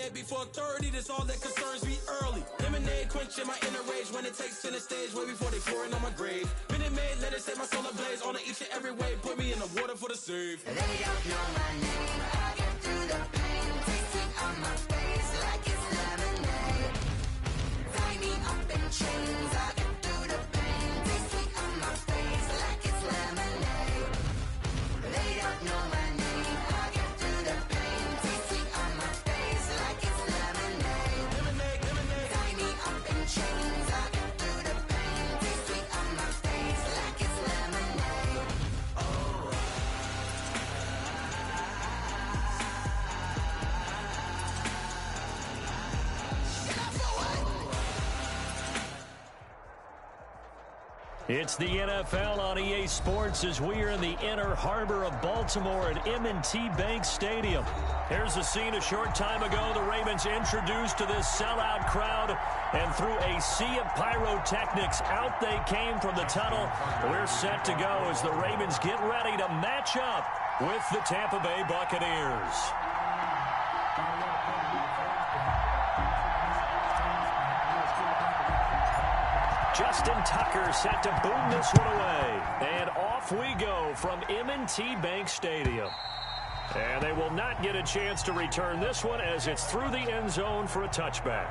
bed before 30, that's all that concerns me early. Lemonade quenching my inner rage when it takes center stage way before they pouring on my grave. Minute Maid, let it set my soul ablaze on each and every way. Put me in the water for the save. They don't know my name. I get through the pain, tasting on my face like it's lemonade. Tie me up in chains. I get through the pain, tasting on my face like it's lemonade. They don't know my name. I get through the pain, tasting on my face like it's lemonade. Lemonade, lemonade. Tie me up in chains. I get through the pain, tasting on my face like it's lemonade. It's the NFL on EA Sports as we are in the inner harbor of Baltimore at M&T Bank Stadium. Here's a scene a short time ago. The Ravens introduced to this sellout crowd, and through a sea of pyrotechnics, out they came from the tunnel. We're set to go as the Ravens get ready to match up with the Tampa Bay Buccaneers. Justin Tucker set to boom this one away. And off we go from M&T Bank Stadium. And they will not get a chance to return this one as it's through the end zone for a touchback.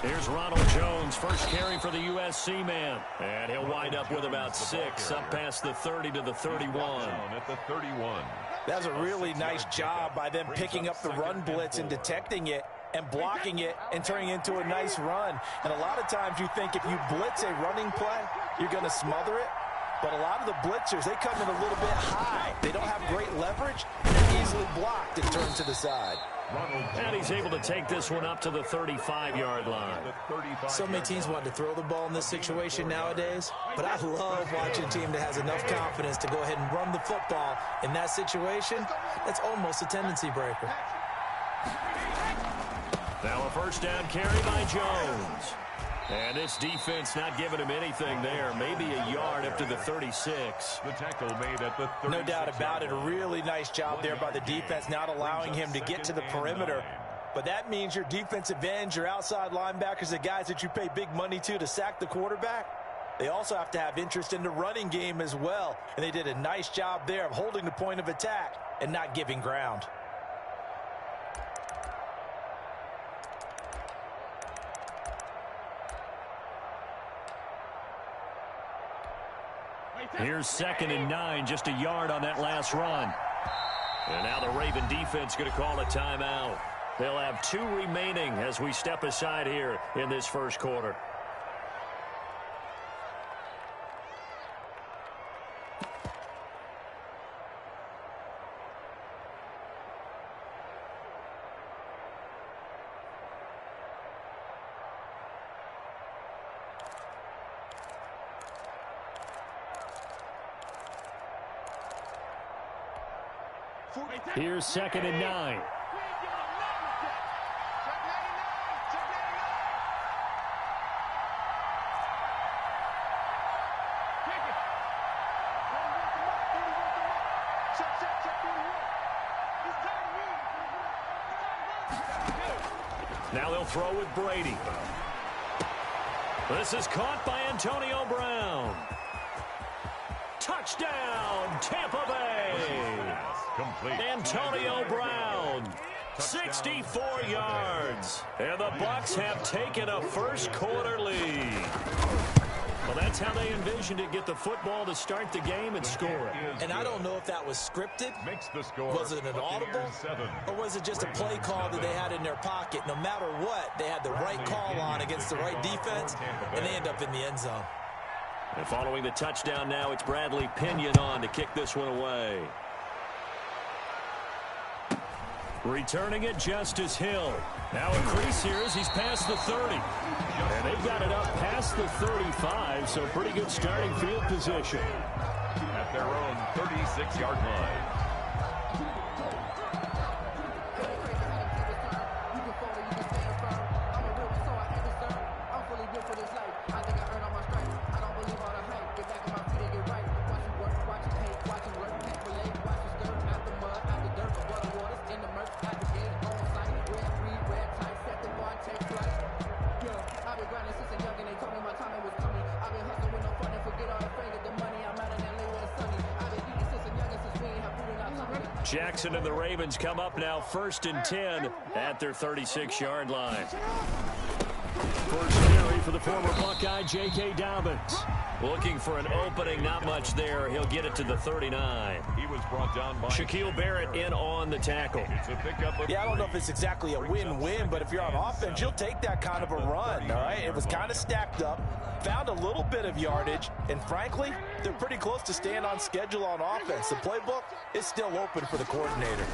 Here's Ronald Jones, first carry for the USC man. And he'll wind up with about 6, up past the 30 to the 31. At the 31. That was a really nice job by them picking up the run blitz and detecting it and blocking it and turning it into a nice run. And a lot of times you think if you blitz a running play, you're going to smother it. But a lot of the blitzers, they come in a little bit high. They don't have great leverage, and they're easily blocked and turned to the side. And he's able to take this one up to the 35-yard line. So many teams want to throw the ball in this situation nowadays, but I love watching a team that has enough confidence to go ahead and run the football. In that situation, that's almost a tendency breaker. Now a first down carry by Jones. And this defense not giving him anything there. Maybe a yard up to the 36. The tackle made at the 36. No doubt about it. A really nice job there by the defense, not allowing him to get to the perimeter. But that means your defensive ends, your outside linebackers, the guys that you pay big money to sack the quarterback, they also have to have interest in the running game as well. And they did a nice job there of holding the point of attack and not giving ground. Here's 2nd and 9, just a yard on that last run. And now the Raven defense going to call a timeout. They'll have 2 remaining as we step aside here in this first quarter. Here's 2nd and 9. Now they'll throw with Brady. This is caught by Antonio Brown. Touchdown, Tampa Bay. Complete. Antonio Brown, 64 yards. And the Bucs have taken a first quarter lead. Well, that's how they envisioned it, get the football to start the game and score. And I don't know if that was scripted. Makes the score. Was it an audible? Or was it just a play call that they had in their pocket? No matter what, they had the right call on against the right defense, and they end up in the end zone. And following the touchdown now, it's Bradley Pinion on to kick this one away. Returning it, Justice Hill. Now a crease here as he's past the 30. And they've got it up past the 35, so pretty good starting field position. At their own 36-yard line. Jackson and the Ravens come up now 1st and 10 at their 36-yard line. First carry for the former Buckeye, J.K. Dobbins. Looking for an opening, not much there. He'll get it to the 39. He was brought down by Shaquille Barrett in on the tackle. Yeah, I don't know if it's exactly a win-win, but if you're on offense, you'll take that kind of a run, all right? It was kind of stacked up, found a little bit of yardage, and frankly, they're pretty close to staying on schedule on offense. The playbook is still open for the coordinator.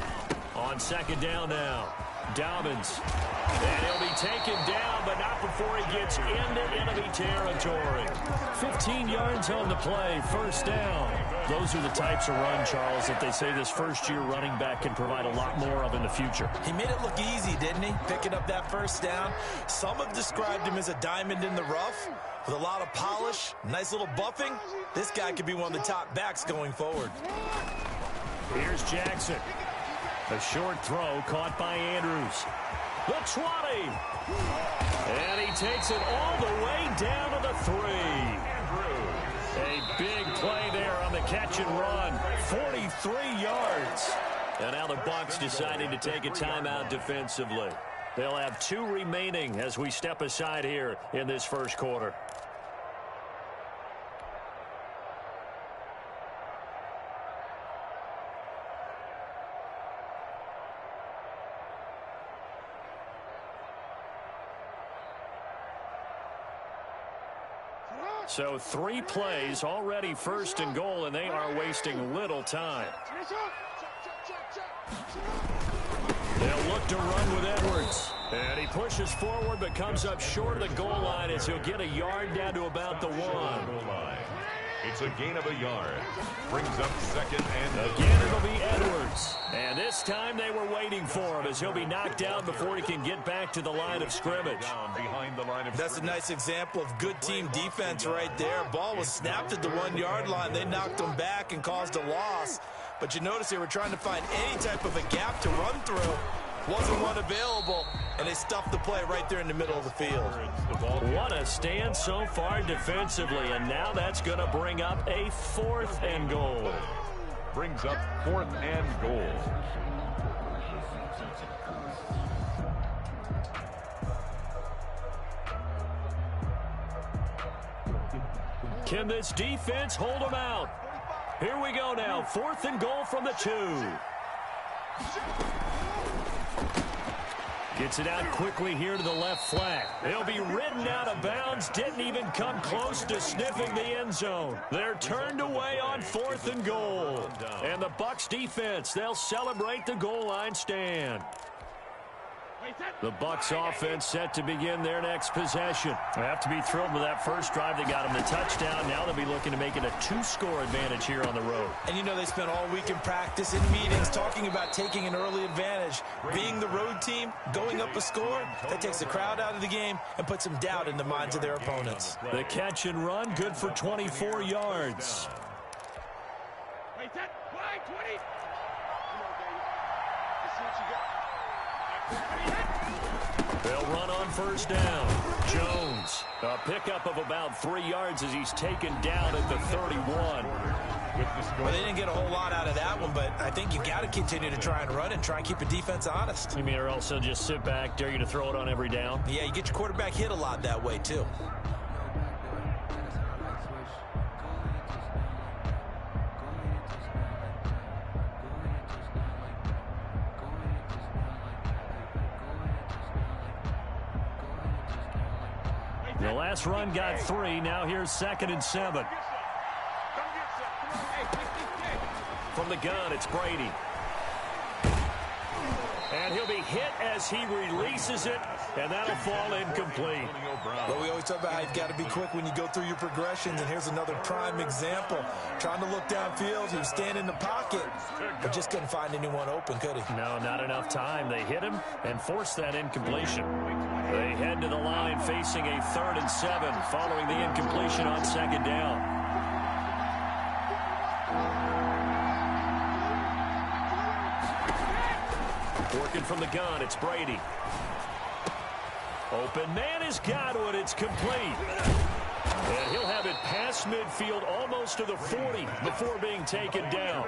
On second down now, Dobbins. And he'll be taken down, but not before he gets into enemy territory. 15 yards on the play, first down. Those are the types of run, Charles, that they say this first-year running back can provide a lot more of in the future. He made it look easy, didn't he? Picking up that first down. Some have described him as a diamond in the rough with a lot of polish, nice little buffing. This guy could be one of the top backs going forward. Here's Jackson. A short throw caught by Andrews. The 20. And he takes it all the way down to the 3. A big play there on the catch and run. 43 yards. And now the Bucs deciding to take a timeout defensively. They'll have 2 remaining as we step aside here in this first quarter. So 3 plays already first and goal, and they are wasting little time. They'll look to run with Edwards. And he pushes forward but comes up short of the goal line as he'll get a yard down to about the 1. It's a gain of a yard. Brings up second and again it'll be Edwards. And this time they were waiting for him as he'll be knocked down before he can get back to the line of scrimmage. Behind the line of That's a nice example of good team defense right there. Ball was snapped at the 1-yard line. They knocked him back and caused a loss. But you notice they were trying to find any type of a gap to run through. Wasn't one available, and they stuffed the play right there in the middle of the field. What a stand so far defensively, and now that's going to bring up a 4th and goal. Brings up 4th and goal. Can this defense hold them out? Here we go now, 4th and goal from the 2. Gets it out quickly here to the left flat. He'll be ridden out of bounds. Didn't even come close to sniffing the end zone. They're turned away on 4th and goal. And the Bucs defense, they'll celebrate the goal line stand. The Bucs offense set to begin their next possession. They have to be thrilled with that first drive. They got them the touchdown. Now they'll be looking to make it a 2-score advantage here on the road. And you know they spent all week in practice, in meetings, talking about taking an early advantage. Being the road team, going up a score, that takes the crowd out of the game and puts some doubt in the minds of their opponents. The catch and run, good for 24 yards. They'll run on first down. Jones, a pickup of about 3 yards as he's taken down at the 31. Well, they didn't get a whole lot out of that one, but I think you got to continue to try and run and try and keep your defense honest. You mean or else they'll just sit back, dare you to throw it on every down? Yeah, you get your quarterback hit a lot that way, too. The last run got 3. Now here's 2nd and 7. From the gun, it's Brady. And he'll be hit as he releases it, and that'll fall incomplete. Well, we always talk about how you've got to be quick when you go through your progressions, and here's another prime example. Trying to look downfield, he was standing in the pocket, but just couldn't find anyone open, could he? No, not enough time. They hit him and forced that incompletion. They head to the line facing a 3rd and 7 following the incompletion on 2nd down. Working from the gun, it's Brady. Open man is Godwin. It's complete. And he'll have it past midfield almost to the 40 before being taken down.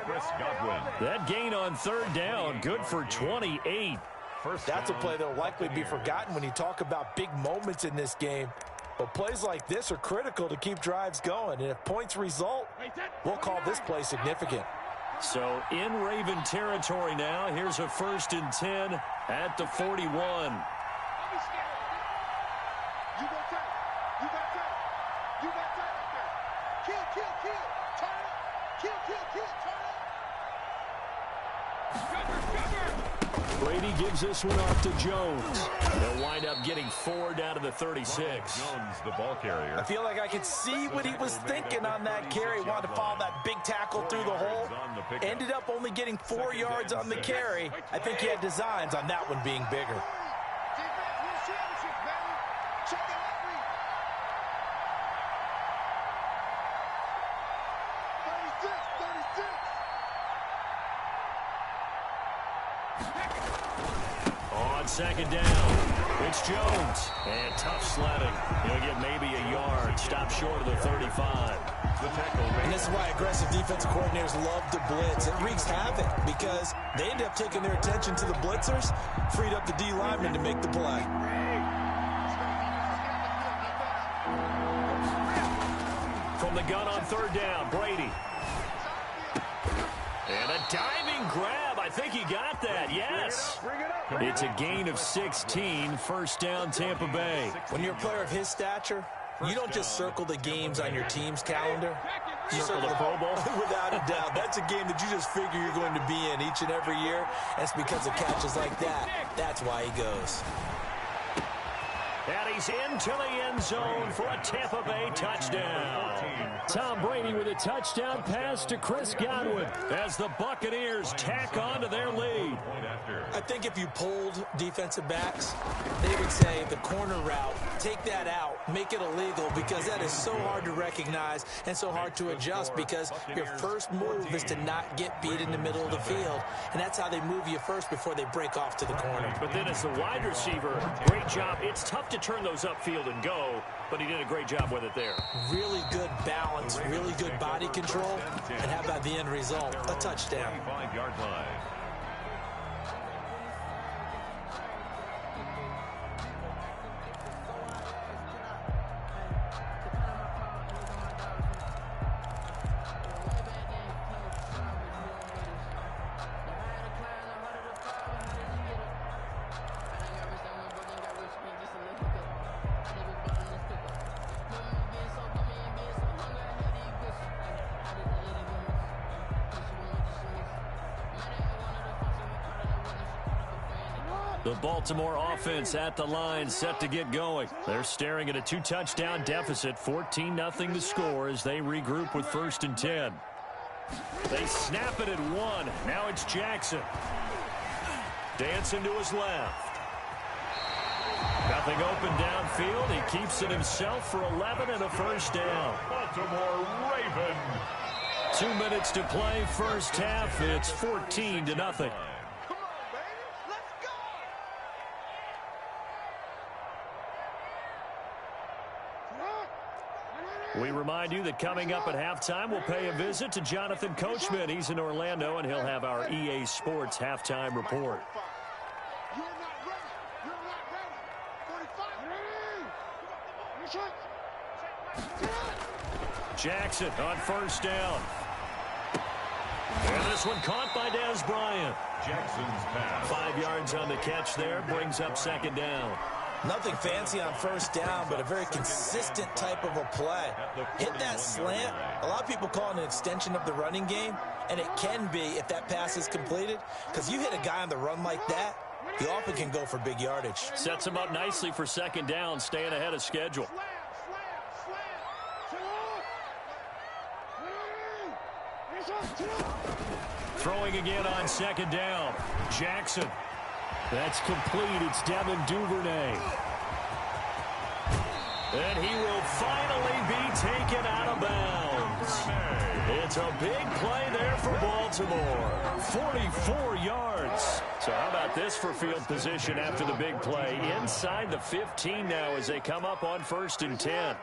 That gain on 3rd down, good for 28. That's a play that will likely be forgotten when you talk about big moments in this game. But plays like this are critical to keep drives going. And if points result, we'll call this play significant. So in Raven territory now, here's a 1st and 10 at the 41. Brady gives this one off to Jones. They'll wind up getting 4 down to the 36. Jones, the ball carrier. I feel like I could see what he was thinking on that carry. Wanted to follow that big tackle through the hole. Ended up only getting 4 yards on the carry. I think he had designs on that one being bigger. On 2nd down, it's Jones. And tough sledding. He'll get maybe a yard. Stop short of the 35. And this is why aggressive defensive coordinators love to blitz. It wreaks havoc because they end up taking their attention to the blitzers, freed up the D lineman to make the play. From the gun on 3rd down, Brady. And a diving grab. I think he got that. Yes. It's a gain of 16. 1st down, Tampa Bay. When you're a player of his stature, you don't just circle the games on your team's calendar. You circle the Pro Bowl. Without a doubt. That's a game that you just figure you're going to be in each and every year. That's because of catches like that. That's why he goes. And he's into the end zone for a Tampa Bay touchdown. Tom Brady with a touchdown pass to Chris Godwin as the Buccaneers tack on to their lead. I think if you polled defensive backs, they would say the corner route, take that out, make it illegal, because that is so hard to recognize and so hard to adjust because your first move is to not get beat in the middle of the field. And that's how they move you first before they break off to the corner. But then as the wide receiver, great job. It's tough to turn those upfield and go, but he did a great job with it there. Really good balance, really good body control, and how about the end result? A touchdown. 5-yard line. The Baltimore offense at the line, set to get going. They're staring at a 2-touchdown deficit, 14-0 to score as they regroup with 1st and 10. They snap it at 1. Now it's Jackson. Dancing to his left. Nothing open downfield. He keeps it himself for 11 and a 1st down. Baltimore Raven. 2 minutes to play, 1st half. It's 14-0. We remind you that coming up at halftime, we'll pay a visit to Jonathan Coachman. He's in Orlando, and he'll have our EA Sports halftime report. Jackson on 1st down. And this one caught by Dez Bryant. Jackson's pass. 5 yards on the catch there, brings up 2nd down. Nothing fancy on first down, but a very consistent type of a play. Hit that slant. A lot of people call it an extension of the running game, and it can be if that pass is completed, because you hit a guy on the run like that, he often can go for big yardage. Sets him up nicely for second down, staying ahead of schedule. Throwing again on second down. Jackson. That's complete. It's Devin Duvernay. And he will finally be taken out of bounds. It's a big play there for Baltimore. 44 yards. So how about this for field position after the big play? Inside the 15 now as they come up on 1st and 10.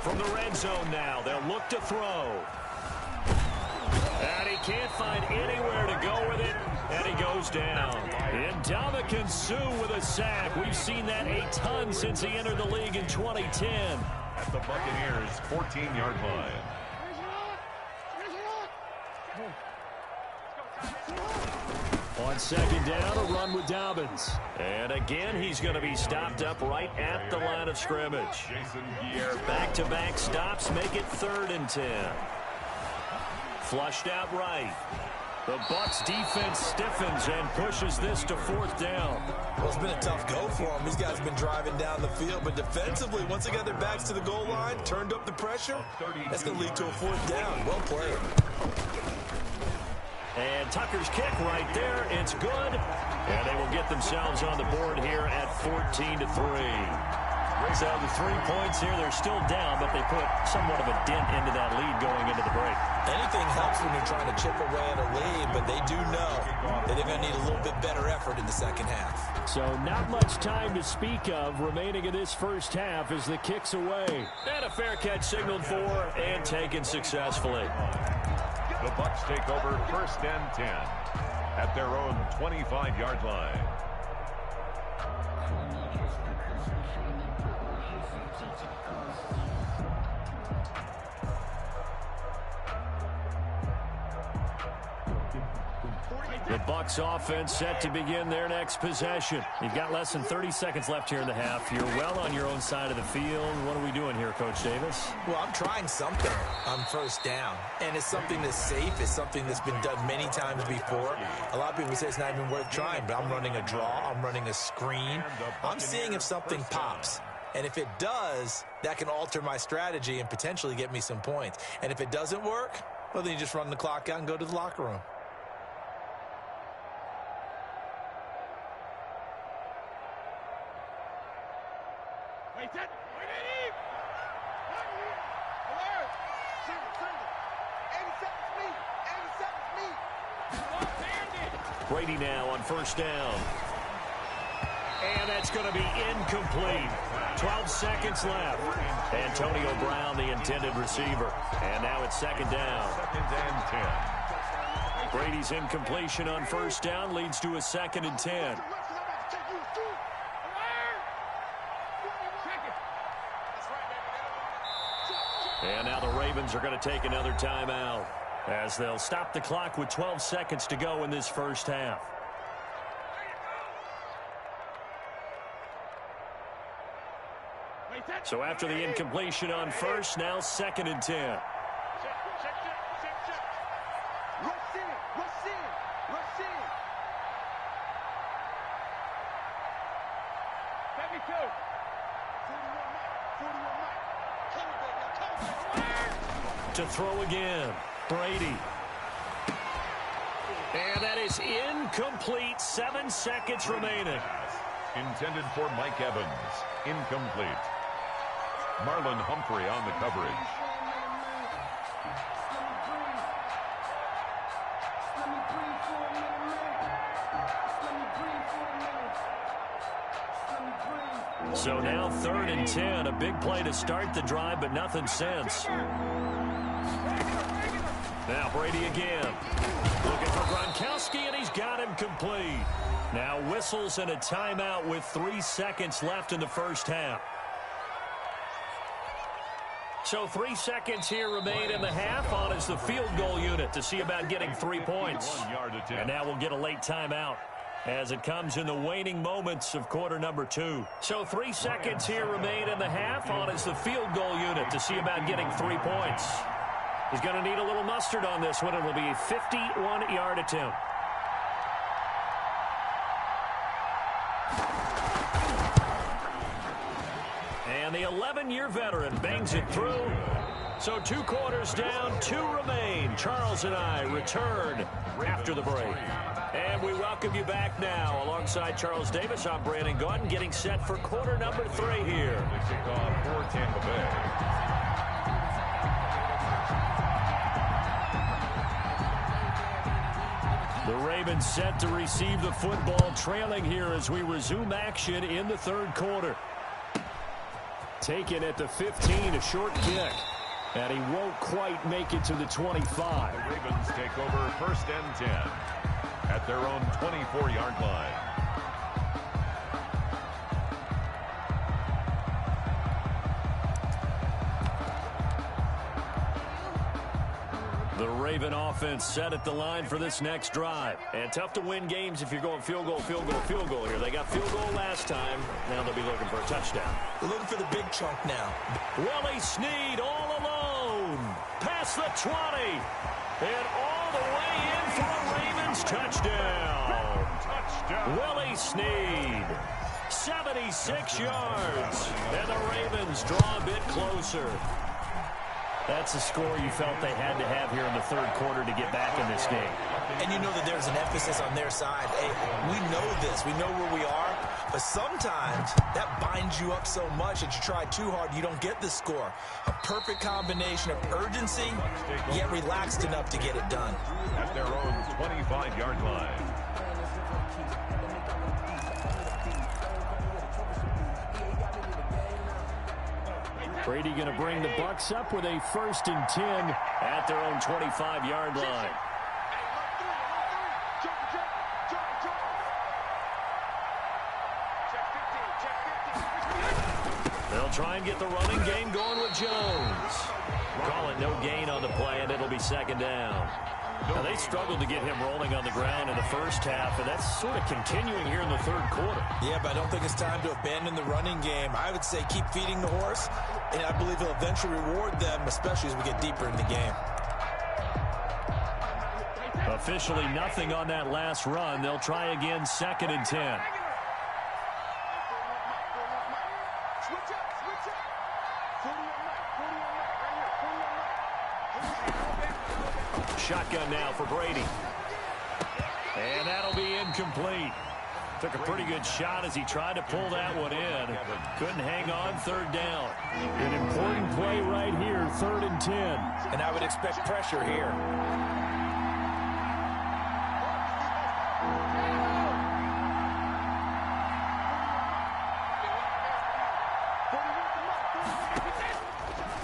From the red zone now, they'll look to throw. And he can't find anywhere to go with it, and he goes down. Ndamukong Suh with a sack. We've seen that a ton since he entered the league in 2010. At the Buccaneers' 14-yard line. On second down, a run with Dobbins. And again, he's going to be stopped up right at the line of scrimmage. Back-to-back stops make it 3rd and 10. Flushed out right. The Bucs defense stiffens and pushes this to 4th down. Well, it's been a tough go for them. These guys have been driving down the field, but defensively, once they got their backs to the goal line, turned up the pressure, that's going to lead to a 4th down. Well played. And Tucker's kick right there. It's good. And they will get themselves on the board here at 14-3. So the 3 points here, they're still down, but they put somewhat of a dent into that lead going into the break. Anything helps when you're trying to chip away at a lead, but they do know that they're going to need a little bit better effort in the second half. So not much time to speak of remaining in this first half as the kick's away. And a fair catch signaled for and taken successfully. The Bucs take over 1st and 10 at their own 25-yard line. The Bucs offense set to begin their next possession. You've got less than 30 seconds left here in the half. You're well on your own side of the field. What are we doing here, Coach Davis? Well, I'm trying something on first down, and it's something that's safe. It's something that's been done many times before. A lot of people say it's not even worth trying, but I'm running a draw. I'm running a screen. I'm seeing if something pops. And if it does, that can alter my strategy and potentially get me some points. And if it doesn't work, well, then you just run the clock out and go to the locker room. Brady now on first down. And that's going to be incomplete. 12 seconds left. Antonio Brown, the intended receiver. And now it's second down. 2nd and 10. Brady's incompletion on first down leads to a 2nd and 10. And now the Ravens are going to take another timeout as they'll stop the clock with 12 seconds to go in this first half. So after the incompletion on first, now 2nd and 10. To throw again, Brady. And that is incomplete. 7 seconds remaining. Intended for Mike Evans. Incomplete. Marlon Humphrey on the coverage. So now 3rd and 10. A big play to start the drive, but nothing since. Now Brady again. Looking for Gronkowski, and he's got him complete. Now whistles and a timeout with 3 seconds left in the first half. So 3 seconds here remain in the half. On is the field goal unit to see about getting 3 points. And now we'll get a late timeout as it comes in the waning moments of quarter number 2. So 3 seconds here remain in the half. On is the field goal unit to see about getting 3 points. He's going to need a little mustard on this one. It will be a 51-yard attempt. And the 11-year veteran bangs it through. So 2 quarters down, 2 remain. Charles and I return after the break. And we welcome you back now. Alongside Charles Davis, I'm Brandon Gaudin, getting set for quarter number 3 here. The kickoff for Tampa Bay. The Ravens set to receive the football, trailing here as we resume action in the 3rd quarter. Taken at the 15, a short kick. And he won't quite make it to the 25. The Ravens take over 1st and 10 at their own 24-yard line. The Raven offense set at the line for this next drive. And tough to win games if you're going field goal, field goal, field goal here. They got field goal last time. Now they'll be looking for a touchdown. They're looking for the big chunk now. Willie Snead all alone. Past the 20. And all the way in for a Ravens touchdown. Willie Snead. 76 yards. And the Ravens draw a bit closer. That's the score you felt they had to have here in the 3rd quarter to get back in this game. And you know that there's an emphasis on their side. Hey, we know this. We know where we are. But sometimes that binds you up so much that you try too hard, you don't get the score. A perfect combination of urgency, yet relaxed enough to get it done. At their own 25-yard line. Brady going to bring the Bucs up with a 1st and 10 at their own 25-yard line. They'll try and get the running game going with Jones. Call it no gain on the play, and it'll be 2nd down. Now, they struggled to get him rolling on the ground in the 1st half, and that's sort of continuing here in the 3rd quarter. Yeah, but I don't think it's time to abandon the running game. I would say keep feeding the horse, and I believe he'll eventually reward them, especially as we get deeper in the game. Officially nothing on that last run. They'll try again, 2nd and 10. Shotgun now for Brady. And that'll be incomplete. Took a pretty good shot as he tried to pull that one in. Couldn't hang on, 3rd down. An important play right here, 3rd and 10. And I would expect pressure here.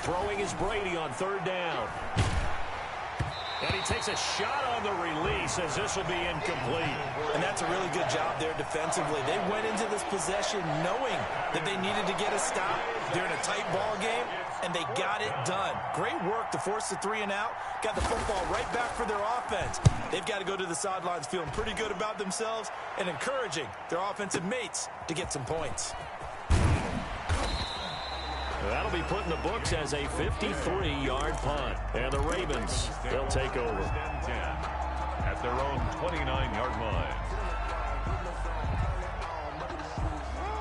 Throwing is Brady on 3rd down. And he takes a shot on the release as this will be incomplete. And that's a really good job there defensively. They went into this possession knowing that they needed to get a stop. They're in a tight ball game, and they got it done. Great work to force the 3 and out. Got the football right back for their offense. They've got to go to the sidelines feeling pretty good about themselves and encouraging their offensive mates to get some points. That'll be put in the books as a 53-yard punt. And the Ravens, they'll take over. At their own 29-yard line.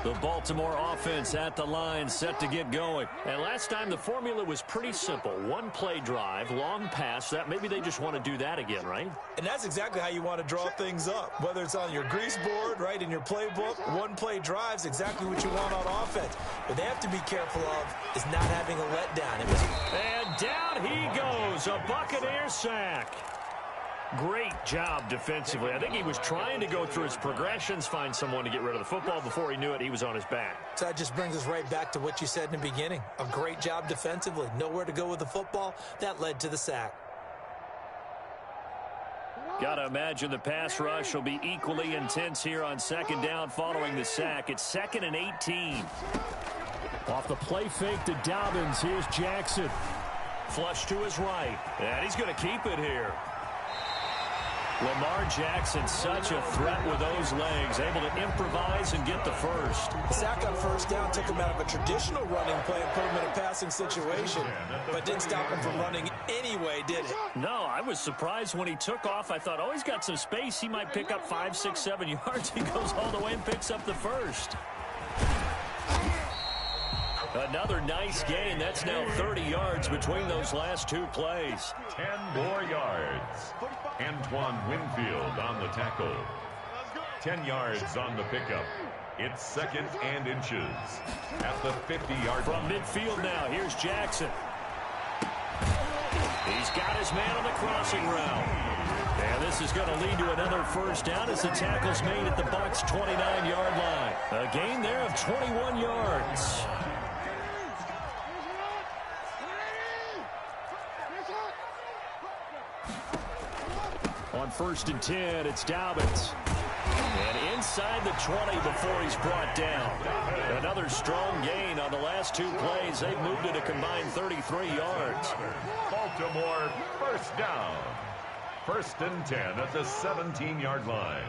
The Baltimore offense at the line, set to get going. And last time the formula was pretty simple. 1-play drive, long pass. That maybe they just want to do that again, right? And that's exactly how you want to draw things up. Whether it's on your grease board, right, in your playbook, 1-play drive's exactly what you want on offense. What they have to be careful of is not having a letdown. And down he goes, a Buccaneer sack. Great job defensively. I think he was trying to go through his progressions, find someone to get rid of the football. Before he knew it, he was on his back. So that just brings us right back to what you said in the beginning. A great job defensively. Nowhere to go with the football. That led to the sack. Got to imagine the pass rush will be equally intense here on 2nd down following the sack. It's 2nd and 18. Off the play fake to Dobbins. Here's Jackson. Flush to his right. And he's going to keep it here. Lamar Jackson, such a threat with those legs, able to improvise and get the first. The sack on first down took him out of a traditional running play and put him in a passing situation, but didn't stop him from running anyway, did it? No, I was surprised when he took off. I thought, oh, he's got some space. He might pick up 5, 6, 7 yards. He goes all the way and picks up the first. Another nice gain. That's now 30 yards between those last 2 plays. 10 more yards. Antoine Winfield on the tackle. 10 yards on the pickup. It's 2nd and inches at the 50-yard From midfield now, here's Jackson. He's got his man on the crossing route. And this is going to lead to another first down as the tackle's made at the Bucs' 29-yard line. A gain there of 21 yards. On 1st and 10, it's Dobbins. And inside the 20 before he's brought down. Another strong gain on the last 2 plays. They've moved it a combined 33 yards. Baltimore first down. 1st and 10 at the 17-yard line.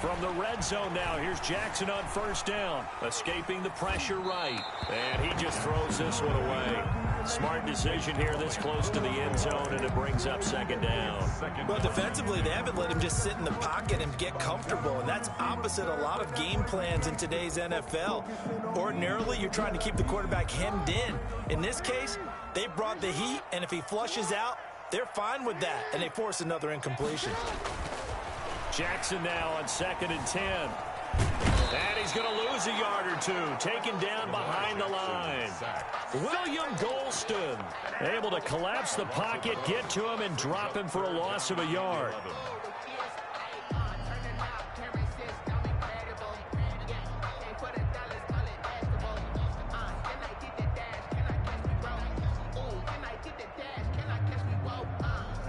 From the red zone now, here's Jackson on 1st down. Escaping the pressure right. And he just throws this one away. Smart decision here this close to the end zone, and it brings up 2nd down. Well, defensively, they haven't let him just sit in the pocket and get comfortable, and that's opposite a lot of game plans in today's NFL. Ordinarily, you're trying to keep the quarterback hemmed in. In this case, they brought the heat, and if he flushes out, they're fine with that, and they force another incompletion. Jackson now on 2nd and 10. And he's going to lose a yard or 2. Taken down behind the line. William Golston able to collapse the pocket, get to him, and drop him for a loss of a yard.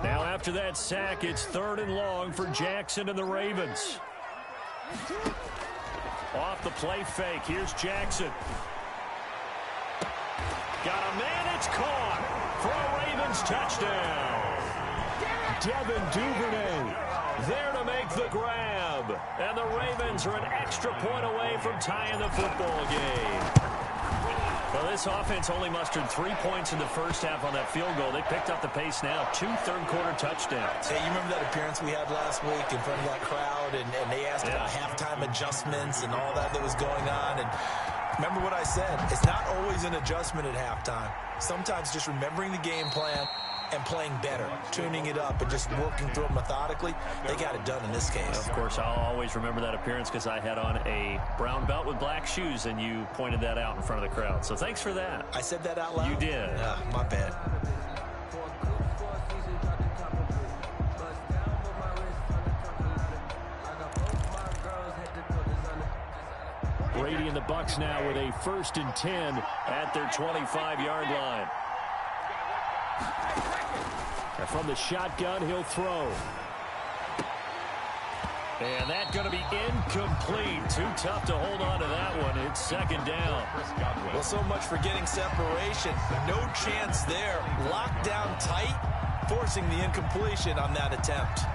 Now after that sack, it's 3rd and long for Jackson and the Ravens. Off the play fake, here's Jackson. Got a man, it's caught for a Ravens touchdown. Devin Duvernay there to make the grab. And the Ravens are an extra point away from tying the football game. Well, this offense only mustered 3 points in the first half on that field goal. They picked up the pace now. 2 third-quarter touchdowns. Hey, you remember that appearance we had last week in front of that crowd, and they asked about halftime adjustments and all that was going on. And remember what I said. It's not always an adjustment at halftime. Sometimes just remembering the game plan and playing better, tuning it up and just working through it methodically. They got it done in this case. Of course, I'll always remember that appearance because I had on a brown belt with black shoes, and you pointed that out in front of the crowd. So thanks for that. I said that out loud? You did. My bad. Brady and the Bucs now with a 1st and 10 at their 25-yard line. And from the shotgun, he'll throw. And that's going to be incomplete. Too tough to hold on to that one. It's 2nd down. Well, so much for getting separation. No chance there. Locked down tight, forcing the incompletion on that attempt.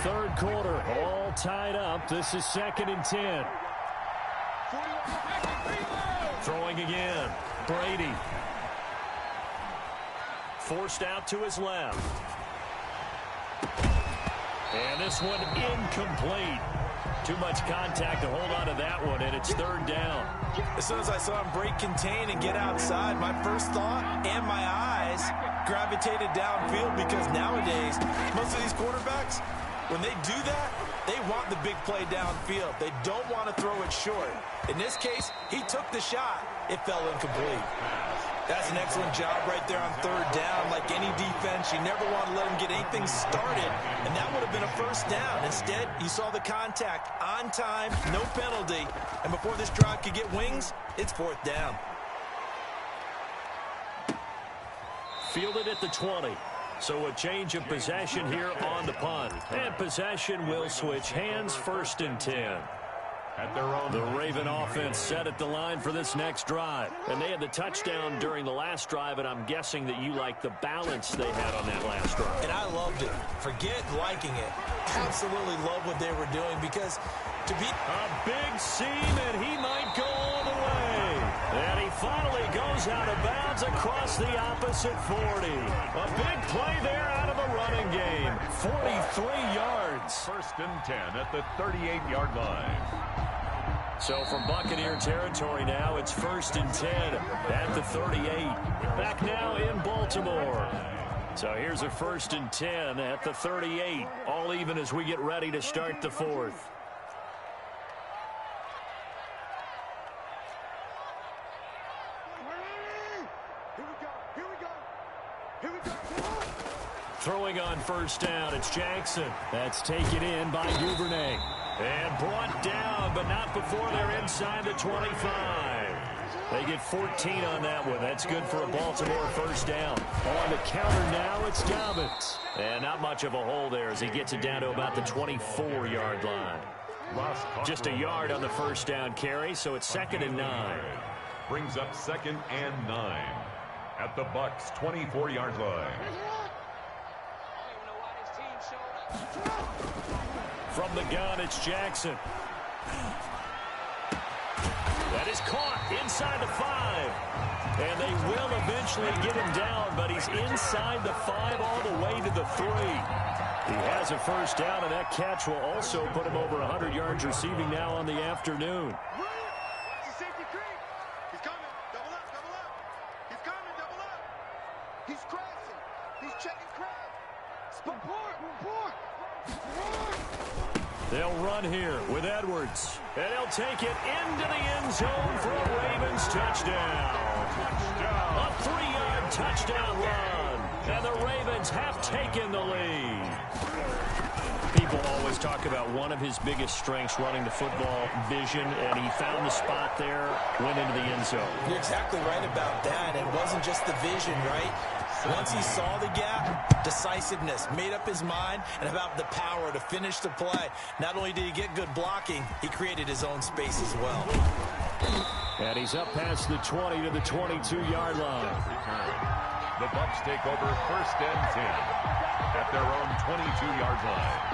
Third quarter, all tied up. This is 2nd and 10. Throwing again. Brady. Forced out to his left. And this one incomplete. Too much contact to hold on to that one, and it's 3rd down. As soon as I saw him break contain and get outside, my first thought and my eyes gravitated downfield, because nowadays, most of these quarterbacks, when they do that, they want the big play downfield. They don't want to throw it short. In this case, he took the shot. It fell incomplete. That's an excellent job right there on 3rd down. Like any defense, defense. You never want to let him get anything started, and that would have been a first down. Instead, you saw the contact on time, no penalty, and before this drive could get wings, it's fourth down. Fielded at the 20. So a change of possession here on the punt. And possession will switch hands, 1st and 10. The Raven offense set at the line for this next drive. And they had the touchdown during the last drive, and I'm guessing that you like the balance they had on that last drive. And I loved it. Forget liking it. Absolutely love what they were doing, because to beat a big seam, and he might go all the way. And he finally goes out of bounds across the opposite 40. A big play there out of the running game. 43 yards. 1st and 10 at the 38-yard line. So from Buccaneer territory now, it's 1st and 10 at the 38. Back now in Baltimore. So here's a 1st and 10 at the 38. All even as we get ready to start the 4th. Throwing on 1st down, it's Jackson. That's taken in by Duvernay. And brought down, but not before they're inside the 25. They get 14 on that one. That's good for a Baltimore 1st down. On the counter now, it's Dobbins. And not much of a hole there as he gets it down to about the 24-yard line. Just a yard on the 1st down carry, so it's 2nd and 9. Brings up 2nd and 9 at the Bucs' 24-yard line. From the gun, it's Jackson. That is caught inside the 5. And they will eventually get him down, but he's inside the 5 all the way to the 3. He has a 1st down, and that catch will also put him over 100 yards receiving now on the afternoon. He's coming. Double up, double up. He's coming, double up. He's crossing. He's checking crowd. Report. They'll run here with Edwards. And he'll take it into the end zone for a Ravens touchdown. A 3-yard touchdown run. And the Ravens have taken the lead. People always talk about one of his biggest strengths running the football, vision, and he found the spot there, went into the end zone. You're exactly right about that. It wasn't just the vision, right? Once he saw the gap, decisiveness, made up his mind, and about the power to finish the play. Not only did he get good blocking, he created his own space as well. And he's up past the 20 to the 22-yard line. The Bucs take over 1st and 10 at their own 22-yard line.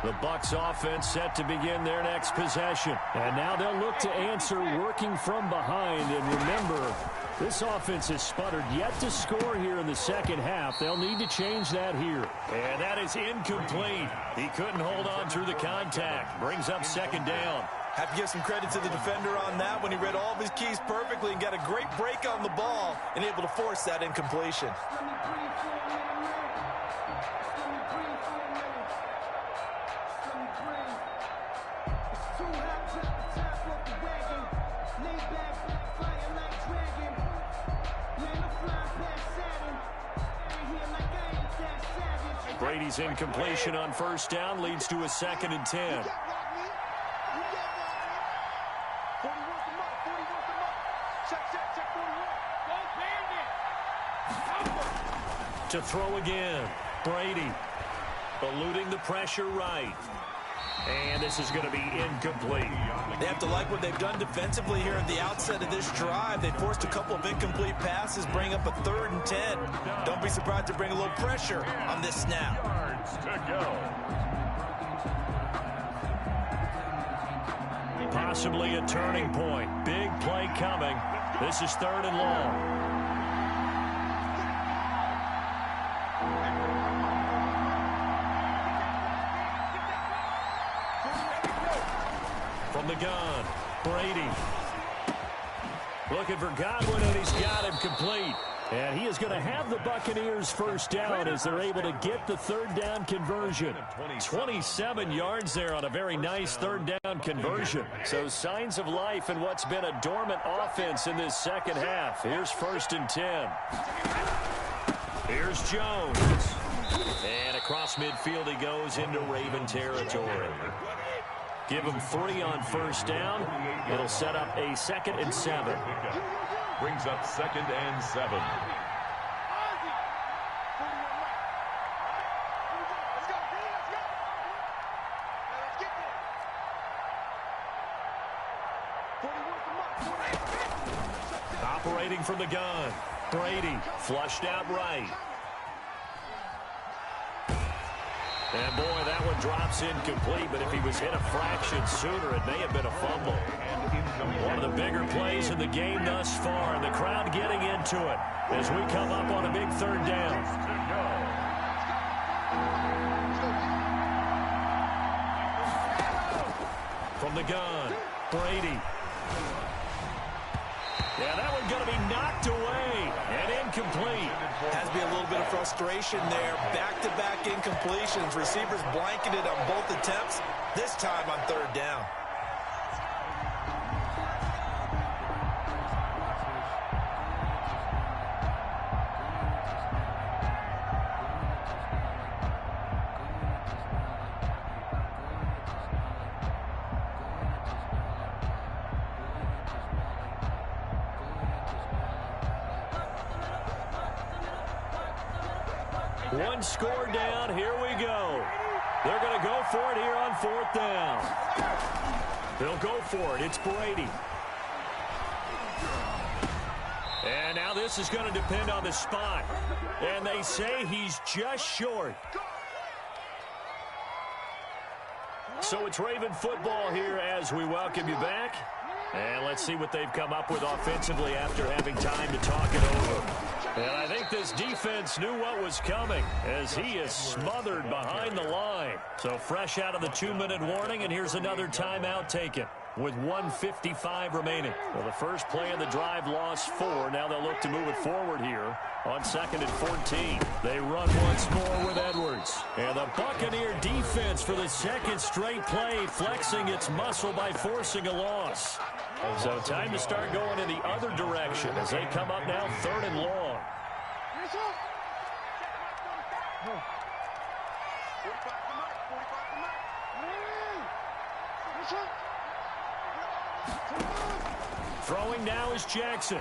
The Bucs offense set to begin their next possession. And now they'll look to answer working from behind. And remember, this offense has sputtered yet to score here in the 2nd half. They'll need to change that here. And that is incomplete. He couldn't hold on through the contact. Brings up 2nd down. Have to give some credit to the defender on that when he read all of his keys perfectly and got a great break on the ball and able to force that incompletion. Brady's incompletion on 1st down leads to a 2nd and 10. To throw again. Brady eluding the pressure right. And this is going to be incomplete. They have to like what they've done defensively here at the outset of this drive. They forced a couple of incomplete passes, bring up a 3rd and 10. Don't be surprised to bring a little pressure on this snap. Yards to go. Possibly a turning point. Big play coming. This is 3rd and long. From the gun, Brady. Looking for Godwin, and he's got him complete. And he is going to have the Buccaneers first down as they're able to get the third down conversion. 27 yards there on a very nice third down conversion. So signs of life in what's been a dormant offense in this second half. Here's 1st and 10. Here's Jones. And across midfield he goes into Raven territory. Give him 3 on first down. It'll set up a 2nd and 7. Brings up 2nd and 7. Operating from the gun. Brady flushed out right. And boy, that one drops incomplete, but if he was hit a fraction sooner, it may have been a fumble. One of the bigger plays in the game thus far, and the crowd getting into it as we come up on a big third down. From the gun, Brady. Yeah, that one's going to be knocked away and incomplete. Has to be a little bit of frustration there. Back-to-back incompletions. Receivers blanketed on both attempts, this time on third down. One score down. Here we go. They're going to go for it here on 4th down. They'll go for it. It's Brady. And now this is going to depend on the spot. And they say he's just short. So it's Raven football here as we welcome you back. And let's see what they've come up with offensively after having time to talk it over. And I think this defense knew what was coming as he is smothered behind the line. So fresh out of the 2-minute warning, and here's another timeout taken with 1:55 remaining. Well, the first play of the drive lost 4. Now they'll look to move it forward here on 2nd and 14. They run once more with Edwards. And the Buccaneer defense for the second straight play flexing its muscle by forcing a loss. So time to start going in the other direction as they come up now 3rd and long. Throwing now is Jackson.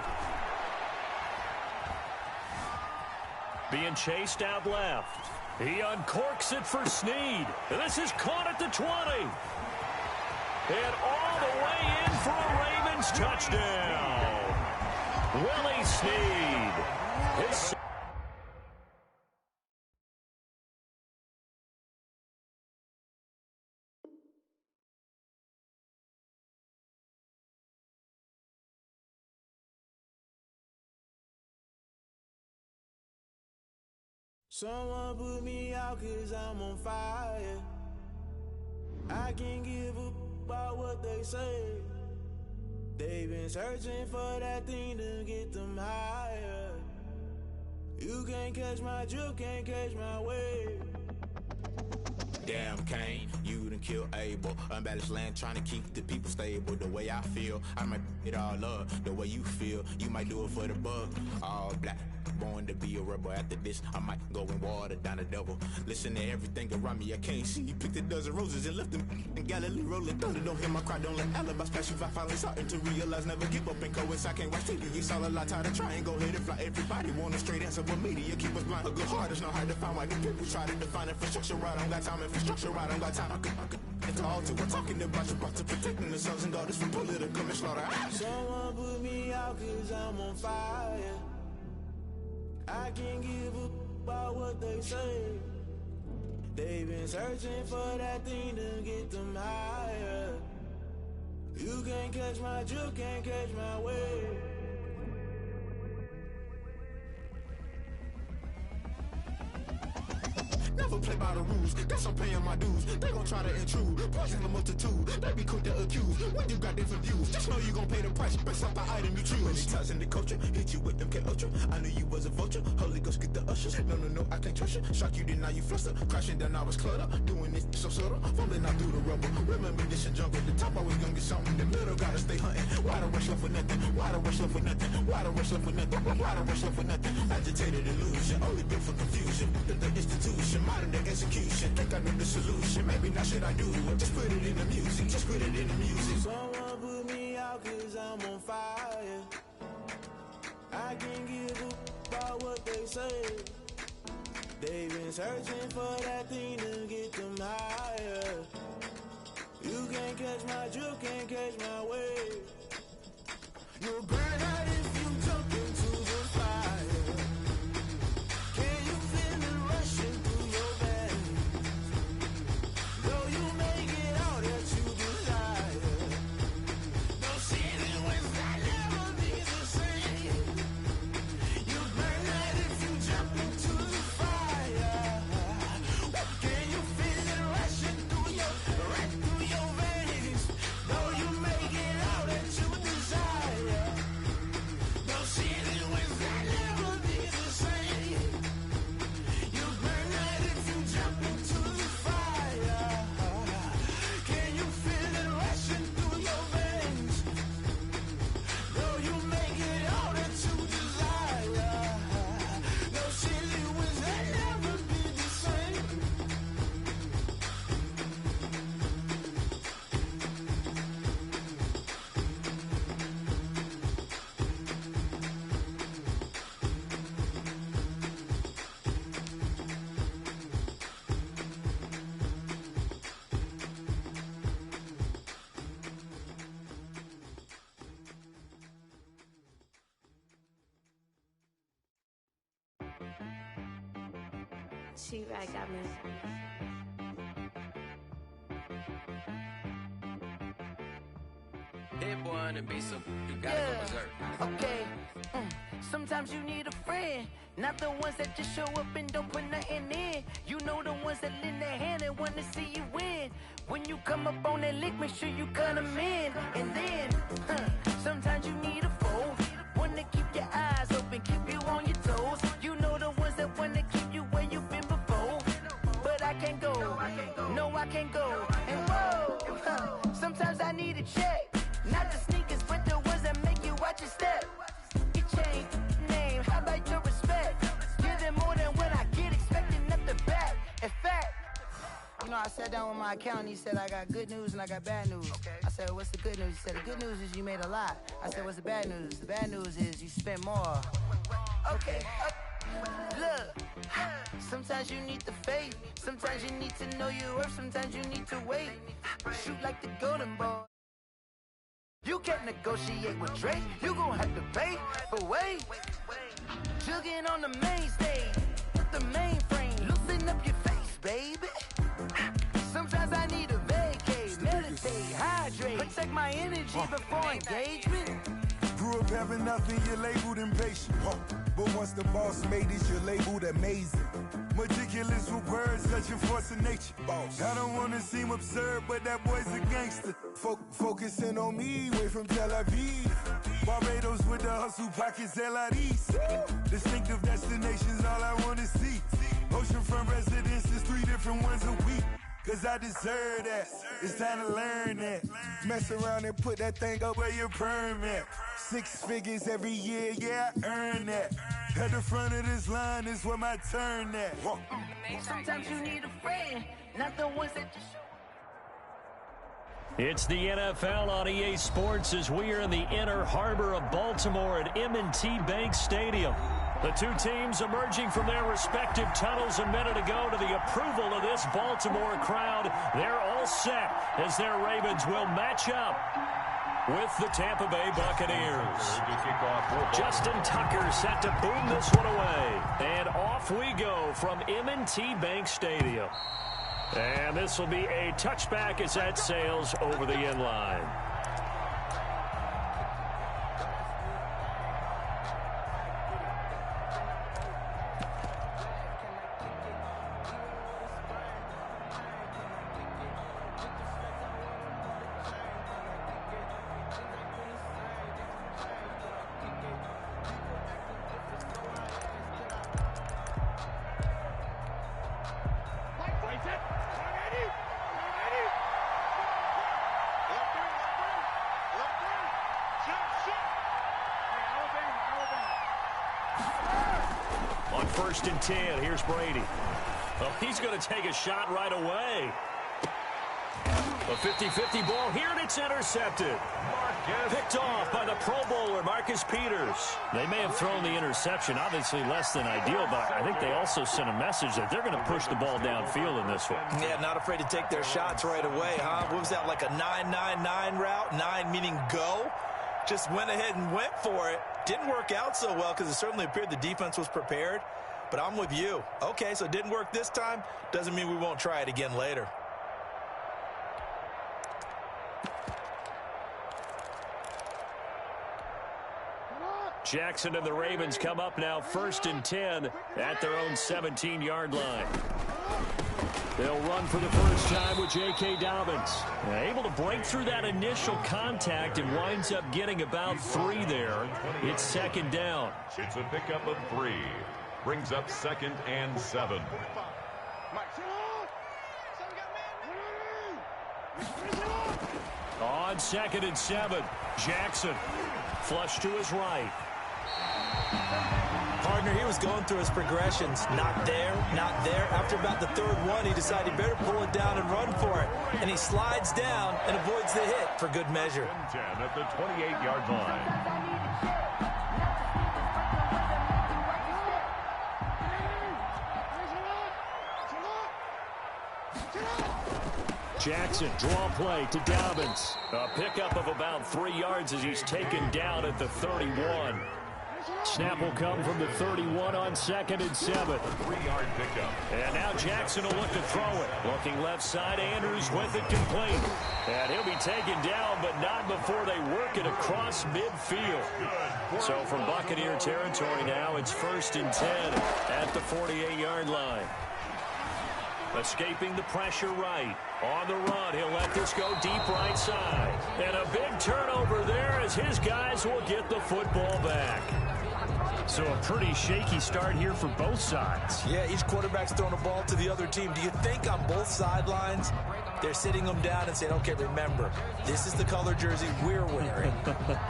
Being chased out left. He uncorks it for Snead. And this is caught at the 20. And all the way in for a Ravens touchdown. Willie Snead. His Someone put me out 'cause I'm on fire. I can't give up about what they say. They've been searching for that thing to get them higher. You can't catch my drift, can't catch my wave. Damn, Kane, you done killed Abel. Unbalanced land, trying to keep the people stable. The way I feel, I might it all up. The way you feel, you might do it for the buck. All black, born to be a rebel. After this, I might go and water down the devil. Listen to everything around me, I can't see. Picked a dozen roses and left them in Galilee rolling thunder. Don't hear my cry, don't let alibis pass you. I finally starting to realize, never give up and coincide. I can't watch TV, it's all a lot. Tired of trying, go ahead and fly. Everybody want a straight answer, but media keep us blind. A good heart is not hard to find. Why the people try to define infrastructure right? I don't got time, infrastructure right, I don't got time. I could into all to. We're talking about to protecting the sons and daughters from political slaughter. Someone put me out 'cause I'm on fire. I can't give up about what they say. They've been searching for that thing to get them higher. You can't catch my drift, can't catch my wave. Never never play by the rules. Guess I'm paying my dues. They gon' try to intrude. Poison the multitude. They be quick to accuse. When you got different views, just know you gon' pay the price based off the item you choose. Many times in the culture, hit you with MK Ultra. I knew you was a vulture. Holy Ghost get the ushers. No, I can't trust you. Shock you, then now you fluster. Crashing down, I was clutter. Doing this so subtle. Fumbling out through the rubble. Remember this in jungle. The top always gonna get something. The middle gotta stay hunting. Why the rush left for nothing? Why the rush left for nothing? Why the rush left for nothing? Why the rush left for nothing? Agitated illusion. Only built for confusion. The institution. Modern day execution. Think I know the solution. Maybe not should I do it? Just put it in the music. Just put it in the music. Someone put me out 'cause I'm on fire. I can't give up about what they say. They've been searching for that thing to get them higher. You can't catch my drift, can't catch my wave. You'll burn out if you jump into the fire. Can you feel it rushing through your veins? Though you make it all that you desire. No ceiling wins, I never be the same. You burn out if you jump into the fire. Can you feel it rushing through your veins? Though you make it all that you desire. No ceiling wins, I never be the same. You burn out if you jump into the fire. Can you feel it rushing through your veins? Though you make it all that you desire. No ceiling wins, I never be the same. She-Rag got me. Hit one and be some, you gotta go berserk. Okay. Sometimes you need a friend, not the ones that just show up and don't put nothing in. You know the ones that lend their hand and wanna see you win. When you come up on that lick, make sure you cut them in. And then, sometimes you need a foe, one to keep your eyes open, keep you on your toes. You know the ones that wanna keep you where you've been before. But I can't go, no I can't go. And whoa, sometimes I need a check. Not the sneakers, but the ones that make you watch your step. Your chain, name, how about your respect? Give them more than what I get, expecting at the back. In fact, you know, I sat down with my accountant, he said, I got good news and I got bad news. I said, what's the good news? He said, the good news is you made a lot. I said, what's the bad news? The bad news is you spent more. Okay, look, sometimes you need the faith. Sometimes you need to know your worth. Sometimes you need to wait. Shoot like the golden ball. You can't negotiate with Drake, you gon' have to pay, but wait. Jugging on the main stage, with the mainframe, loosen up your face, baby. Sometimes I need a vacate, meditate, hydrate, protect my energy before engagement. Grew up having nothing, you're labeled impatient. But once the boss made it, you're labeled amazing. Meticulous with words, such a force of nature. I don't wanna seem absurd, but that boy's a gangster. Focusing on me, way from Tel Aviv. Barbados with the hustle pockets, LIDs. Distinctive destinations, all I wanna see. Oceanfront residences, 3 different ones a week. Cause I deserve that, it's time to learn that. Mess around and put that thing up where your permit. 6 figures every year, yeah, I earn that. At the front of this line is where my turn at. Sometimes you need a friend, not the ones that just show. It's the NFL on EA Sports as we are in the inner harbor of Baltimore at M&T Bank Stadium. The two teams emerging from their respective tunnels a minute ago to the approval of this Baltimore crowd. They're all set as their Ravens will match up with the Tampa Bay Buccaneers. Justin Tucker set to boom this one away. And off we go from M&T Bank Stadium. And this will be a touchback as that sails over the end line. first and 10. Here's Brady. Oh, he's going to take a shot right away. A 50-50 ball here, and it's intercepted. Picked off by the Pro Bowler, Marcus Peters. They may have thrown the interception, obviously less than ideal, but I think they also sent a message that they're going to push the ball downfield in this one. Yeah, not afraid to take their shots right away, huh? What was that, like a 9-9-9 route? 9 meaning go? Just went ahead and went for it. Didn't work out so well because it certainly appeared the defense was prepared. But I'm with you. Okay, so it didn't work this time. Doesn't mean we won't try it again later. Jackson and the Ravens come up now first and 10 at their own 17-yard line. They'll run for the first time with J.K. Dobbins. Able to break through that initial contact and winds up getting about 3 there. It's second down. It's a pickup of 3. Brings up 2nd and 7. On 2nd and 7, Jackson flush to his right. Partner, he was going through his progressions. Not there, not there. After about the 3rd one, he decided he better pull it down and run for it. And he slides down and avoids the hit for good measure. 10 at the 28-yard line. Jackson, draw play to Dobbins. A pickup of about 3 yards as he's taken down at the 31. Snap will come from the 31 on 2nd and 7. 3-yard pickup. And now Jackson will look to throw it. Looking left side, Andrews with it complete. And he'll be taken down, but not before they work it across midfield. So from Buccaneer territory now, it's 1st and 10 at the 48-yard line. Escaping the pressure right. On the run, he'll let this go deep right side. And a big turnover there as his guys will get the football back. So a pretty shaky start here for both sides. Yeah, each quarterback's throwing a ball to the other team. Do you think on both sidelines they're sitting them down and saying, okay, remember, this is the color jersey we're wearing.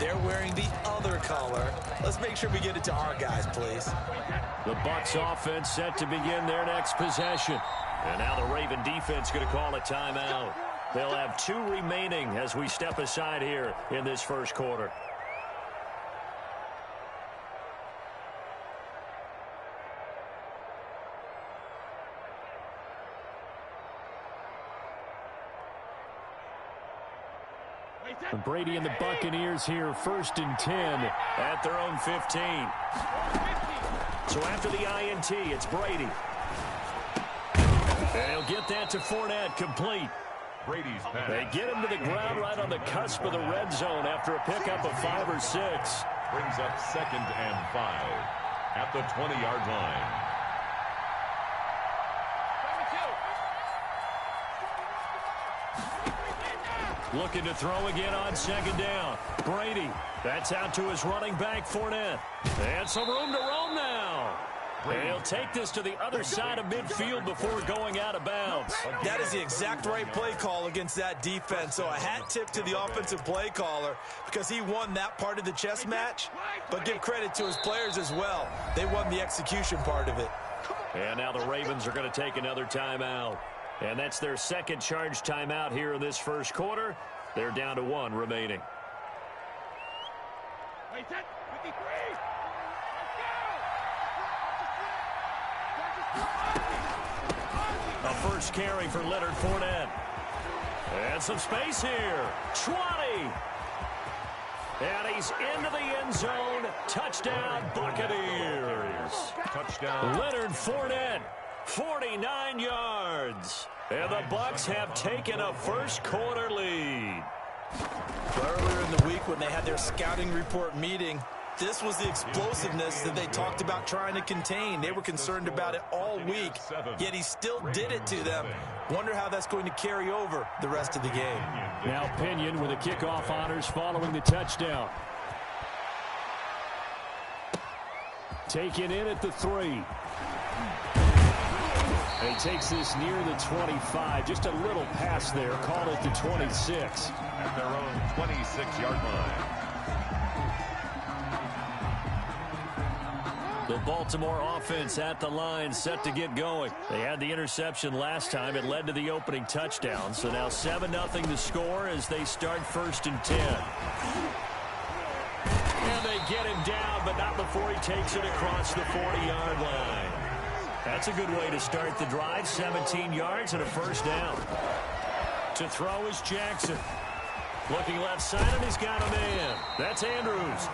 They're wearing the other color. Let's make sure we get it to our guys, please. The Bucs offense set to begin their next possession. And now the Raven defense going to call a timeout. They'll have 2 remaining as we step aside here in this first quarter. Brady and the Buccaneers here, 1st and 10 at their own 15. So after the INT, it's Brady. And he'll get that to Fournette, complete. Brady's pass. They get him to the ground right on the cusp of the red zone after a pickup of 5 or 6. Brings up 2nd and 5 at the 20-yard line. Looking to throw again on 2nd down. Brady, that's out to his running back, Fournette. And some room to roam now. He'll take this to the other side of midfield before going out of bounds. That is the exact right play call against that defense. So a hat tip to the offensive play caller because he won that part of the chess match. But give credit to his players as well. They won the execution part of it. And now the Ravens are going to take another timeout. And that's their 2nd charge timeout here in this first quarter. They're down to 1 remaining. A first carry for Leonard Fournette. And some space here. 20. And he's into the end zone. Touchdown, Buccaneers. Touchdown. Leonard Fournette, 49 yards. And the Bucs have taken a first quarter lead. Earlier in the week when they had their scouting report meeting, this was the explosiveness that they talked about trying to contain. They were concerned about it all week, yet he still did it to them. Wonder how that's going to carry over the rest of the game. Now Pinion with the kickoff honors following the touchdown. Taken in at the 3. And he takes this near the 25. Just a little pass there. Call it the 26. At their own 26-yard line. The Baltimore offense at the line, set to get going. They had the interception last time. It led to the opening touchdown. So now 7-0 the score as they start 1st and 10. And they get him down, but not before he takes it across the 40-yard line. That's a good way to start the drive. 17 yards and a 1st down. To throw is Jackson. Looking left side, and he's got a man. That's Andrews.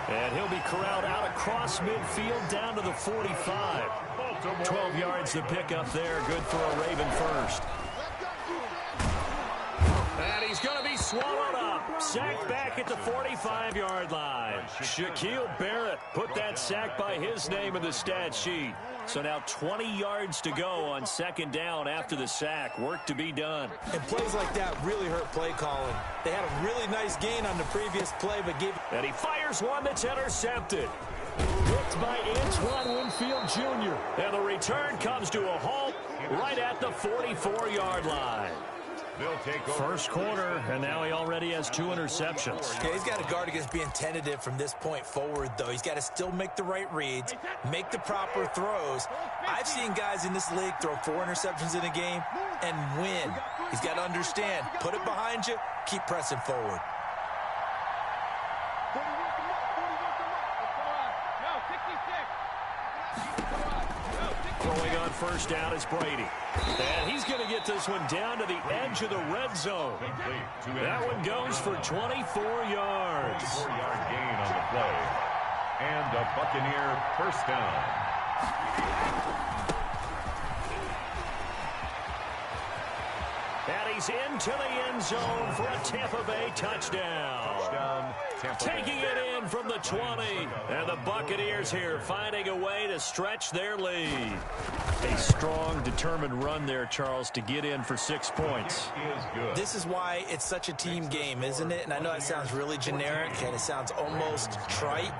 And he'll be corralled out across midfield down to the 45. 12 yards to pick up there. Good for a Raven first. And he's going to be swallowed up. Sacked back at the 45-yard line. Shaquille Barrett put that sack by his name in the stat sheet. So now 20 yards to go on 2nd down after the sack. Work to be done. And plays like that really hurt play calling. They had a really nice gain on the previous play, but gave... And he fires one that's intercepted. Picked by Antoine Winfield Jr. And the return comes to a halt right at the 44-yard line. They'll take over. First quarter, and now he already has 2 interceptions. Okay, he's got to guard against being tentative from this point forward, though. He's got to still make the right reads, make the proper throws. I've seen guys in this league throw 4 interceptions in a game and win. He's got to understand, put it behind you, keep pressing forward. Throwing on 1st down is Brady. And he's going to get this one down to the edge of the red zone. That one goes for 24 yards. 24-yard gain on the play. And a Buccaneer 1st down. And he's into the end zone for a Tampa Bay touchdown. Taking it in from the 20. And the Buccaneers here finding a way to stretch their lead. A strong, determined run there, Charles, to get in for 6 points. This is why it's such a team game, isn't it? And I know it sounds really generic and it sounds almost trite,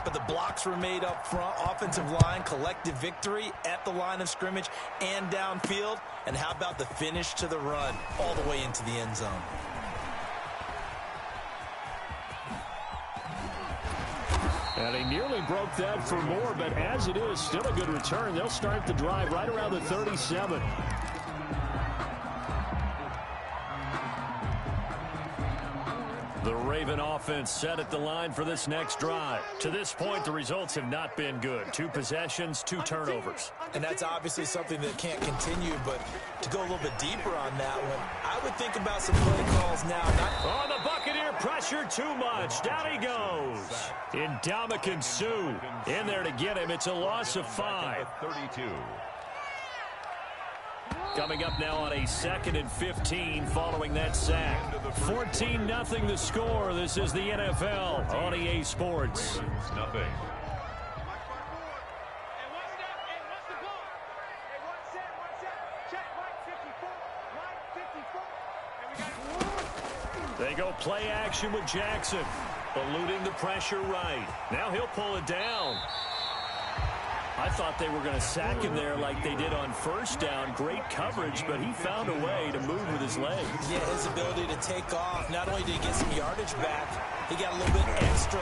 but the blocks were made up front, offensive line, collective victory at the line of scrimmage and downfield. And how about the finish to the run all the way into the end zone? And he nearly broke that for more, but as it is, still a good return. They'll start the drive right around the 37. The Raven offense set at the line for this next drive. To this point, the results have not been good. 2 possessions, 2 turnovers. And that's obviously something that can't continue, but to go a little bit deeper on that one, I would think about some play calls now. Oh, the Buccaneer pressure too much. Down he goes. Ndamukong Suh in there to get him. It's a loss of 5. 32. Coming up now on a 2nd and 15 following that sack. 14-0 the score. This is the NFL on EA Sports. Nothing. They go play action with Jackson. Eluding the pressure right. Now he'll pull it down. I thought they were going to sack him there like they did on 1st down. Great coverage, but he found a way to move with his legs. Yeah, his ability to take off. Not only did he get some yardage back, he got a little bit extra.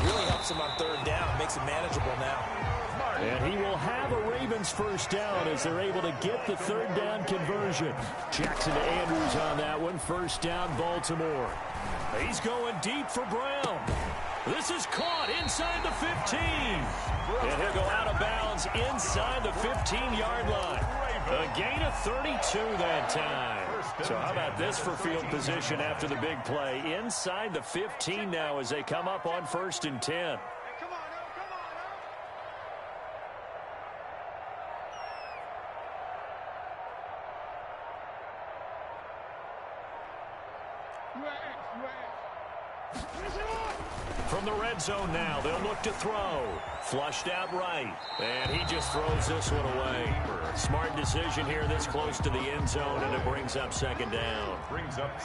Really helps him on 3rd down. Makes it manageable now. And he will have a Ravens 1st down as they're able to get the 3rd down conversion. Jackson to Andrews on that one. 1st down, Baltimore. He's going deep for Brown. This is caught inside the 15. And he'll go out of bounds inside the 15-yard line. A gain of 32 that time. So how about this for field position after the big play? Inside the 15 now as they come up on 1st and 10. From the red zone now, they'll look to throw. Flushed out right. And he just throws this one away. Smart decision here this close to the end zone, and it brings up 2nd down.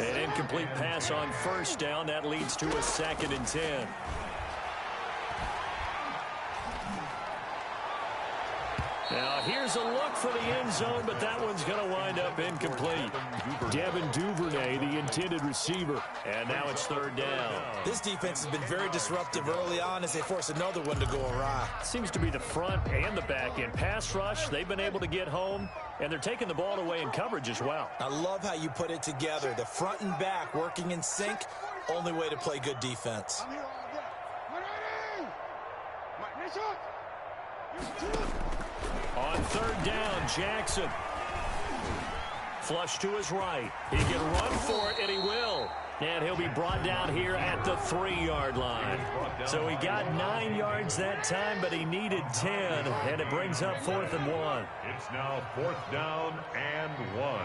An incomplete pass on 1st down. That leads to a 2nd and 10. Now, here's a look for the end zone, but that one's going to wind up incomplete. Devin Duvernay, the intended receiver. And now it's third down. This defense has been very disruptive early on as they force another one to go awry. Seems to be the front and the back end. Pass rush, they've been able to get home, and they're taking the ball away in coverage as well. I love how you put it together. The front and back working in sync, only way to play good defense. On third down, Jackson. Flush to his right. He can run for it, and he will. And he'll be brought down here at the 3-yard line. So he got 9 yards that time, but he needed 10, and it brings up 4th and 1. It's now 4th down and 1.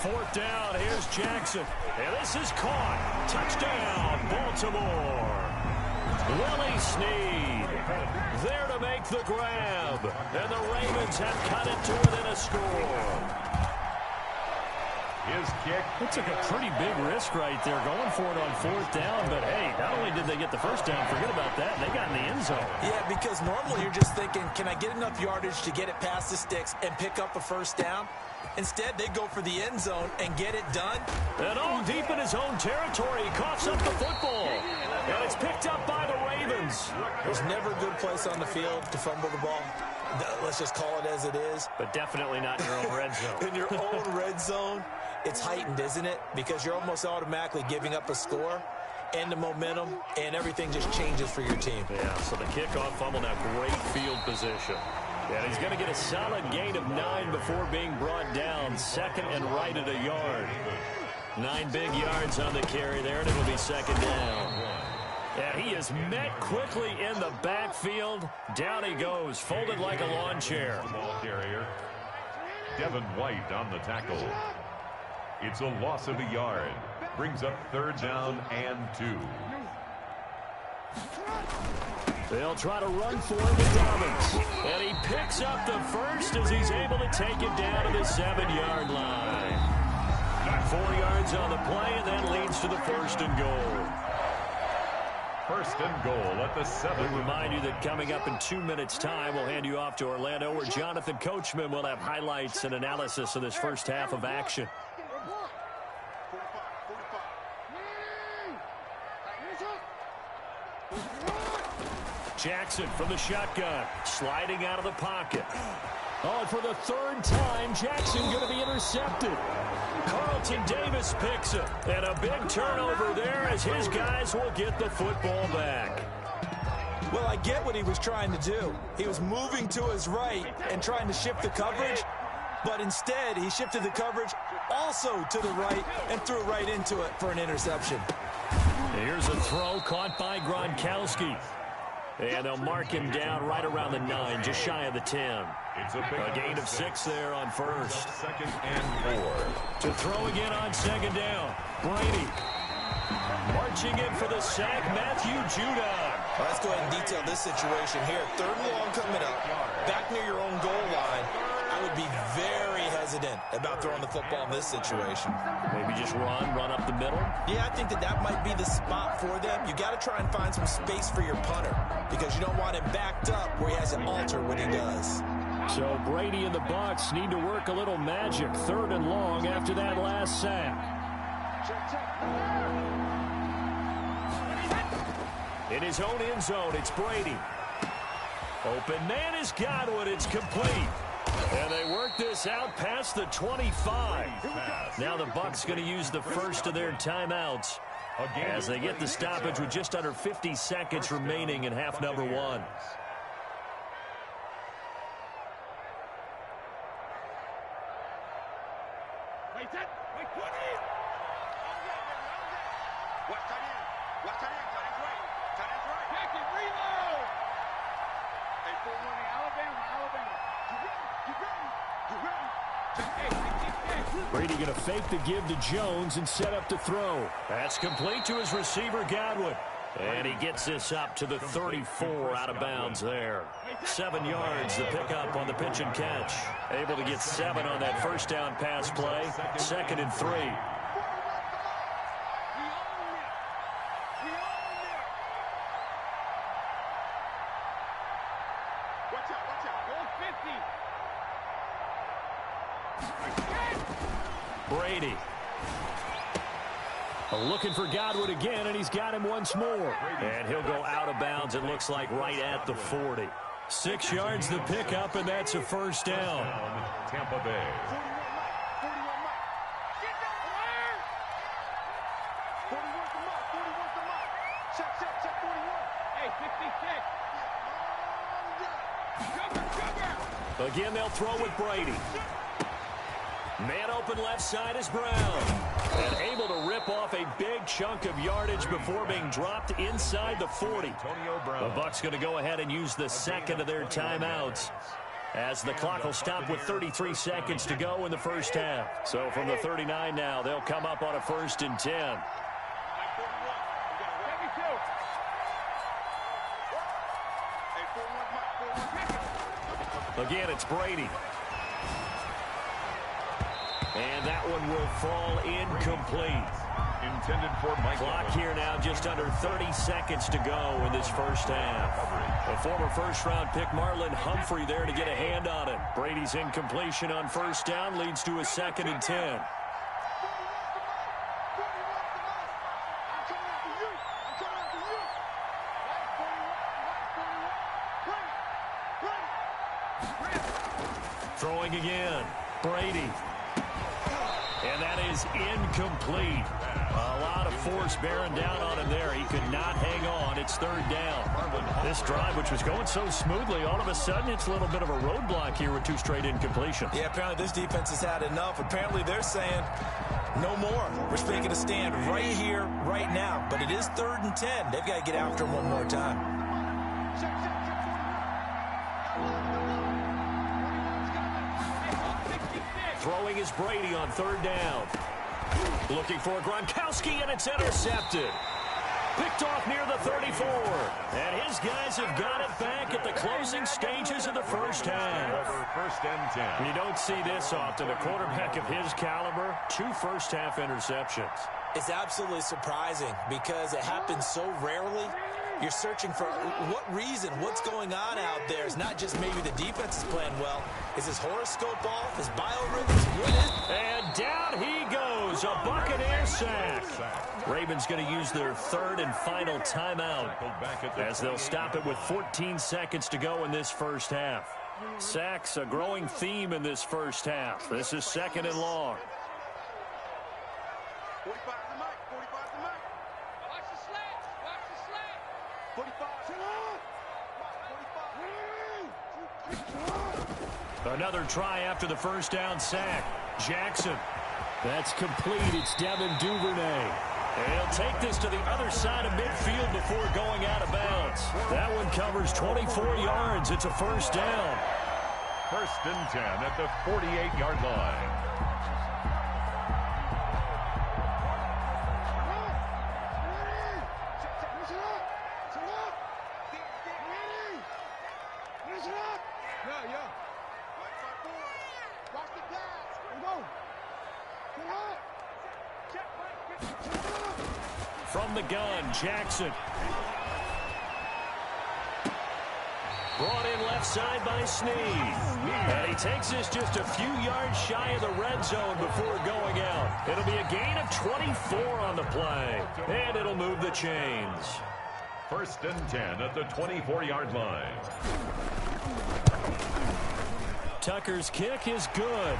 Fourth down, here's Jackson. And this is caught. Touchdown, Baltimore. Willie Snead there to make the grab. And the Ravens have cut it to within a score. His kick. It took a pretty big risk right there going for it on 4th down. But, hey, not only did they get the first down, forget about that, they got in the end zone. Yeah, because normally you're just thinking, can I get enough yardage to get it past the sticks and pick up a first down? Instead, they go for the end zone and get it done. And deep in his own territory, he coughs up the football. And it's picked up by the Ravens. There's never a good place on the field to fumble the ball. Let's just call it as it is. But definitely not in your own red zone. In your own red zone, it's heightened, isn't it? Because you're almost automatically giving up a score and the momentum, and everything just changes for your team. Yeah, so the kickoff fumble, now great field position. And he's going to get a solid gain of 9 before being brought down. 2nd and right at a yard. 9 big yards on the carry there, and it'll be 2nd down. And he is met quickly in the backfield. Down he goes, folded like a lawn chair. Ball carrier, Devin White on the tackle. It's a loss of a yard. Brings up 3rd down and 2. They'll try to run for him with Dobbins. And he picks up the first as he's able to take it down to the 7-yard line. 4 yards on the play, and that leads to the 1st and goal. 1st and goal at the 7. We'll remind you that coming up in 2 minutes' time, we'll hand you off to Orlando, where Jonathan Coachman will have highlights and analysis of this first half of action. Jackson from the shotgun, sliding out of the pocket. Oh, for the 3rd time, Jackson going to be intercepted. Carlton Davis picks it, and a big turnover there as his guys will get the football back. Well, I get what he was trying to do. He was moving to his right and trying to shift the coverage, but instead he shifted the coverage also to the right and threw right into it for an interception. Here's a throw caught by Gronkowski. And they'll mark him down right around the 9, just shy of the 10. It's a gain of 6 there on 1st. 2nd and 4. To throw again on 2nd down. Brady marching in for the sack, Matthew Judon. Well, let's go ahead and detail this situation here. 3rd and long coming up, back near your own goal line. I would be very hesitant about throwing the football in this situation. Maybe just run up the middle? Yeah, I think that might be the spot for them. You got to try and find some space for your punter because you don't want him backed up where he has to alter what he does. So Brady and the Bucs need to work a little magic. 3rd and long after that last sack. In his own end zone, it's Brady. Open man is Godwin. It's complete. And they work this out past the 25. Now the Bucs going to use the first of their timeouts as they get the stoppage with just under 50 seconds remaining in half number 1. Brady going to fake the give to Jones and set up to throw. That's complete to his receiver, Godwin. And he gets this up to the 34 out of bounds there. 7 yards, the pickup on the pitch and catch. Able to get 7 on that first down pass play. 2nd and 3. Brady. Looking for Godwin again, and he's got him once more. And he'll go out of bounds, it looks like, right at the 40. 6 yards the pickup, and that's a first down. Tampa Bay. 41. Again, they'll throw with Brady. Man open left side is Brown. And able to rip off a big chunk of yardage before being dropped inside the 40. The Bucs going to go ahead and use the second of their timeouts, as the clock will stop with 33 seconds to go in the first half. So from the 39 now, they'll come up on a 1st and 10. Again, it's Brady. And that one will fall incomplete. Intended for Mike. Clock here now, just under 30 seconds to go in this first half. The former first-round pick Marlon Humphrey there to get a hand on it. Brady's incompletion on first down leads to a 2nd and 10. Throwing again, Brady. And that is incomplete. A lot of force bearing down on him there. He could not hang on. It's 3rd down. This drive, which was going so smoothly, all of a sudden it's a little bit of a roadblock here with 2 straight incompletions. Yeah, apparently this defense has had enough. Apparently they're saying no more. We're making a stand right here, right now. But it is 3rd and 10. They've got to get after him one more time. Throwing is Brady on 3rd down. Looking for Gronkowski, and it's intercepted. Picked off near the 34. And his guys have got it back at the closing stages of the first half. 1st and 10. You don't see this often. A quarterback of his caliber, 2 first-half interceptions. It's absolutely surprising because it happens so rarely. You're searching for what reason, what's going on out there. It's not just maybe the defense is playing well. Is his horoscope off? His biorhythms? What is? And down he goes. A Buccaneer sack. Ravens going to use their 3rd and final timeout as they'll stop it with 14 seconds to go in this first half. Sacks, a growing theme in this first half. This is 2nd and long. 45 to Mike. 45 to Mike. Watch the slant. Watch the slant. 45. Another try after the first down sack. Jackson. That's complete. It's Devin Duvernay. And he'll take this to the other side of midfield before going out of bounds. That one covers 24 yards. It's a first down. 1st and 10 at the 48-yard line. From the gun, Jackson. Brought in left side by Snead. And he takes this just a few yards shy of the red zone before going out. It'll be a gain of 24 on the play. And it'll move the chains. 1st and 10 at the 24-yard line. Tucker's kick is good.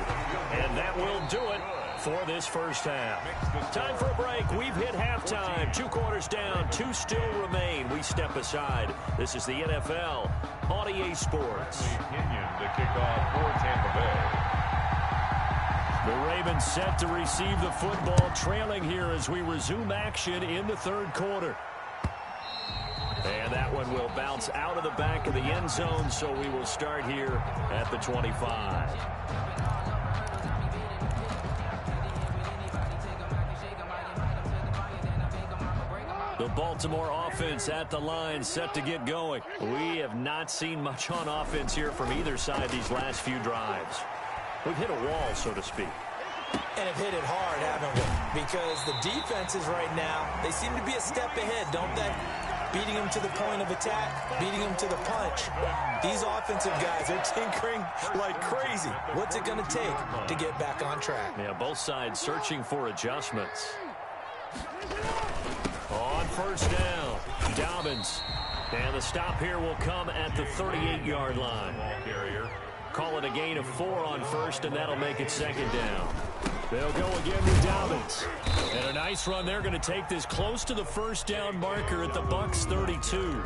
And that will do it for this first half. Time for a break. We've hit halftime. 2 quarters down. 2 still remain. We step aside. This is the NFL on EA Sports. Kenyon to kick off for Tampa Bay. The Ravens set to receive the football, trailing here as we resume action in the 3rd quarter. And that one will bounce out of the back of the end zone, so we will start here at the 25. The Baltimore offense at the line, set to get going. We have not seen much on offense here from either side these last few drives. We've hit a wall, so to speak. And have hit it hard, haven't we? Because the defenses right now, they seem to be a step ahead, don't they? beating them to the point of attack, beating them to the punch. These offensive guys, they're tinkering like crazy. What's it going to take to get back on track? Yeah, both sides searching for adjustments. On first down, Dobbins. And the stop here will come at the 38-yard line. Call it a gain of 4 on first, and that'll make it second down. They'll go again with Dobbins. And a nice run. They're going to take this close to the first down marker at the Bucs 32.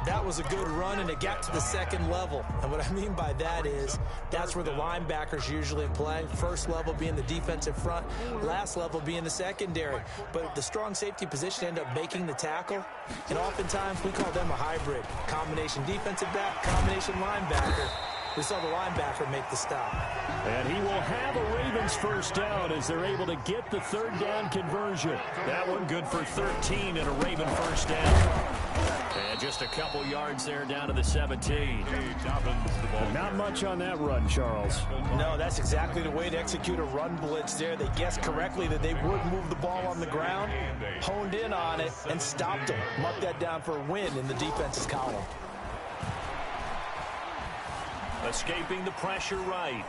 That was a good run, and it got to the second level. And what I mean by that is that's where the linebackers usually play. First level being the defensive front, last level being the secondary. But the strong safety position end up making the tackle, and oftentimes we call them a hybrid. Combination defensive back, combination linebacker. We saw the linebacker make the stop. And he will have a Ravens first down as they're able to get the third down conversion. That one good for 13 and a Raven first down. And just a couple yards there down to the 17. Not much on that run, Charles. No, that's exactly the way to execute a run blitz there. They guessed correctly that they would move the ball on the ground, honed in on it, and stopped them. Mark that down for a win in the defense's column. Escaping the pressure right.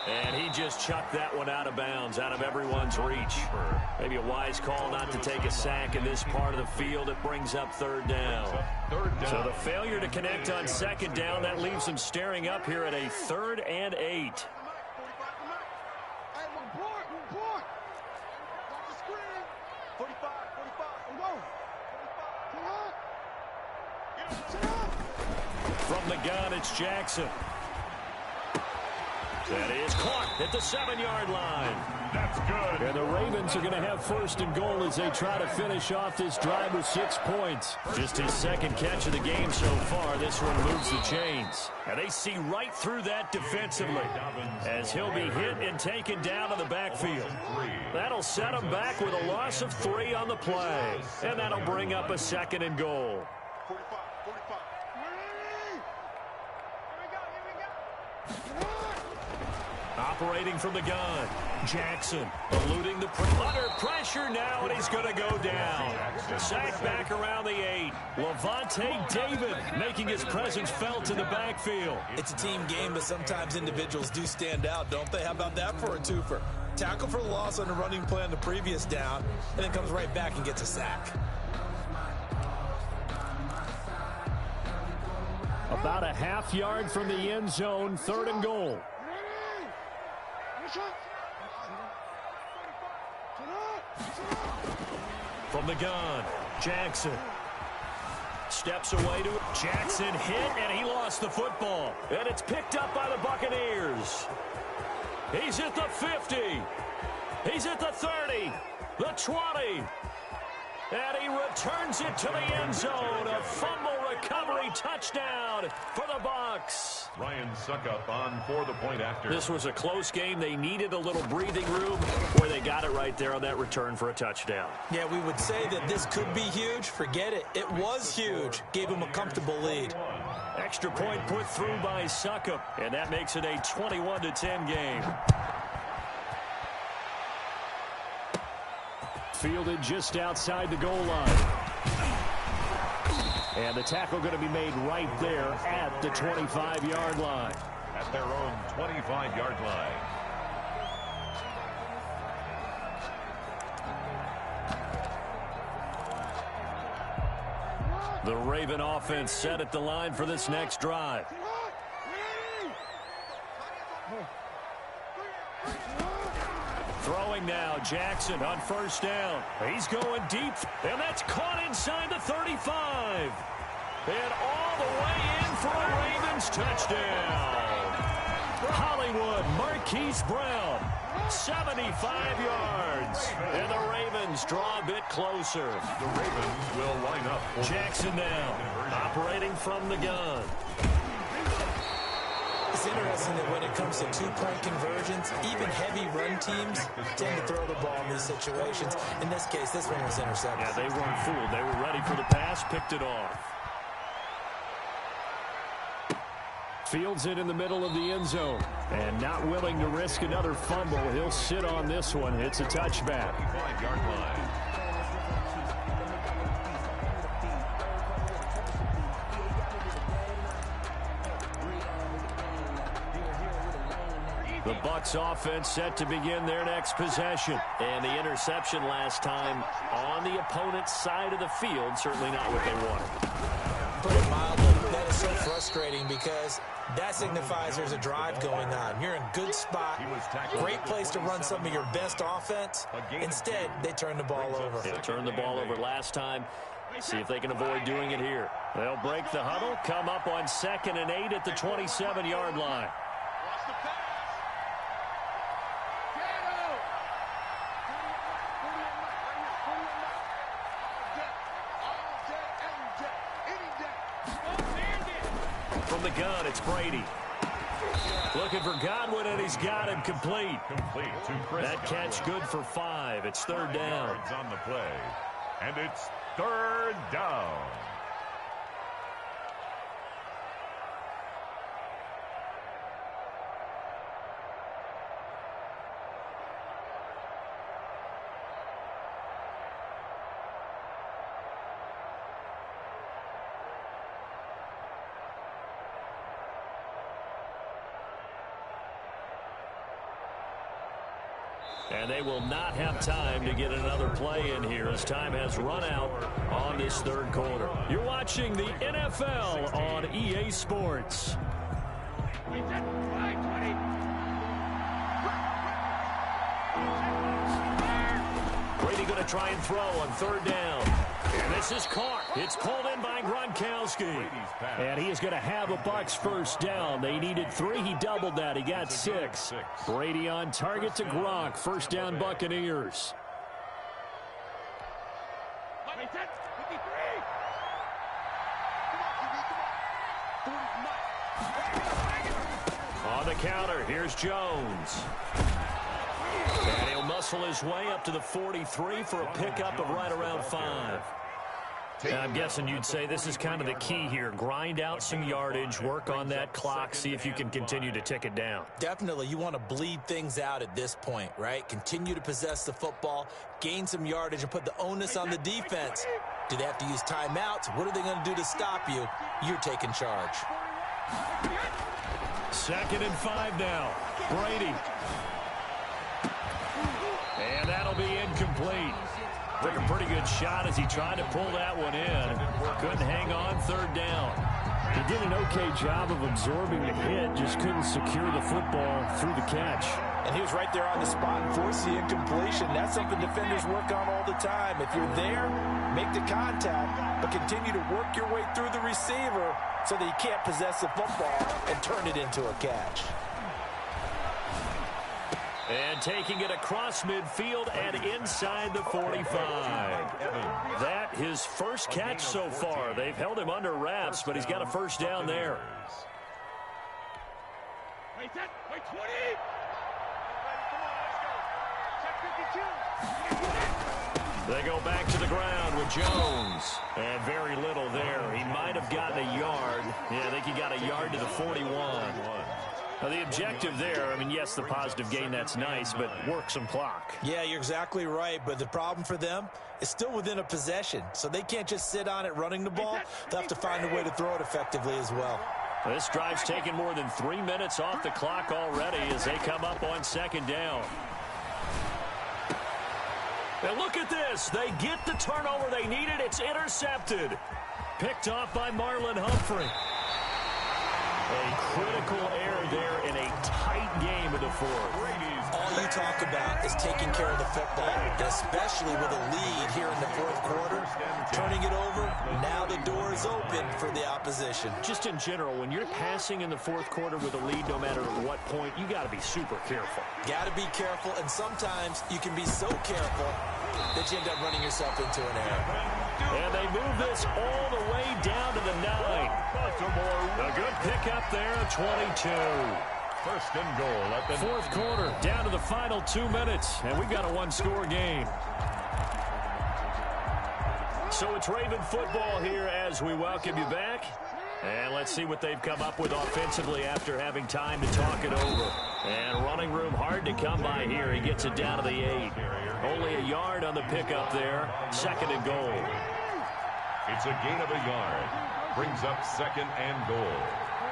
And he just chucked that one out of bounds, out of everyone's reach. Maybe a wise call not to take a sack in this part of the field. It brings up third down. So the failure to connect on second down, that leaves them staring up here at a 3rd and 8. From the gun, it's Jackson. That is caught at the 7-yard line. That's good. And the Ravens are going to have first and goal as they try to finish off this drive with 6 points. Just his second catch of the game so far. This one moves the chains. And they see right through that defensively as he'll be hit and taken down to the backfield. That'll set him back with a loss of 3 on the play. And that'll bring up a 2nd and goal. Operating from the gun, Jackson eluding the under pressure now, and he's going to go down. Sacked back around the 8. Levante David making his presence felt in the backfield. It's a team game, but sometimes individuals do stand out, don't they? How about that for a twofer? Tackle for the loss on the running play on the previous down, and then comes right back and gets a sack. About a half yard from the end zone, 3rd and goal. From the gun, Jackson steps away to it. Jackson hit, and he lost the football. And it's picked up by the Buccaneers. He's at the 50. He's at the 30, the 20. And he returns it to the end zone. A fumble recovery touchdown for the Bucs. Ryan Suckup on for the point after. This was a close game. They needed a little breathing room where they got it right there on that return for a touchdown. Yeah, we would say that this could be huge. Forget it. It was huge. Gave him a comfortable lead. Extra point put through by Suckup, and that makes it a 21-10 game. Fielded just outside the goal line. And the tackle going to be made right there at the 25-yard line. At their own 25-yard line. The Raven offense set at the line for this next drive. Throwing now, Jackson on first down. He's going deep, and that's caught inside the 35. And all the way in for a Ravens touchdown. Hollywood Marquise Brown, 75 yards. And the Ravens draw a bit closer. The Ravens will line up. Jackson now, operating from the gun. It's interesting that when it comes to two-point conversions, even heavy run teams tend to throw the ball in these situations. In this case, this one was intercepted. Yeah, they weren't fooled. They were ready for the pass, picked it off. Fields it in the middle of the end zone. And not willing to risk another fumble. He'll sit on this one. It's a touchback. 5-yard line. The Bucs offense set to begin their next possession. And the interception last time on the opponent's side of the field, certainly not what they wanted. Put it mildly, that is so frustrating because that signifies there's a drive going on. You're in a good spot, great place to run some of your best offense. Instead, they turn the ball over. They turned the ball over last time. See if they can avoid doing it here. They'll break the huddle, come up on 2nd and 8 at the 27-yard line. From the gun, it's Brady. Looking for Godwin, and he's got him complete. That catch good for 5. It's 3rd down. On the play, and it's 3rd down. And they will not have time to get another play in here as time has run out on this 3rd quarter. You're watching the NFL on EA Sports. Brady going to try and throw on 3rd down. And this is caught. It's pulled in by Gronkowski. And he is going to have a Bucs 1st down. They needed 3. He doubled that. He got 6. Brady on target to Gronk. 1st down Buccaneers. On the counter, here's Jones. And he'll muscle his way up to the 43 for a pickup of right around 5. And I'm guessing you'd say this is kind of the key here. Grind out some yardage, work on that clock, see if you can continue to tick it down. Definitely, you want to bleed things out at this point, right? Continue to possess the football, gain some yardage, and put the onus on the defense. Do they have to use timeouts? What are they going to do to stop you? You're taking charge. 2nd and 5 now. Brady. And that'll be incomplete. Took a pretty good shot as he tried to pull that one in. Couldn't hang on 3rd down. He did an okay job of absorbing the hit, just couldn't secure the football through the catch. And he was right there on the spot and forced the incompletion. That's something defenders work on all the time. If you're there, make the contact, but continue to work your way through the receiver so that you can't possess the football and turn it into a catch. And taking it across midfield and inside the 45. That his 1st catch so far. They've held him under wraps, but he's got a 1st down there. Wait, 20. Check 52. They go back to the ground with Jones. And very little there. He might have gotten a yard. Yeah, I think he got a yard to the 41. Now, the objective there, I mean, yes, the positive gain, that's nice, but work some clock. Yeah, you're exactly right, but the problem for them is still within a possession, so they can't just sit on it running the ball. They'll have to find a way to throw it effectively as well. This drive's taken more than 3 minutes off the clock already as they come up on 2nd down. And look at this. They get the turnover they needed. It's intercepted. Picked off by Marlon Humphrey. A critical error there in a tight game of the 4th. All you talk about is taking care of the football, especially with a lead here in the 4th quarter. Turning it over, now the door is open for the opposition. Just in general, when you're passing in the 4th quarter with a lead, no matter at what point, you got to be super careful. Got to be careful, and sometimes you can be so careful that you end up running yourself into an error. And they move this all the way down to the 9. A good pickup there, 22. 1st and goal at the 4th quarter, down to the final 2 minutes, and we've got a 1-score game. So it's Raven football here as we welcome you back. And let's see what they've come up with offensively after having time to talk it over. And running room hard to come by here. He gets it down to the 8. Only a yard on the pickup there. 2nd and goal. It's a gain of a yard. Brings up 2nd and goal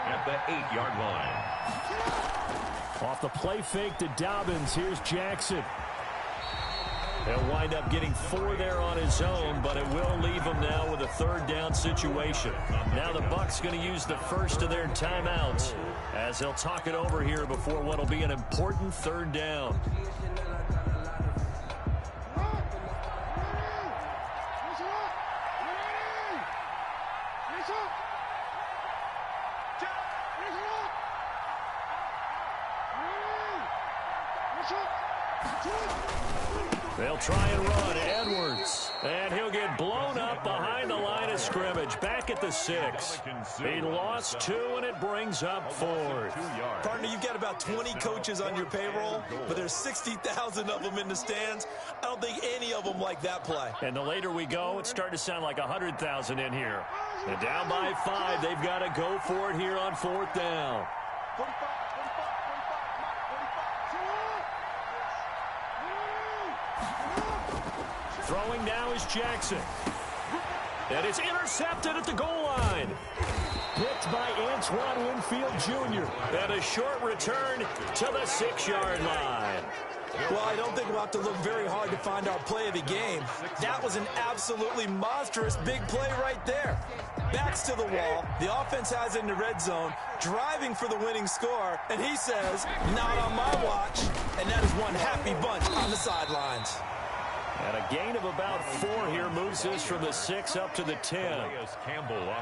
at the 8-yard line. Off the play fake to Dobbins, here's Jackson. He'll wind up getting 4 there on his own, but it will leave him now with a third down situation. Now the Bucs going to use the first of their timeouts as they'll talk it over here before what will be an important third down. They'll try and run. Edwards. And he'll get blown up behind the line of scrimmage. Back at the 6. He lost 2, and it brings up 4th. Partner, you've got about 20 coaches on your payroll, but there's 60,000 of them in the stands. I don't think any of them like that play. And the later we go, it's starting to sound like 100,000 in here. And down by 5, they've got to go for it here on 4th down. Throwing now is Jackson. And it's intercepted at the goal line. Picked by Antoine Winfield Jr. And a short return to the 6-yard line. Well, I don't think we'll have to look very hard to find our play of the game. That was an absolutely monstrous big play right there. Backs to the wall. The offense has it in the red zone, driving for the winning score. And he says, not on my watch. And that is one happy bunch on the sidelines. And a gain of about 4 here moves this from the 6 up to the 10.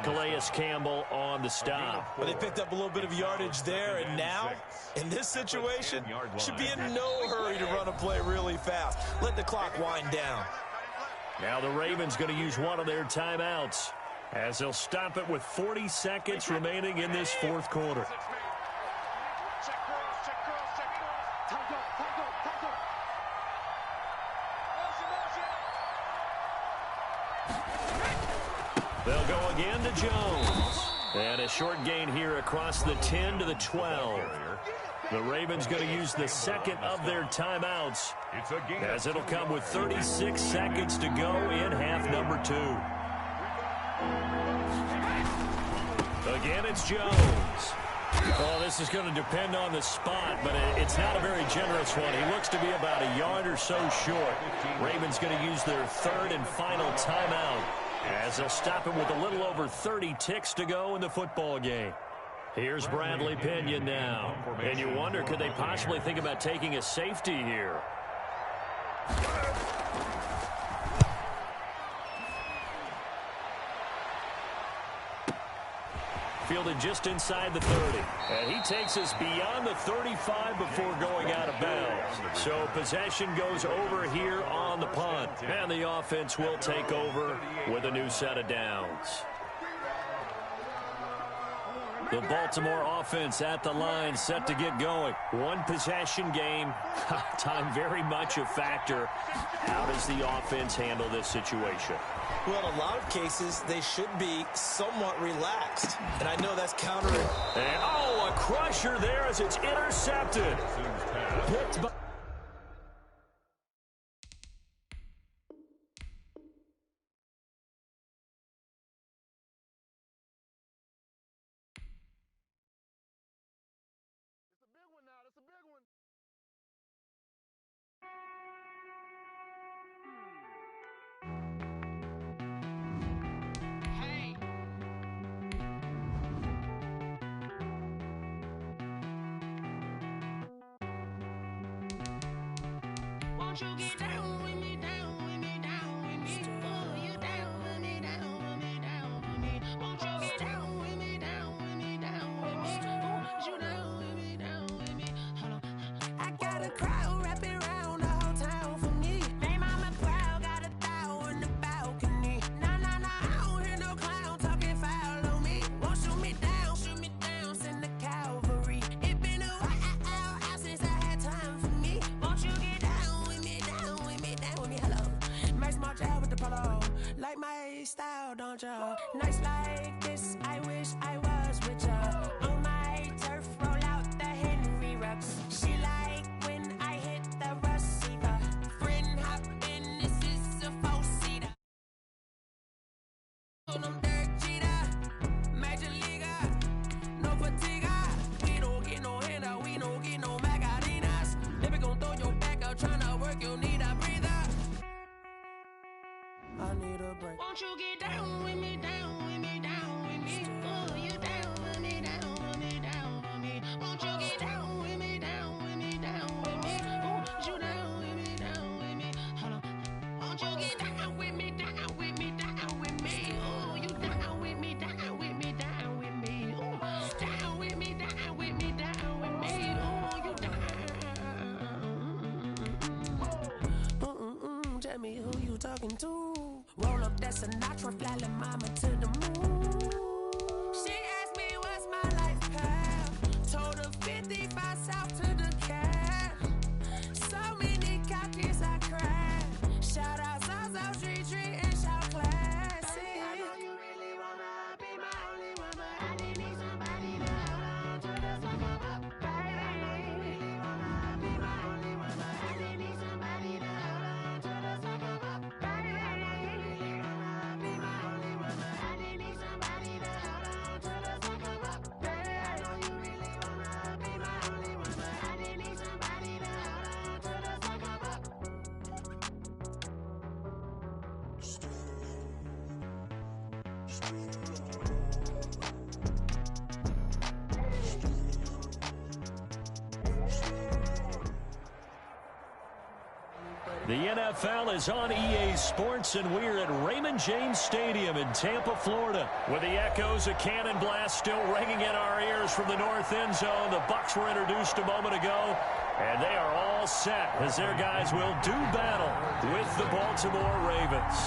Calais Campbell on the stop. But they picked up a little bit of yardage there, and now, in this situation, should be in no hurry to run a play really fast. Let the clock wind down. Now the Ravens going to use one of their timeouts as they'll stop it with 40 seconds remaining in this 4th quarter. They'll go again to Jones. And a short gain here across the 10 to the 12. The Ravens going to use the second of their timeouts as it'll come with 36 seconds to go in half number 2. Again, it's Jones. Well, this is going to depend on the spot, but it's not a very generous one. He looks to be about a yard or so short. Ravens going to use their third and final timeout as they'll stop him with a little over 30 ticks to go in the football game. Here's Bradley Pinion now. And you wonder, could they possibly think about taking a safety here? Fielded just inside the 30. And he takes us beyond the 35 before going out of bounds. So possession goes over here on the punt. And the offense will take over with a new set of downs. The Baltimore offense at the line, set to get going. One possession game. Time very much a factor. How does the offense handle this situation? Well, in a lot of cases, they should be somewhat relaxed. And I know that's countering. And, oh, a crusher there as it's intercepted. Picked by... Won't you get down with me, down with me, down with me? Oh, you down with me, down with me, down with me. Won't you get down with me, down with me, down with me? Oh, you down with me, down with me. Hold on. I got a crowd wrapping around the whole town for me. They mama crowd got a thou in the balcony. Nah, nah, nah, I don't hear no clown talking foul on me. Won't shoot me down, send the cavalry. It been a while since I had time for me. Won't you get down with me, down with me, down with me? Hello. Max March out with the polo. Like my style, don't ya? Nights like this, I wish I was with ya. On my turf, roll out the Henry Rux. She like when I hit the receiver. Friend hop in, this is a four-seater. On them dirt cheetah, major leaguer, no fatigue. We don't get no handout, we don't get no match. I need a break. Won't you get down with me, down with me, down with me? Oh, you down with me, down with me, down with me. Won't you get down with me, down with me, down with me? Oh, you down with me, down with me? Hold on. Won't you get down with me, down with me, down with me? Oh, you down with me, down with me, down with me? Oh, down with me, down with me, down with me? Oh, you down. Tell me who you talking to. Roll up that Sinatra, fly la mama to the moon. She asked me what's my life path. Told her 55 south to the cat. So many copies I cried. Shout out Zaza, Street Tree, and shout classic. I know you really wanna be my only one, but I didn't need somebody to hold on to the sucker up, baby. I know you really wanna be my only one, but I didn't need somebody to hold on to the sucker up, baby. I know you really wanna be my only one, but I didn't need somebody to hold on to the sucker up, baby. I know you really wanna be my only one, but I didn't need somebody to hold on to the sucker up. The NFL is on EA Sports, and we're at Raymond James Stadium in Tampa, Florida, with the echoes of cannon blast still ringing in our ears from the north end zone. The Bucs were introduced a moment ago, and they are all set as their guys will do battle with the Baltimore Ravens.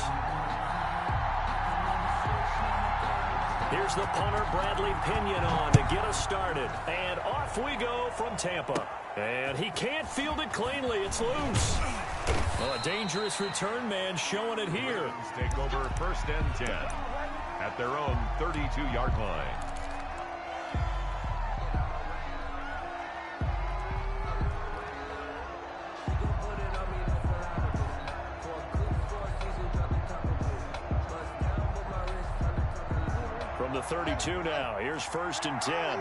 Here's the punter, Bradley Pinion, on to get us started. And off we go from Tampa. And he can't field it cleanly. It's loose. Well, a dangerous return man showing it here. Take over 1st and 10 at their own 32-yard line. From the 32 now, here's 1st and 10.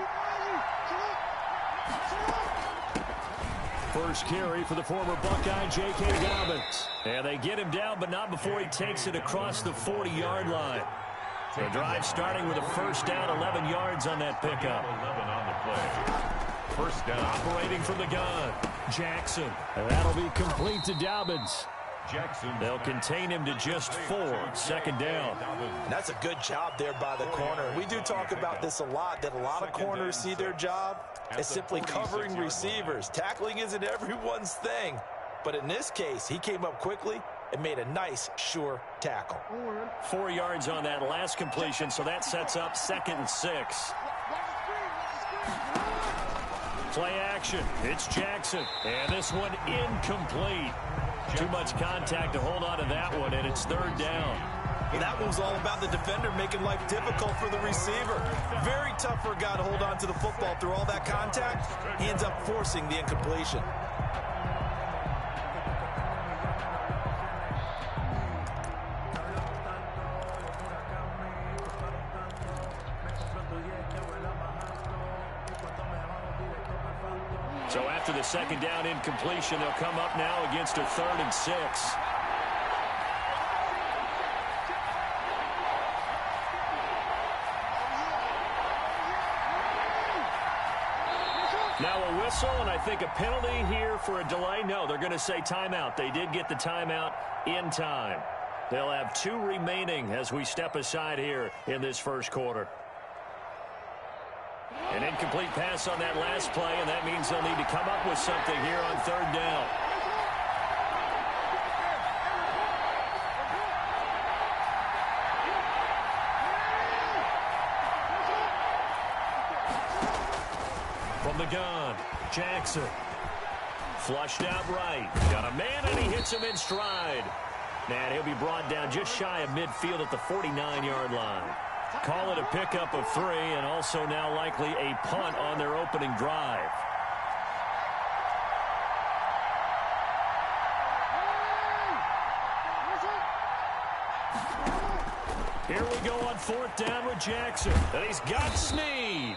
First carry for the former Buckeye, J.K. Dobbins. And they get him down, but not before he takes it across the 40-yard line. The drive starting with a first down, 11 yards on that pickup. 11 on the play. First down. Operating from the gun, Jackson. And that'll be complete to Dobbins. Jackson. They'll contain him to just 4. 2nd down. And that's a good job there by the corner. We do talk about this a lot, that a lot of corners see their job as simply covering receivers. Tackling isn't everyone's thing. But in this case, he came up quickly and made a nice, sure tackle. 4 yards on that last completion, so that sets up 2nd and 6. Play action. It's Jackson. And this one incomplete. Too much contact to hold on to that one, and it's 3rd down. Well, that was all about the defender making life difficult for the receiver. Very tough for a guy to hold on to the football through all that contact. He ends up forcing the incompletion. So after the 2nd down incompletion, they'll come up now against a 3rd and 6. Now a whistle, and I think a penalty here for a delay. No, they're going to say timeout. They did get the timeout in time. They'll have 2 remaining as we step aside here in this first quarter. An incomplete pass on that last play, and that means they'll need to come up with something here on 3rd down. From the gun, Jackson. Flushed out right. Got a man, and he hits him in stride. And he'll be brought down just shy of midfield at the 49-yard line. Call it a pickup of 3, and also now likely a punt on their opening drive. Here we go on 4th down with Jackson. And he's got Snead.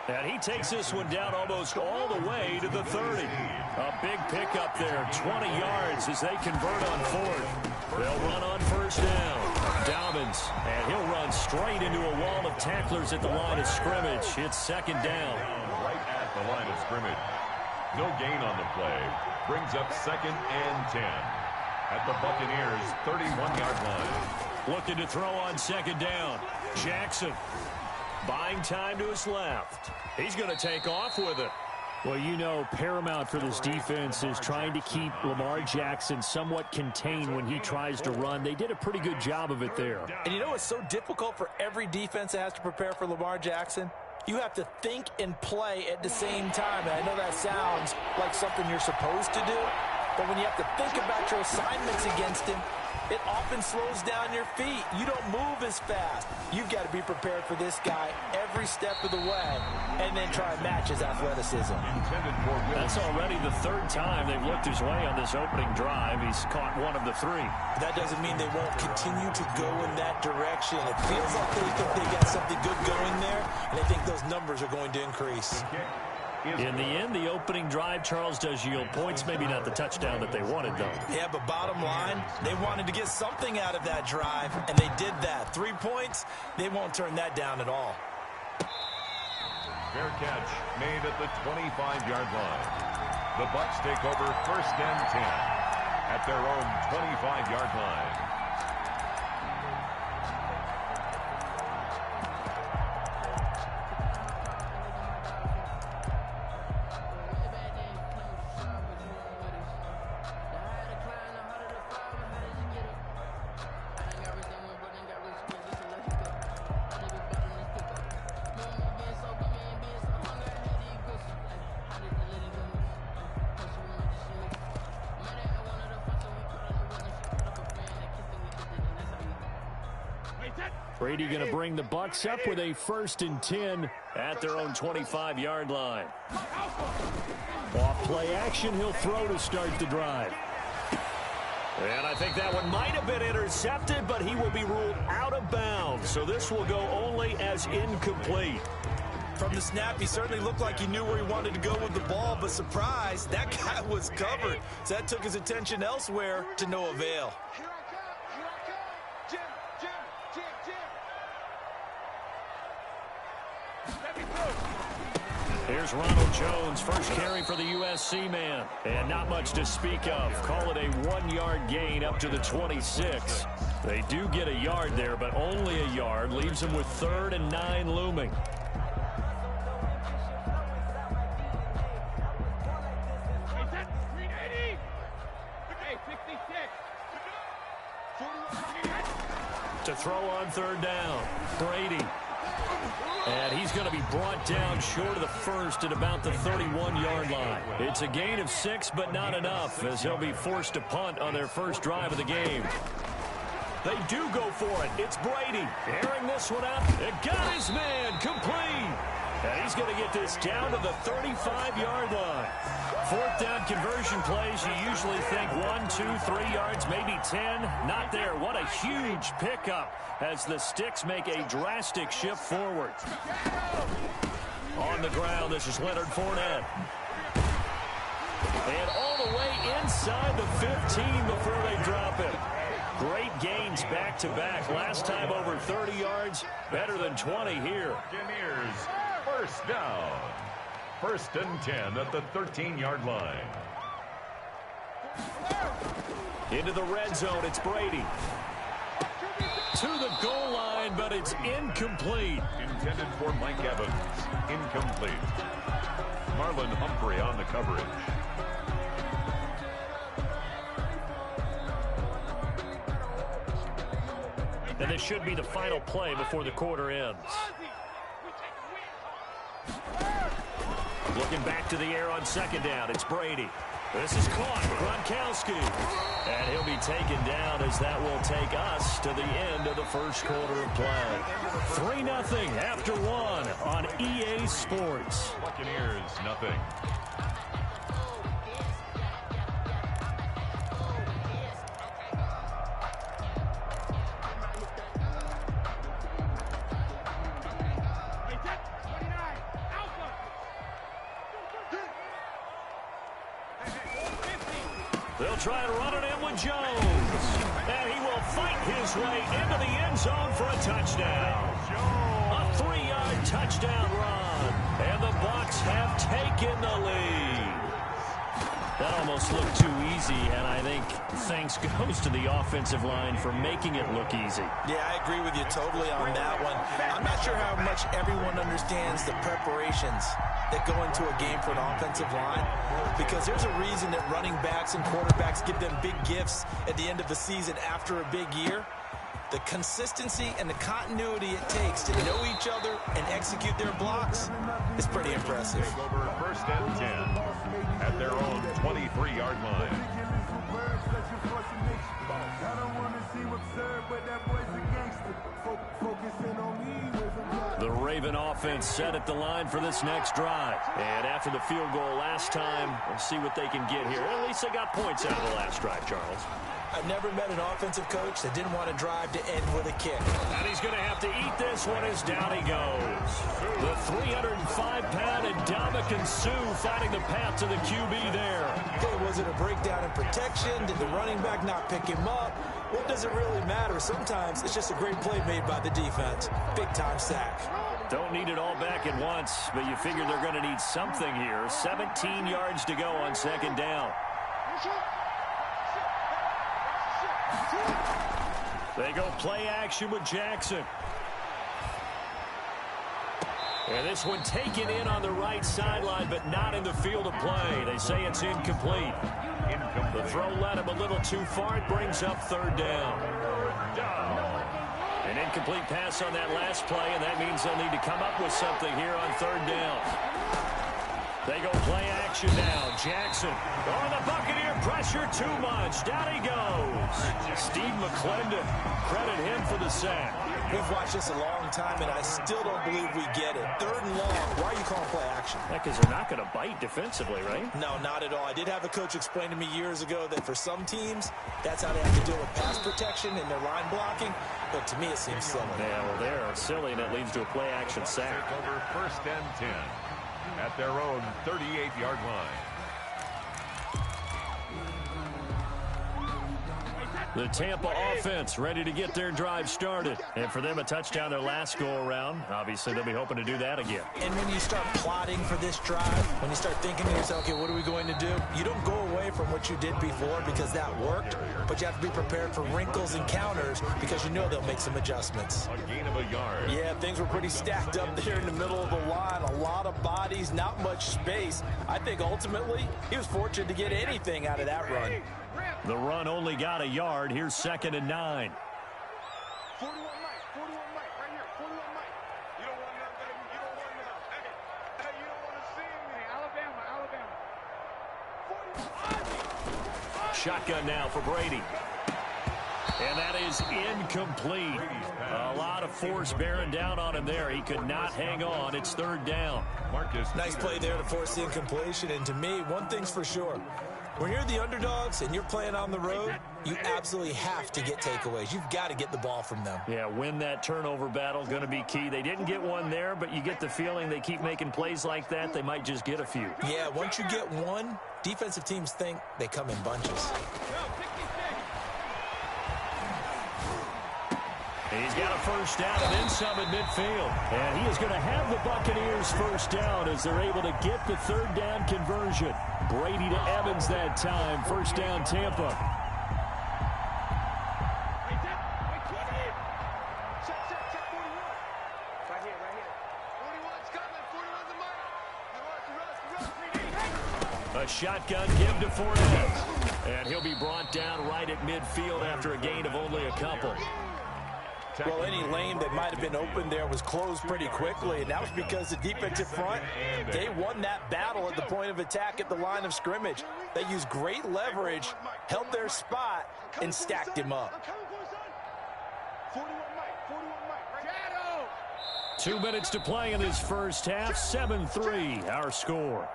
And he takes this one down almost all the way to the 30. A big pickup there, 20 yards as they convert on 4th. They'll run on 1st down. defense. And he'll run straight into a wall of tacklers at the line of scrimmage. It's second down. Right at the line of scrimmage. No gain on the play. Brings up 2nd and 10. At the Buccaneers' 31-yard line. Looking to throw on second down. Jackson buying time to his left. He's going to take off with it. Well, you know, paramount for this defense is trying to keep Lamar Jackson somewhat contained when he tries to run. They did a pretty good job of it there. And you know it's so difficult for every defense that has to prepare for Lamar Jackson? You have to think and play at the same time. And I know that sounds like something you're supposed to do, but when you have to think about your assignments against him, it often slows down your feet. You don't move as fast. You've got to be prepared for this guy every step of the way and then try and match his athleticism. That's already the 3rd time they've looked his way on this opening drive. He's caught 1 of the 3. That doesn't mean they won't continue to go in that direction. It feels like they think they got something good going there, and I think those numbers are going to increase. In the end, the opening drive, Charles, does yield points. Maybe not the touchdown that they wanted, though. Yeah, but bottom line, they wanted to get something out of that drive, and they did that. 3 points, they won't turn that down at all. Fair catch made at the 25-yard line. The Bucs take over 1st and 10 at their own 25-yard line. Brady going to bring the Bucs up with a 1st and 10 at their own 25-yard line. Off play action, he'll throw to start the drive. And I think that one might have been intercepted, but he will be ruled out of bounds. So this will go only as incomplete. From the snap, he certainly looked like he knew where he wanted to go with the ball, but surprise, that guy was covered. So that took his attention elsewhere to no avail. Here's Ronald Jones, first carry for the USC man. And not much to speak of. Call it a 1-yard gain up to the 26. They do get a yard there, but only a yard. Leaves them with 3rd and 9 looming. To throw on 3rd down, Brady. And he's going to be brought down short of the 1st at about the 31-yard line. It's a gain of 6, but not enough, as they'll be forced to punt on their first drive of the game. They do go for it. It's Brady airing this one out. It got his man complete. And he's going to get this down to the 35-yard line. 4th down conversion plays, you usually think 1, 2, 3 yards, maybe 10. Not there. What a huge pickup as the Sticks make a drastic shift forward. On the ground, this is Leonard Fournette. And all the way inside the 15 before they drop it. Great gains back-to-back. Last time over 30 yards, better than 20 here. Buccaneers, 1st down. 1st and 10 at the 13-yard line. Into the red zone, it's Brady. To the goal line, but it's incomplete. Intended for Mike Evans. Incomplete. Marlon Humphrey on the coverage. And this should be the final play before the quarter ends. Looking back to the air on 2nd down, it's Brady. This is caught, Gronkowski. And he'll be taken down as that will take us to the end of the first quarter of play. 3-0 after 1 on EA Sports. Buccaneers, nothing. They'll try to run it in with Jones. And he will fight his his way into the end zone for a touchdown. A 3-yard touchdown run. And the Bucs have taken the lead. That almost looked too easy, and I think thanks goes to the offensive line for making it look easy. Yeah, I agree with you totally on that one. I'm not sure how much everyone understands the preparations that go into a game for an offensive line, because there's a reason that running backs and quarterbacks give them big gifts at the end of the season after a big year. The consistency and the continuity it takes to know each other and execute their blocks is pretty impressive. Over first and 10 at their own 23-yard line. The Raven offense set at the line for this next drive. And after the field goal last time, we'll see what they can get here. At least they got points out of the last drive, Charles. I've never met an offensive coach that didn't want to drive to end with a kick. And he's going to have to eat this one as down he goes. The 305-pound Ndamukong Suh finding the path to the QB there. Okay, was it a breakdown in protection? Did the running back not pick him up? What does it really matter? Sometimes it's just a great play made by the defense. Big-time sack. Don't need it all back at once, but you figure they're going to need something here. 17 yards to go on second down. They go play action with Jackson. And this one taken in on the right sideline, but not in the field of play. They say it's incomplete. The throw led him a little too far. It brings up third down. An incomplete pass on that last play, and that means they'll need to come up with something here on third down. They go play action now. Jackson. Oh, the Buccaneer pressure too much. Down he goes. Steve McClendon. Credit him for the sack. We've watched this a long time, and I still don't believe we get it. Third and long. Why are you calling play action? Because they're not going to bite defensively, right? No, not at all. I did have a coach explain to me years ago that for some teams, that's how they have to deal with pass protection and their line blocking. But to me, it seems silly. Yeah, well, they're silly, and it leads to a play action sack. Over first and 10 at their own 38-yard line. The Tampa offense ready to get their drive started. And for them, a touchdown their last go-around. Obviously, they'll be hoping to do that again. And when you start plotting for this drive, when you start thinking to yourself, okay, what are we going to do? You don't go away from what you did before because that worked, but you have to be prepared for wrinkles and counters because you know they'll make some adjustments. A gain of a yard. Yeah, things were pretty stacked up there in the middle of the line. A lot of bodies, not much space. I think ultimately he was fortunate to get anything out of that run. The run only got a yard. Here's 2nd and 9. 41 Mike, 41 Mike, right here, 41 Mike. You don't want none, baby. You don't want none. Hey, you don't want to see me. Alabama. Shotgun now for Brady. And that is incomplete. A lot of force bearing down on him there. He could not hang on. It's third down. Nice play there to force the incompletion. And to me, one thing's for sure. When you're the underdogs and you're playing on the road, you absolutely have to get takeaways. You've got to get the ball from them. Yeah, win that turnover battle, going to be key. They didn't get one there, but you get the feeling they keep making plays like that, they might just get a few. Yeah, once you get one, defensive teams think they come in bunches. He's got a first down and then some at midfield. And he is going to have the Buccaneers first down as they're able to get the third down conversion. Brady to Evans that time. First down, Tampa. A shotgun give to Fournette. And he'll be brought down right at midfield after a gain of only a couple. Well, any lane that might have been open there was closed pretty quickly, and that was because the defensive front, they won that battle at the point of attack at the line of scrimmage. They used great leverage, held their spot, and stacked him up. 2 minutes to play in this first half. 7-3, our score.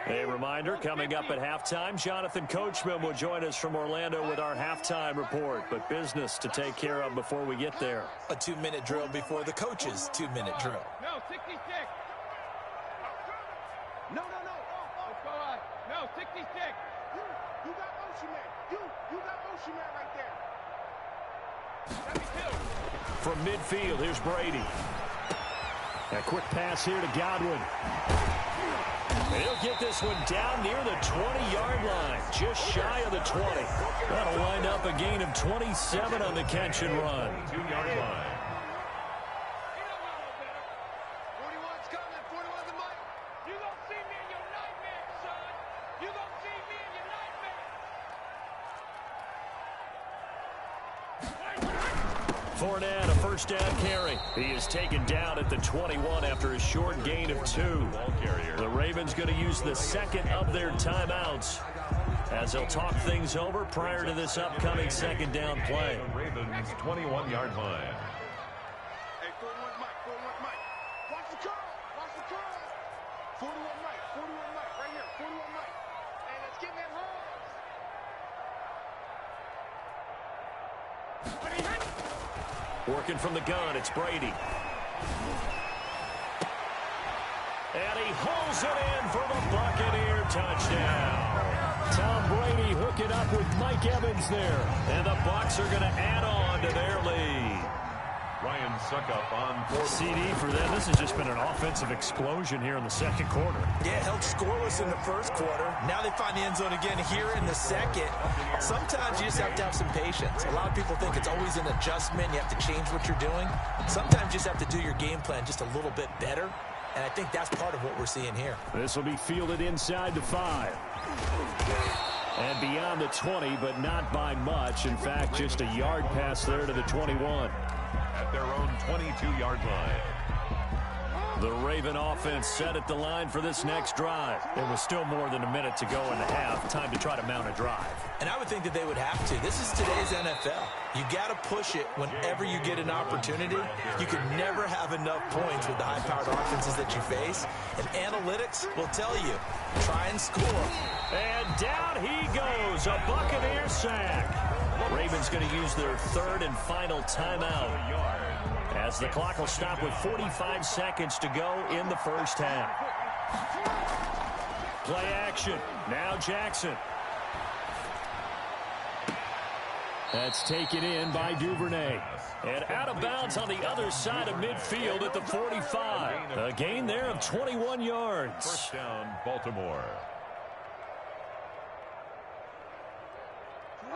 A reminder, coming up at halftime, Jonathan Coachman will join us from Orlando with our halftime report. But business to take care of before we get there. A 2-minute drill before the coach's 2-minute drill. No, 66. No. Oh, go on. No, 66. You got Ocean Man. You got Ocean From midfield, here's Brady. A quick pass here to Godwin. He'll get this one down near the 20-yard line, just shy of the 20. That'll wind up a gain of 27 on the catch and run. 2-yard line. Fournette, a first down carry. He is taken down at the 21 after a short gain of 2. The Ravens going to use the second of their timeouts as they'll talk things over prior to this upcoming second down play. Ravens 21-yard line. Hey, 41 Mike, 41 Mike. Watch the curl, watch the curl. 41 Mike, 41 Mike, right here, 41 Mike. Hey, let's get that home. Working from the gun, it's Brady. And he holds it in for the Buccaneer touchdown. Tom Brady hooking up with Mike Evans there. And the Bucs are going to add on to their lead. Ryan Suckup on fourth. CD for them. This has just been an offensive explosion here in the second quarter. Yeah, held scoreless in the first quarter. Now they find the end zone again here in the second. Sometimes you just have to have some patience. A lot of people think it's always an adjustment. You have to change what you're doing. Sometimes you just have to do your game plan just a little bit better. And I think that's part of what we're seeing here. This will be fielded inside the 5. And beyond the 20, but not by much. In fact, just a yard pass there to the 21. At their own 22-yard line. The Raven offense set at the line for this next drive. It was still more than a minute to go in the half. Time to try to mount a drive. And I would think that they would have to. This is today's NFL. You got to push it whenever you get an opportunity. You can never have enough points with the high-powered offenses that you face. And analytics will tell you, try and score. And down he goes, a Buccaneer sack. Ravens going to use their third and final timeout as the clock will stop with 45 seconds to go in the first half. Play action. Now Jackson. That's taken in by Duvernay. And out of bounds on the other side of midfield at the 45. A gain there of 21 yards. First down, Baltimore.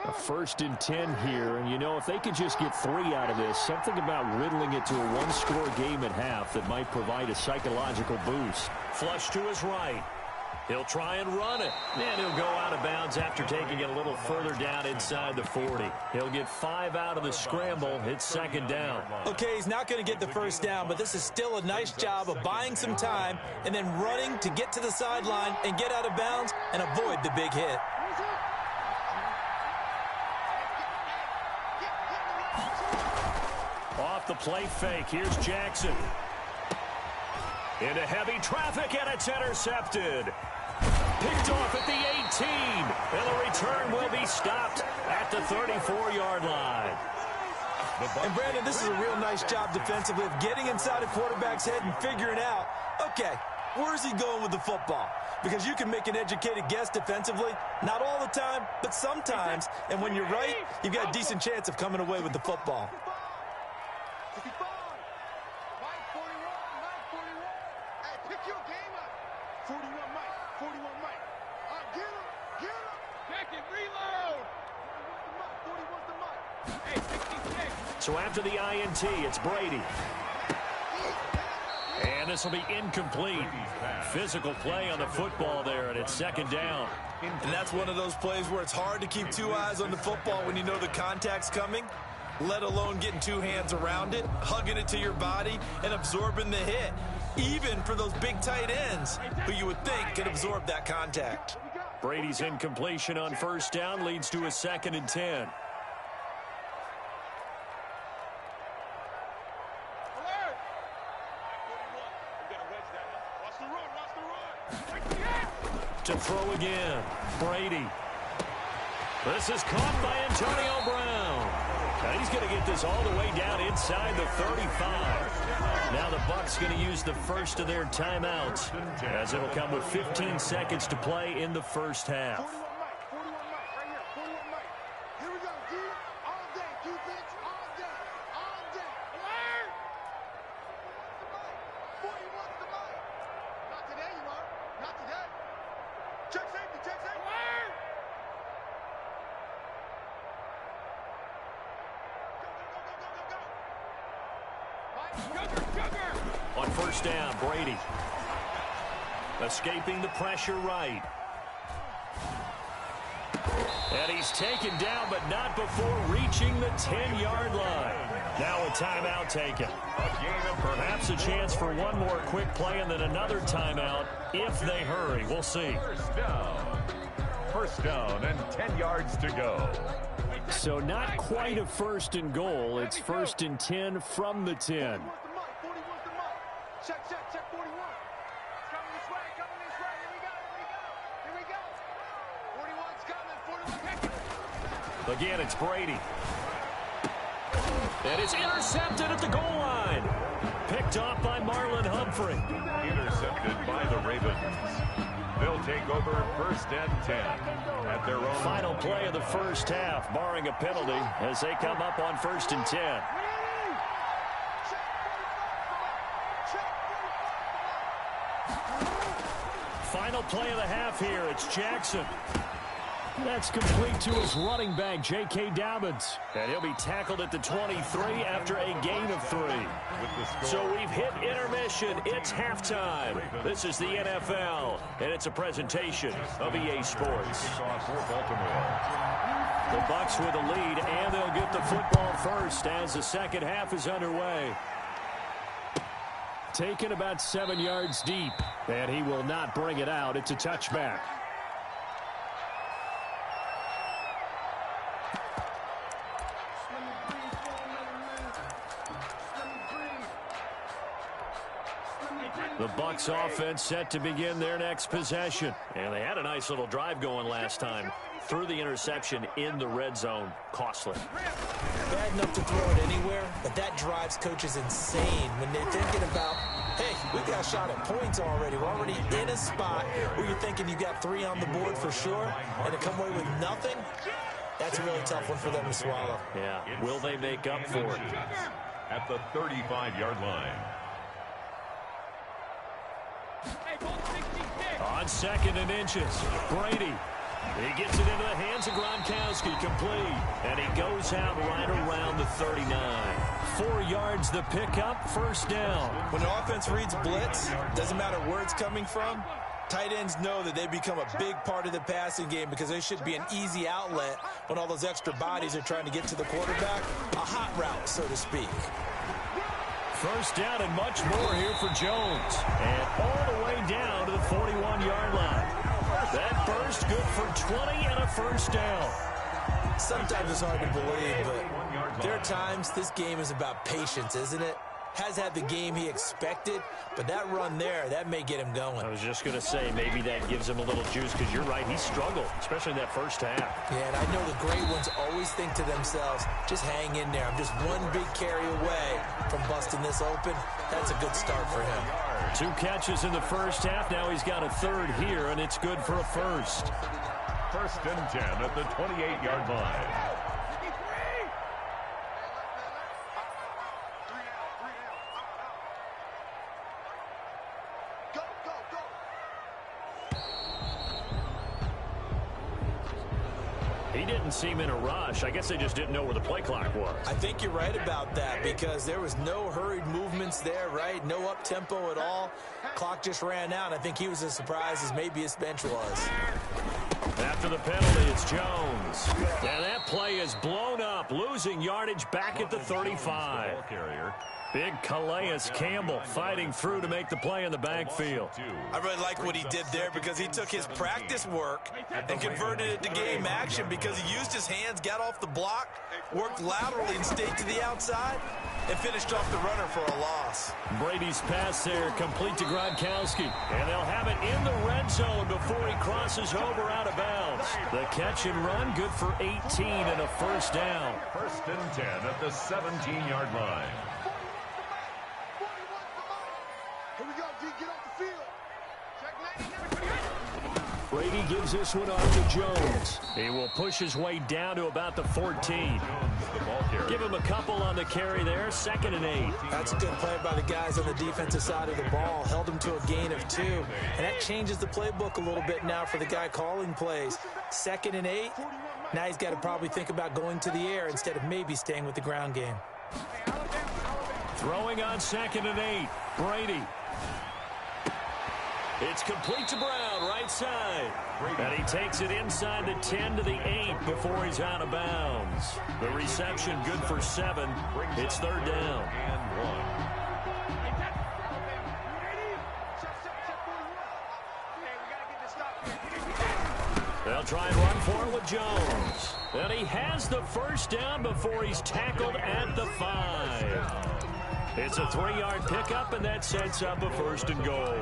A 1st and 10 here, and you know, if they could just get 3 out of this, something about whittling it to a one-score game at half that might provide a psychological boost. Flush to his right. He'll try and run it. And he'll go out of bounds after taking it a little further down inside the 40. He'll get 5 out of the scramble. It's second down. Okay, he's not going to get the first down, but this is still a nice job of buying some time and then running to get to the sideline and get out of bounds and avoid the big hit. Off the play fake, here's Jackson. Into heavy traffic, and it's intercepted. Picked off at the 18, and the return will be stopped at the 34-yard line. And Brandon, this is a real nice job defensively of getting inside a quarterback's head and figuring out, okay, where's he going with the football? Because you can make an educated guess defensively, not all the time, but sometimes. And when you're right, you've got a decent chance of coming away with the football. So after the INT, it's Brady. And this will be incomplete. Physical play on the football there, and it's second down. And that's one of those plays where it's hard to keep 2 eyes on the football when you know the contact's coming, let alone getting 2 hands around it, hugging it to your body, and absorbing the hit. Even for those big tight ends who you would think could absorb that contact. Brady's incompletion on first down leads to a 2nd and 10. To throw again, Brady. This is caught by Antonio Brown. And he's going to get this all the way down inside the 35. Now the Bucs going to use the first of their timeouts, as it'll come with 15 seconds to play in the first half. Here we go, D. All day. Defense, all day. All day. Alert! 41's the mic. Not today, you are. Not today. Check safety, check safety. Alert! On first down, Brady. Escaping the pressure right. And he's taken down, but not before reaching the 10-yard line. Now a timeout taken. Perhaps a chance for one more quick play and then another timeout if they hurry. We'll see. First down and 10 yards to go. So not quite a first and goal. It's first and 10 from the 10. 41's the mic. Check, check, check 41. It's coming this way, coming this way. Here we go, here we go, here we go. 41's coming, 41's hit. Again, it's Brady. And it's intercepted at the goal line. Picked off by Marlon Humphrey. Intercepted by the Ravens. They'll take over first and 10 at their own. Final play of the first half, barring a penalty, as they come up on first and 10. Final play of the half here. It's Jackson. That's complete to his running back, J.K. Dobbins. And he'll be tackled at the 23 after a gain of 3. So we've hit intermission. It's halftime. This is the NFL, and it's a presentation of EA Sports. The Bucs with a lead, and they'll get the football first as the second half is underway. Taken about 7 yards deep, and he will not bring it out. It's a touchback. The Bucs offense set to begin their next possession. And they had a nice little drive going last time. Threw the interception in the red zone. Costly. Bad enough to throw it anywhere, but that drives coaches insane when they're thinking about, hey, we got a shot at points already. We're already in a spot where you're thinking you got 3 on the board for sure, and to come away with nothing, that's a really tough one for them to swallow. Yeah. Will they make up for it? At the 35-yard line. On second and inches, Brady. He gets it into the hands of Gronkowski, complete. And he goes out right around the 39. 4 yards the pickup, first down. When the offense reads blitz, doesn't matter where it's coming from, tight ends know that they become a big part of the passing game because they should be an easy outlet when all those extra bodies are trying to get to the quarterback. A hot route, so to speak. First down and much more here for Jones. And all the way down to the 41-yard line. That burst good for 20 and a first down. Sometimes it's hard to believe, but there are times this game is about patience, isn't it? Has had the game he expected, but that run there, that may get him going. I was just going to say, maybe that gives him a little juice, because you're right, he struggled, especially in that first half. Yeah, and I know the great ones always think to themselves, just hang in there. I'm just one big carry away from busting this open. That's a good start for him. 2 catches in the first half. Now he's got a third here, and it's good for a first. First and 10 at the 28-yard line. He didn't seem in a rush. I guess they just didn't know where the play clock was. I think you're right about that because there was no hurried movements there, right? No up-tempo at all. Clock just ran out. I think he was as surprised as maybe his bench was. After the penalty, it's Jones. And that play is blown up, losing yardage back at the 35. Big Calais Campbell fighting through to make the play in the backfield. I really like what he did there because he took his practice work and converted it to game action because he used his hands, got off the block, worked laterally and stayed to the outside, and finished off the runner for a loss. Brady's pass there complete to Gronkowski. And they'll have it in the red zone before he crosses over out of bounds. The catch and run good for 18 and a first down. First and 10 at the 17-yard line. Here we go, D. Get off the field. Check 90. Brady gives this one off to Jones. He will push his way down to about the 14. Give him a couple on the carry there, 2nd and 8. That's a good play by the guys on the defensive side of the ball. Held him to a gain of 2. And that changes the playbook a little bit now for the guy calling plays. 2nd and 8. Now he's got to probably think about going to the air instead of maybe staying with the ground game. Throwing on 2nd and 8. Brady. It's complete to Brown, right side. And he takes it inside the 10 to the 8 before he's out of bounds. The reception good for 7. It's 3rd down. And 1. They'll try and run for it with Jones. And he has the 1st down before he's tackled at the 5. It's a 3-yard pickup, and that sets up a 1st and goal.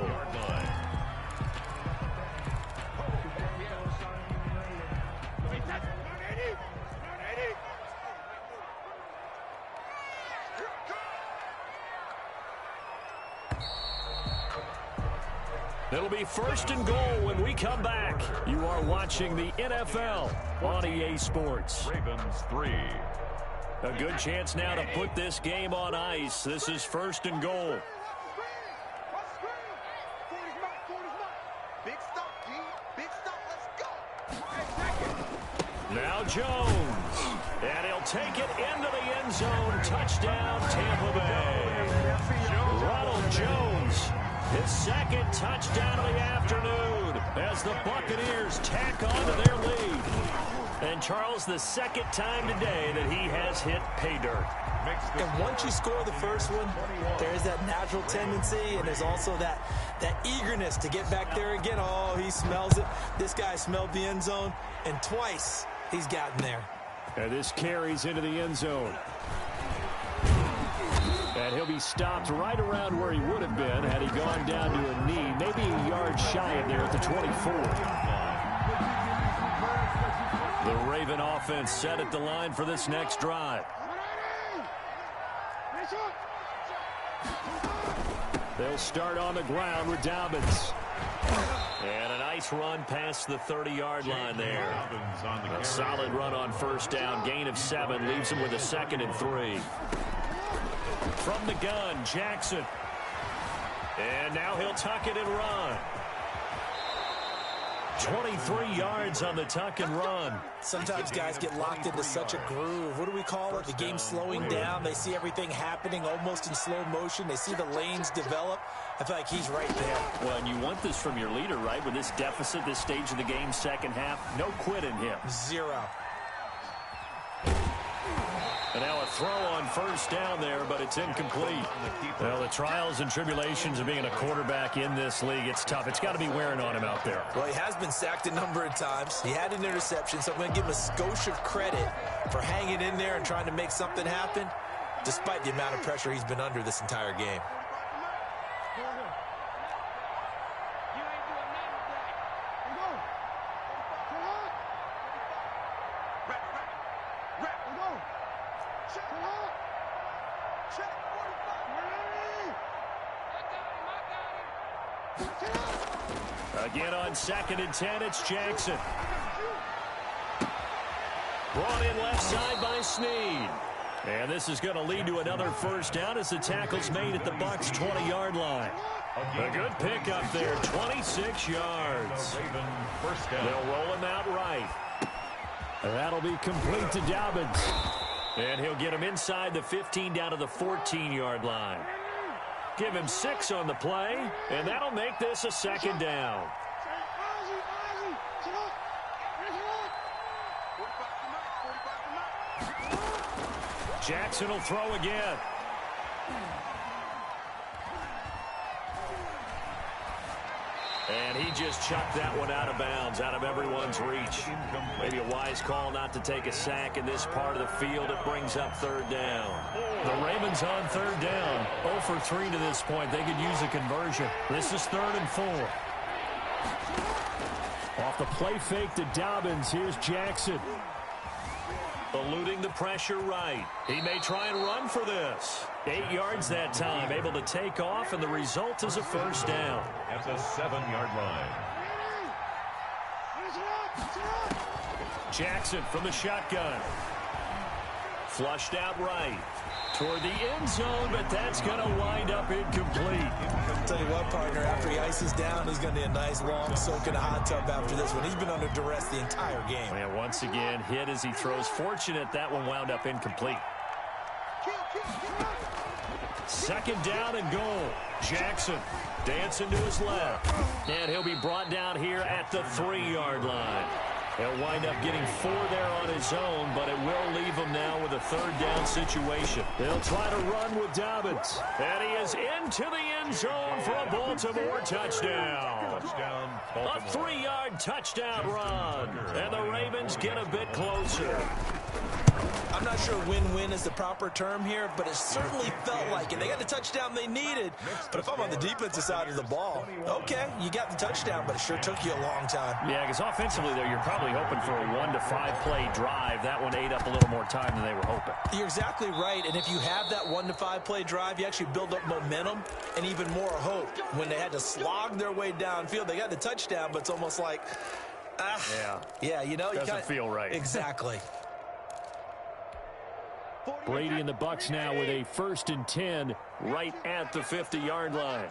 It'll be 1st and goal when we come back. You are watching the NFL on EA Sports. Ravens 3. A good chance now to put this game on ice. This is 1st and goal. Big stop, G. Big stop. Let's go. Now Jones. And he'll take it into the end zone. Touchdown, Tampa Bay. Ronald Jones. His 2nd touchdown of the afternoon as the Buccaneers tack on to their lead. And Charles, the 2nd time today that he has hit pay dirt. And once you score the first one, there's that natural tendency, and there's also that eagerness to get back there again. Oh, he smells it. This guy smelled the end zone, and twice he's gotten there. And this carries into the end zone. And he'll be stopped right around where he would have been had he gone down to a knee, maybe a yard shy of there at the 24. The Raven offense set at the line for this next drive. They'll start on the ground with Dobbins. And a nice run past the 30-yard line there. A solid run on 1st down. Gain of 7 leaves him with a 2nd and 3. From the gun, Jackson. And now he'll tuck it and run. 23 yards on the tuck and run. Sometimes guys get locked into such a groove. What do we call it? The game's slowing down. They see everything happening almost in slow motion. They see the lanes develop. I feel like he's right there. Well, and you want this from your leader, right? With this deficit, this stage of the game, 2nd half, no quit in him. 0. And now a throw on 1st down there, but it's incomplete. Well, the trials and tribulations of being a quarterback in this league, it's tough. It's got to be wearing on him out there. Well, he has been sacked a number of times. He had an interception, so I'm going to give him a skosh of credit for hanging in there and trying to make something happen, despite the amount of pressure he's been under this entire game. Again on 2nd and 10, it's Jackson. Brought in left side by Snead. And this is going to lead to another 1st down as the tackle's made at the Bucs' 20-yard line. A good pickup there, 26 yards. They'll roll him out right. That'll be complete to Dobbins. And he'll get him inside the 15 down to the 14-yard line. Give him 6 on the play, and that'll make this a 2nd down. Jackson will throw again. And he just chucked that one out of bounds, out of everyone's reach. Maybe a wise call not to take a sack in this part of the field. It brings up 3rd down. The Ravens on 3rd down. 0 for 3 to this point. They could use a conversion. This is 3rd and 4. Off the play fake to Dobbins. Here's Jackson. Eluding the pressure right. He may try and run for this. 8 yards that time. Able to take off, and the result is a 1st down. At the 7-yard line. Jackson from the shotgun. Flushed out right. Toward the end zone, but that's going to wind up incomplete. I'll tell you what, partner, after he ices down, he's going to need a nice long soak in a hot tub after this one. He's been under duress the entire game. And once again, hit as he throws. Fortunate that one wound up incomplete. Second down and goal. Jackson dancing to his left. And he'll be brought down here at the 3-yard line. He'll wind up getting 4 there on his own, but it will leave him now with a third down situation. They'll try to run with Dobbins. And he is into the end zone for a Baltimore touchdown. A 3-yard touchdown run. And the Ravens get a bit closer. I'm not sure win-win is the proper term here, but it certainly felt like it. They got the touchdown they needed. But if I'm on the defensive side of the ball, okay, you got the touchdown, but it sure took you a long time. Yeah, because offensively, though, you're probably hoping for a 1 to 5 play drive. That one ate up a little more time than they were hoping. You're exactly right, and if you have that 1 to 5 play drive, you actually build up momentum and even more hope. When they had to slog their way downfield, they got the touchdown, but it's almost like, yeah, you know, doesn't feel right. Exactly. Brady and the Bucs now with a 1st and 10 right at the 50-yard line.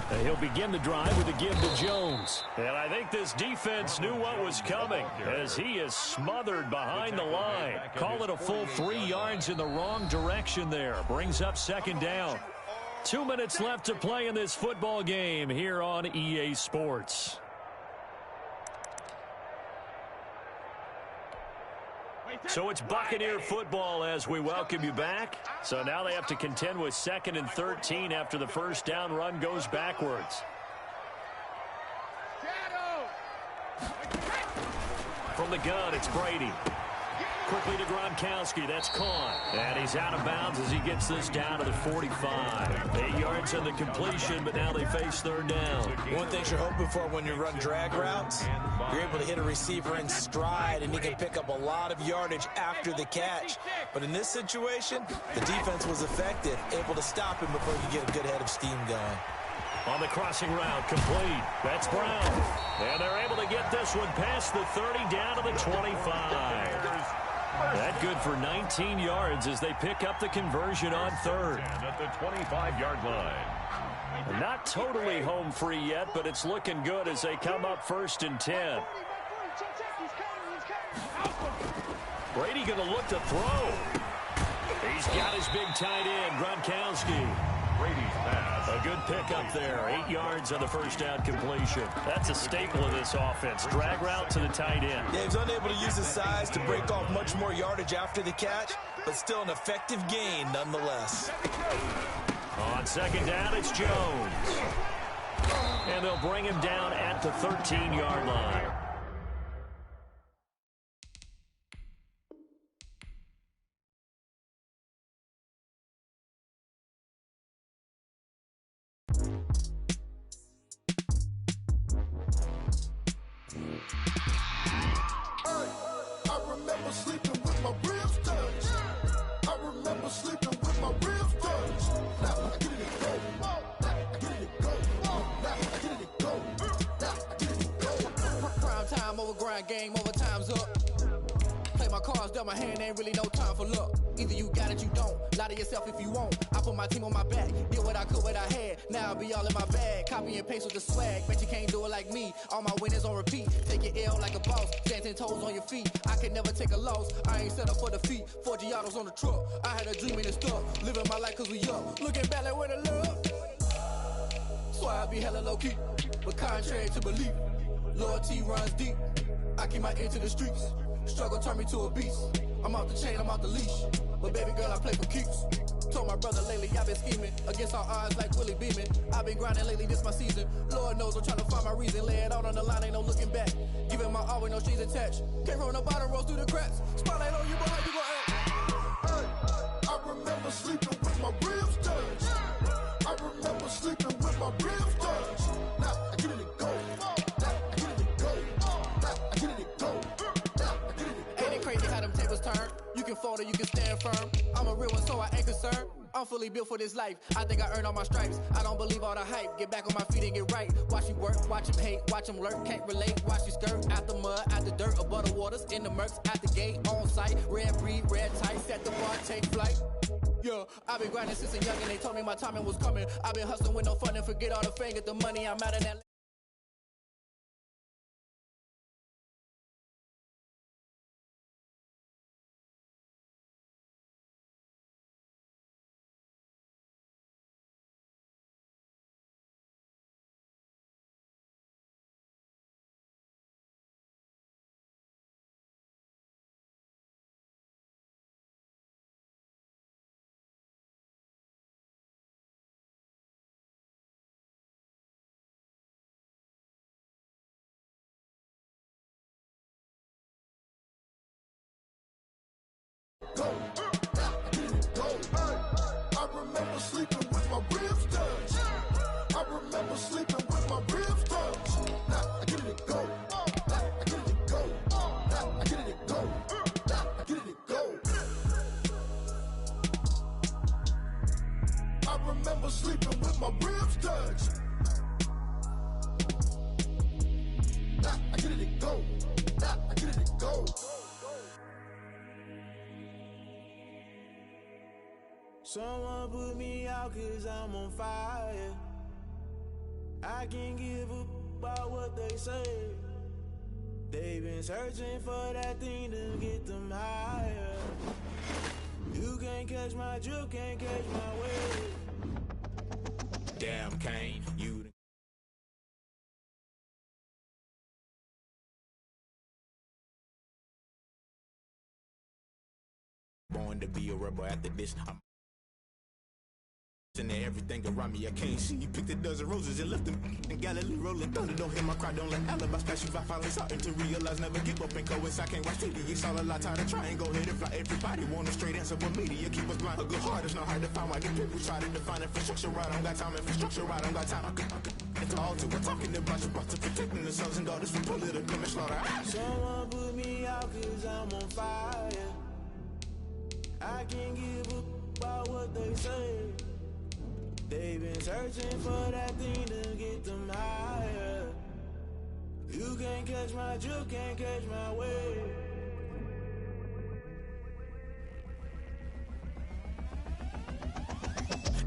And he'll begin the drive with a give to Jones. And I think this defense knew what was coming as he is smothered behind the line. Call it a full 3 yards in the wrong direction there. Brings up 2nd down. 2 minutes left to play in this football game here on EA Sports. So it's Buccaneer football as we welcome you back. So now they have to contend with 2nd and 13 after the first down run goes backwards. From the gun, it's Brady. Quickly to Gronkowski. That's caught. And he's out of bounds as he gets this down to the 45. 8 yards on the completion, but now they face 3rd down. One thing you're hoping for when you run drag routes, you're able to hit a receiver in stride, and he can pick up a lot of yardage after the catch. But in this situation, the defense was effective, able to stop him before you get a good head of steam going. On the crossing route, complete. That's Brown. And they're able to get this one past the 30 down to the 25. That good for 19 yards as they pick up the conversion on 3rd. At the 25-yard line. Not totally home free yet, but it's looking good as they come up 1st and 10. Brady going to look to throw. He's got his big tight end, Gronkowski. Brady's pass. A good pickup there. 8 yards on the first down completion. That's a staple of this offense. Drag route to the tight end. Yeah, he was unable to use his size to break off much more yardage after the catch, but still an effective gain nonetheless. On 2nd down, it's Jones. And they'll bring him down at the 13-yard line. Game over, time's up. Play my cards, dealt my hand, ain't really no time for luck. Either you got it, you don't. Lie to yourself if you won't. I put my team on my back, did what I could, what I had. Now I'll be all in my bag. Copy and paste with the swag. Bet you can't do it like me. All my winners on repeat. Take your L like a boss. Stand 10 toes on your feet. I can never take a loss. I ain't set up for defeat. 4 Giottos on the truck. I had a dream and it's stuck. Living my life cause we up. Looking back like where the love. Swear I be hella low key. But contrary to belief, loyalty runs deep. I keep my ear to the streets. Struggle turned me to a beast. I'm off the chain, I'm off the leash. But baby girl, I play for keeps. Told my brother lately, I've been scheming. Against all odds like Willie Beeman. I've been grinding lately, this my season. Lord knows I'm trying to find my reason. Lay it out on the line, ain't no looking back. Giving my all with no strings attached. Came from the bottom, rose through the cracks. Spotlight on you, boy, how you gon' act? Hey, I remember sleeping with my ribs touched. I remember sleeping with my ribs touched. Now I get it go. Ain't it crazy how them tables turn? You can fold or you can stand firm. I'm a real one, so I ain't concerned. I'm fully built for this life. I think I earned all my stripes. I don't believe all the hype. Get back on my feet and get right. Watch you work, watch him hate, watch him lurk. Can't relate, watch you skirt. Out the mud, out the dirt, above the waters, in the murks, at the gate, on site. Red breed, red tight, set the bar, take flight. Yeah, I've been grinding since a young and they told me my timing was coming. I've been hustling with no fun and forget all the fame, get the money, I'm out of that. Go. I remember sleeping with my ribs touched. I remember sleeping with my ribs touched. Now I get it go. I get it go. I get it go. I get it go. I remember sleeping with my ribs touched. Now I get it go. I get it go. Someone put me out 'cause I'm on fire. I can't give up about what they say. They've been searching for that thing to get them higher. You can't catch my drift, can't catch my wave. Damn, Kane, you. Born to be a rebel after this. I'm and everything around me I can't see. You picked a dozen roses and left them in Galilee rolling thunder. Don't hear my cry, don't let alibis pass you. I finally starting to realize never give up and coincide. Can't watch TV, it's all a lot. Tired of trying, go ahead and fly. Everybody want a straight answer, but media keep us blind. A good heart is not hard to find. Why the people try to define infrastructure right? I don't got time, infrastructure right, I don't got time. I could it's all to we're talking about you, about to protecting the sons and daughters from political manslaughter. Someone put me out 'cause I'm on fire. I can't give up about what they say. They've been searching for that thing to get them higher. You can't catch my drift, can't catch my wave.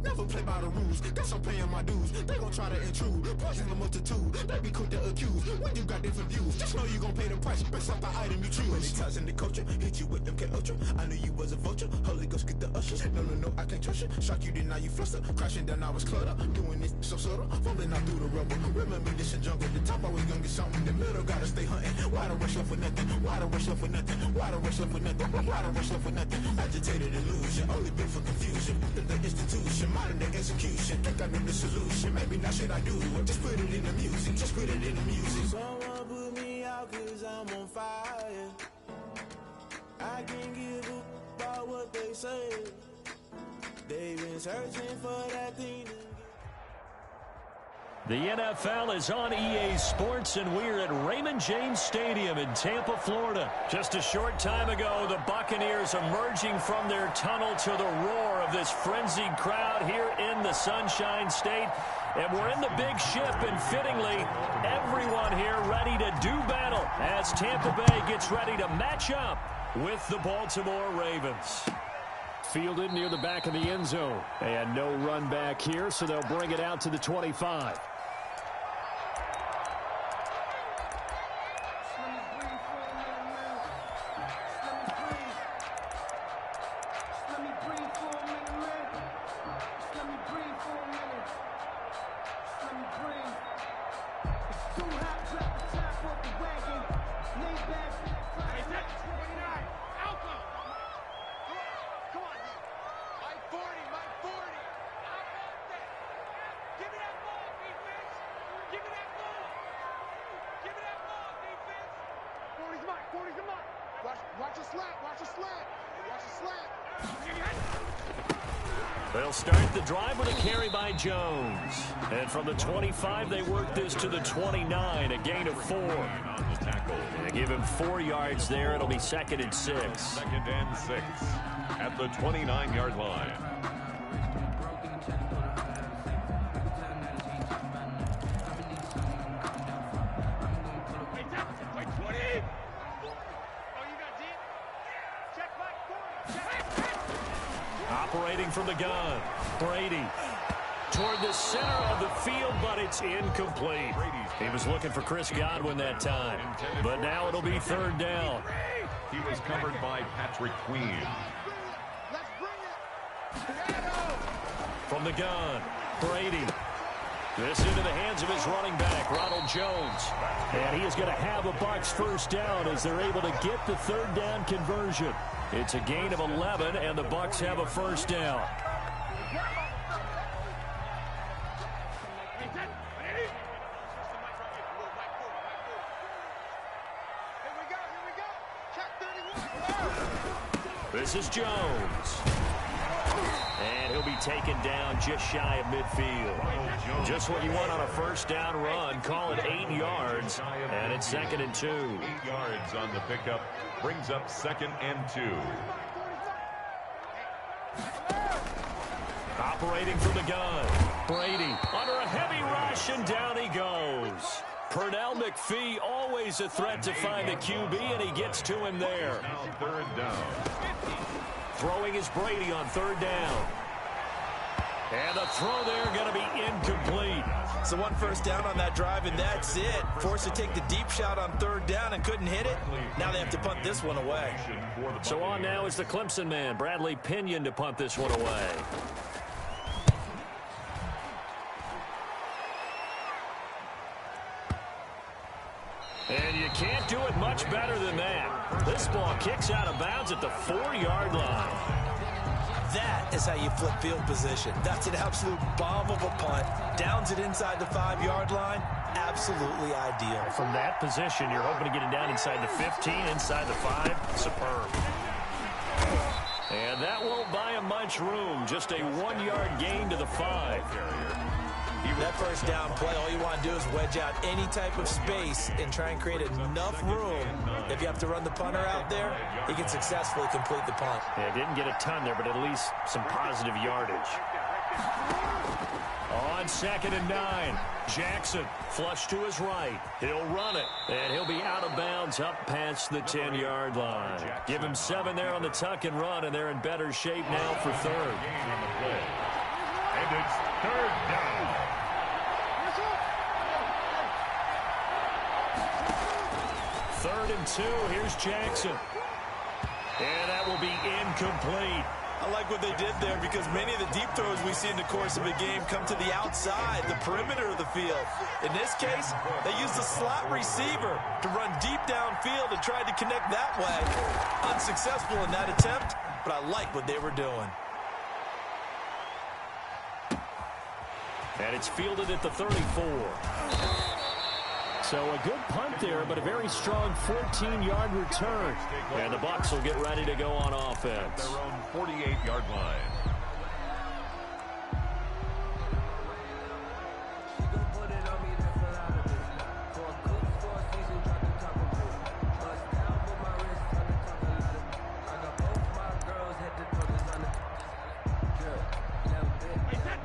Never play by the rules, guess I'm paying my dues. They gon' try to intrude, poison the multitude. They be quick to accuse, when you got different views. Just know you gon' pay the price, based off the item you choose. Many times in the culture, hit you with MK Ultra. I knew you was a vulture, Holy Ghost get the ushers. No, I can't trust you. Shock you, then now you fluster. Crashing down, I was cluttered. Doing this so subtle, falling out through the rubble. Remember this a jungle, the top always gonna get something. In the middle, gotta stay hunting. Why the rush left for nothing? Why the rush left for nothing? Why the rush left for nothing? Why the rush left for nothing? Agitated illusion, only built for confusion. The institution, modern day execution. Think I know the solution. Maybe not shit I do. Just put it in the music. Just put it in the music. Someone put me out 'cause I'm on fire. I can't give up about what they say. They've been searching for that thing. The NFL is on EA Sports, and we're at Raymond James Stadium in Tampa, Florida. Just a short time ago, the Buccaneers emerging from their tunnel to the roar of this frenzied crowd here in the Sunshine State. And we're in the big ship, and fittingly, everyone here ready to do battle as Tampa Bay gets ready to match up with the Baltimore Ravens. Fielded near the back of the end zone. And no run back here, so they'll bring it out to the 25. They'll start the drive with a carry by Jones. And from the 25, they work this to the 29, a gain of 4. They give him 4 yards there. It'll be 2nd and 6. 2nd and 6 at the 29-yard line. Operating from the gun. Brady toward the center of the field, but it's incomplete. He was looking for Chris Godwin that time, but now it'll be third down. He was covered by Patrick Queen. From the gun, Brady. This into the hands of his running back, Ronald Jones. And he is going to have a Bucs first down as they're able to get the third down conversion. It's a gain of 11, and the Bucs have a first down. This is Jones. And he'll be taken down just shy of midfield. Just what you want on a first down run. Call it 8 yards. And it's 2nd and 2. 8 yards on the pickup. Brings up 2nd and 2. Operating from the gun. Brady under a heavy rush, and down he goes. Pernell McPhee, always a threat to find the QB, and he gets to him there. Now third down. Throwing is Brady on third down. And the throw there going to be incomplete. So one first down on that drive, and that's it. Forced to take the deep shot on third down and couldn't hit it. Now they have to punt this one away. So on now is the Clemson man, Bradley Pinion, to punt this one away. And you can't do it much better than that. This ball kicks out of bounds at the 4-yard line. That is how you flip field position. That's an absolute bomb of a punt. Downs it inside the 5-yard line. Absolutely ideal. From that position, you're hoping to get it down inside the 15, inside the 5. Superb. And that won't buy him much room. Just a 1-yard gain to the 5. That first down play, all you want to do is wedge out any type of space and try and create enough room. If you have to run the punter out there, he can successfully complete the punt. Yeah, didn't get a ton there, but at least some positive yardage. On 2nd and 9, Jackson flush to his right. He'll run it, and he'll be out of bounds up past the 10-yard line. Give him 7 there on the tuck and run, and they're in better shape now for third. And it's third down. Third and 2, here's Jackson. And that will be incomplete. I like what they did there because many of the deep throws we see in the course of a game come to the outside, the perimeter of the field. In this case, they used a slot receiver to run deep downfield and tried to connect that way. Unsuccessful in that attempt, but I like what they were doing. And it's fielded at the 34. So a good punt there, but a very strong 14-yard return. And the Bucs will get ready to go on offense. Their own 48-yard line.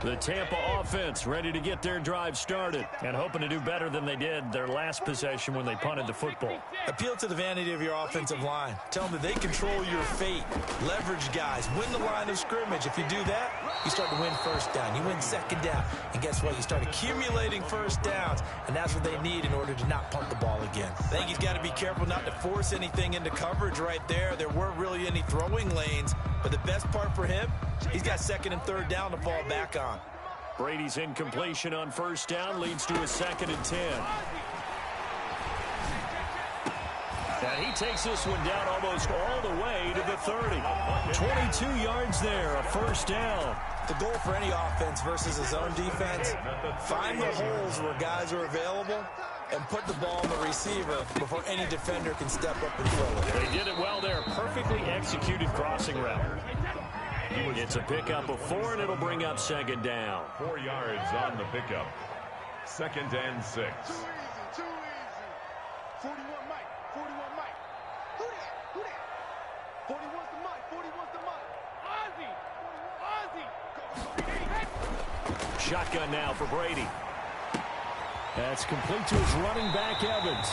The Tampa offense ready to get their drive started and hoping to do better than they did their last possession when they punted the football. Appeal to the vanity of your offensive line. Tell them that they control your fate. Leverage guys. Win the line of scrimmage. If you do that, you start to win first down. You win second down. And guess what? You start accumulating first downs. And that's what they need in order to not punt the ball again. I think he's got to be careful not to force anything into coverage right there. There weren't really any throwing lanes. But the best part for him, he's got second and third down to fall back on. Brady's incompletion on first down leads to a 2nd and 10. And he takes this one down almost all the way to the 30. 22 yards there, a first down. The goal for any offense versus his own defense, find the holes where guys are available and put the ball on the receiver before any defender can step up and throw it. They did it well there. Perfectly executed crossing route. It's a pickup of 4, and it'll bring up 2nd down. 4 yards on the pickup. 2nd and 6. Too easy, too easy. 41 Mike, 41 Mike. Who that? Who that? 41's the Mike, 41's the Mike. Ozzy, Ozzy. Shotgun now for Brady. That's complete to his running back, Evans.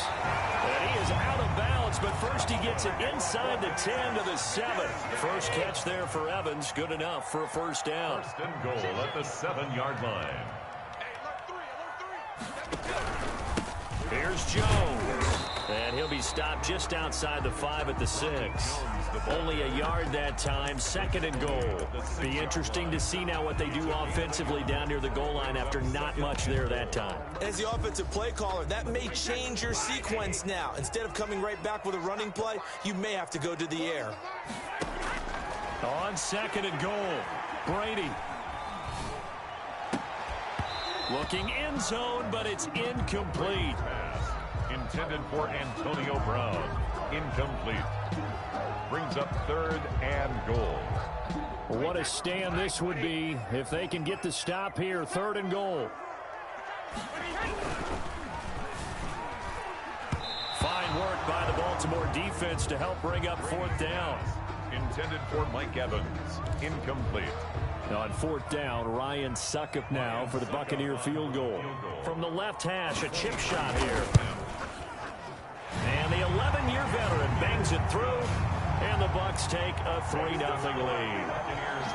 And he is out of bounds, but first he gets it inside the 10 to the 7. First catch there for Evans. Good enough for a first down. First and goal at the 7-yard line. Here's Jones. And he'll be stopped just outside the 5 at the 6. Only a yard that time. Second and goal. Be interesting to see now what they do offensively down near the goal line after not much there that time. As the offensive play caller, that may change your sequence now. Instead of coming right back with a running play, you may have to go to the air. On second and goal, Brady. Looking end zone, but it's incomplete. Intended for Antonio Brown. Incomplete. Brings up 3rd and goal. What a stand this would be if they can get the stop here. 3rd and goal. Fine work by the Baltimore defense to help bring up 4th down. Intended for Mike Evans. Incomplete. On 4th down, Ryan Suckup now for the Buccaneer field goal. From the left hash, a chip shot here. And the 11-year veteran bangs it through, and the Bucs take a 3-0 lead.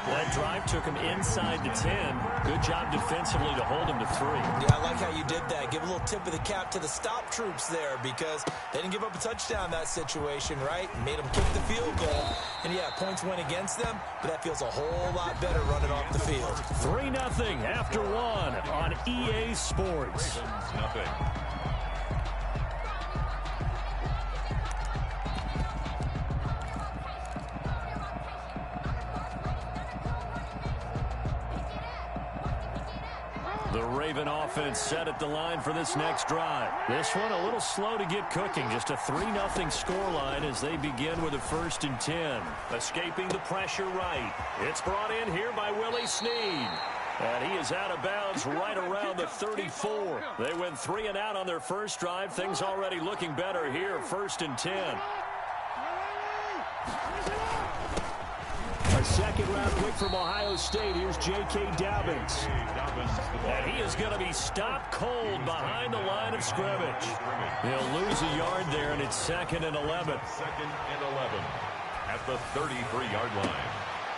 That drive took him inside the 10. Good job defensively to hold him to 3. Yeah, I like how you did that. Give a little tip of the cap to the stop troops there because they didn't give up a touchdown in that situation, right? Made them kick the field goal. And, yeah, points went against them, but that feels a whole lot better running off the field. 3-0 after 1 on EA Sports. Nothing. The Raven offense set at the line for this next drive. This one a little slow to get cooking. Just a 3-0 scoreline as they begin with a 1st and 10. Escaping the pressure right. It's brought in here by Willie Snead. And he is out of bounds right around the 34. They went 3 and out on their first drive. Things already looking better here. 1st and 10. A second-round pick from Ohio State. Here's J.K. Dobbins. And he is going to be stopped cold behind the line of scrimmage. He'll lose a yard there, and it's 2nd and 11. 2nd and 11 at the 33-yard line.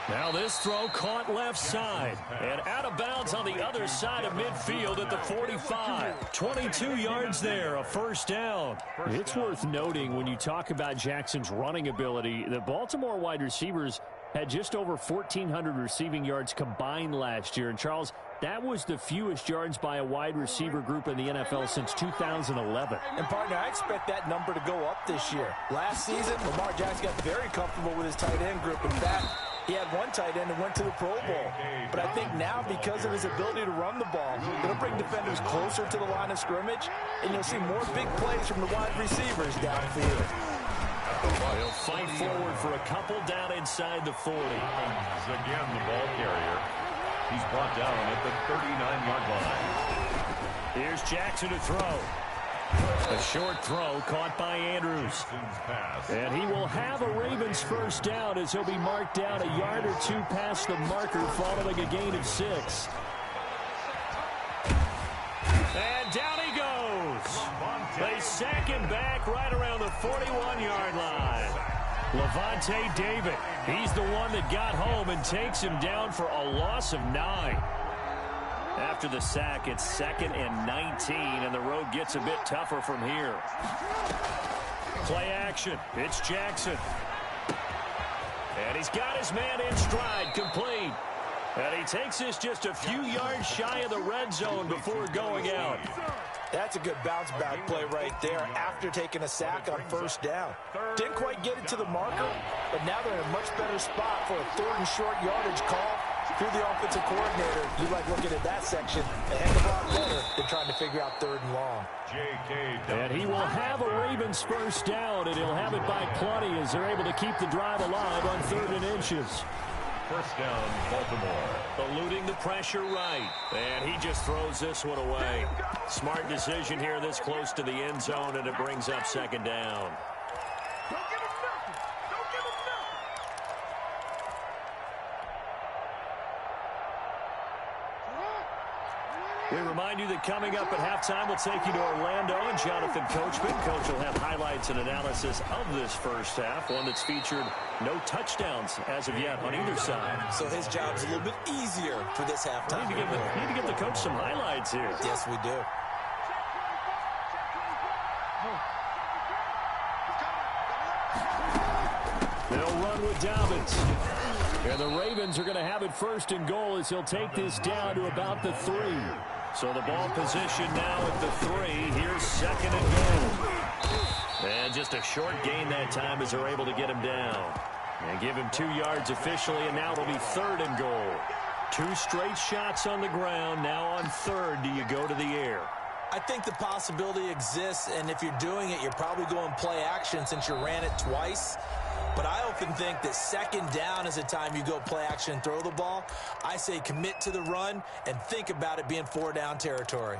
Now this throw caught left side and out of bounds on the other side of midfield at the 45. 22 yards there, a 1st down. It's worth noting when you talk about Jackson's running ability, the Baltimore wide receivers had just over 1,400 receiving yards combined last year. And, Charles, that was the fewest yards by a wide receiver group in the NFL since 2011. And, partner, I expect that number to go up this year. Last season, Lamar Jackson got very comfortable with his tight end group. In fact, he had one tight end and went to the Pro Bowl. But I think now, because of his ability to run the ball, it'll bring defenders closer to the line of scrimmage, and you'll see more big plays from the wide receivers downfield. He'll fight forward for a couple down inside the 40. Again, the ball carrier. He's brought down at the 39-yard line. Here's Jackson to throw. A short throw caught by Andrews. And he will have a Ravens 1st down as he'll be marked down a yard or 2 past the marker following a gain of 6. And down he goes. They sack him back right around the 41-yard line. Levante David, he's the one that got home and takes him down for a loss of 9. After the sack, it's 2nd and 19, and the road gets a bit tougher from here. Play action. It's Jackson. And he's got his man in stride, complete. And he takes this just a few yards shy of the red zone before going out. That's a good bounce-back play right there after taking a sack on 1st down. Didn't quite get it to the marker, but now they're in a much better spot for a 3rd and short yardage call. If you're the offensive coordinator, you like looking at that section a heck of a lot better than trying to figure out 3rd and long. And he will have a Ravens 1st down, and he'll have it by plenty as they're able to keep the drive alive on 3rd and inches. 1st down, Baltimore. Eluding the pressure right. And he just throws this one away. Smart decision here this close to the end zone, and it brings up 2nd down. We remind you that coming up at halftime, we'll take you to Orlando and Jonathan Coachman. Coach will have highlights and analysis of this first half, one that's featured no touchdowns as of yet on either side. So his job's a little bit easier for this halftime. We need to give the coach some highlights here. Yes, we do. They'll run with Dobbins. And the Ravens are going to have it first and goal as he'll take this down to about the 3. So the ball position now at the 3. Here's second and goal. And just a short gain that time as they're able to get him down. And give him 2 yards officially, and now it'll be third and goal. 2 straight shots on the ground. Now on third, do you go to the air? I think the possibility exists, and if you're doing it, you're probably going play action since you ran it twice. But I often think that second down is the time you go play action and throw the ball. I say commit to the run and think about it being 4 down territory.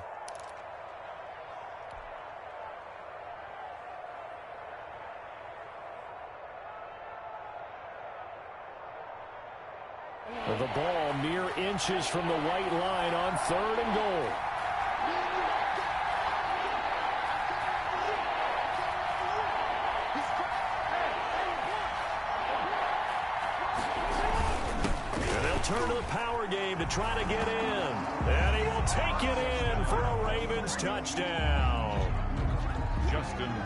The ball mere inches from the white line on third and goal. Turn to the power game to try to get in. And he will take it in for a Ravens touchdown.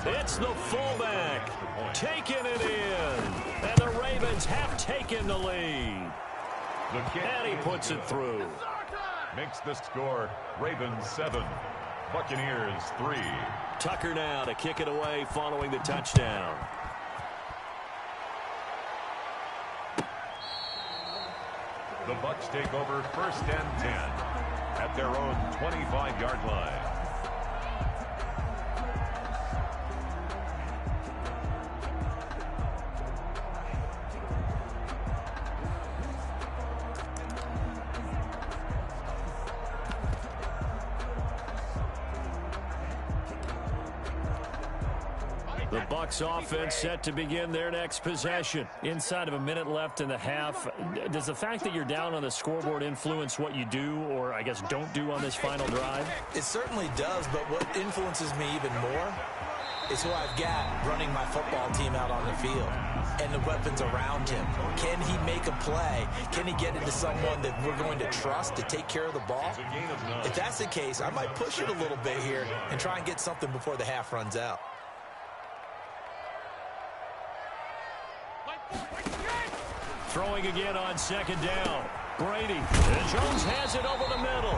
It's the fullback taking it in. And the Ravens have taken the lead. And he puts it through. Makes the score Ravens 7, Buccaneers 3. Tucker now to kick it away following the touchdown. The Bucs take over first and 10 at their own 25-yard line. The Bucs offense set to begin their next possession. Inside of a minute left in the half, does the fact that you're down on the scoreboard influence what you do, or I guess don't do on this final drive? It certainly does, but what influences me even more is who I've got running my football team out on the field and the weapons around him. Can he make a play? Can he get into someone that we're going to trust to take care of the ball? If that's the case, I might push it a little bit here and try and get something before the half runs out. Throwing again on second down. Brady. And Jones has it over the middle.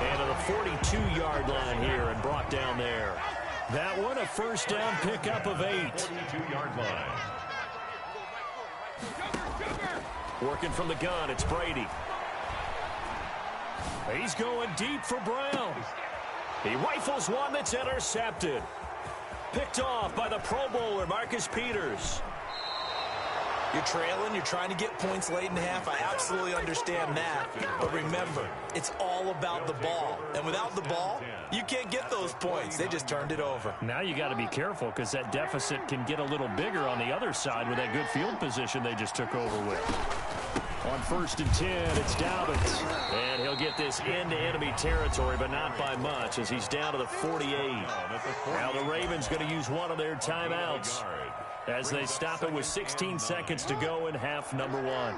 And to the 42-yard line here and brought down there. That one a first down pickup of 8. 42-yard line. Working from the gun, it's Brady. He's going deep for Brown. He rifles one that's intercepted. Picked off by the Pro Bowler, Marcus Peters. You're trailing, you're trying to get points late in the half. I absolutely understand that. But remember, it's all about the ball. And without the ball, you can't get those points. They just turned it over. Now you got to be careful because that deficit can get a little bigger on the other side with that good field position they just took over with. On first and 10, it's Dobbins. And he'll get this into enemy territory, but not by much as he's down to the 48. Now the Ravens going to use one of their timeouts as they stop it with 16 seconds to go in half number 1.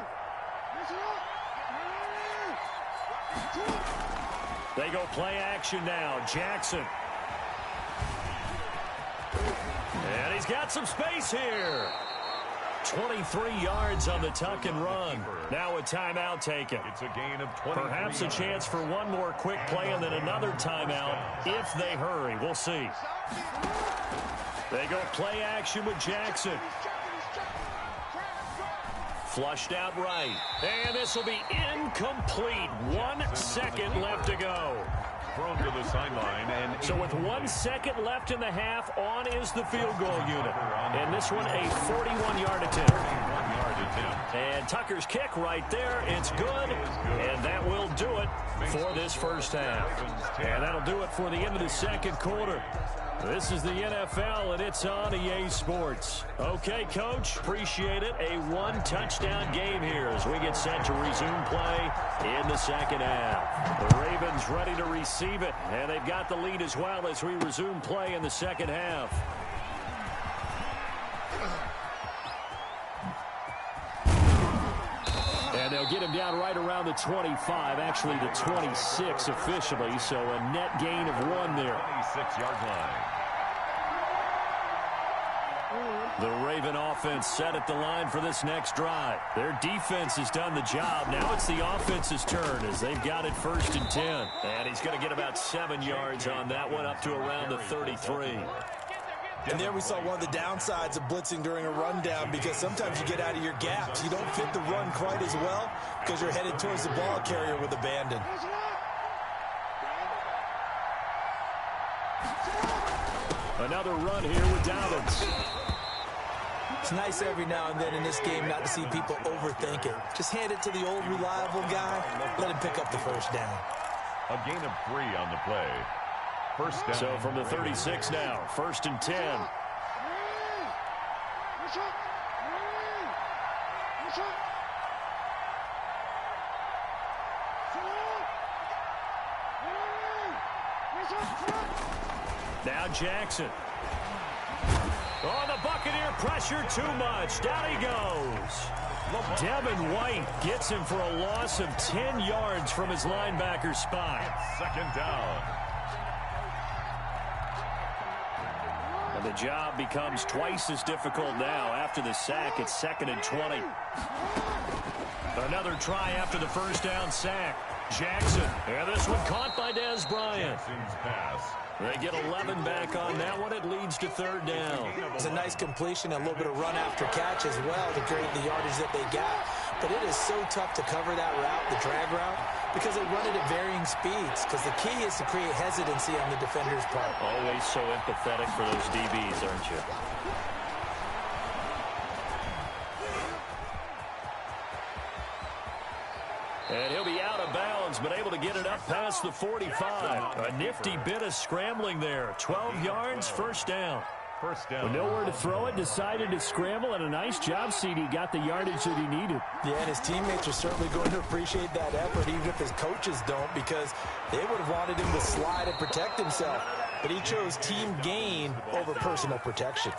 They go play action now. Jackson. And he's got some space here. 23 yards on the tuck and run. Now a timeout taken. It's a gain of 20. Perhaps a chance for one more quick play and then another timeout if they hurry. We'll see. They go play action with Jackson. Flushed out right. And this will be incomplete. 1 second left to go. Thrown to the sideline. And so with 1 second left in the half, on is the field goal unit. And this one, a 41-yard attempt. And Tucker's kick right there. It's good. And that will do it for this first half. And that'll do it for the end of the second quarter. This is the NFL, and it's on EA Sports. Okay, Coach, appreciate it. A one-touchdown game here as we get set to resume play in the second half. The Ravens ready to receive it, and they've got the lead as well as we resume play in the second half. And they'll get him down right around the 25, actually the 26 officially, so a net gain of 1 there. 26-yard line. The Raven offense set at the line for this next drive. Their defense has done the job. Now it's the offense's turn as they've got it 1st and 10. And he's going to get about 7 yards on that one, up to around the 33. And there we saw one of the downsides of blitzing during a rundown, because sometimes you get out of your gaps. You don't fit the run quite as well because you're headed towards the ball carrier with abandon. Another run here with Dobbins. It's nice every now and then in this game not to see people overthink it. Just hand it to the old reliable guy. Let him pick up the first down. A gain of 3 on the play. First down. So from the 36 now, 1st and 10. Now Jackson. Oh, the Buccaneer pressure too much. Down he goes. Devin White gets him for a loss of 10 yards from his linebacker spot. Second down. And the job becomes twice as difficult now. After the sack, it's 2nd and 20. Another try after the first down sack. Jackson. And this one caught by Dez Bryant. Jackson's pass. They get 11 back on that one. It leads to 3rd down. It's a nice completion, a little bit of run after catch as well to create the yardage that they got. But it is so tough to cover that route, the drag route, because they run it at varying speeds. Because the key is to create hesitancy on the defender's part. Always so empathetic for those DBs, aren't you? And he'll be out of bounds, but able to get it up past the 45. A nifty bit of scrambling there. 12 yards, 1st down. First down. With nowhere to throw it, decided to scramble, and a nice job, CD. Got the yardage that he needed. Yeah, and his teammates are certainly going to appreciate that effort, even if his coaches don't, because they would have wanted him to slide and protect himself. But he chose team gain over personal protection.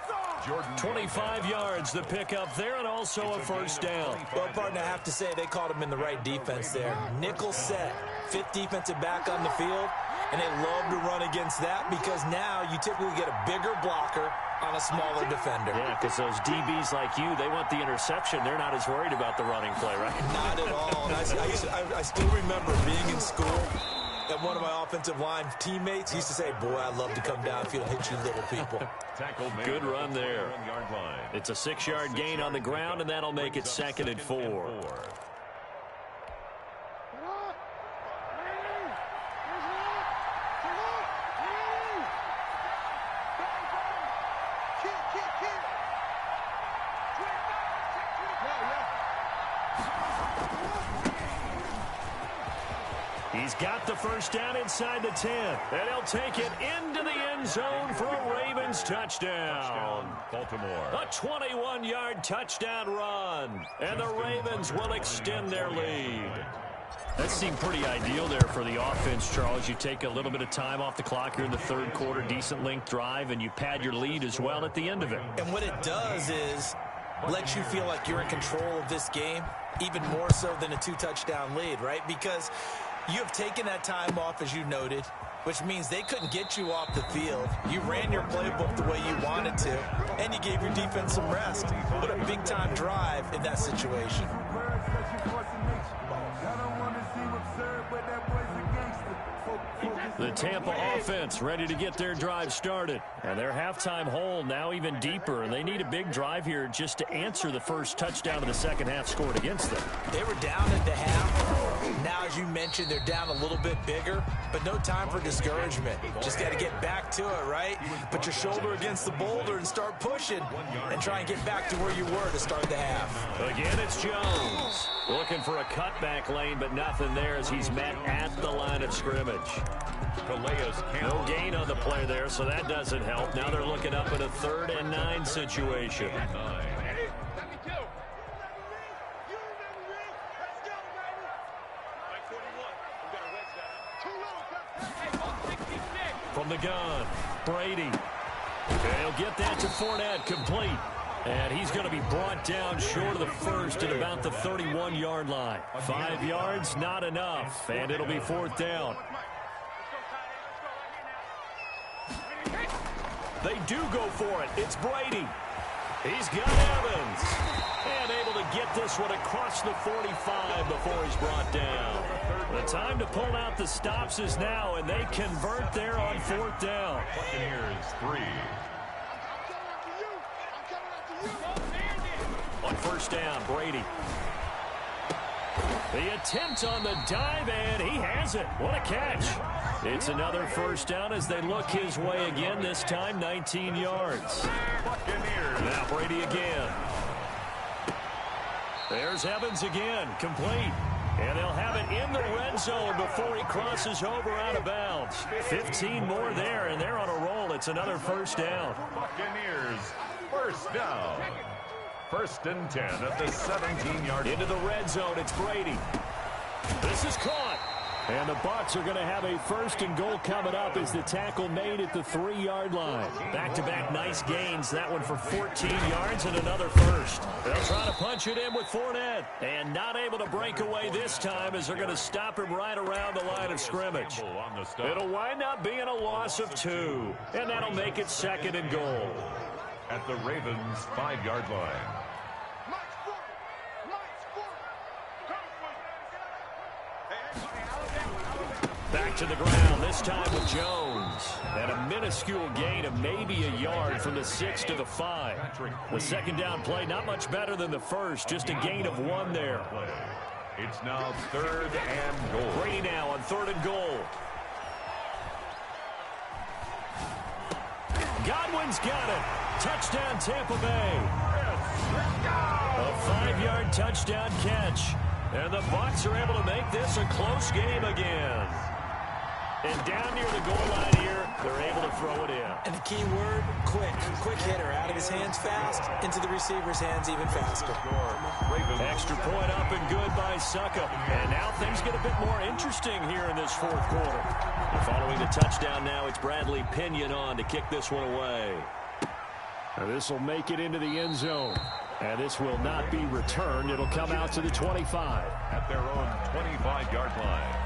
25 yards, the pickup there, and also a 1st down. Well, partner, I have to say they called him in the right defense there. Nickel set, 5th defensive back on the field, and they love to run against that because now you typically get a bigger blocker on a smaller defender. Yeah, because those DBs like you, they want the interception. They're not as worried about the running play, right? Not at all. And I still remember being in school, and one of my offensive line teammates used to say, boy, I'd love to come downfield and hit you little people. Good run there. It's a 6-yard gain on the ground, and that'll make it 2nd and 4. He's got the 1st down inside the 10. And he'll take it into the end zone for a Ravens touchdown. Baltimore. A 21-yard touchdown run. And the Ravens will extend their lead. That seemed pretty ideal there for the offense, Charles. You take a little bit of time off the clock here in the 3rd quarter, decent length drive, and you pad your lead as well at the end of it. And what it does is let you feel like you're in control of this game, even more so than a 2-touchdown lead, right? Because you have taken that time off, as you noted, which means they couldn't get you off the field. You ran your playbook the way you wanted to, and you gave your defense some rest. What a big-time drive in that situation. The Tampa offense ready to get their drive started. And their halftime hole now even deeper, and they need a big drive here just to answer the first touchdown of the second half scored against them. They were down at the half. Now, as you mentioned, they're down a little bit bigger, but no time for discouragement. Just got to get back to it, right? Put your shoulder against the boulder and start pushing and try and get back to where you were to start the half. Again, it's Jones. Looking for a cutback lane, but nothing there as he's met at the line of scrimmage. No gain on the play there, so that doesn't help. Now they're looking up at a 3rd and 9 situation. From the gun, Brady. He'll get that to Fournette, complete. And he's going to be brought down short of the first at about the 31-yard line. 5 yards, not enough, and it'll be 4th down. They do go for it. It's Brady. He's got Evans. And able to get this one across the 45 before he's brought down. The time to pull out the stops is now, and they convert there on 4th down. Buccaneers 3. On 1st down, Brady. The attempt on the dive, and he has it. What a catch. It's another 1st down as they look his way again, this time 19 yards. Buccaneers. Now Brady again. There's Evans again, complete. And they'll have it in the red zone before he crosses over out of bounds. 15 more there, and they're on a roll. It's another 1st down. Buccaneers, 1st down. 1st and 10 at the 17-yard line. Into the red zone, it's Brady. This is caught. And the Bucs are going to have a 1st and goal coming up as the tackle made at the 3-yard line. Back-to-back nice gains. That one for 14 yards and another 1st. They'll try to punch it in with Fournette. And not able to break away this time as they're going to stop him right around the line of scrimmage. It'll wind up being a loss of 2. And that'll make it 2nd and goal. At the Ravens' 5-yard line. Back to the ground, this time with Jones. And a minuscule gain of maybe a yard from the 6 to the 5. The 2nd down play, not much better than the first, just a gain of 1 there. It's now 3rd and goal. Brady now on 3rd and goal. Godwin's got it. Touchdown, Tampa Bay. A 5-yard touchdown catch. And the Bucs are able to make this a close game again. And down near the goal line here, they're able to throw it in. And the key word, quick. Quick hitter. Out of his hands fast, into the receiver's hands even faster. Extra point up and good by Suckup. And now things get a bit more interesting here in this 4th quarter. And following the touchdown now, it's Bradley Pinion on to kick this one away. Now this will make it into the end zone. And this will not be returned. It'll come out to the 25. At their own 25-yard line.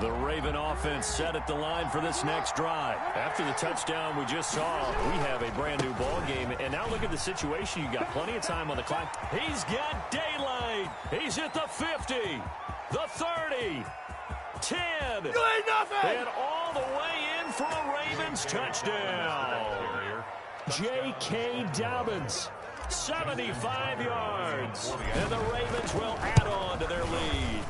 The Raven offense set at the line for this next drive. After the touchdown we just saw, we have a brand new ball game. And now look at the situation. You got plenty of time on the clock. He's got daylight. He's at the 50, the 30, 10. You ain't nothing. And all the way in for a Ravens touchdown. J.K. Dobbins, 75 yards. And the Ravens will add on to their lead.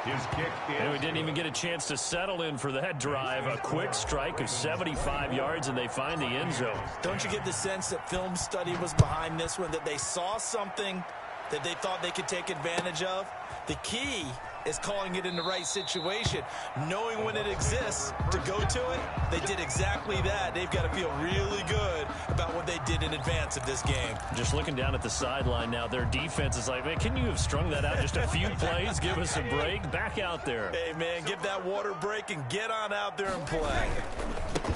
His kick is... And we didn't even get a chance to settle in for that drive. A quick strike of 75 yards, and they find the end zone. Don't you get the sense that film study was behind this one, that they saw something that they thought they could take advantage of? The key is calling it in the right situation, knowing when it exists to go to it. They did exactly that. They've got to feel really good about what they did in advance of this game. Just looking down at the sideline now, their defense is like, man, can you have strung that out just a few plays? Give us a break. Back out there. Hey, man, give that water break and get on out there and play.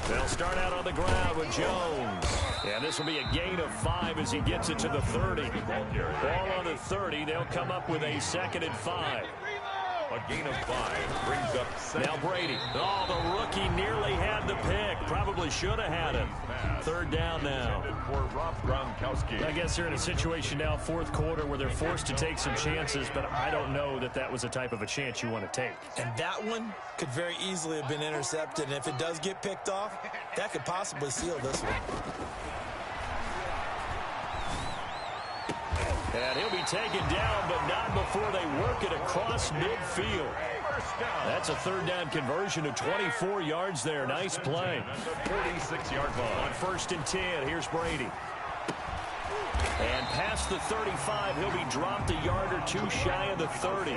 They'll start out on the ground with Jones. And this will be a gain of 5 as he gets it to the 30. Ball on the 30. They'll come up with a 2nd and 5. A gain of 5 brings up 7. Now Brady. Oh, the rookie nearly had the pick. Probably should have had it. 3rd down now. For Rob Gronkowski. I guess they're in a situation now, 4th quarter, where they're forced to take some chances, but I don't know that that was the type of a chance you want to take. And that one could very easily have been intercepted. And if it does get picked off, that could possibly seal this one. And he'll be taken down, but not before they work it across midfield. That's a third down conversion of 24 yards there. Nice play. 46-yard line. On 1st and 10, here's Brady. And past the 35, he'll be dropped a yard or two shy of the 30.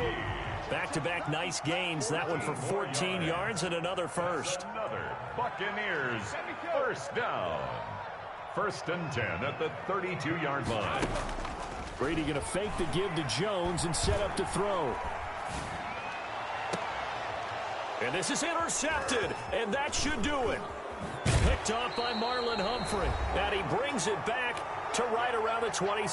Back-to-back nice gains. That one for 14 yards and another first. Another Buccaneers first down. 1st and 10 at the 32-yard line. Brady going to fake the give to Jones and set up to throw. And this is intercepted, and that should do it. Picked off by Marlon Humphrey. And he brings it back to right around the 20.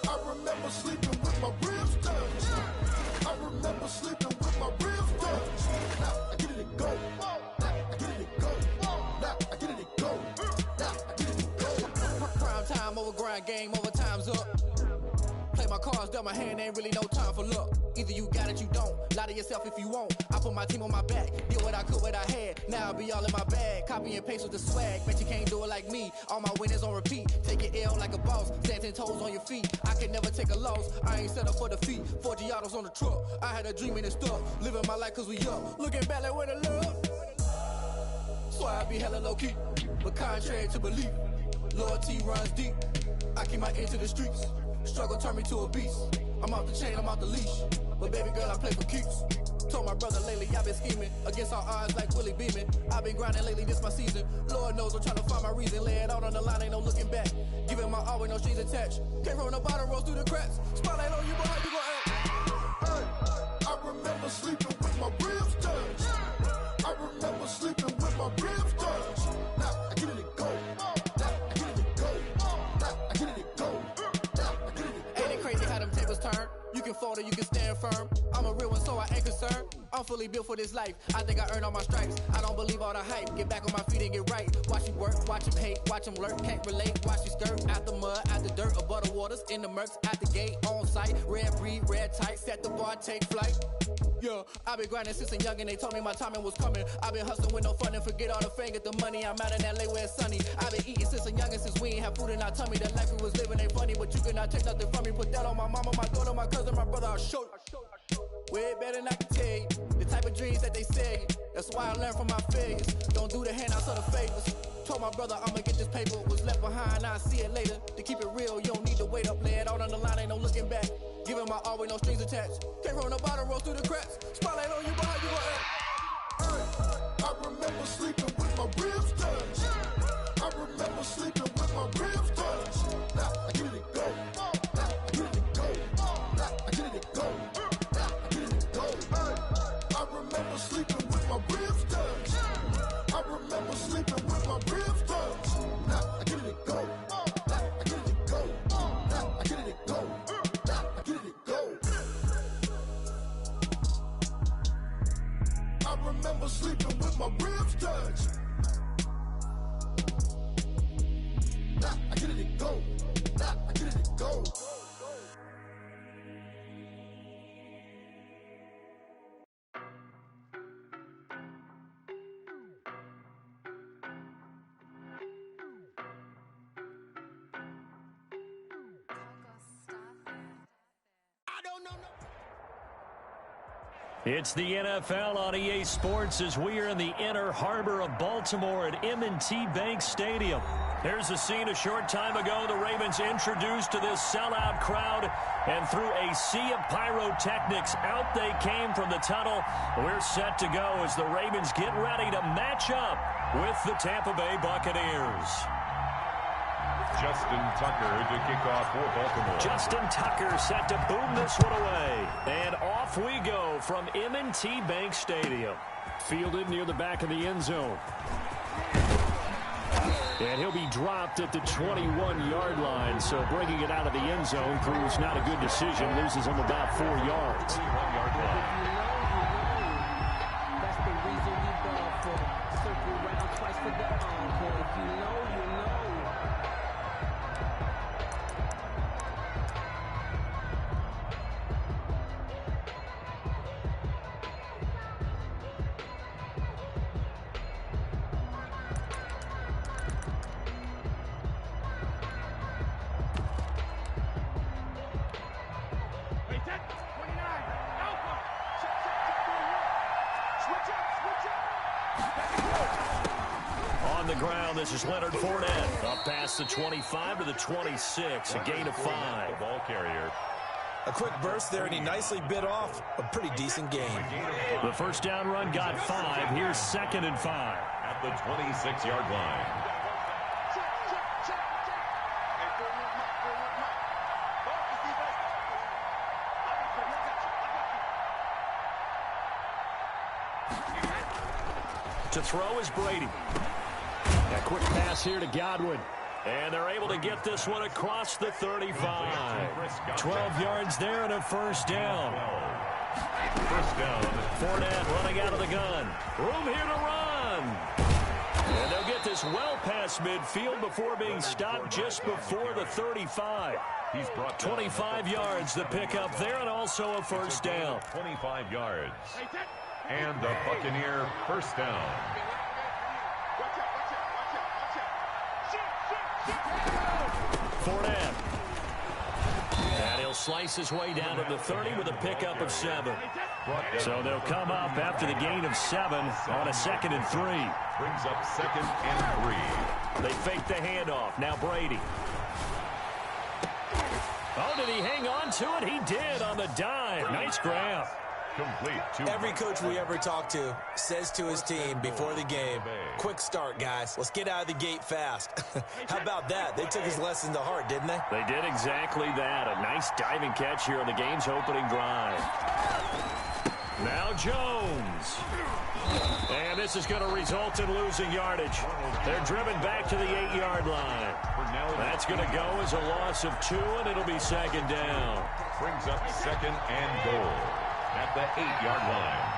I remember sleeping with my ribs touched. I remember sleeping with my ribs touched. Now I get it go. Now I get it go. Now I get it go. Now I get it go. Prime time over grind game, over time's up. Play my cards, dealt my hand, ain't really no time for luck. Either you got it, you don't. Lie to yourself if you won't. I put my team on my back, did what I could, what I had. Now I'll be all in my bag. Copy and paste with the swag. Bet you can't do it like me. All my winners on repeat. Take your L like a boss. Stand 10 toes on your feet. I can never take a loss. I ain't set up for defeat. 4 Giottos on the truck. I had a dream and it stuck. Living my life cause we up. Looking back like where the love. So I be hella low key. But contrary to belief, loyalty runs deep. I keep my ear to the streets. Struggle turned me to a beast. I'm off the chain, I'm off the leash. But baby girl, I play for keeps. Told my brother lately, I've been scheming. Against all odds like Willie Beeman. I've been grinding lately, this my season. Lord knows I'm trying to find my reason. Lay it out on the line, ain't no looking back. Giving my all with no strings attached. Came from the bottom, rose through the cracks. Spotlight on you, boy, how you gon' act? Hey, I remember sleeping with my ribs touched. I remember sleeping with my ribs touched. Now I get it go. Now I get it go. Now I get it go. Now I get it go. Ain't it crazy how them tables turn? You can fold or you can stand firm. I'm a real one, so I ain't concerned. I'm fully built for this life. I think I earned all my stripes. I don't believe all the hype. Get back on my feet and get right. Watch you work, watch him hate, watch him lurk. Can't relate, watch you skirt. Out the mud, out the dirt, above the waters, in the murks, at the gate, on site. Red breed, red tight, set the bar, take flight. Yeah, I've been grinding since a youngin'. They told me my timing was coming. I've been hustling with no fun and forget all the fame, get the money. I'm out in LA where it's sunny. I've been eating since a youngin', since we ain't have food in our tummy. The life we was living ain't funny, but you cannot take nothing from me. Put that on my mama, my daughter, my cousin, my brother. I'll show you. Way better than I can tell you. The type of dreams that they say. That's why I learned from my failures. Don't do the handouts or the favors. Told my brother I'ma get this paper. Was left behind, I'll see it later. To keep it real, you don't need to wait up. Lay it out on the line, ain't no looking back. Giving my all with no strings attached. Came from the bottom, rose through the cracks. Spotlight on you, boy, how you gon' act? Hey, I remember sleeping with my ribs touched. I remember sleeping with my ribs touched. Now I get it go. Now I get it go. Now I get it go. Now I get it go. Hey, I remember sleeping with my ribs touched. I remember sleeping with my ribs touched. Now I get it go. Now I get it go. Now I get it go. Now I get it go. I remember sleeping with my ribs touched. Now I get it go. Now I get it go. It's the NFL on EA Sports as we are in the inner harbor of Baltimore at M&T Bank Stadium. There's a scene a short time ago. The Ravens introduced to this sellout crowd, and through a sea of pyrotechnics, out they came from the tunnel. We're set to go as the Ravens get ready to match up with the Tampa Bay Buccaneers. Justin Tucker to kick off for Baltimore. Justin Tucker set to boom this one away. And off we go from M&T Bank Stadium. Fielded near the back of the end zone. And he'll be dropped at the 21-yard line, so bringing it out of the end zone proves not a good decision. Loses him about 4 yards. That's the reason we brought On the ground, this is Leonard Fournette. Up past the 25 to the 26, a gain of 5. The ball carrier. A quick burst there, and he nicely bit off a pretty decent game. The first down run got 5. Here's 2nd and 5. At the 26-yard line. To throw is Brady. A quick pass here to Godwin. And they're able to get this one across the 35. 12 yards there and a first down. First down. Fournette running out of the gun. Room here to run. And they'll get this well past midfield before being stopped just before the 35. He's brought 25 yards the pickup there and also a first down. 25 yards. And the Buccaneer first down. Fournette. And he'll slice his way down to the 30 with a pickup of 7. So they'll come up after the gain of 7 on a 2nd and 3. Brings up 2nd and 3. They fake the handoff. Now Brady. Oh, did he hang on to it? He did on the dive. Nice grab. Complete. Every coach we ever talk to says to his team before the game, quick start, guys. Let's get out of the gate fast. How about that? They took his lesson to heart, didn't they? They did exactly that. A nice diving catch here on the game's opening drive. Now Jones. And this is going to result in losing yardage. They're driven back to the 8-yard line. That's going to go as a loss of 2, and it'll be 2nd down. Brings up 2nd and goal at the 8-yard line.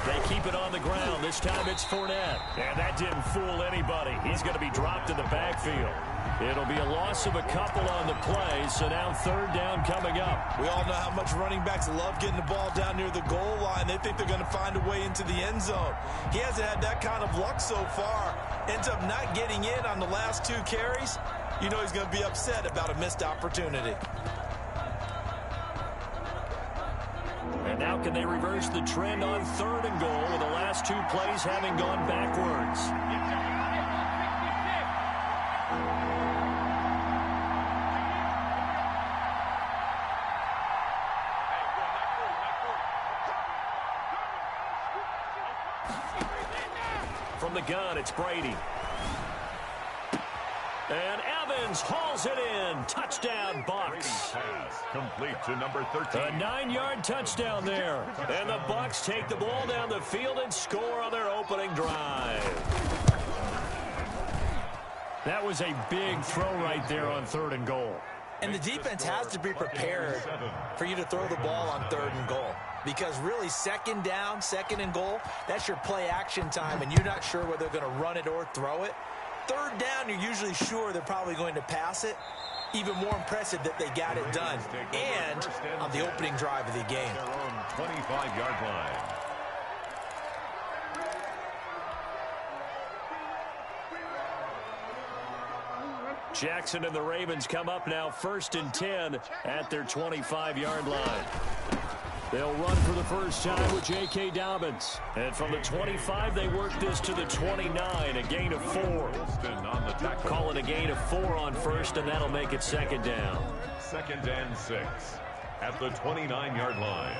They keep it on the ground. This time it's Fournette. And that didn't fool anybody. He's going to be dropped in the backfield. It'll be a loss of a couple on the play, so now 3rd down coming up. We all know how much running backs love getting the ball down near the goal line. They think they're going to find a way into the end zone. He hasn't had that kind of luck so far. Ends up not getting in on the last 2 carries. You know he's going to be upset about a missed opportunity. And now can they reverse the trend on 3rd and goal with the last 2 plays having gone backwards? From the gun, it's Brady. And Evans hauls it in. Touchdown, Bucs. Pass complete to number 13. A 9-yard touchdown there. And the Bucs take the ball down the field and score on their opening drive. That was a big throw right there on 3rd and goal. And the defense has to be prepared for you to throw the ball on 3rd and goal. Because really, 2nd down, 2nd and goal, that's your play action time, and you're not sure whether they're going to run it or throw it. 3rd down, you're usually sure they're probably going to pass it. Even more impressive that they got it done. And on the opening drive of the game. Their own 25-yard line. Jackson and the Ravens come up now 1st and 10 at their 25-yard line. They'll run for the first time with J.K. Dobbins. And from the 25, they work this to the 29, a gain of 4. Call it a gain of 4 on 1st, and that'll make it 2nd down. 2nd and 6 at the 29-yard line.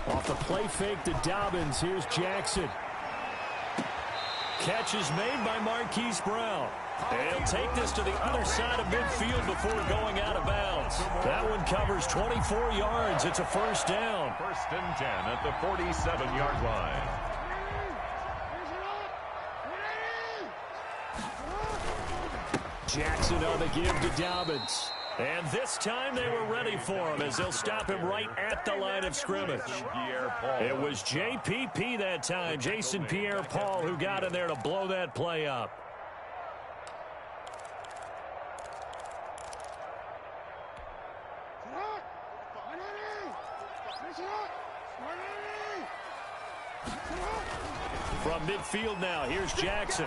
Off the play fake to Dobbins, here's Jackson. Catch is made by Marquise Brown. And he'll take this to the other side of midfield before going out of bounds. That one covers 24 yards. It's a first down. 1st and 10 at the 47-yard line. Jackson on the give to Dobbins. And this time they were ready for him as they'll stop him right at the line of scrimmage. It was JPP that time, Jason Pierre-Paul, who got in there to blow that play up. From midfield now, here's Jackson.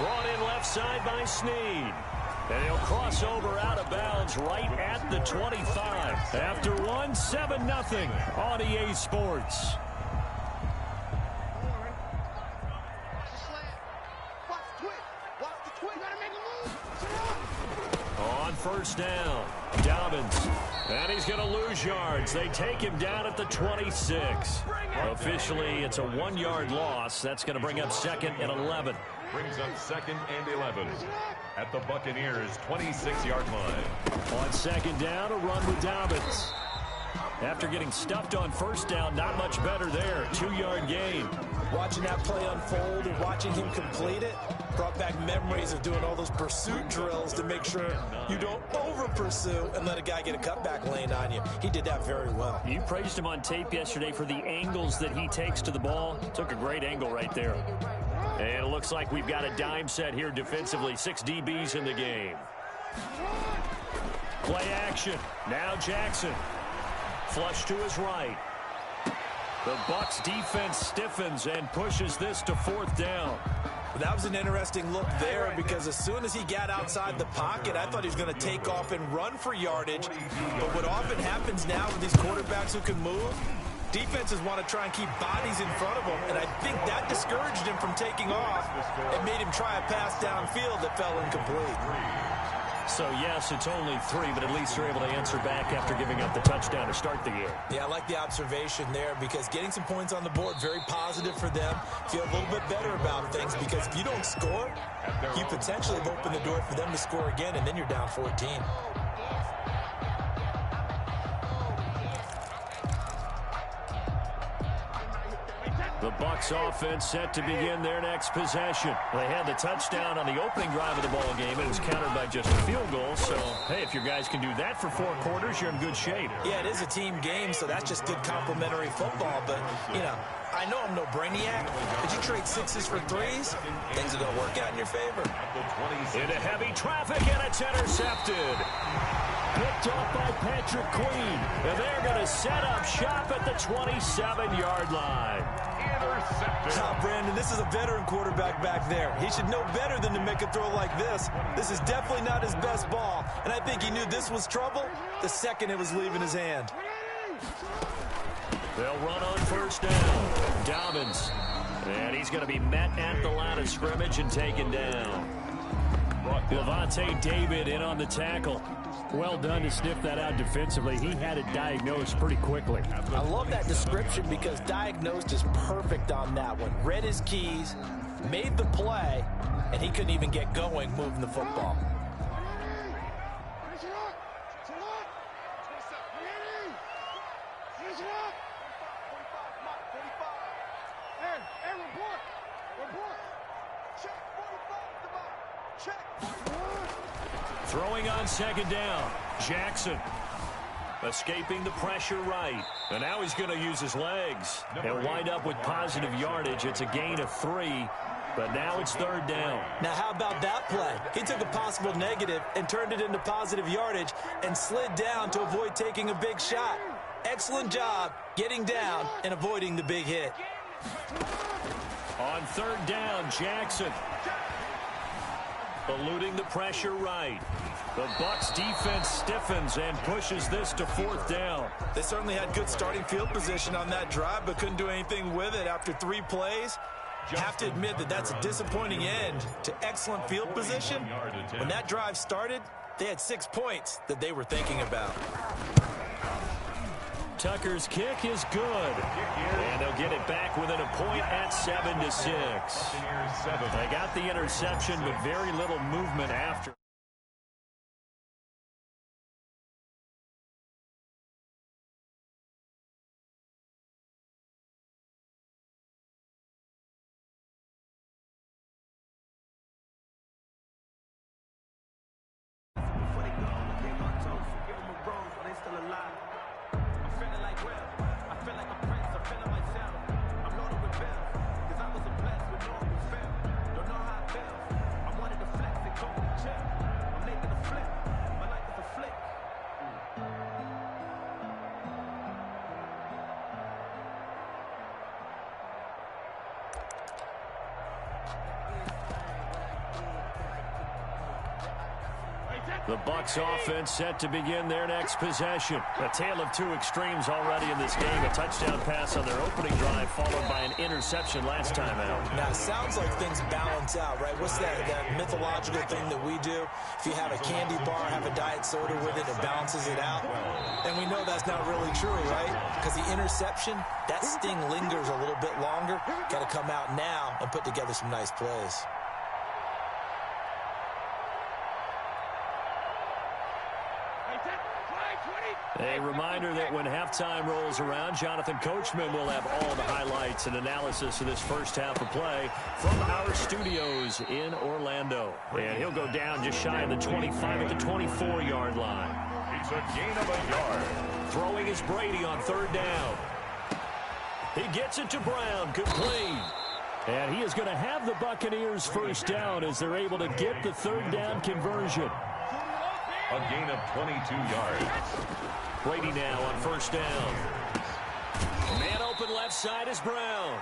Brought in left side by Snead. And he'll cross over out of bounds right at the 25. After 7-0 on EA Sports. On first down, Dobbins. And he's going to lose yards. They take him down at the 26. Officially, it's a 1-yard loss. That's going to bring up 2nd and 11. Brings up 2nd and 11 at the Buccaneers' 26-yard line. On 2nd down, a run with Dobbins. After getting stuffed on first down, not much better there. 2-yard gain. Watching that play unfold and watching him complete it brought back memories of doing all those pursuit drills to make sure you don't over-pursue and let a guy get a cutback lane on you. He did that very well. You praised him on tape yesterday for the angles that he takes to the ball. Took a great angle right there. And it looks like we've got a dime set here defensively. 6 DBs in the game. Play action. Now Jackson. Flush to his right. The Bucs defense stiffens and pushes this to 4th down. That was an interesting look there because as soon as he got outside the pocket, I thought he was going to take off and run for yardage. But what often happens now with these quarterbacks who can move, defenses want to try and keep bodies in front of them, and I think that discouraged him from taking off and made him try a pass downfield that fell incomplete. So, yes, it's only 3, but at least they're able to answer back after giving up the touchdown to start the year. Yeah, I like the observation there because getting some points on the board, very positive for them. Feel a little bit better about things because if you don't score, you potentially have opened the door for them to score again, and then you're down 14. The Bucs offense set to begin their next possession. They had the touchdown on the opening drive of the ball game. It was countered by just a field goal. So, hey, if your guys can do that for 4 quarters, you're in good shape. Yeah, it is a team game, so that's just good complimentary football. But, you know, I know I'm no brainiac, but you trade 6s for 3s, things are going to work out in your favor. Into heavy traffic, and it's intercepted. Picked up by Patrick Queen. And they're going to set up shop at the 27-yard line. Oh, Brandon, this is a veteran quarterback back there. He should know better than to make a throw like this. This is definitely not his best ball, and I think he knew this was trouble the second it was leaving his hand. They'll run on first down. Dobbins. And he's going to be met at the line of scrimmage and taken down. Levante David in on the tackle. Well done to sniff that out defensively. He had it diagnosed pretty quickly. I love that description because diagnosed is perfect on that one. Read his keys, made the play, and he couldn't even get going moving the football. Throwing on second down, Jackson. Escaping the pressure right. And now he's going to use his legs. And wind up with positive yardage. It's a gain of 3, but now it's third down. Now how about that play? He took a possible negative and turned it into positive yardage and slid down to avoid taking a big shot. Excellent job getting down and avoiding the big hit. On third down, Jackson. Eluding the pressure right. The Bucs defense stiffens and pushes this to 4th down. They certainly had good starting field position on that drive, but couldn't do anything with it after 3 plays. Have to admit that that's a disappointing end to excellent field position. When that drive started, they had 6 points that they were thinking about. Tucker's kick is good. And they'll get it back within a point at 7-6. They got the interception, but very little movement after. Check. The Bucs offense set to begin their next possession. A tale of two extremes already in this game. A touchdown pass on their opening drive followed by an interception last time out. Now, it sounds like things balance out, right? What's that mythological thing that we do? If you have a candy bar, have a diet soda with it, it balances it out. And we know that's not really true, right? Because the interception, that sting lingers a little bit longer. Got to come out now and put together some nice plays. A reminder that when halftime rolls around, Jonathan Coachman will have all the highlights and analysis of this first half of play from our studios in Orlando. And he'll go down just shy of the 25 at the 24-yard line. It's a gain of a yard. Throwing is Brady on third down. He gets it to Brown, complete. And he is going to have the Buccaneers first down as they're able to get the third down conversion. A gain of 22 yards. Brady now on first down. Man open left side is Brown.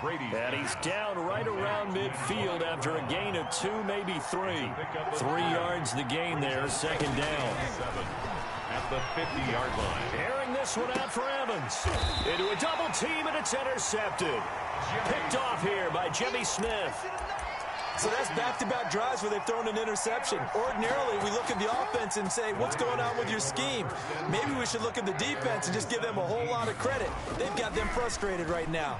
Brady. And he's down right around midfield after a gain of 2, maybe 3. 3 yards the gain there, second down. 7 at the 50-yard line. Airing this one out for Evans. Into a double team, and it's intercepted. Picked off here by Jimmy Smith. So that's back-to-back drives where they've thrown an interception. Ordinarily, we look at the offense and say, what's going on with your scheme? Maybe we should look at the defense and just give them a whole lot of credit. They've got them frustrated right now.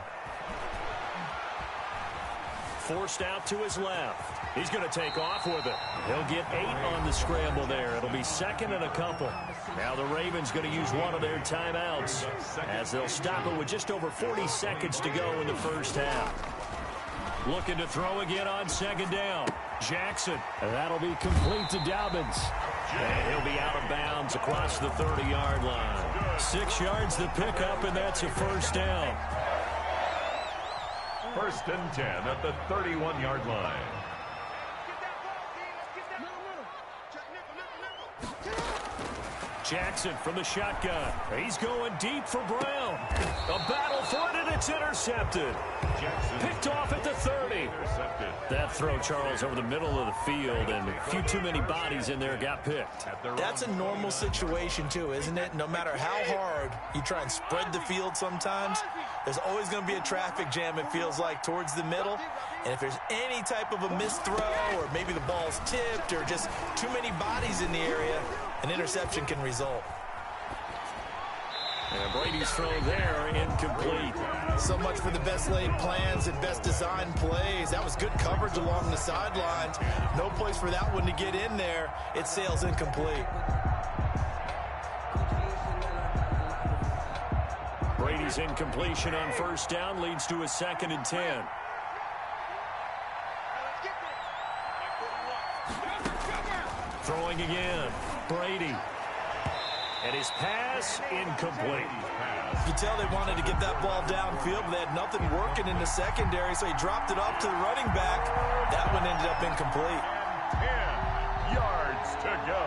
Forced out to his left. He's going to take off with it. He'll get 8 on the scramble there. It'll be second and a couple. Now the Ravens going to use one of their timeouts as they'll stop it with just over 40 seconds to go in the first half. Looking to throw again on second down. Jackson. And that'll be complete to Dobbins. And he'll be out of bounds across the 30-yard line. 6 yards to pick up, and that's a first down. First and 10 at the 31-yard line. Jackson from the shotgun. He's going deep for Brown. A battle for it, and it's intercepted. Jackson picked off at the 30. Intercepted. That throw, Charles, over the middle of the field, and a few too many bodies in there got picked. That's a normal situation, too, isn't it? No matter how hard you try and spread the field sometimes, there's always going to be a traffic jam, it feels like, towards the middle. And if there's any type of a missed throw, or maybe the ball's tipped, or just too many bodies in the area, an interception can result. And Brady's throw there, incomplete. So much for the best laid plans and best designed plays. That was good coverage along the sidelines. No place for that one to get in there. It sails incomplete. Brady's incompletion on first down leads to a second and 10. Throwing again, Brady. And his pass incomplete. You can tell they wanted to get that ball downfield, but they had nothing working in the secondary, so he dropped it off to the running back. That one ended up incomplete. 10 yards to go.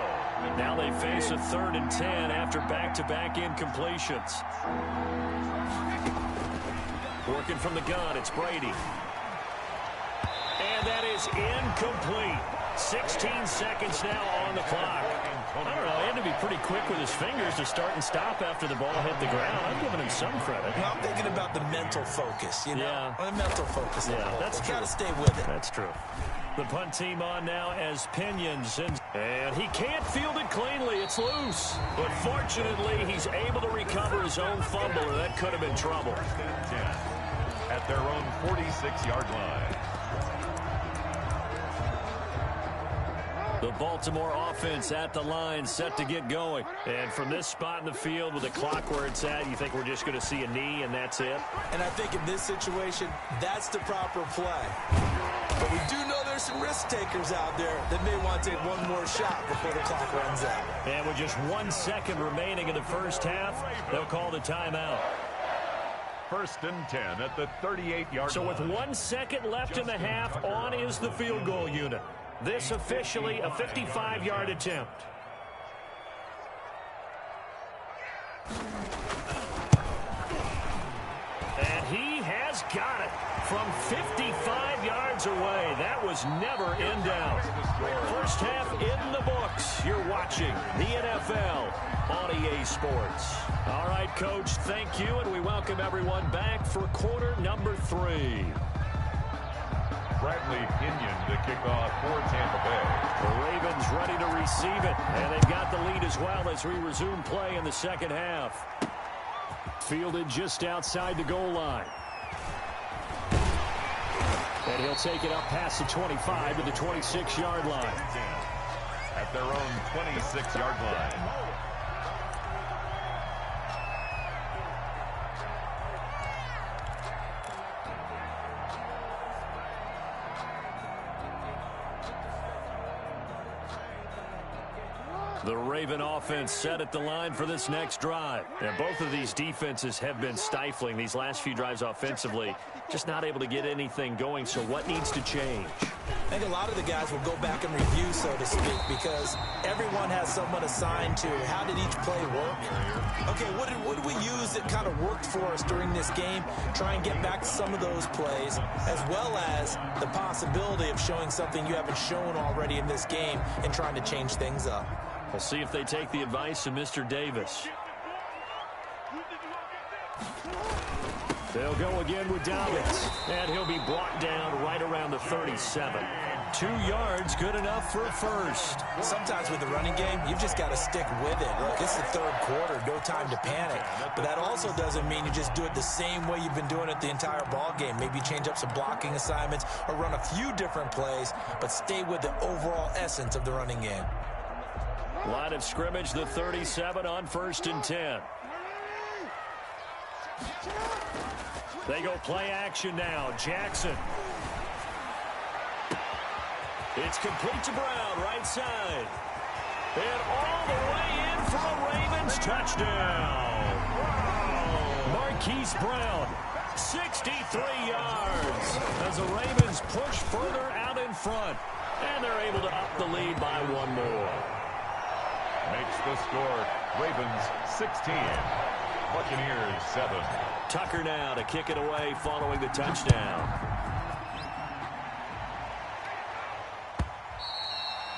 Now they face a 3rd and 10 after back-to-back incompletions. Working from the gun, it's Brady. And that is incomplete. 16 seconds now on the clock. I don't know, he had to be pretty quick with his fingers to start and stop after the ball hit the ground. I'm giving him some credit. Well, I'm thinking about the mental focus, you know? Yeah. The mental focus. Yeah, that's true. Got to stay with it. That's true. The punt team on now as Pinions. And he can't field it cleanly. It's loose. But fortunately, he's able to recover his own fumble, or that could have been trouble. 10 at their own 46-yard line. The Baltimore offense at the line, set to get going. And from this spot in the field with the clock where it's at, you think we're just going to see a knee and that's it? And I think in this situation, that's the proper play. But we do know there's some risk takers out there that may want to take one more shot before the clock runs out. And with just 1 second remaining in the first half, they'll call the timeout. First and 10 at the 38-yard line. So with 1 second left in the half, on is the field goal unit. This officially a 55-yard attempt. And he has got it. from 55 yards away. That was never in doubt. First half in the books. You're watching the NFL on EA Sports. All right, Coach, thank you, and we welcome everyone back for quarter number 3. Bradley Pinion to kick off for Tampa Bay. The Ravens ready to receive it, and they've got the lead as well as we resume play in the second half. Fielded just outside the goal line. And he'll take it up past the 25 to the 26-yard line. At their own 26-yard line. The Raven offense set at the line for this next drive. And both of these defenses have been stifling these last few drives offensively. Just not able to get anything going, so what needs to change? I think a lot of the guys will go back and review, so to speak, because everyone has someone assigned to how did each play work. Okay, what did we use that kind of worked for us during this game? Try and get back to some of those plays, as well as the possibility of showing something you haven't shown already in this game and trying to change things up. We'll see if they take the advice of Mr. Davis. They'll go again with Davis, and he'll be brought down right around the 37. 2 yards, good enough for a first. Sometimes with the running game, you've just got to stick with it. Look, it's the third quarter, no time to panic. But that also doesn't mean you just do it the same way you've been doing it the entire ball game. Maybe change up some blocking assignments or run a few different plays, but stay with the overall essence of the running game. Line of scrimmage, the 37 on 1st and 10. They go play action now. Jackson. It's complete to Brown, right side. And all the way in for a Ravens touchdown. Marquise Brown, 63 yards as the Ravens push further out in front. And they're able to up the lead by 1 more. Makes the score Ravens 16, Buccaneers 7. Tucker now to kick it away following the touchdown.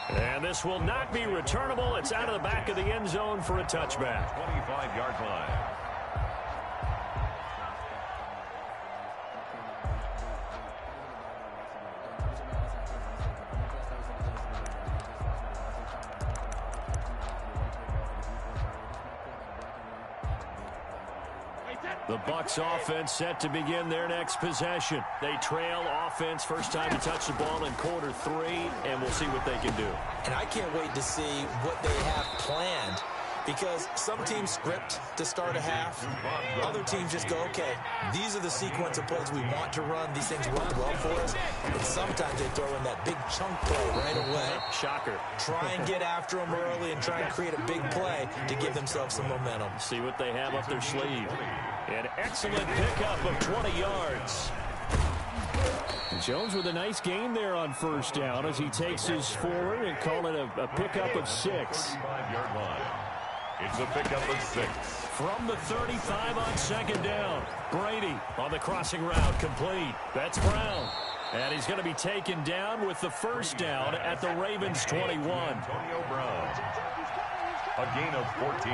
And this will not be returnable. It's out of the back of the end zone for a touchback. 25-yard line. The Bucs offense set to begin their next possession. They trail offense first time to touch the ball in quarter 3, and we'll see what they can do. And I can't wait to see what they have planned, because some teams script to start a half. Other teams just go, okay, these are the sequence of plays we want to run. These things work well for us. And sometimes they throw in that big chunk play right away. Shocker. Try and get after them early and try and create a big play to give themselves some momentum. See what they have up their sleeve. An excellent pickup of 20 yards. Jones with a nice gain there on first down as he takes his forward and call it a pickup of 6. 5-yard line. It's a pickup of 6. From the 35 on second down. Brady on the crossing route, complete. That's Brown. And he's going to be taken down with the first down at the Ravens 21. Antonio Brown. A gain of 14.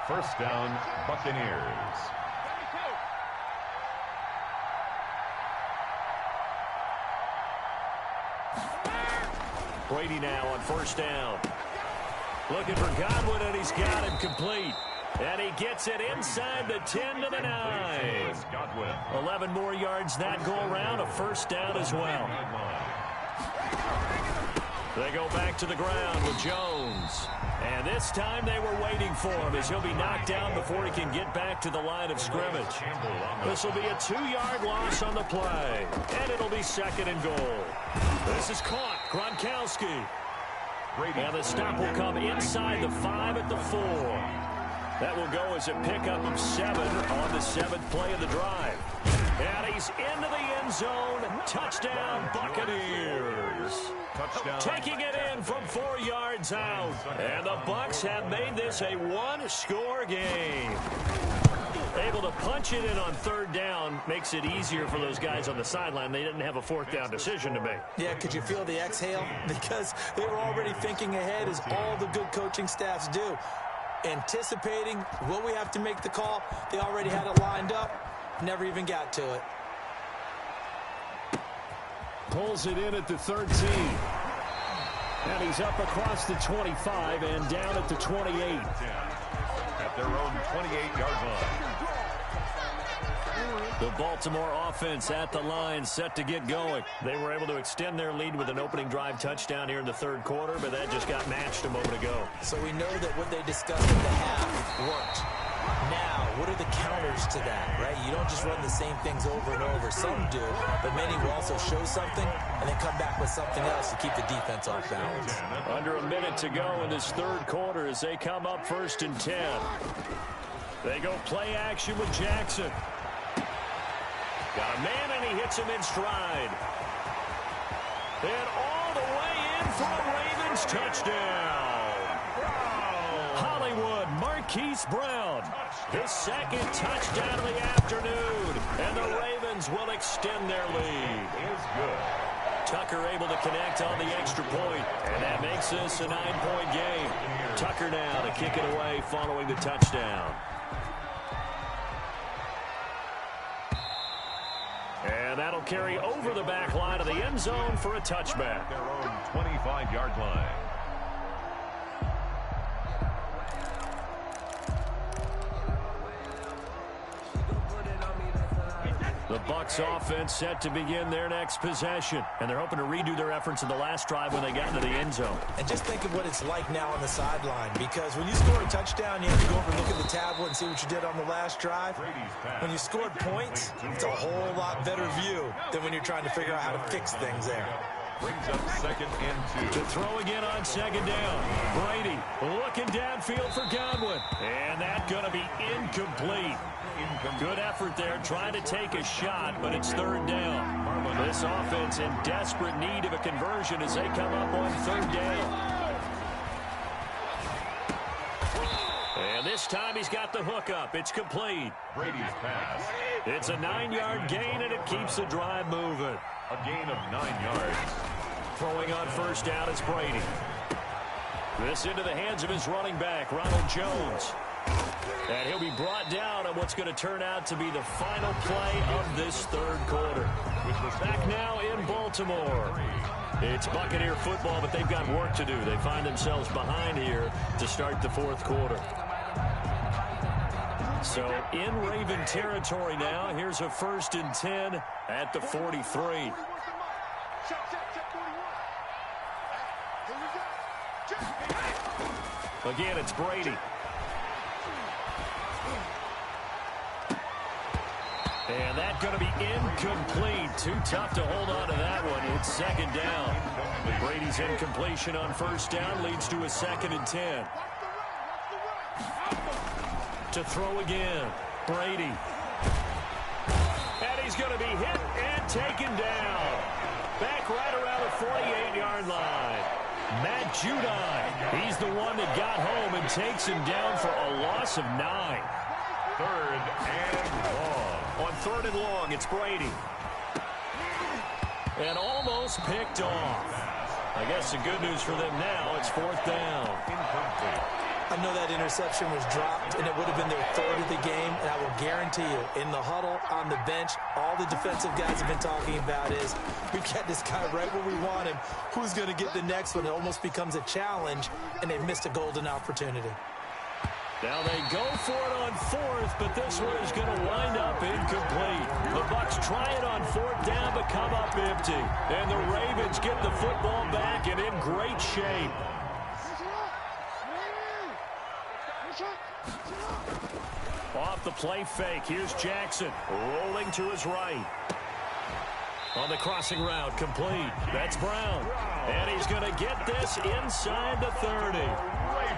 First down, Buccaneers. Brady now on first down. Looking for Godwin, and he's got him complete. And he gets it inside the 10 to the 9. 11 more yards that go around, a first down as well. They go back to the ground with Jones. And this time they were waiting for him as he'll be knocked down before he can get back to the line of scrimmage. This will be a 2-yard loss on the play. And it'll be second and goal. This is caught. Gronkowski. And the stop will come inside the 5 at the 4. That will go as a pickup of 7 on the 7th play of the drive. And he's into the end zone. Touchdown, Buccaneers. Touchdown. Taking it in from 4 yards out. And the Bucs have made this a 1-score game. Able to punch it in on third down makes it easier for those guys on the sideline. They didn't have a fourth down decision to make. Yeah, could you feel the exhale? Because they were already thinking ahead, as all the good coaching staffs do. Anticipating, will we have to make the call? They already had it lined up, never even got to it. Pulls it in at the 13. And he's up across the 25 and down at the 28. At their own 28-yard line. The Baltimore offense at the line, set to get going. They were able to extend their lead with an opening drive touchdown here in the third quarter, but that just got matched a moment ago. So we know that what they discussed at the half worked. Now, what are the counters to that, right? You don't just run the same things over and over. Some do, but many will also show something and then come back with something else to keep the defense off balance. Under a minute to go in this third quarter as they come up 1st and 10. They go play action with Jackson. Got a man, and he hits him in stride. And all the way in for a Ravens touchdown. Hollywood Marquise Brown. His second touchdown of the afternoon. And the Ravens will extend their lead. Is good. Tucker able to connect on the extra point. And that makes this a 9-point game. Tucker now to kick it away following the touchdown. And that'll carry over the back line of the end zone for a touchback. Their own 25-yard line. The Bucs offense set to begin their next possession. And they're hoping to redo their efforts in the last drive when they got into the end zone. And just think of what it's like now on the sideline, because when you score a touchdown, you have to go over and look at the tablet and see what you did on the last drive. When you scored points, it's a whole lot better view than when you're trying to figure out how to fix things there. Brings up 2nd and 2. To throw again on 2nd down. Brady looking downfield for Godwin. And that's going to be incomplete. Good effort there, trying to take a shot, but it's 3rd down. This offense in desperate need of a conversion as they come up on 3rd down. And this time he's got the hook up. It's complete. Brady's pass. It's a 9-yard gain, and it keeps the drive moving. A gain of 9 yards. Throwing on 1st down is Brady. This into the hands of his running back, Ronald Jones. And he'll be brought down on what's going to turn out to be the final play of this third quarter. Back now in Baltimore. It's Buccaneer football, but they've got work to do. They find themselves behind here to start the fourth quarter. So in Raven territory now, here's a 1st and 10 at the 43. Again, it's Brady. And that's going to be incomplete. Too tough to hold on to that one. It's 2nd down. Brady's incompletion on 1st down leads to a 2nd and 10. To throw again, Brady. And he's going to be hit and taken down. Back right around the 48-yard line. Matt Judon, he's the one that got home and takes him down for a loss of 9. 3rd and long. On 3rd and long, it's Brady. And almost picked off. I guess the good news for them now, it's 4th down. Incomplete. I know that interception was dropped, and it would have been their 3rd of the game, and I will guarantee you, in the huddle, on the bench, all the defensive guys have been talking about is, we get this guy right where we want him. Who's going to get the next one? It almost becomes a challenge, and they missed a golden opportunity. Now they go for it on 4th, but this one is going to wind up incomplete. The Bucs try it on 4th down, but come up empty. And the Ravens get the football back and in great shape. Off the play fake, here's Jackson, rolling to his right. On the crossing route, complete. That's Brown. And he's going to get this inside the 30.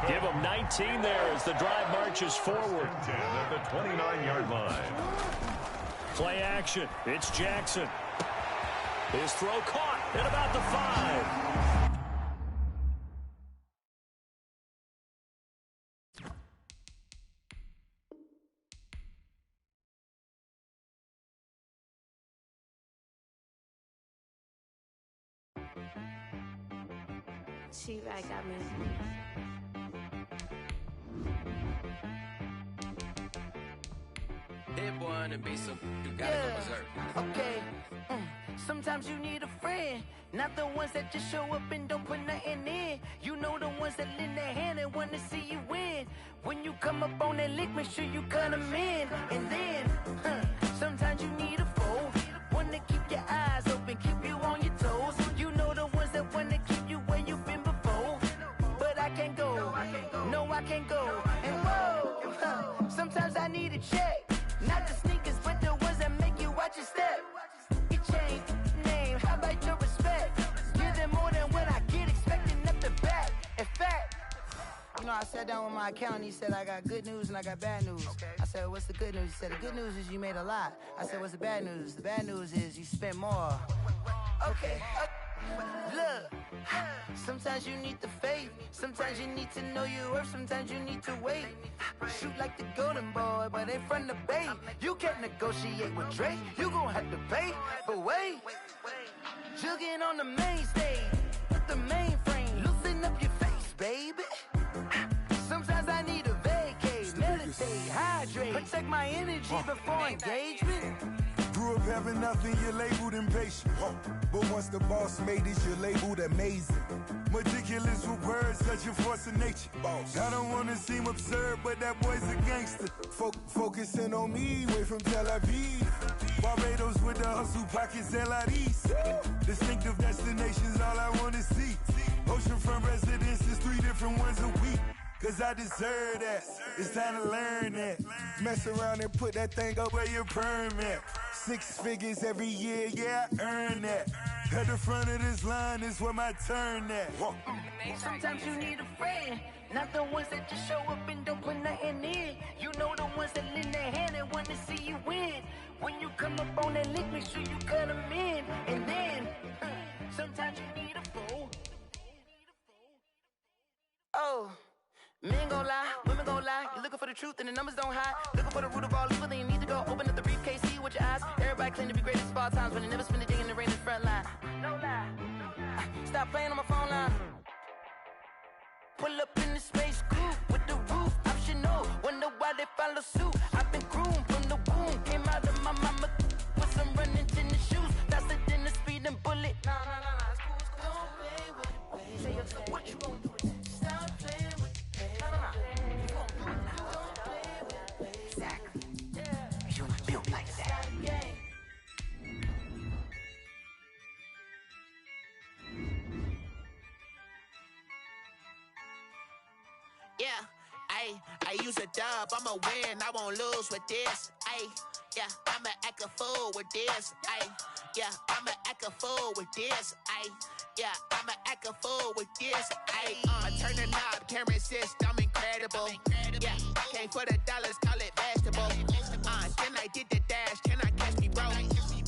Give him 19 there as the drive marches forward. 10 at the 29-yard line. Play action. It's Jackson. His throw caught at about the 5. She right got me. Hit one and be some. You gotta go berserk. Okay. Sometimes you need a friend, not the ones that just show up and don't put nothing in. You know the ones that lend their hand and want to see you win. When you come up on that lick, make sure you cut them in. And then, sometimes you need a foe, one to keep your eyes open, keep you on your toes. You know the ones that want to keep you where you've been before. But I can't go, no I can't go. And whoa, sometimes I need a check. Not the sneakers, but the ones that make you watch your step. You change name, how about your respect? Give them more than what I get, expecting up the back. In fact, you know, I sat down with my accountant, he said, I got good news and I got bad news. I said, what's the good news? He said, the good news is you made a lot. I said, what's the bad news? The bad news is you spent more. Okay, look, sometimes you need the faith, sometimes you need to know your worth, sometimes you need to wait. Shoot like the golden boy, but in front of Bay. You can't negotiate with Drake, you gon' have to pay. But wait, jugging on the main stage, with the mainframe, loosen up your face, baby. Sometimes I need a vacate, meditate, hydrate, protect my energy before engagement. Grew up having nothing, you're labeled impatient. But once the boss made it, you're labeled amazing. Meticulous with words, such a force of nature. I don't wanna seem absurd, but that boy's a gangster. Focusing on me, way from Tel Aviv. Barbados with the hustle pockets, LIDs. Distinctive destinations, all I wanna see. Oceanfront residences, 3 different ones a week. Cause I deserve that, it's time to learn that. Mess around and put that thing up where your permit. 6 figures every year, yeah, I earn that. At the front of this line is where my turn at. Sometimes you need a friend, not the ones that just show up and don't put nothing in. You know the ones that lend their hand and want to see you win. When you come up on that lick, make sure you cut them in. And then, sometimes you need a foe. Oh. Men gon' lie, women gon' lie. You're looking for the truth and the numbers don't hide. Looking for the root of all evil, then you need to go open up the briefcase, see with your eyes. Everybody claim to be greatest of all times, but they never spend a day in the rain in the front line. No lie. Stop playing on my phone line. Pull up in the space coupe with the roof optional. Wonder why they follow suit. I've been groomed from the womb. Came out of my mama with some running tennis shoes. Faster than the speeding bullet. Nah, it's cool, it's cool. Don't play with it, baby. Say your soul, what you gon' do? Stop playing with it. Exactly. You built like that. Yeah, I use a dub, I'ma win, I won't lose with this. Yeah, I'ma act a fool with this. Yeah, I'ma act a fool with this. Yeah, I'ma act a fool with this. I turn the knob, camera assist, I'm incredible. Yeah, came for the dollars, call it vegetable. Then I did the dash, can I catch me, bro?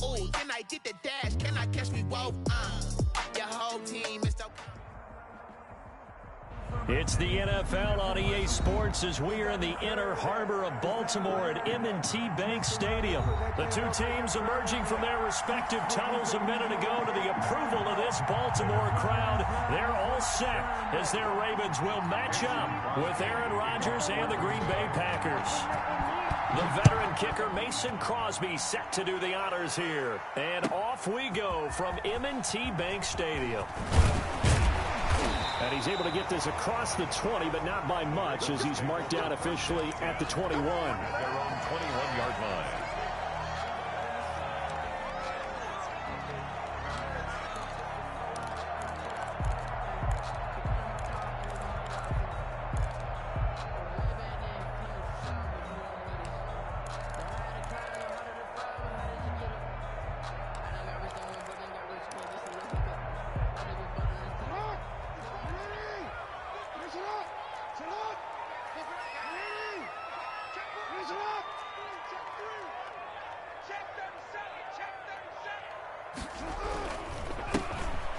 Ooh, then I did the dash, can I catch me, whoa? Your whole team is so. It's the NFL on EA Sports as we are in the inner harbor of Baltimore at M&T Bank Stadium. The two teams emerging from their respective tunnels a minute ago to the approval of this Baltimore crowd. They're all set as their Ravens will match up with Aaron Rodgers and the Green Bay Packers. The veteran kicker Mason Crosby set to do the honors here. And off we go from M&T Bank Stadium. And he's able to get this across the 20, but not by much as he's marked down officially at the 21. Their own 21-yard line.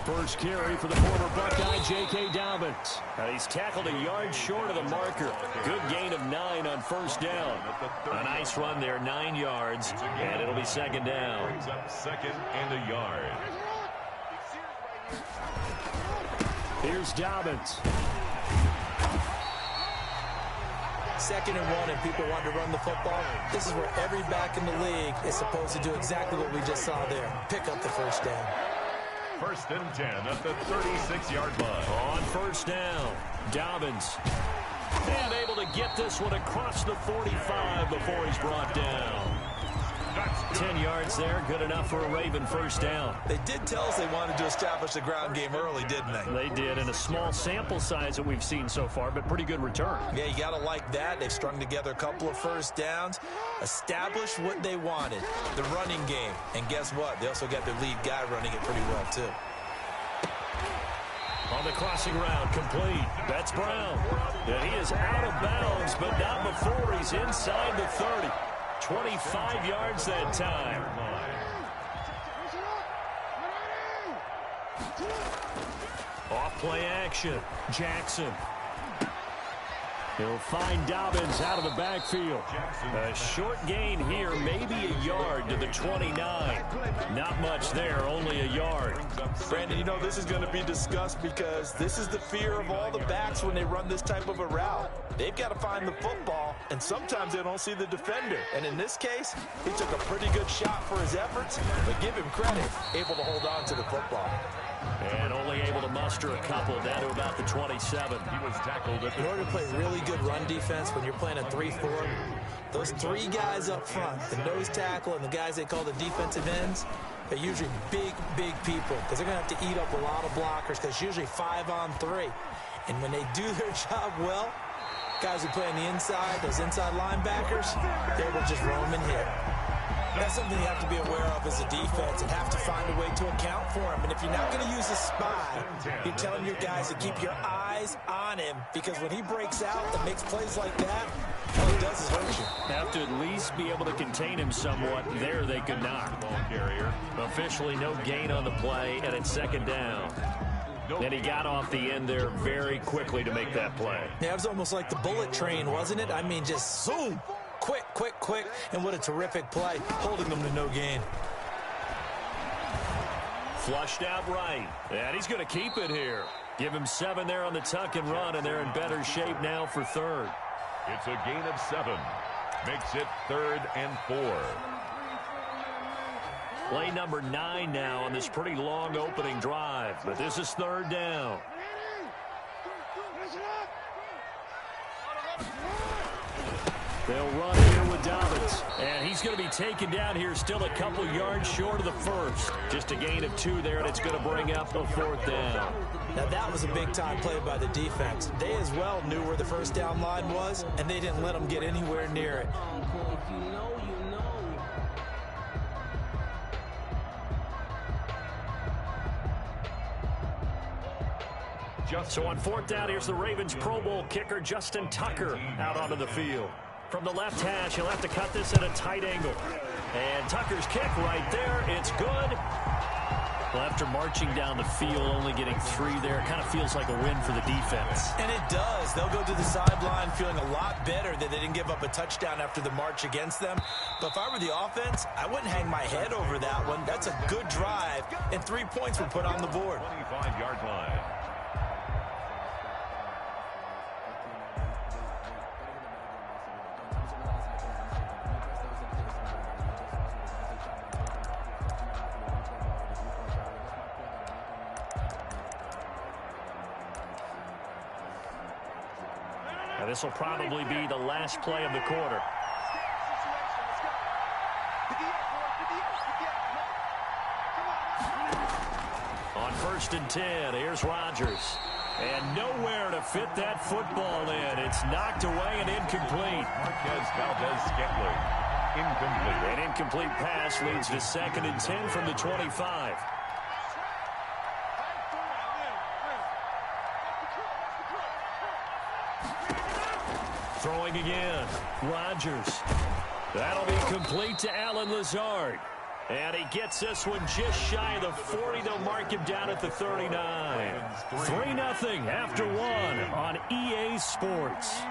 First carry for the former Buckeye, J.K. Dobbins. He's tackled a yard short of the marker. Good gain of 9 on first down. A nice run there, 9 yards, and it'll be second down. Brings up second and a yard. Here's Dobbins. 2nd and 1 and people want to run the football. This is where every back in the league is supposed to do exactly what we just saw there. Pick up the first down. 1st and 10 at the 36-yard line. On first down, Dobbins. And able to get this one across the 45 before he's brought down. 10 yards there, good enough for a Raven first down. They did tell us they wanted to establish the ground game early, didn't they? They did, in a small sample size that we've seen so far, but pretty good return. Yeah, you got to like that. They've strung together a couple of first downs, established what they wanted, the running game. And guess what? They also got their lead guy running it pretty well, too. On the crossing route, complete. That's Brown. And he is out of bounds, but not before he's inside the 30. 25 yards that time. Off play action. Jackson. He'll find Dobbins out of the backfield. A short gain here, maybe a yard to the 29. Not much there, only a yard. Brandon, you know this is going to be discussed because this is the fear of all the backs when they run this type of a route. They've got to find the football, and sometimes they don't see the defender. And in this case, he took a pretty good shot for his efforts, but give him credit, able to hold on to the football. And only able to muster a couple down to about the 27. He was tackled at the... In order to play really good run defense when you're playing a 3-4, those 3 guys up front, the nose tackle and the guys they call the defensive ends, they're usually big people because they're going to have to eat up a lot of blockers because it's usually 5 on 3. And when they do their job well, guys who play on the inside, those inside linebackers, they will just roam and hit. That's something you have to be aware of as a defense and have to find a way to account for him. And if you're not going to use a spy, you're telling your guys to keep your eyes on him because when he breaks out and makes plays like that, all he does is hurt you. Have to at least be able to contain him somewhat. There they could not. Ball carrier. Officially no gain on the play, and it's 2nd down. And he got off the end there very quickly to make that play. Yeah, it was almost like the bullet train, wasn't it? I mean, just zoom. Quick, and what a terrific play, holding them to no gain. Flushed out right, and he's going to keep it here. Give him 7 there on the tuck and run, and they're in better shape now for 3rd. It's a gain of 7. Makes it 3rd and 4. Play number 9 now on this pretty long opening drive, but this is 3rd down. They'll run here with Dobbins, and he's going to be taken down here still a couple yards short of the 1st. Just a gain of 2 there, and it's going to bring up a 4th down. Now that was a big-time play by the defense. They as well knew where the first down line was, and they didn't let them get anywhere near it. So on 4th down, here's the Ravens Pro Bowl kicker Justin Tucker out onto the field. From the left hash, he'll have to cut this at a tight angle. And Tucker's kick right there. It's good. Well, after marching down the field, only getting 3 there, it kind of feels like a win for the defense. And it does. They'll go to the sideline feeling a lot better that they didn't give up a touchdown after the march against them. But if I were the offense, I wouldn't hang my head over that one. That's a good drive, and 3 points were put on the board. 25-yard line. This will probably be the last play of the quarter. On 1st and 10, here's Rodgers. And nowhere to fit that football in. It's knocked away and incomplete. Marquez Valdez-Scantling. Incomplete. An incomplete pass leads to 2nd and 10 from the 25. Throwing again. Rodgers. That'll be complete to Allen Lazard. And he gets this one just shy of the 40. They'll mark him down at the 39. 3-0 after 1 on EA Sports.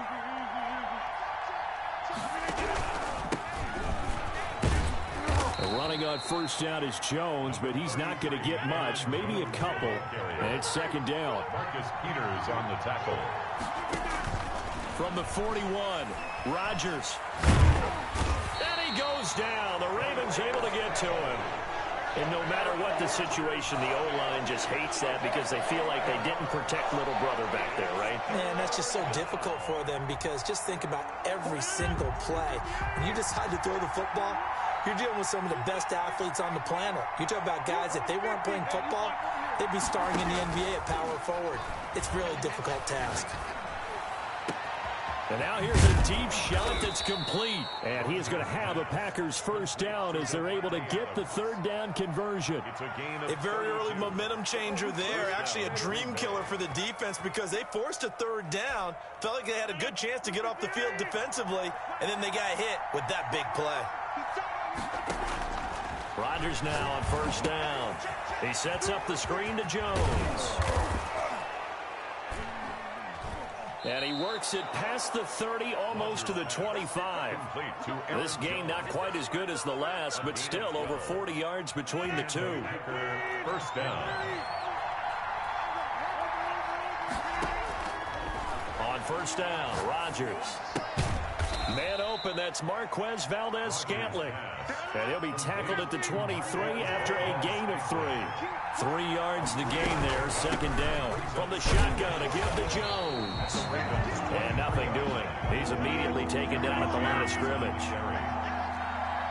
Running on first down is Jones, but he's not going to get much, maybe a couple. And it's second down. Marcus Peters on the tackle. From the 41, Rodgers. And he goes down. The Ravens able to get to him. And no matter what the situation, the O-line just hates that because they feel like they didn't protect little brother back there, right? Man, that's just so difficult for them because just think about every single play. When you decide to throw the football, you're dealing with some of the best athletes on the planet. You talk about guys, if they weren't playing football, they'd be starring in the NBA at power forward. It's a really difficult task. And now here's a deep shot that's complete. And he is going to have a Packers first down as they're able to get the third down conversion. It's a very early momentum changer there. Actually a dream killer for the defense because they forced a third down. Felt like they had a good chance to get off the field defensively, and then they got hit with that big play. Rodgers now on first down. He sets up the screen to Jones. And he works it past the 30, almost to the 25. This game not quite as good as the last, but still over 40 yards between the two. First down. On first down, Rodgers. Man open, that's Marquez Valdez-Scantling. And he'll be tackled at the 23 after a gain of 3. 3 yards to gain there, second down. From the shotgun, a give to Jones. And nothing doing. He's immediately taken down at the line of scrimmage.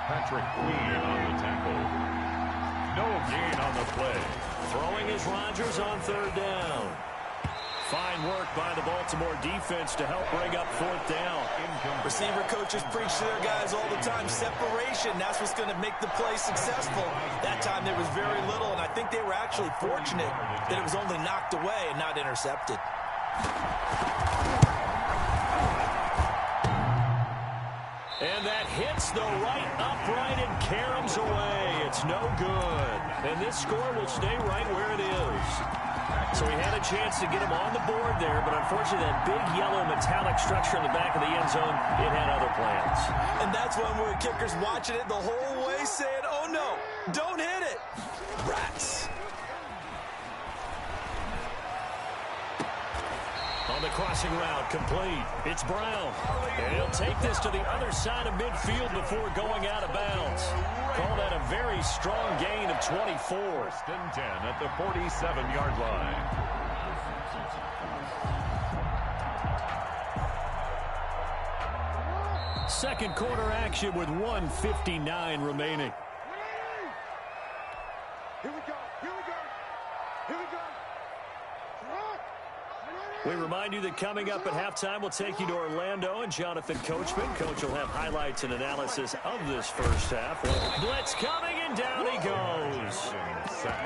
Patrick Queen on the tackle. No gain on the play. Throwing is Rodgers on third down. Fine work by the Baltimore defense to help bring up fourth down. Receiver coaches preach to their guys all the time. Separation, that's what's going to make the play successful. That time there was very little, and I think they were actually fortunate that it was only knocked away and not intercepted. And that hits the right upright and caroms away. It's no good. And this score will stay right where it is. So he had a chance to get him on the board there, but unfortunately that big yellow metallic structure in the back of the end zone, it had other plans. And that's when we're kickers watching it the whole way saying, oh no, don't hit it. Rats. On the crossing route, complete. It's Brown. And he'll take this to the other side of midfield before going out of bounds. Call that a very strong gain of 24. First and 10 at the 47-yard line. Second quarter action with 1:59 remaining. Here we go. Here we go. Here we go. We remind you that coming up at halftime, we'll take you to Orlando and Jonathan Coachman. Coach will have highlights and analysis of this first half. Blitz coming, and down he goes.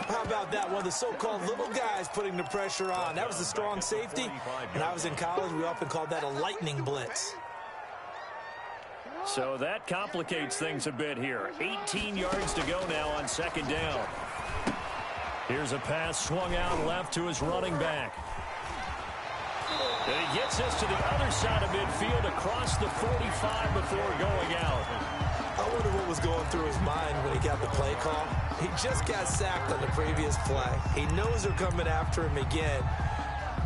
How about that? One of the so-called little guys putting the pressure on. That was a strong safety. When I was in college, we often called that a lightning blitz. So that complicates things a bit here. 18 yards to go now on second down. Here's a pass swung out left to his running back. And he gets this to the other side of midfield across the 45 before going out. I wonder what was going through his mind when he got the play call. He just got sacked on the previous play. He knows they're coming after him again.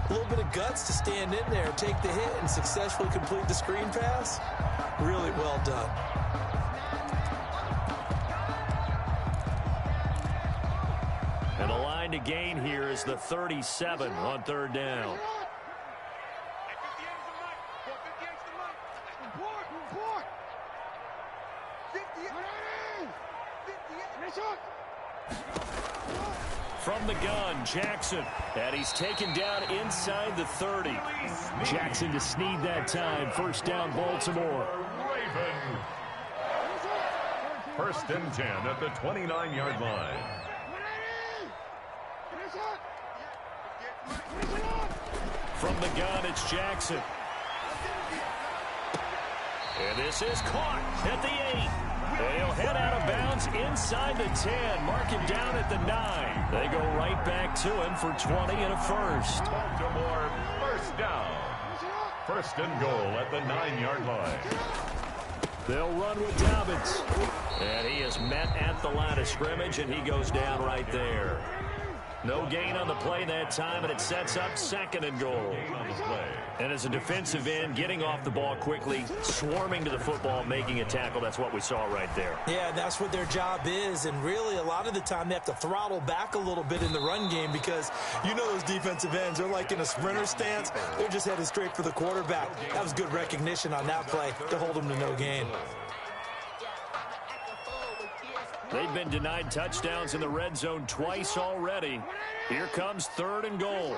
A little bit of guts to stand in there, take the hit, and successfully complete the screen pass. Really well done. And the line to gain here is the 37 on third down. From the gun, Jackson. And he's taken down inside the 30. Jackson to Snead that time. First down, Baltimore. Raven. First and 10 at the 29-yard line. From the gun, it's Jackson. And this is caught at the 8. They'll head out of bounds inside the 10. Mark him down at the 9. They go right back to him for 20 and a first. Baltimore, first down. First and goal at the 9-yard line. They'll run with Dobbins. And he is met at the line of scrimmage, and he goes down right there. No gain on the play that time, and it sets up 2nd and goal. And as a defensive end, getting off the ball quickly, swarming to the football, making a tackle, that's what we saw right there. Yeah, that's what their job is, and really a lot of the time they have to throttle back a little bit in the run game because you know those defensive ends, they're like in a sprinter stance. They're just headed straight for the quarterback. That was good recognition on that play to hold them to no gain. They've been denied touchdowns in the red zone twice already. Here comes 3rd and goal.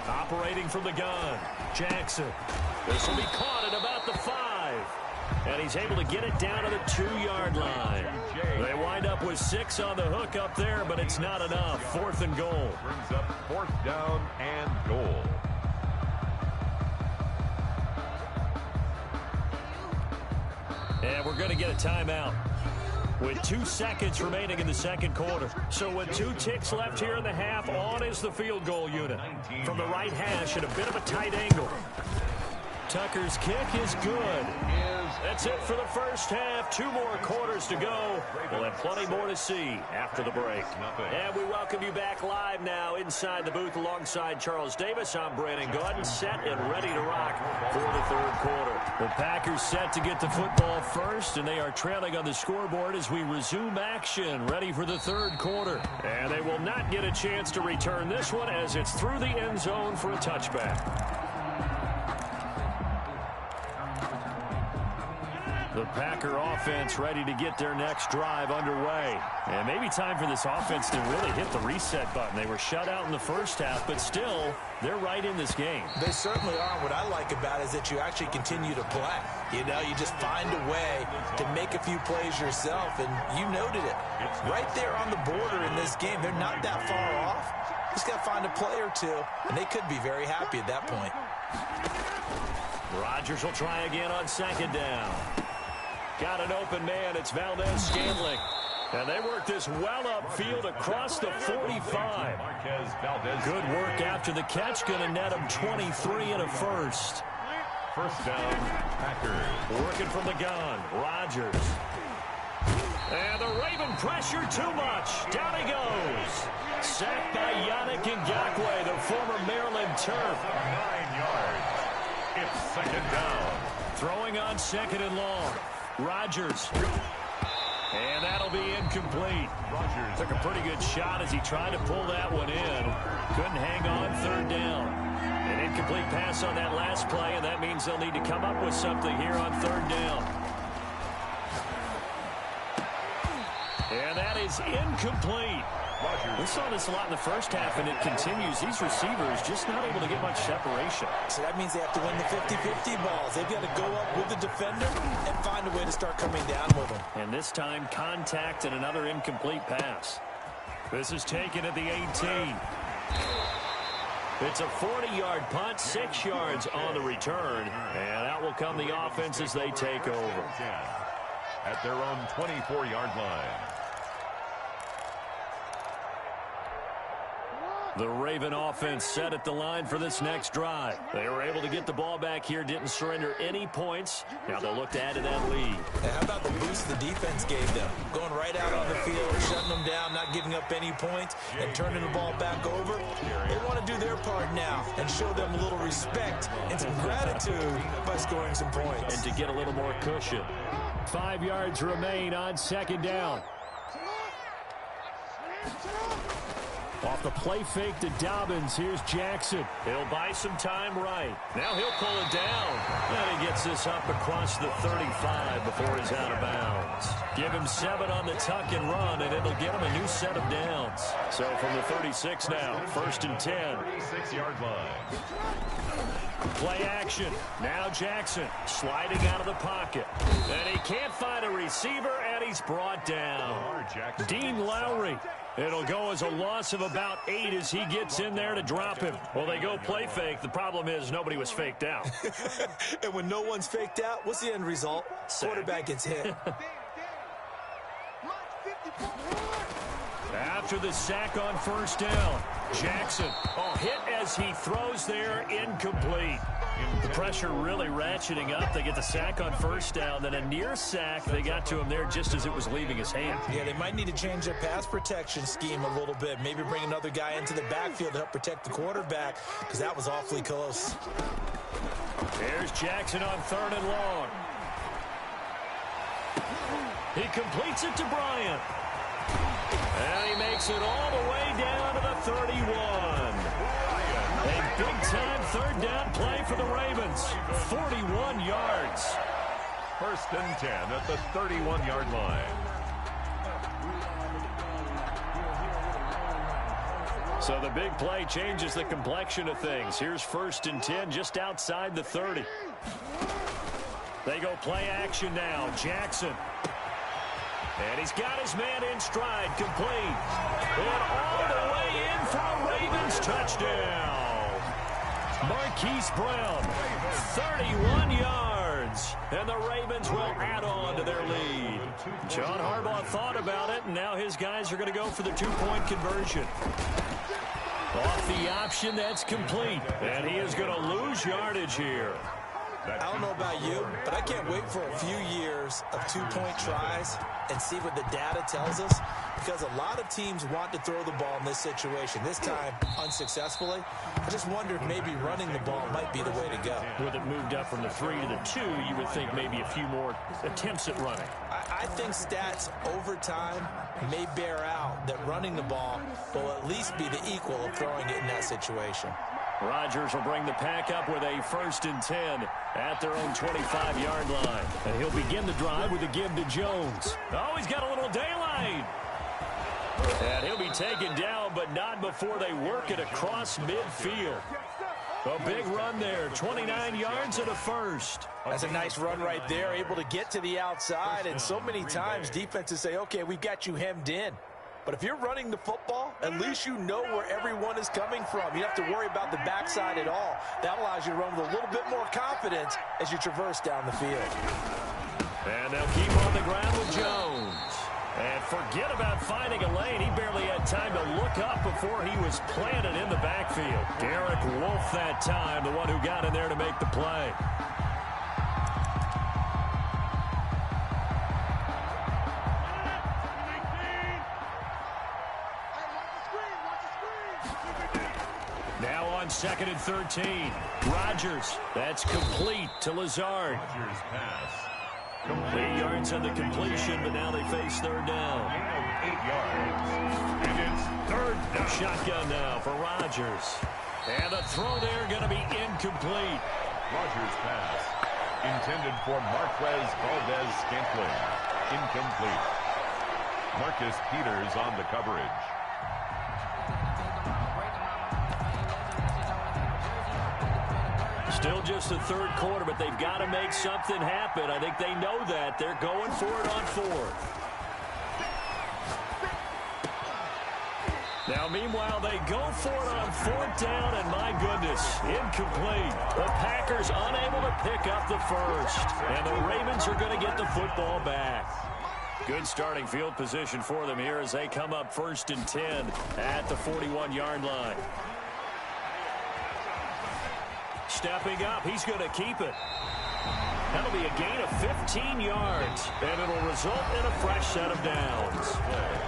Operating from the gun, Jackson. This will be caught at about the 5. And he's able to get it down to the 2-yard line. They wind up with 6 on the hook up there, but it's not enough. 4th and goal. Brings up 4th down and goal. And we're going to get a timeout with 2 seconds remaining in the 2nd quarter. So with 2 ticks left here in the half, on is the field goal unit. From the right hash at a bit of a tight angle. Tucker's kick is good. That's it for the first half. 2 more quarters to go. We'll have plenty more to see after the break. And we welcome you back live now inside the booth alongside Charles Davis. I'm Brandon Gaudin, set and ready to rock for the 3rd quarter. The Packers set to get the football first, and they are trailing on the scoreboard as we resume action, ready for the 3rd quarter. And they will not get a chance to return this one as it's through the end zone for a touchback. The Packer offense ready to get their next drive underway. And maybe time for this offense to really hit the reset button. They were shut out in the first half, but still, they're right in this game. They certainly are. What I like about it is that you actually continue to play. You know, you just find a way to make a few plays yourself, and you noted it. Right there on the border in this game, they're not that far off. Just got to find a play or two, and they could be very happy at that point. Rodgers will try again on 2nd down. Got an open man. It's Valdez-Scantling. And they work this well upfield across the 45. Good work after the catch. Going to net him 23 and a first. First down, Packers. Working from the gun, Rodgers. And the Raven pressure too much. Down he goes. Sacked by Yannick Ngakoue, the former Maryland Terp. 9 yards. It's 2nd down. Throwing on 2nd and long. Rodgers. And that'll be incomplete. Rodgers took a pretty good shot as he tried to pull that one in. Couldn't hang on 3rd down. An incomplete pass on that last play, and that means they'll need to come up with something here on 3rd down. And that is incomplete. We saw this a lot in the first half, and it continues. These receivers just not able to get much separation. So that means they have to win the 50-50 balls. They've got to go up with the defender and find a way to start coming down with them. And this time, contact and another incomplete pass. This is taken at the 18. It's a 40-yard punt, 6 yards on the return. And out will come the offense as they take over. At their own 24-yard line. The Raven offense set at the line for this next drive. They were able to get the ball back here, didn't surrender any points. Now they'll look to add to that lead. And how about the boost the defense gave them? Going right out on the field, shutting them down, not giving up any points, and turning the ball back over. They want to do their part now and show them a little respect and some gratitude by scoring some points. And to get a little more cushion. 5 yards remain on 2nd down. Off the play fake to Dobbins, here's Jackson. He'll buy some time right. Now he'll pull it down. And he gets this up across the 35 before he's out of bounds. Give him 7 on the tuck and run, and it'll get him a new set of downs. So from the 36 now, 1st and 10. 36-yard line. Play action. Now Jackson sliding out of the pocket. And he can't find a receiver, and he's brought down. Dean Lowry. It'll go as a loss of about 8 as he gets in there to drop him. Well, they go play fake. The problem is nobody was faked out. And when no one's faked out, what's the end result? Quarterback gets hit. After the sack on first down, Jackson, hit as he throws there, incomplete. The pressure really ratcheting up. They get the sack on first down, then a near sack. They got to him there just as it was leaving his hand. Yeah, they might need to change their pass protection scheme a little bit. Maybe bring another guy into the backfield to help protect the quarterback, because that was awfully close. There's Jackson on 3rd and long. He completes it to Bryant. And he makes it all the way down to the 31. A big-time 3rd down play for the Ravens. 41 yards. 1st and 10 at the 31-yard line. So the big play changes the complexion of things. Here's 1st and 10 just outside the 30. They go play action now. Jackson. And he's got his man in stride, complete. And all the way in for a Ravens touchdown. Marquise Brown, 31 yards. And the Ravens will add on to their lead. John Harbaugh thought about it, and now his guys are going to go for the 2-point conversion. Off the option, that's complete. And he is going to lose yardage here. I don't know about you, but I can't wait for a few years of 2-point tries and see what the data tells us, because a lot of teams want to throw the ball in this situation, this time unsuccessfully. I just wonder if maybe running the ball might be the way to go. With it moved up from the 3 to the 2, you would think maybe a few more attempts at running. I think stats over time may bear out that running the ball will at least be the equal of throwing it in that situation. Rodgers will bring the pack up with a 1st and 10 at their own 25-yard line. And he'll begin the drive with a give to Jones. Oh, he's got a little daylight. And he'll be taken down, but not before they work it across midfield. A big run there, 29 yards and a 1st. That's a nice run right there, able to get to the outside. And so many times defenses say, okay, we've got you hemmed in. But if you're running the football, at least you know where everyone is coming from. You don't have to worry about the backside at all. That allows you to run with a little bit more confidence as you traverse down the field. And they'll keep on the ground with Jones. And forget about finding a lane. He barely had time to look up before he was planted in the backfield. Derek Wolfe that time, the one who got in there to make the play. Now on 2nd and 13. Rodgers. That's complete to Lazard. Rodgers pass. 8 yards on the completion, but now they face 3rd down. 8 yards. And it's 3rd down. Shotgun now for Rodgers. And the throw there going to be incomplete. Rodgers pass. Intended for Marquez Valdez-Scantling. Incomplete. Marcus Peters on the coverage. Still just the 3rd quarter, but they've got to make something happen. I think they know that. They're going for it on 4th. Now, meanwhile, they go for it on 4th down, and my goodness, incomplete. The Packers unable to pick up the 1st, and the Ravens are going to get the football back. Good starting field position for them here as they come up 1st and 10 at the 41-yard line. Stepping up, he's going to keep it. That'll be a gain of 15 yards, and it'll result in a fresh set of downs.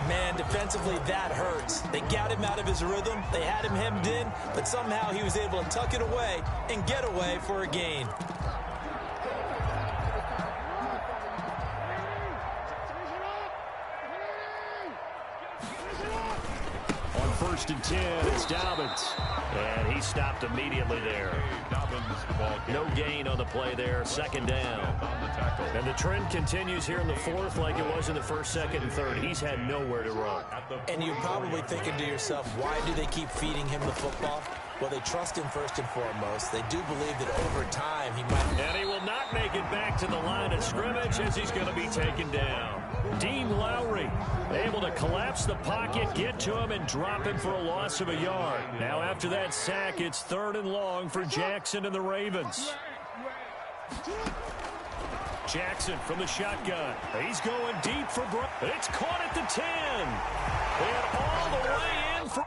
Man, defensively, that hurts. They got him out of his rhythm. They had him hemmed in, but somehow he was able to tuck it away and get away for a gain. On 1st and 10, it's Dobbins. And he stopped immediately there. No gain on the play there. 2nd down. And the trend continues here in the 4th like it was in the 1st, 2nd, and 3rd. He's had nowhere to run. And you're probably thinking to yourself, why do they keep feeding him the football? Well, they trust him first and foremost. They do believe that over time he might... And he will not make it back to the line of scrimmage as he's going to be taken down. Dean Lowry able to collapse the pocket, get to him, and drop him for a loss of a yard. Now after that sack, it's 3rd and long for Jackson and the Ravens. Jackson from the shotgun. He's going deep for Brown. It's caught at the 10. And all the way in for...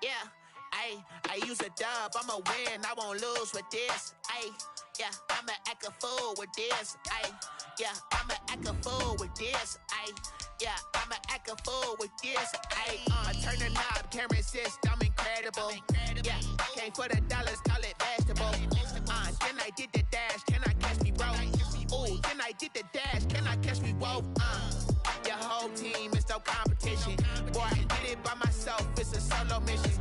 Yeah, I use a dub, I'ma win, I won't lose with this. Yeah, I'ma act a fool with this. Yeah, I'ma act a fool with this. Yeah, I'ma act a fool with this. Turn the knob, camera assist, I'm incredible. Yeah, came for the dollars, call it vegetable. Then I did the dash, can I catch me, bro? Ooh, then I did the dash, can I catch me, whoa? Your whole team is no competition. Boy, I did it by myself, it's a solo mission.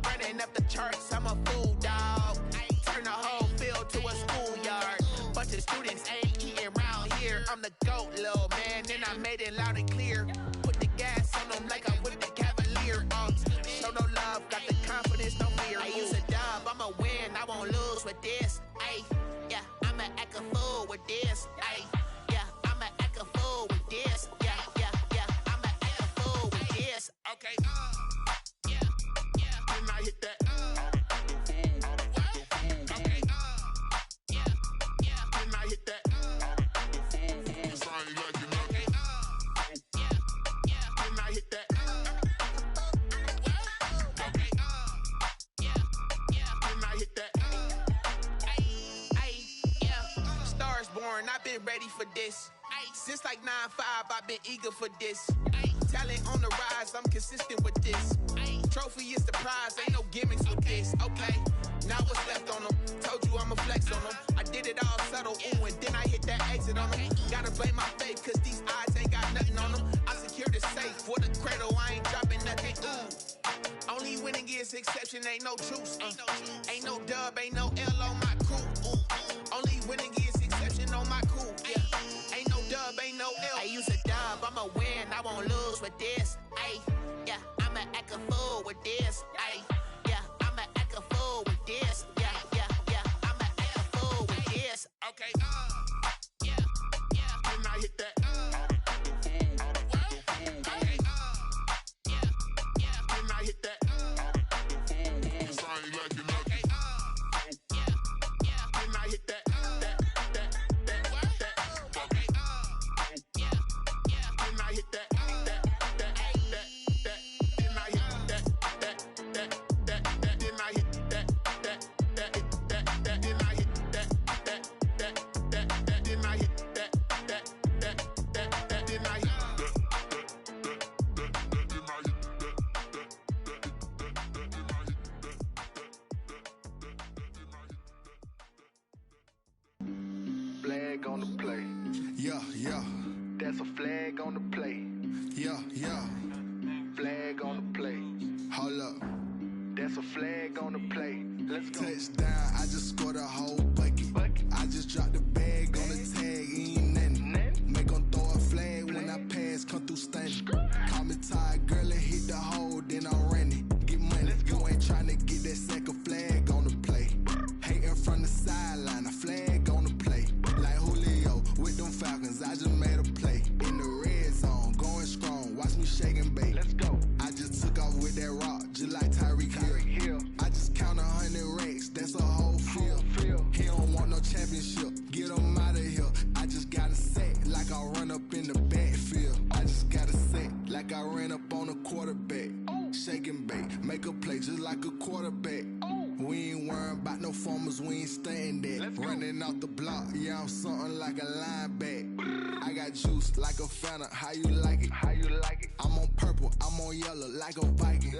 Running up the charts, I'm a fool, dog. Turn the whole field to a schoolyard. Bunch of students ain't eating round here. I'm the GOAT, little man, and I made it loud and clear. Put the gas on them like I'm with the Cavalier. Show no love, got the confidence, no fear. I use a dub, I'ma win, I won't lose with this. Yeah, I'ma act a fool with this. Yeah, I'ma act a fool with this. Yeah, I'ma act a fool with this. Okay, yeah, then I hit that. Okay, yeah, then I hit that. Cause I ain't like it, okay, yeah, then I hit that. Okay, yeah, then I hit that. Yeah, stars born, I've been ready for this. Since like 9-5, I've been eager for this. Talent on the rise, I'm consistent with this. Trophy is the prize, ain't no gimmicks with this. Okay, now what's left on them? Told you I'ma flex on them. I did it all subtle, ooh, and then I hit that exit on them. Gotta blame my faith, cause these odds ain't got nothing on them. I secured the safe for the cradle, I ain't dropping nothing, ooh. Only winning is exception, ain't no truce. Ain't no dub, ain't no L on my crew. Only winning is exception on my crew. Yeah, ain't no dub, ain't no L. I use a dub, I'ma win, I won't lose with this. Yeah, I'ma act a fool with this. Yeah, I'ma act a fool with this. Yeah, I'ma act a fool with this. Okay, yeah, then I hit that. Okay, yeah, then I hit that. Cause I ain't like it, okay, yeah, then I hit that. Okay, yeah, then I hit that. Flag on the play. Yeah. That's a flag on the play. Yeah. Flag on the play. Hold up. That's a flag on the play. Let's go. Touchdown, I just scored a whole bucket. I just dropped the bag on the tag, ain't nothing. Make 'em throw a flag when I pass, come through stunning. Call me tired, girl, and hit the hole, then I'm running. Get money, you ain't tryna get that second flag on the play. Hating from the sideline, a flag on the play. Like Julio with them Falcons, I just made a play. In the red zone, going strong, watch me shake and bake. Let's go. I just took off with that rock, just like Tyreek Hill. I just count 100 racks, that's a whole field. He don't want no championship, get him out of here. I just got a set, like I run up in the backfield. I just got a set, like I ran up on a quarterback. Shake and bake, make a play just like a quarterback. We ain't worrying about no formers, we ain't staying there. Running off the block, yeah, I'm something like a linebacker. I got juice like a Fanta, how you like it? I'm on purple, I'm on yellow, like a Viking.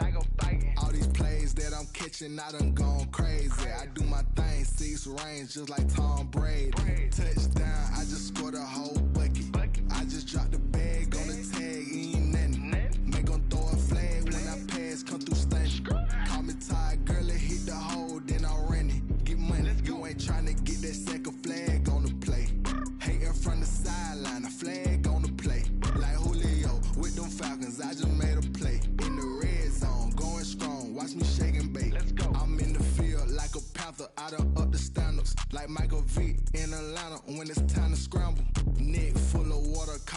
All these plays that I'm catching, I done gone crazy. I do my thing, 6 range, just like Tom Brady. Touchdown, I just scored a whole bucket. I just dropped the bag on the tag, ain't nothing. Make 'em throw a flag when I pass, come through stunning. Call me tired, girl, and hit the hole, then I'm running. Get money, you ain't tryna get that second flag on the play. Hating from the sideline, a flag on the play. Like Julio with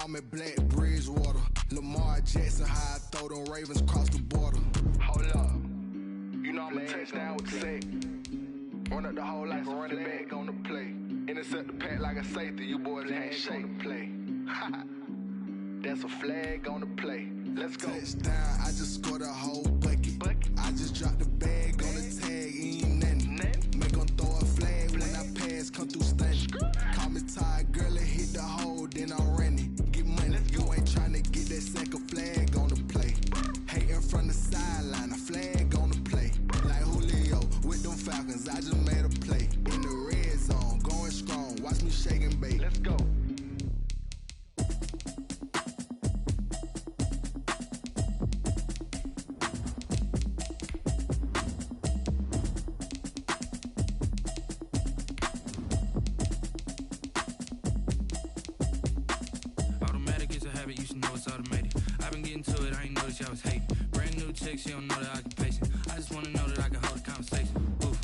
call me Black Bridgewater. Lamar Jackson, how I throw them Ravens across the border. Hold up. You know I'm a touchdown with the sack. Run up the whole like a running back on the play. Intercept the pack like a safety. You boys ain't shake the play. That's a flag on the play. Let's go. Touchdown, I just scored a whole bucket. I just dropped the bag on the tag, ain't nothing. Make them throw a flag when I pass, come through stunning. Call me tired, girl, and hit the hole, then I'm running. Get money, you ain't tryna get that second flag on the play. Hating from the sideline, a flag on the play. Like Julio with them Falcons, I just made a play. In the red zone, going strong, watch me shake and bake. Let's go. I was hating. Brand new chick, she don't know the occupation. I just wanna know that I can hold a conversation. Oof,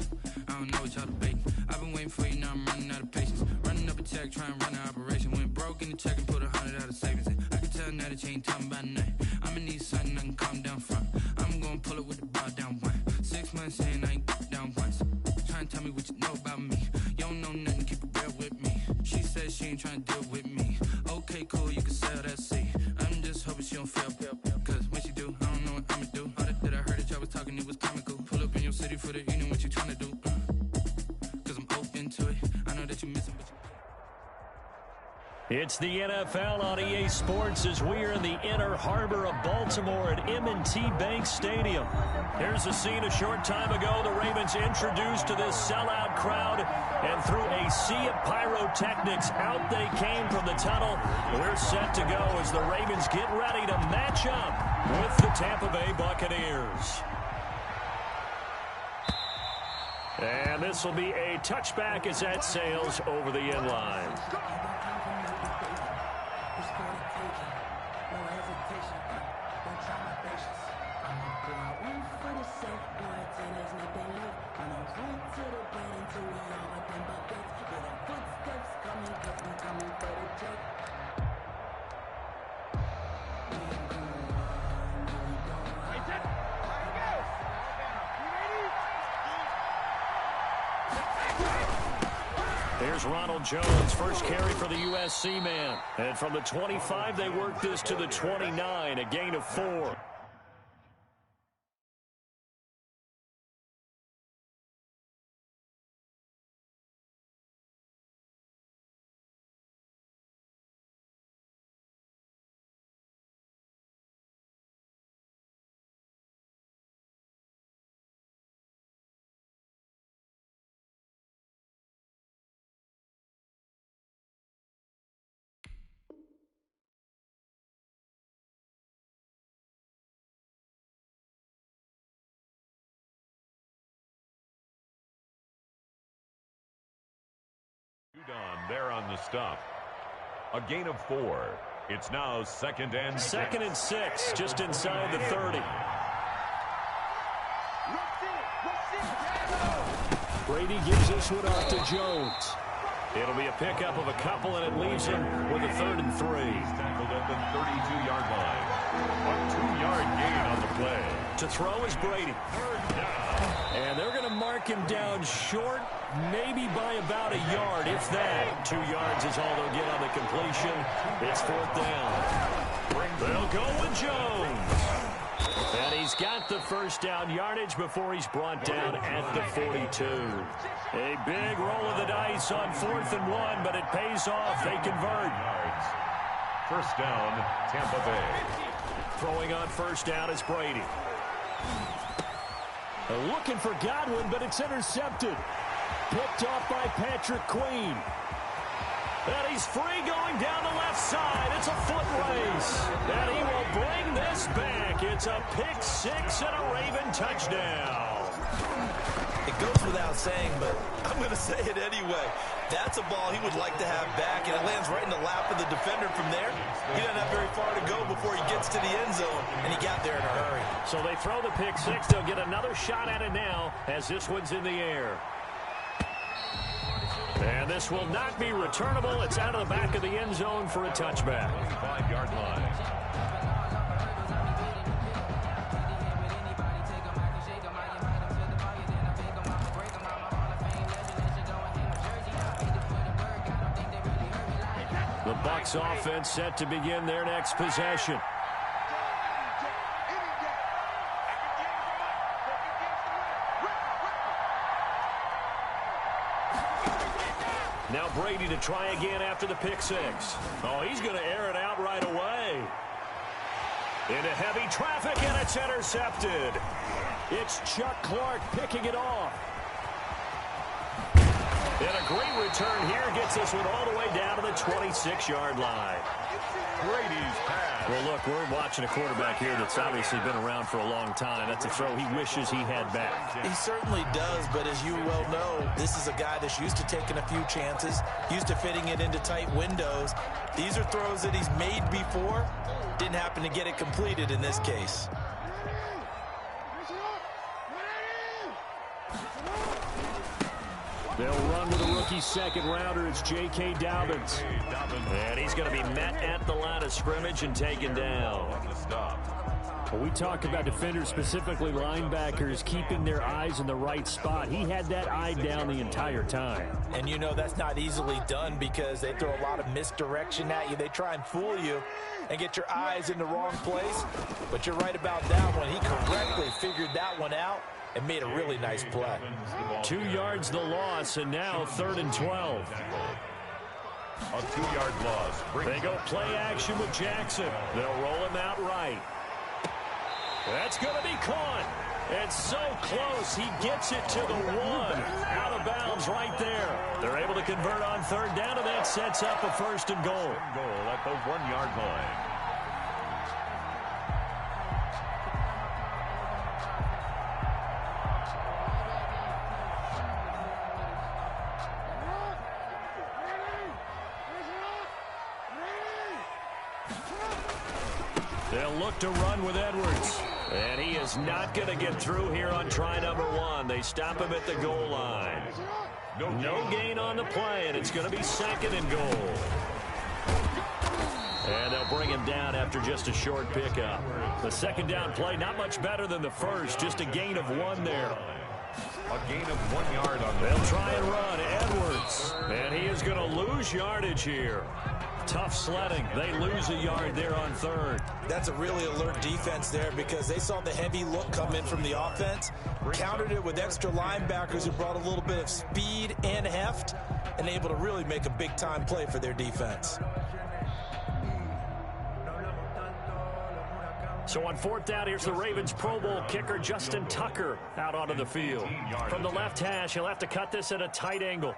I don't know what y'all debating. I've been waiting for you, now I'm running out of patience. Running up a check, trying to run an operation. Went broke in the check and put 100 out of savings in. I can tell now that you ain't talking about nothing. I'ma need something I can calm down from. I'm gonna pull it with the bar down one. 6 months in, I ain't down once. Trying to tell me what you know about me. You don't know nothing, keep it real with me. She said she ain't trying to deal with me. Okay, cool, you can sell that seat. I'm just hoping she don't fail. Cause when she do, I don't know what I'ma do. All that I heard that y'all was talking, it was comical. Pull up in your city for the evening, what you trying to do? Cause I'm open to it. I know that you missing, but It's the NFL on EA Sports as we're in the inner harbor of Baltimore at M&T Bank Stadium. Here's a scene a short time ago. The Ravens introduced to this sellout crowd, and through a sea of pyrotechnics, out they came from the tunnel. We're set to go as the Ravens get ready to match up with the Tampa Bay Buccaneers. And this will be a touchback as that sails over the end line. Here's Ronald Jones, first carry for the USC man. And from the 25, they work this to the 29, a gain of 4. There on the stop. A gain of 4. It's now second and 6, just inside the 30. Brady gives this one off to Jones. It'll be a pickup of a couple, and it leaves him with a 3rd and 3. He's tackled at the 32-yard line. A 2-yard gain on the play. To throw is Brady. 3rd down. And they're going to mark him down short, maybe by about a yard, if that. 2 yards is all they'll get on the completion. It's 4th down. They'll go with Jones. And he's got the first down yardage before he's brought down at the 42. A big roll of the dice on 4th and 1, but it pays off. They convert. First down, Tampa Bay. Throwing on first down is Brady. Looking for Godwin, but it's intercepted. Picked off by Patrick Queen. And he's free going down the left side. It's a foot race. And he will bring this back. It's a pick 6 and a Raven touchdown. It goes without saying, but I'm going to say it anyway. That's a ball he would like to have back, and it lands right in the lap of the defender from there. He doesn't have very far to go before he gets to the end zone, and he got there in a hurry. So they throw the pick 6. They'll get another shot at it now as this one's in the air. And this will not be returnable. It's out of the back of the end zone for a touchback. 5-yard line. The Bucs offense set to begin their next possession. Now Brady to try again after the pick six. Oh, he's going to air it out right away. Into heavy traffic, and it's intercepted. It's Chuck Clark picking it off. And a great return here gets this one all the way down to the 26-yard line. Brady's pass. Well, look, we're watching a quarterback here that's obviously been around for a long time. That's a throw he wishes he had back. He certainly does, but as you well know, this is a guy that's used to taking a few chances, used to fitting it into tight windows. These are throws that he's made before. Didn't happen to get it completed in this case. They'll run with a rookie second rounder. It's J.K. Dobbins. And he's going to be met at the line of scrimmage and taken down. Well, we talk about defenders, specifically linebackers, keeping their eyes in the right spot. He had that eye down the entire time. And you know that's not easily done because they throw a lot of misdirection at you. They try and fool you and get your eyes in the wrong place. But you're right about that one. He correctly figured that one out and made a really nice play. 2 yards the loss, and now 3rd and 12. A 2-yard loss. They go play action with Jackson. They'll roll him out right. That's going to be caught. It's so close. He gets it to the 1. Out of bounds right there. They're able to convert on 3rd down, and that sets up a 1st and goal. Goal at the 1-yard line. They'll look to run with Edwards. And he is not going to get through here on try number 1. They stop him at the goal line. No gain on the play, and it's going to be 2nd and goal. And they'll bring him down after just a short pickup. The 2nd down play, not much better than the first. Just a gain of 1 there. A gain of 1 yard on the They'll try and run. Edwards. And he is going to lose yardage here. Tough sledding. They lose a yard there on 3rd. That's a really alert defense there because they saw the heavy look come in from the offense, countered it with extra linebackers who brought a little bit of speed and heft, and able to really make a big-time play for their defense. So on 4th down, here's the Ravens Pro Bowl kicker Justin Tucker out onto the field. From the left hash, he'll have to cut this at a tight angle.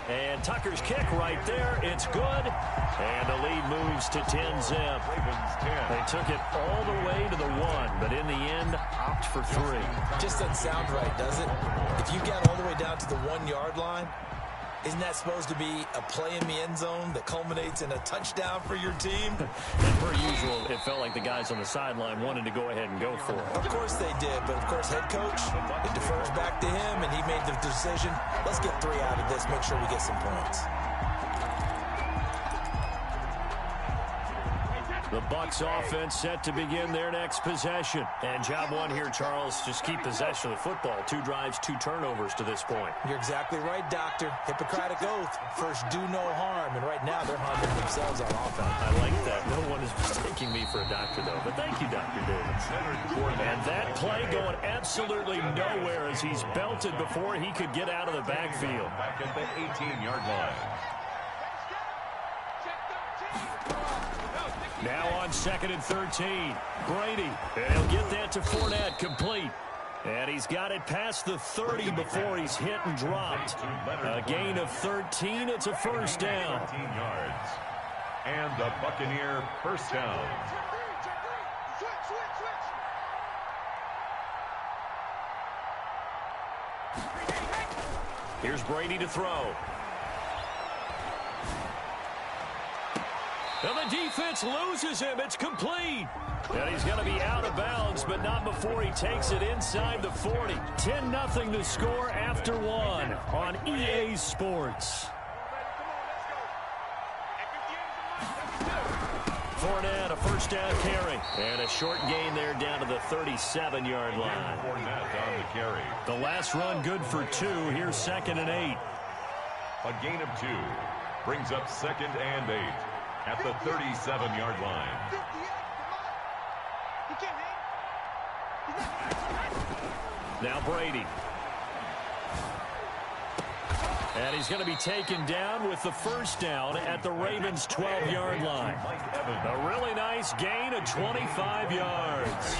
And Tucker's kick right there. It's good. And the lead moves to 10-zip. They took it all the way to the 1, but in the end, opt for 3. Just doesn't sound right, does it? If you get all the way down to the 1-yard line, isn't that supposed to be a play in the end zone that culminates in a touchdown for your team? And per usual, it felt like the guys on the sideline wanted to go ahead and go for it. Of course they did, but of course head coach, it defers back to him, and he made the decision, let's get 3 out of this, make sure we get some points. The Bucs offense set to begin their next possession. And job 1 here, Charles, just keep possession of the football. 2 drives, 2 turnovers to this point. You're exactly right, Doctor. Hippocratic oath. First, do no harm. And right now, they're harming themselves on offense. I like that. No one is mistaking me for a doctor, though. But thank you, Dr. Davis. And that play going absolutely nowhere as he's belted before he could get out of the backfield. Back at the 18-yard line. Now on 2nd and 13. Brady. And he'll get that to Fournette, complete. And he's got it past the 30 before he's hit and dropped. A gain of 13. It's a 1st down. 13 yards. And the Buccaneer 1st down. Here's Brady to throw. And the defense loses him. It's complete. And he's going to be out of bounds, but not before he takes it inside the 40. 10-0 to score after one on EA Sports. Fournette, a first down carry. And a short gain there down to the 37-yard line. Fournette on the carry. The last run good for 2. Here's 2nd and 8. A gain of 2 brings up 2nd and 8 at the 37-yard line. Now Brady. And he's going to be taken down with the first down at the Ravens' 12-yard line. A really nice gain of 25 yards.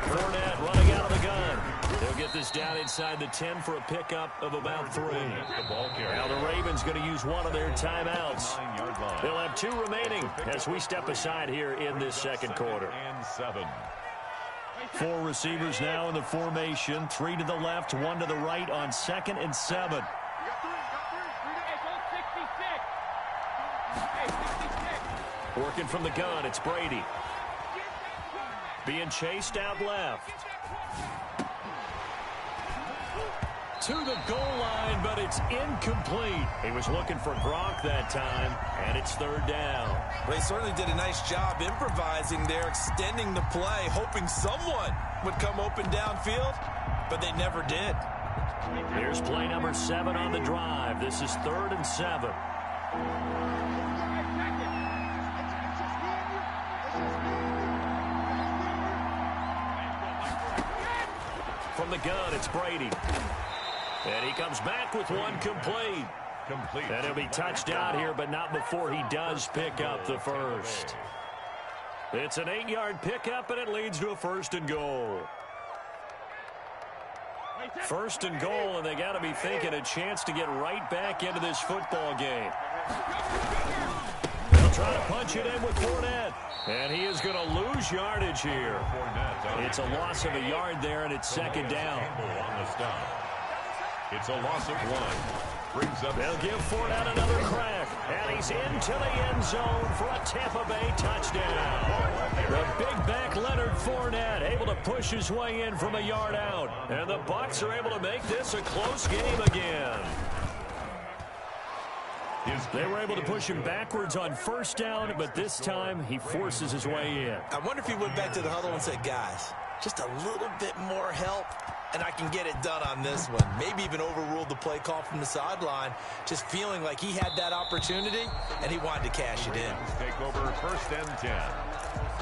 Fournette running out of the gun. They'll get this down inside the 10 for a pickup of about 3. Now the Ravens going to use one of their timeouts. They'll have 2 remaining as we step aside here in this second quarter. 4 receivers now in the formation. 3 to the left, 1 to the right on 2nd and 7. Working from the gun, it's Brady. Being chased out left. To the goal line, but it's incomplete. He was looking for Gronk that time, and it's 3rd down. Well, he certainly did a nice job improvising there, extending the play, hoping someone would come open downfield, but they never did. Here's play number 7 on the drive. This is 3rd and 7. From the gun, it's Brady. And he comes back with one complete. And he'll be touched down here, but not before he does pick up the first. It's an 8-yard pickup, and it leads to a 1st and goal. 1st and goal, and they got to be thinking a chance to get right back into this football game. They'll try to punch it in with Fournette. And he is going to lose yardage here. It's a loss of a yard there, and it's 2nd down. It's a loss of 1. Brings up. They'll give Fournette another crack. And he's into the end zone for a Tampa Bay touchdown. The big back Leonard Fournette able to push his way in from a yard out. And the Bucs are able to make this a close game again. They were able to push him backwards on 1st down, but this time he forces his way in. I wonder if he went back to the huddle and said, guys, just a little bit more help, and I can get it done on this one. Maybe even overruled the play call from the sideline, just feeling like he had that opportunity, and he wanted to cash it in. Take over 1st and 10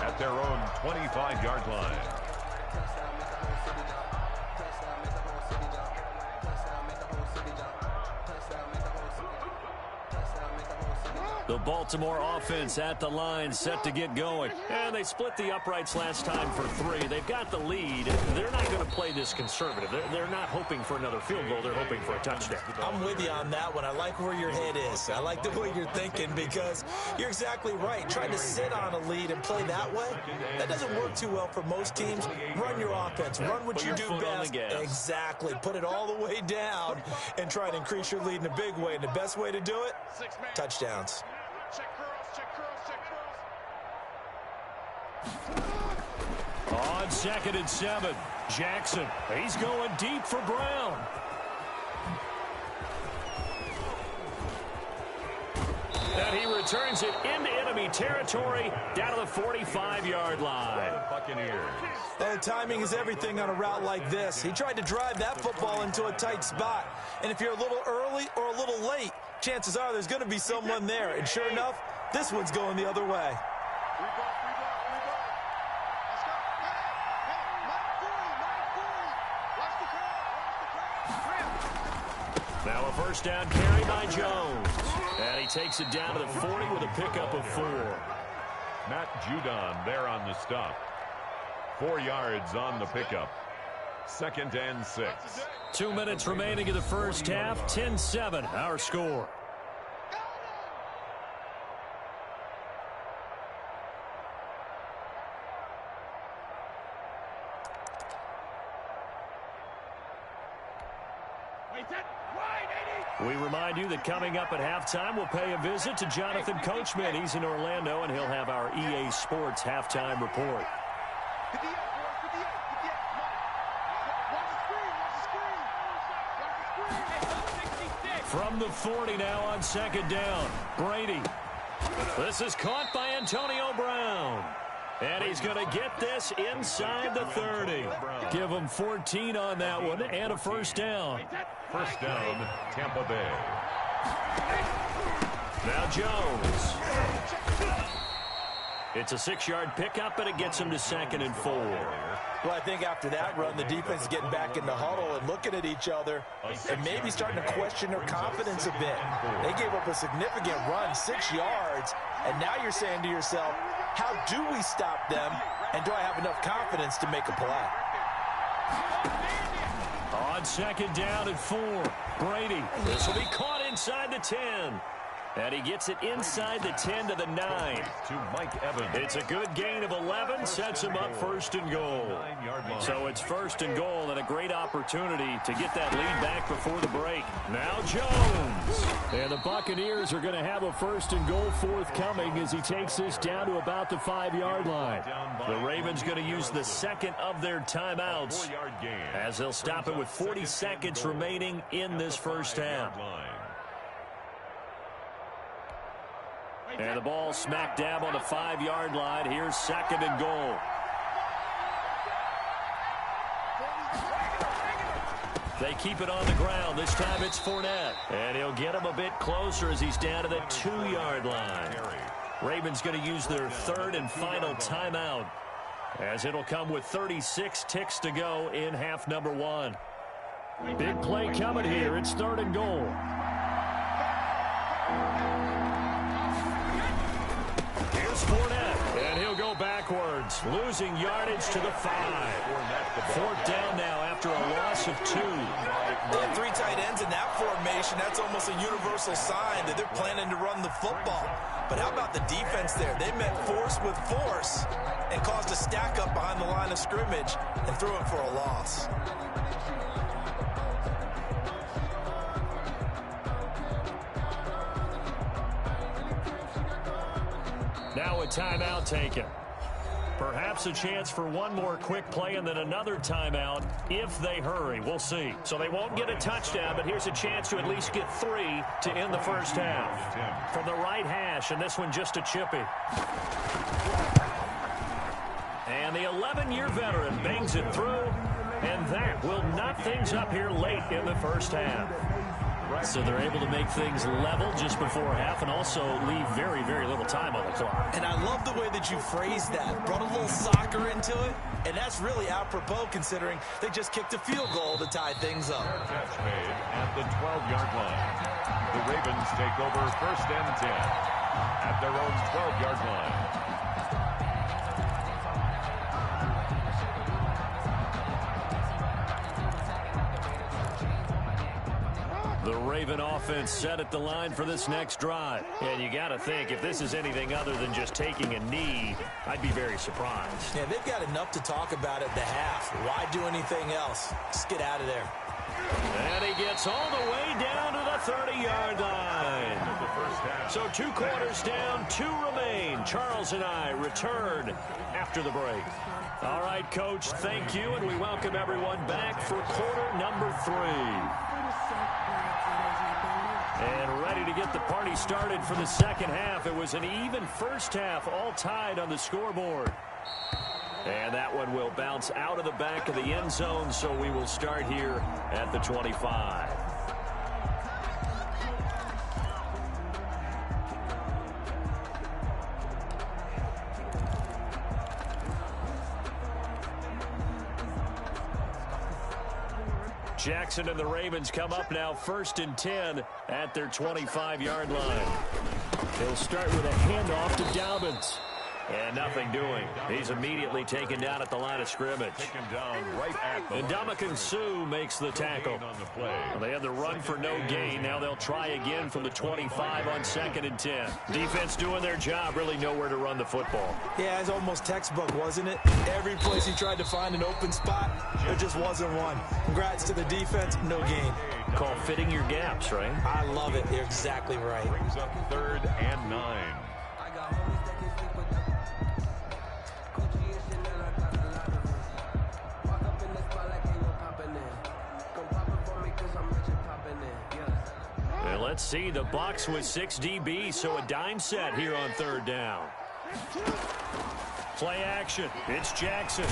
at their own 25-yard line. The Baltimore offense at the line, set to get going. And they split the uprights last time for 3. They've got the lead. They're not going to play this conservative. They're not hoping for another field goal. They're hoping for a touchdown. I'm with you on that one. I like where your head is. I like the way you're thinking because you're exactly right. Trying to sit on a lead and play that way, that doesn't work too well for most teams. Run your offense. Run what you do best. Exactly. Put it all the way down and try and increase your lead in a big way. And the best way to do it, touchdowns. On 2nd and 7, Jackson. He's going deep for Brown. And he returns it into enemy territory down to the 45-yard line. Buccaneers. Oh, timing is everything on a route like this. He tried to drive that football into a tight spot. And if you're a little early or a little late, chances are there's going to be someone there. And sure enough, this one's going the other way. Now a 1st down carry by Jones. And he takes it down to the 40 with a pickup of 4. Matt Judon there on the stop. 4 yards on the pickup. 2nd and 6. 2 minutes remaining in the first half. 10-7, our score. We remind you that coming up at halftime, we'll pay a visit to Jonathan Coachman. He's in Orlando, and he'll have our EA Sports halftime report. From the 40 now on second down. Brady. This is caught by Antonio Brown. And he's going to get this inside the 30. Give him 14 on that one and a first down. First down, Tampa Bay. Now Jones. It's a 6-yard pickup, and it gets him to 2nd and 4. Well, I think after that run, the defense is getting back in the huddle and looking at each other and maybe starting to question their confidence a bit. They gave up a significant run, 6 yards, and now you're saying to yourself, how do we stop them, and do I have enough confidence to make a play? On second down and 4, Brady. This will be caught inside the 10. And he gets it inside the 10 to the 9. To Mike Evans. It's a good gain of 11, sets him up 1st and goal. So it's 1st and goal, and a great opportunity to get that lead back before the break. Now Jones. And the Buccaneers are going to have a 1st and goal forthcoming as he takes this down to about the 5-yard line. The Ravens going to use the second of their timeouts as they'll stop it with 40 seconds remaining in this first half. And the ball smack dab on the 5-yard line. Here's 2nd and goal. They keep it on the ground. This time it's Fournette. And he'll get him a bit closer as he's down to the 2-yard line. Ravens going to use their 3rd and final timeout, as it'll come with 36 ticks to go in half number 1. Big play coming here. It's 3rd and goal. Fournette, and he'll go backwards, losing yardage to the 5. 4th down now after a loss of 2. They have 3 tight ends in that formation. That's almost a universal sign that they're planning to run the football. But how about the defense there? They met force with force and caused a stack up behind the line of scrimmage and threw it for a loss. Now a timeout taken. Perhaps a chance for one more quick play and then another timeout if they hurry. We'll see. So they won't get a touchdown, but here's a chance to at least get 3 to end the first half. From the right hash, and this one just a chippy. And the 11-year veteran bangs it through, and that will knot things up here late in the first half. So they're able to make things level just before half and also leave very, very little time on the clock. And I love the way that you phrased that. Brought a little soccer into it, and that's really apropos considering they just kicked a field goal to tie things up. Catch made at the 12-yard line. The Ravens take over 1st and 10 at their own 12-yard line. The Raven offense set at the line for this next drive. And you got to think, if this is anything other than just taking a knee, I'd be very surprised. Yeah, they've got enough to talk about at the half. Why do anything else? Just get out of there. And he gets all the way down to the 30-yard line. So 2 quarters down, 2 remain. Charles and I return after the break. All right, Coach, thank you, and we welcome everyone back for quarter number 3. And ready to get the party started for the second half. It was an even first half, all tied on the scoreboard. And that one will bounce out of the back of the end zone, so we will start here at the 25. Jackson and the Ravens come up now 1st and 10 at their 25-yard line. He'll start with a handoff to Dobbins. And nothing doing. He's immediately taken down at the line of scrimmage. Taken down right at the and Ndamukong Suh makes the tackle. on the play. Well, they had the run for no gain. Now they'll try again from the 25 on 2nd and 10. Defense doing their job, really nowhere to run the football. Yeah, it's almost textbook, wasn't it? Every place he tried to find an open spot, there just wasn't one. Congrats to the defense, no gain. call fitting your gaps, right? I love it. You're exactly right. Brings up 3rd and 9. And let's see, the Bucs with 6 DBs, so a dime set here on 3rd down. Play action. It's Jackson.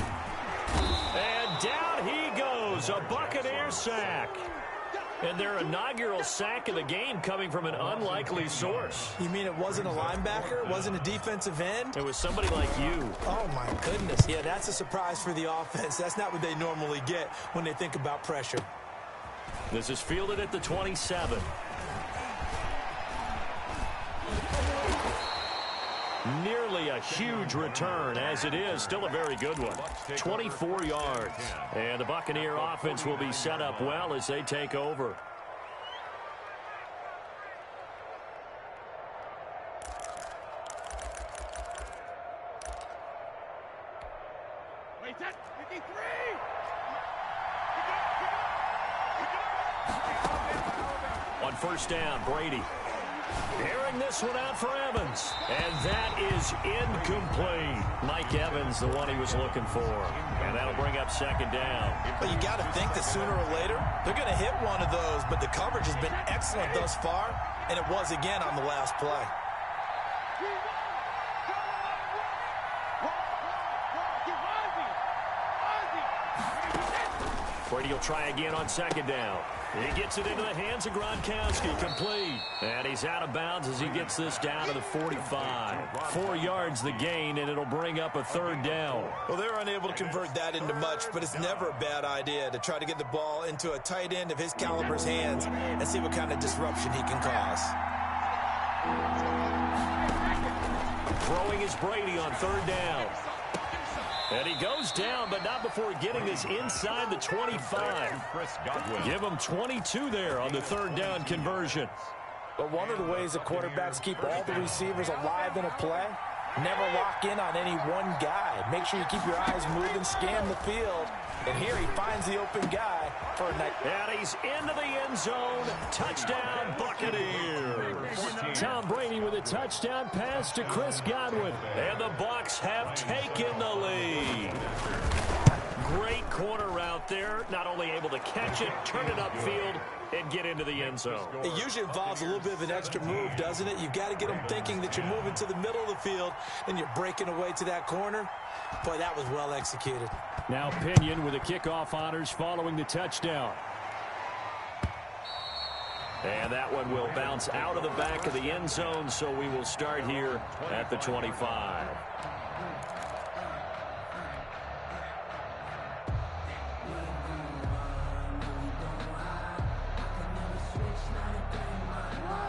And down he goes, a Buccaneer sack. And their inaugural sack of the game coming from an unlikely source. You mean it wasn't a linebacker? It wasn't a defensive end? It was somebody like you. Oh, my goodness. Yeah, that's a surprise for the offense. That's not what they normally get when they think about pressure. This is fielded at the 27. Nearly a huge return, as it is. Still a very good one. 24 yards. And the Buccaneer offense will be set up well as they take over. On 1st down, Brady. Airing this one out for Evans. And that is incomplete. Mike Evans, the one he was looking for. And that'll bring up 2nd down. But you got to think that sooner or later, they're going to hit one of those. But the coverage has been excellent thus far. And it was again on the last play. Brady will try again on 2nd down. He gets it into the hands of Gronkowski, complete. And he's out of bounds as he gets this down to the 45. 4 yards the gain, and it'll bring up a 3rd down. Well, they're unable to convert that into much, but it's never a bad idea to try to get the ball into a tight end of his caliber's hands and see what kind of disruption he can cause. Throwing is Brady on 3rd down. And he goes down, but not before getting this inside the 25. Give him 22 there on the 3rd down conversion. But one of the ways the quarterbacks keep all the receivers alive in a play, never lock in on any one guy. Make sure you keep your eyes moving, scan the field. And here he finds the open guy for a night. And he's into the end zone. Touchdown, Buccaneers. Tom Brady with a touchdown pass to Chris Godwin. And the Bucs have taken the lead. Great corner route there. Not only able to catch it, turn it upfield, and get into the end zone. It usually involves a little bit of an extra move, doesn't it? You've got to get them thinking that you're moving to the middle of the field, and you're breaking away to that corner. Boy, that was well executed. Now Pinion with the kickoff honors following the touchdown. And that one will bounce out of the back of the end zone, so we will start here at the 25.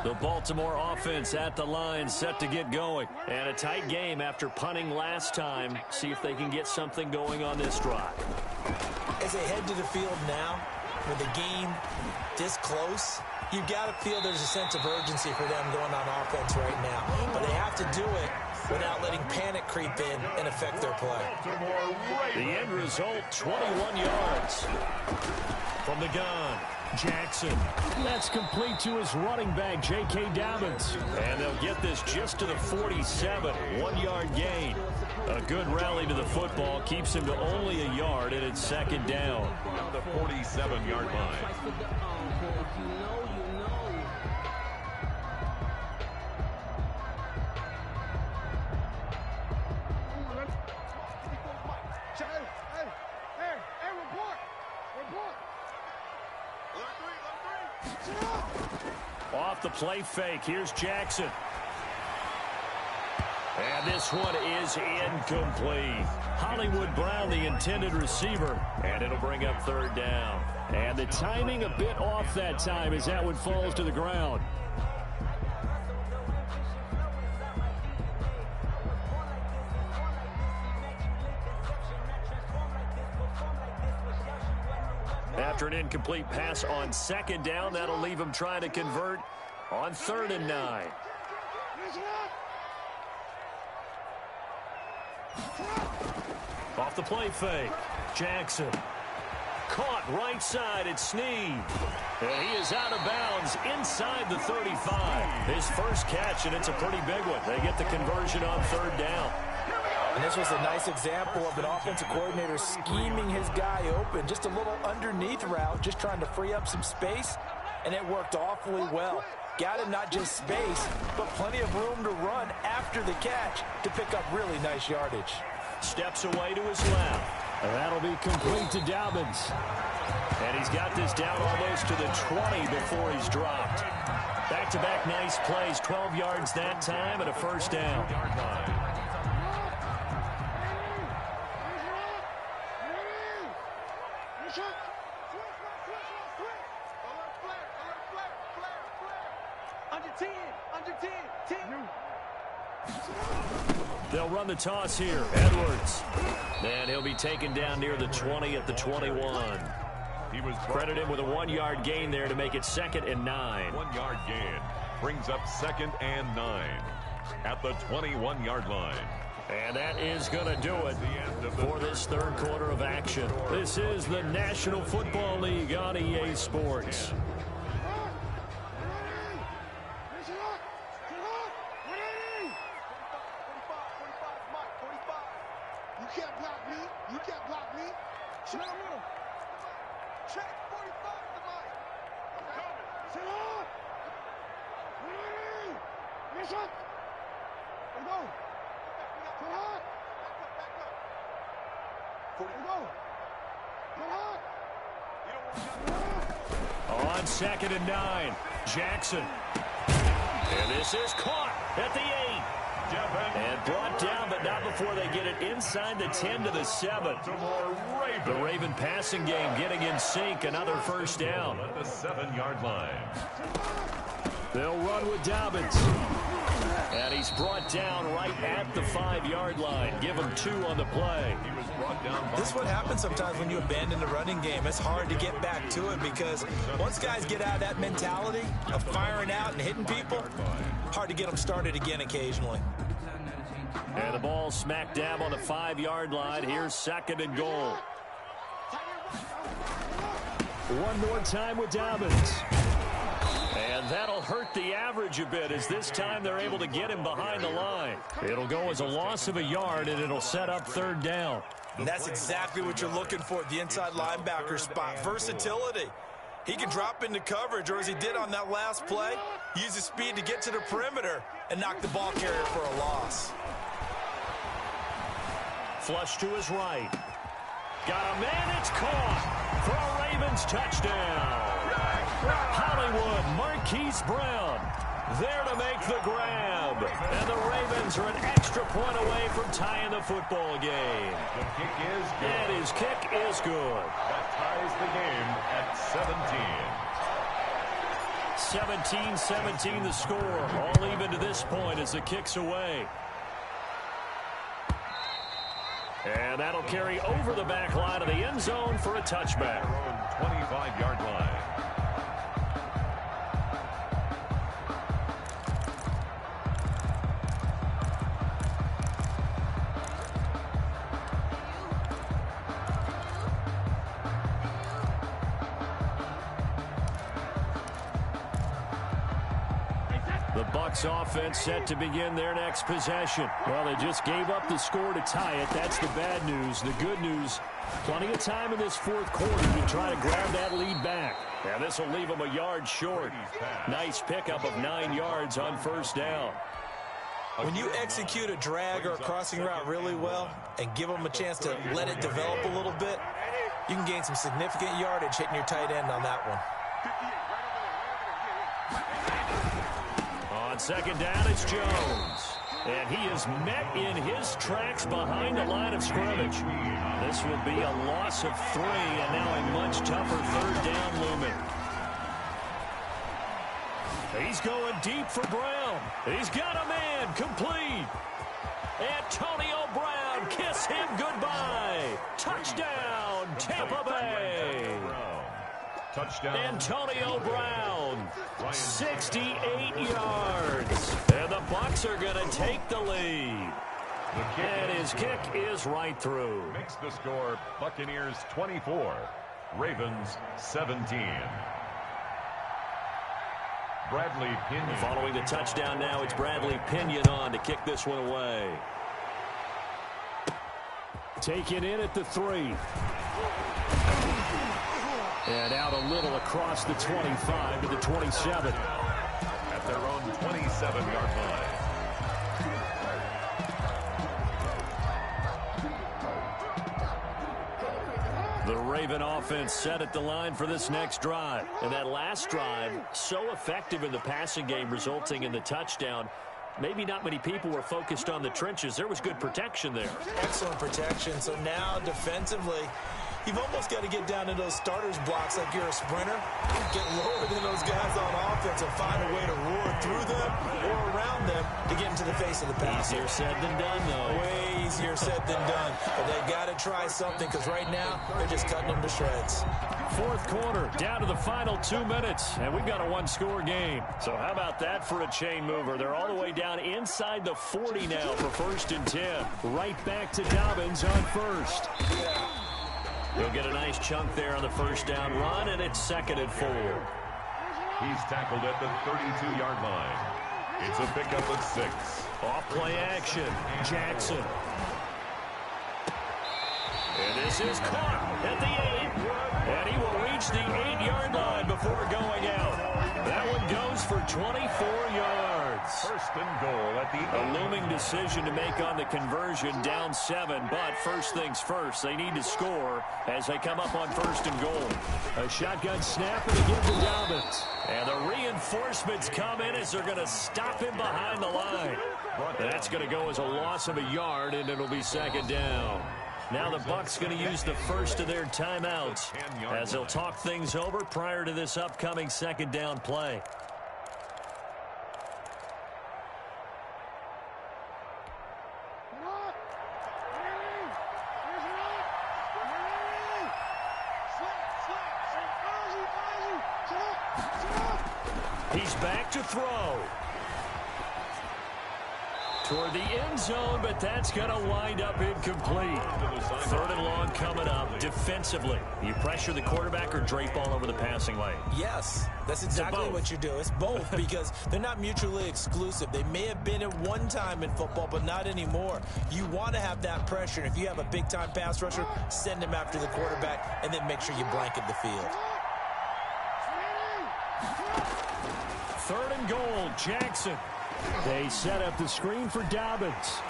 The Baltimore offense at the line, set to get going. And a tight game after punting last time. See if they can get something going on this drive. As they head to the field now, with the game this close, you've got to feel there's a sense of urgency for them going on offense right now. But they have to do it without letting panic creep in and affect their play. The end result, 21 yards. From the gun, Jackson. That's complete to his running back, J.K. Dobbins. And they'll get this just to the 47, 1-yard gain. A good rally to the football keeps him to only a yard, and it's 2nd down. At the 47-yard line. Off the play fake, here's Jackson. And this one is incomplete. Hollywood Brown, the intended receiver, and it'll bring up 3rd down. And the timing a bit off that time as that one falls to the ground. After an incomplete pass on 2nd down, that'll leave him trying to convert on 3rd and 9. Off the play fake, Jackson. Caught right side at Snead. And he is out of bounds inside the 35. His first catch, and it's a pretty big one. They get the conversion on third down. And this was a nice example of an offensive coordinator scheming his guy open. Just a little underneath route, just trying to free up some space, and it worked awfully well. Got him not just space, but plenty of room to run after the catch to pick up really nice yardage. Steps away to his left. And that'll be complete to Dobbins. And he's got this down almost to the 20 before he's dropped. Back-to-back nice plays, 12 yards that time and a first down. They'll run the toss here. Edwards. And he'll be taken down near the 20 at the 21. He was credited with a 1-yard gain there to make it 2nd and 9. 1-yard gain brings up 2nd and 9 at the 21-yard line. And that is going to do it for this third quarter of action. This is the National Football League on EA Sports. On 2nd and 9, Jackson. And this is caught at the 8. And brought down, but not before they get it inside the 10 to the 7. The Raven passing game getting in sync. Another first down. At the 7-yard line. They'll run with Dobbins. And he's brought down right at the 5-yard line. Give him 2 on the play. He was brought down. This is what happens sometimes when you abandon the running game. It's hard to get back to it because once guys get out of that mentality of firing out and hitting people, hard to get them started again occasionally. And the ball smack dab on the 5-yard line. Here's 2nd and goal. One more time with Dobbins. And that'll hurt the average a bit as this time they're able to get him behind the line. It'll go as a loss of a yard, and it'll set up third down. And that's exactly what you're looking for at the inside linebacker spot. Versatility. He can drop into coverage, or as he did on that last play, use his speed to get to the perimeter and knock the ball carrier for a loss. Flush to his right. Got a man, it's caught for a Ravens touchdown. Hollywood, Marquise Brown, there to make the grab. And the Ravens are an extra point away from tying the football game. The kick is good. And his kick is good. That ties the game at 17. 17-17 the score. All even to this point as the kick's away. And that'll carry over the back line of the end zone for a touchback. 25-yard line. The Bucs offense set to begin their next possession. Well, they just gave up the score to tie it. That's the bad news. The good news, plenty of time in this fourth quarter to try to grab that lead back. And this will leave them a yard short. Nice pickup of 9 yards on first down. When you execute a drag or a crossing route really well and give them a chance to let it develop a little bit, you can gain some significant yardage hitting your tight end on that one. On second down, it's Jones. And he is met in his tracks behind the line of scrimmage. This will be a loss of 3, and now a much tougher third down looming. He's going deep for Brown. He's got a man complete. Antonio Brown, kiss him goodbye. Touchdown, Tampa Bay. Touchdown. Antonio Brown, 68 yards. And the Bucs are going to take the lead. And his kick is right through. Makes the score Buccaneers 24 Ravens 17. Bradley Pinion. Following the touchdown now, it's Bradley Pinion on to kick this one away. Taken in at the 3. And out a little across the 25 to the 27. At their own 27-yard line. The Raven offense set at the line for this next drive. And that last drive, so effective in the passing game, resulting in the touchdown. Maybe not many people were focused on the trenches. There was good protection there. Excellent protection. So now defensively, you've almost got to get down to those starters blocks like you're a sprinter. Get lower than those guys on offense and find a way to roar through them or around them to get into the face of the pass. Easier said than done, though. Way easier said than done. But they got to try something because right now they're just cutting them to shreds. Fourth quarter, down to the final 2 minutes, and we've got a one-score game. So how about that for a chain mover? They're all the way down inside the 40 now for 1st and 10. Right back to Dobbins on first. He'll get a nice chunk there on the first down run, and it's 2nd and 4. He's tackled at the 32-yard line. It's a pickup of 6. Off play action, Jackson. And this is caught at the 8. And he will reach the 8-yard line before going out. That one goes for 24 yards. 1st and goal at the 8. A looming decision to make on the conversion, down 7. But first things first, they need to score as they come up on 1st and goal. A shotgun snap and again to Dobbins. And the reinforcements come in as they're going to stop him behind the line. That's going to go as a loss of a yard, and it'll be 2nd down. Now the Bucs going to use the first of their timeouts as they'll talk things over prior to this upcoming 2nd down play. He's back to throw. Toward the end zone, but that's going to wind up incomplete. 3rd and long coming up. Defensively, you pressure the quarterback or drape all over the passing lane? Yes, that's exactly what you do. It's both because they're not mutually exclusive. They may have been at one time in football, but not anymore. You want to have that pressure. And if you have a big-time pass rusher, send him after the quarterback, and then make sure you blanket the field. 3rd and goal, Jackson. They set up the screen for Dobbins.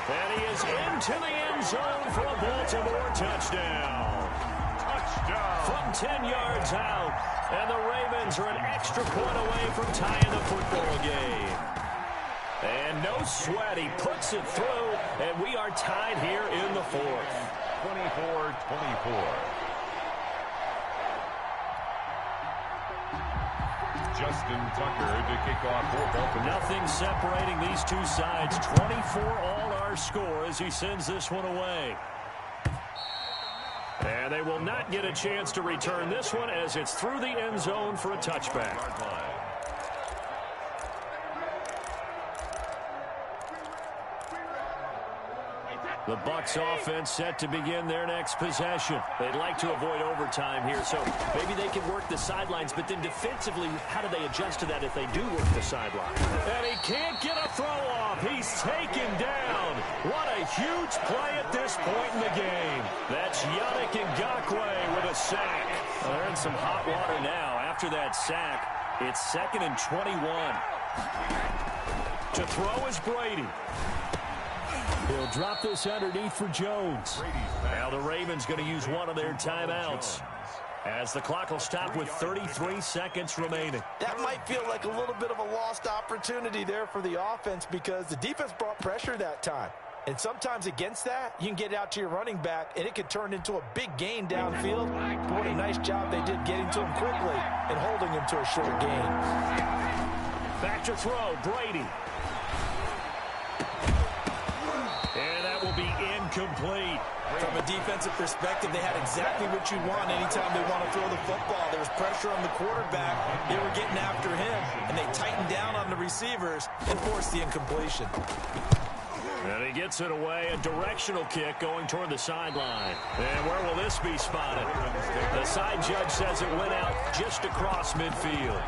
And he is into the end zone for a Baltimore touchdown. Touchdown. From 10 yards out. And the Ravens are an extra point away from tying the football game. And no sweat. He puts it through, and we are tied here in the 4th. 24-24. Justin Tucker to kick off for Baltimore. Nothing separating these two sides. 24 all our score as he sends this one away. And they will not get a chance to return this one as it's through the end zone for a touchback. The Bucs offense set to begin their next possession. They'd like to avoid overtime here, so maybe they can work the sidelines, but then defensively, how do they adjust to that if they do work the sideline? And he can't get a throw off. He's taken down. What a huge play at this point in the game. That's Yannick Ngakoue with a sack. Well, they're in some hot water now. After that sack, it's 2nd and 21. To throw is Brady. He'll drop this underneath for Jones. Now the Ravens going to use one of their timeouts as the clock will stop with 33 seconds remaining. That might feel like a little bit of a lost opportunity there for the offense because the defense brought pressure that time. And sometimes against that, you can get out to your running back, and it could turn into a big gain downfield. But what a nice job they did getting to him quickly and holding him to a short gain. Back to throw, Brady. And that will be incomplete. From a defensive perspective, they had exactly what you want anytime they want to throw the football. There was pressure on the quarterback. They were getting after him, and they tightened down on the receivers and forced the incompletion. And he gets Hits it away. A directional kick going toward the sideline. And where will this be spotted? The side judge says it went out just across midfield.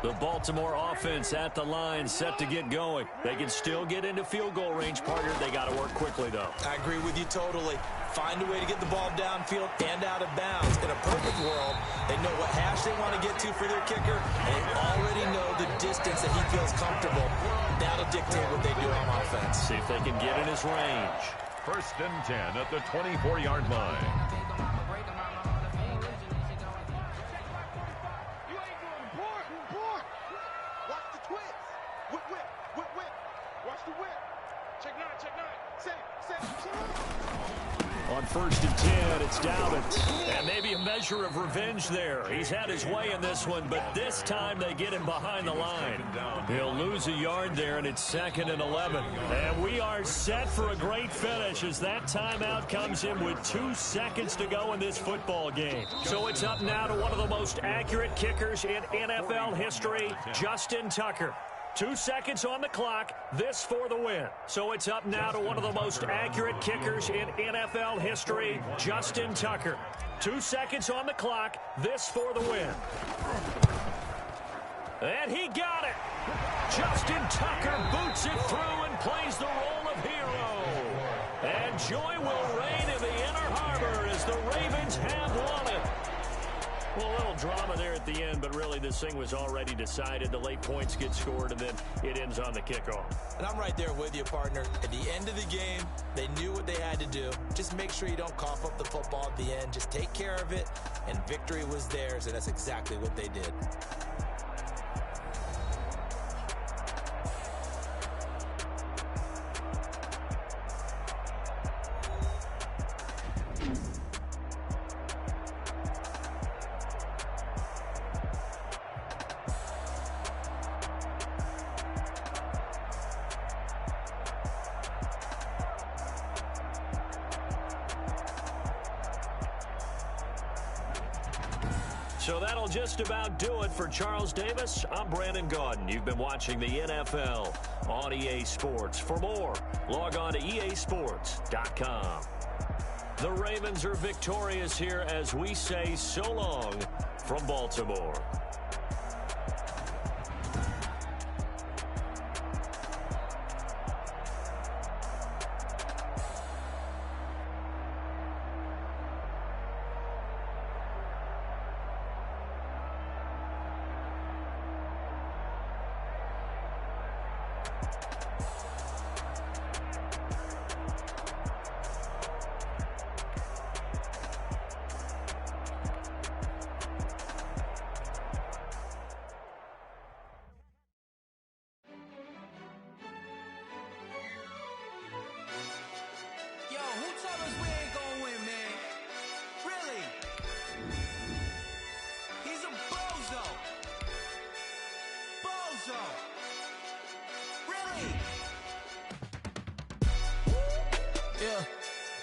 The Baltimore offense at the line, set to get going. They can still get into field goal range, partner. They got to work quickly, though. I agree with you totally. Find a way to get the ball downfield and out of bounds. In a perfect world, they know what hash they want to get to for their kicker. They already know the distance that he feels comfortable. That'll dictate what they do on offense. See if they can get in his range. 1st and 10 at the 24-yard line. On 1st and 10, it's Dowdens. And maybe a measure of revenge there. He's had his way in this one, but this time they get him behind the line. He'll lose a yard there, and it's 2nd and 11. And we are set for a great finish as that timeout comes in with 2 seconds to go in this football game. So it's up now to one of the most accurate kickers in NFL history, Justin Tucker. 2 seconds on the clock, this for the win. So it's up now to one of the most accurate kickers in NFL history, Justin Tucker. 2 seconds on the clock, this for the win. And he got it. Justin Tucker boots it through and plays the role of hero. And joy will reign in the Inner Harbor as the Ravens have won it. Well, a little drama there at the end, but really this thing was already decided. The late points get scored, and then it ends on the kickoff. And I'm right there with you, partner. At the end of the game, they knew what they had to do. Just make sure you don't cough up the football at the end. Just take care of it, and victory was theirs, and that's exactly what they did. So that'll just about do it for Charles Davis. I'm Brandon Gaudin. You've been watching the NFL on EA Sports. For more, log on to easports.com. The Ravens are victorious here as we say so long from Baltimore.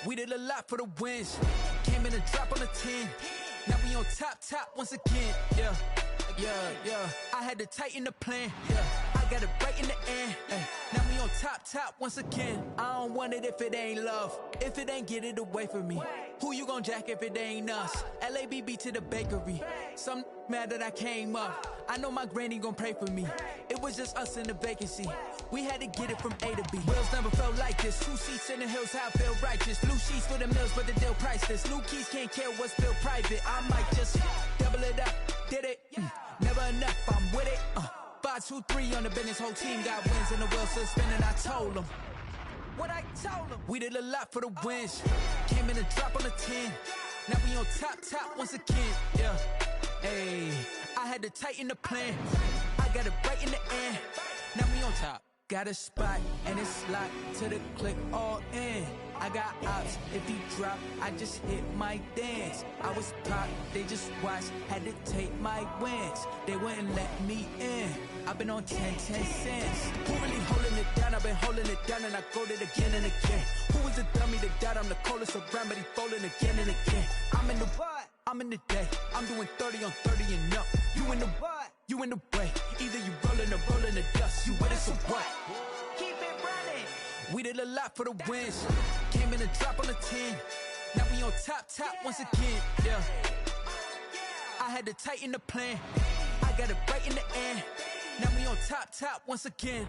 We did a lot for the wins. Came in a drop on a 10. Now we on top once again. Yeah. I had to tighten the plan. Yeah. I got it right in the end. Now we on top once again. I don't want it if it ain't love. If it ain't, get it away from me. Who you gon' jack if it ain't us? LABB to the bakery. Some mad that I came up. I know my granny gon' pray for me. It was just us in the vacancy. We had to get it from A to B. Wheels never felt like this. 2 seats in the hills, how I feel righteous. Blue sheets for the mills, but the deal priceless. New keys can't care what's still private. I might just double it up. Did it? Never enough, I'm with it. 5, 2, 3 on the business. Whole team got wins and the wheels still spinning. I told them what I told them. We did a lot for the wins. Came in a drop on a 10. Now we on top once again. Yeah. Hey, I had to tighten the plan. I got it right in the end. Now we on top. Got a spot and it's locked to the click all in. I got ops, if he drop, I just hit my dance. I was top, they just watched, had to take my wins. They wouldn't let me in. I've been on 10 cents. Who really holding it down? I've been holding it down and I go it again and again. Who was the dummy that doubt I'm the coldest around, but he folding again and again. I'm in the what? I'm in the day. I'm doing 30 on 30 and up. You in the what? You in the way. Either you rolling the dust. You with us or what? Keep it running. We did a lot for the wins. Came in a drop on the 10. Now we on top once again. Yeah. I had to tighten the plan. I got it right in the end. Now we on top once again.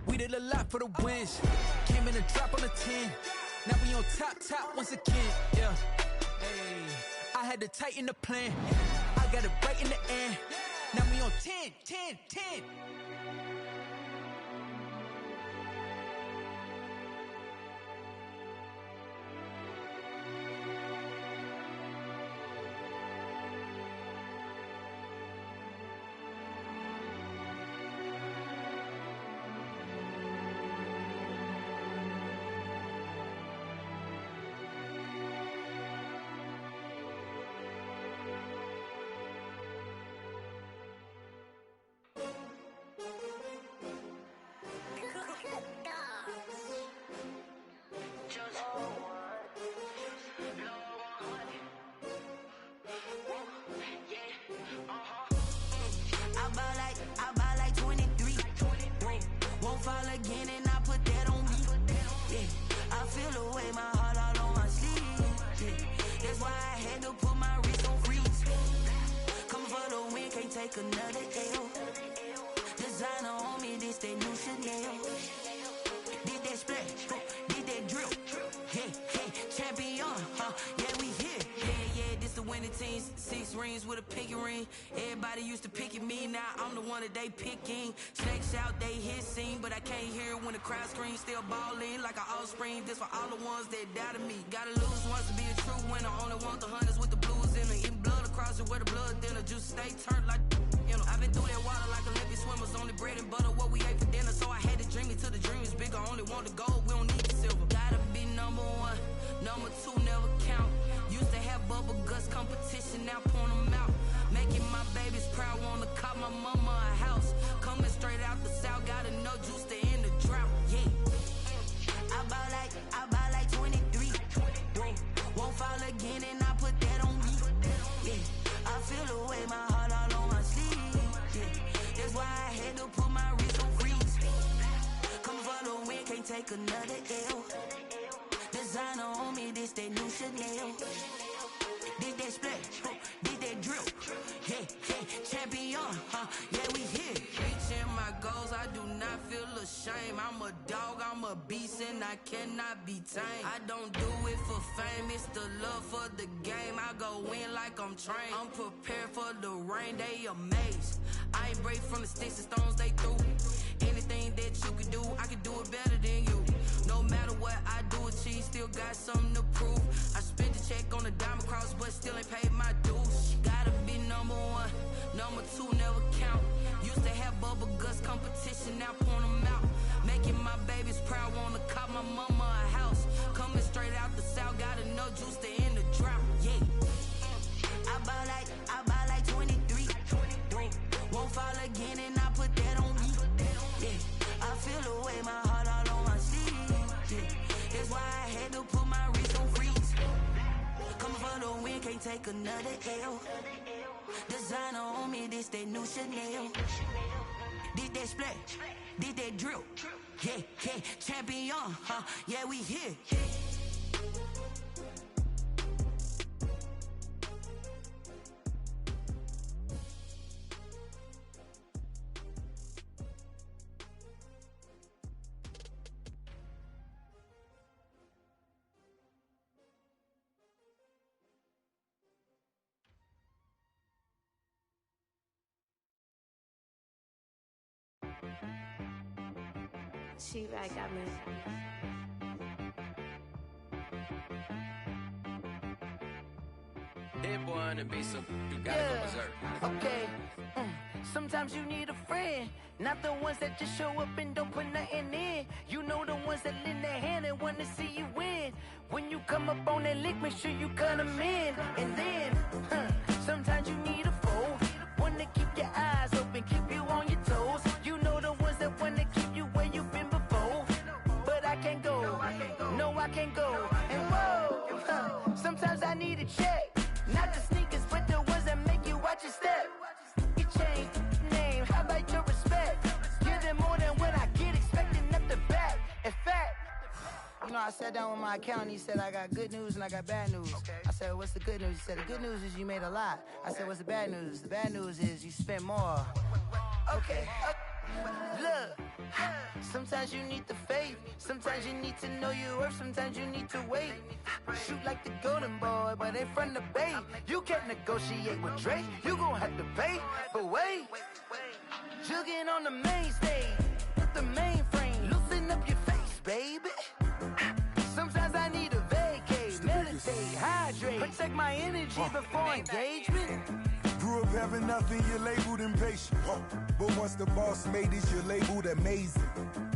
We did a lot for the wins. Came in a drop on the 10. Now we on top once again. Yeah. Hey. I had to tighten the plan. I got it right in the end. Now we on 10. I buy like 23. Won't fall again and I put that on me. Yeah, I feel the way, my heart all on my sleeve. Yeah, that's why I had to put my wrist on freeze. Come for the win, can't take another L. Designer on me, this that new Chanel. Did that splash, did that drill. Yeah, champion, yeah, we here. Yeah, this the winning team. 6 rings with a pinky ring. Everybody used to pick at me, now I'm the one that they picking. Snakes out, they hit scene, but I can't hear when the crowd screams. Still ballin' like an offspring. This for all the ones that doubted me. Gotta lose once to be a true winner. Only want the hunters with the blues in them. Eating blood across it where the blood thinner. Juice stay turned like, you know. I've been through that water like Olympic swimmers. Only bread and butter, what we ate for dinner. So I had to dream it till the dream is bigger. Only want the gold, we don't need the silver. Gotta be number 1, number 2 never count. Used to have bubble guts competition, now point them out. Making my babies proud, wanna cop my mama a house. Coming straight out the south, gotta know juice to end the drought. Yeah, I buy like 23. Won't fall again and I put that on me. Yeah, I feel the way, my heart all on my sleeve. Yeah, that's why I had to put my wrist on freeze. Come for the win, can't take another L. Designer on me, this that new Chanel. Did that splash, did that drill. Yeah, champion, yeah, we here. Reaching my goals, I do not feel ashamed. I'm a dog, I'm a beast, and I cannot be tamed. I don't do it for fame, it's the love for the game. I go in like I'm trained. I'm prepared for the rain, they amazed. I ain't break from the sticks and stones they threw. Anything that you can do, I can do it better than you. No matter what I do, achieve, still got something to prove. I spent the check on the diamond cross, but still ain't paid my dues. Gotta be number 1, number 2 never count. Used to have bubble guts competition, now point them out. Making my babies proud, wanna cop my mama a house. Coming straight out the south, gotta know juice to end the drought. Yeah, I buy like 23. Won't fall again and I put that on me. Yeah, I feel the way, my heart all on my sleeve. Yeah, that's why I had to put my wrist on freeze. Coming for the win, can't take another L. Designer on me, this that new Chanel. Did that splash, did that drill. Yeah, champion, yeah, we here. She right got me. That boy on the beat, so you gotta go berserk. Okay. Sometimes you need a friend, not the ones that just show up and don't put nothing in. You know the ones that lend their hand and want to see you win. When you come up on that lick, make sure you cut them in. And then, sometimes you need a foe, one to keep your eyes open, I sat down with my accountant. He said, I got good news and I got bad news. I said, what's the good news? He said, the good news is you made a lot. I said, what's the bad news? The bad news is you spent more. Okay. Look, sometimes you need the faith. Sometimes you need to know your worth. Sometimes you need to wait. Shoot like the golden boy, but ain't from the bay. You can't negotiate with Drake. You gon' have to pay. But wait, jugging on the main stage with the mainframe. Loosen up your face, baby. Sometimes I need a vacate, meditate, hydrate, protect my energy before engagement. Grew up having nothing, you're labeled impatient. But once the boss made it, you're labeled amazing.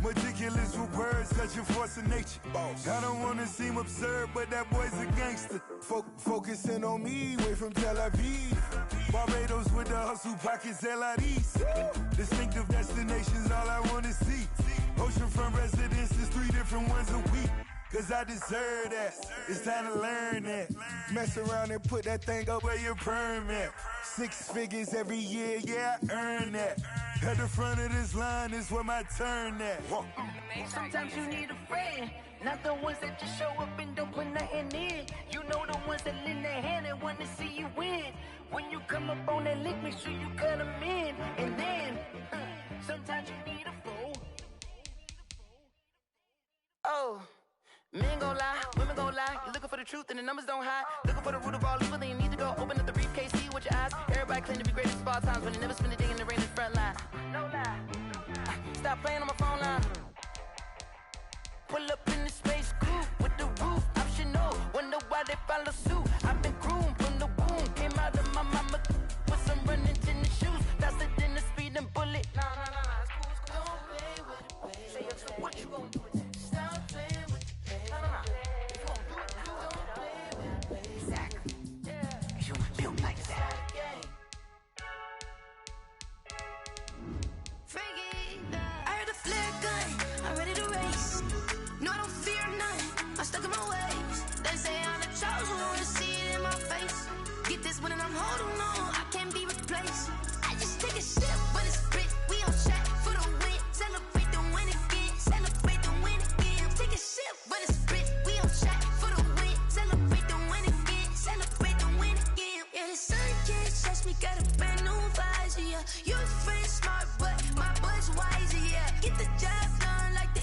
Meticulous with words, such a force of nature. I don't wanna seem absurd, but that boy's a gangster. Focusing on me, way from Tel Aviv. Barbados with the hustle pockets, LIDs. Distinctive destinations, all I wanna see. Oceanfront residences, 3 different ones a week. Cause I deserve that, it's time to learn that. Mess around and put that thing up where your permit. 6 figures every year, yeah, I earn that. At the front of this line is where my turn at. Sometimes you need a friend, not the ones that just show up and don't put nothing in. You know the ones that lend their hand and want to see you win. When you come up on that lick, make sure you cut them in. And then, sometimes you need a fool. Oh. Men gon' lie, women gon' lie. You're looking for the truth and the numbers don't hide. Looking for the root of all evil, then you need to go open up the briefcase, see with your eyes. Everybody claim to be greatest of all times, but they never spend a day in the rain in the front line. No lie. Stop playing on my phone line. Pull up in the space coupe with the roof optional. Wonder why they follow suit. I've been groomed from the womb. Came out of my mama with some running tennis shoes. Faster than the speeding bullet. Nah, it's cool, it's cool. Don't play with it, baby. Say what you gon' do with it? Stop playing with it. When I'm holding on, I can't be replaced. I just take a sip when it's split. We on track for the win. Celebrate the win again. Celebrate the win again. Take a sip when it's split. We on track for the win. Celebrate the win again. Celebrate the win again. Yeah, the sun can't touch me. Got a brand new visor. Yeah, you're friend smart, but my boy's wiser. Yeah, get the job done like the.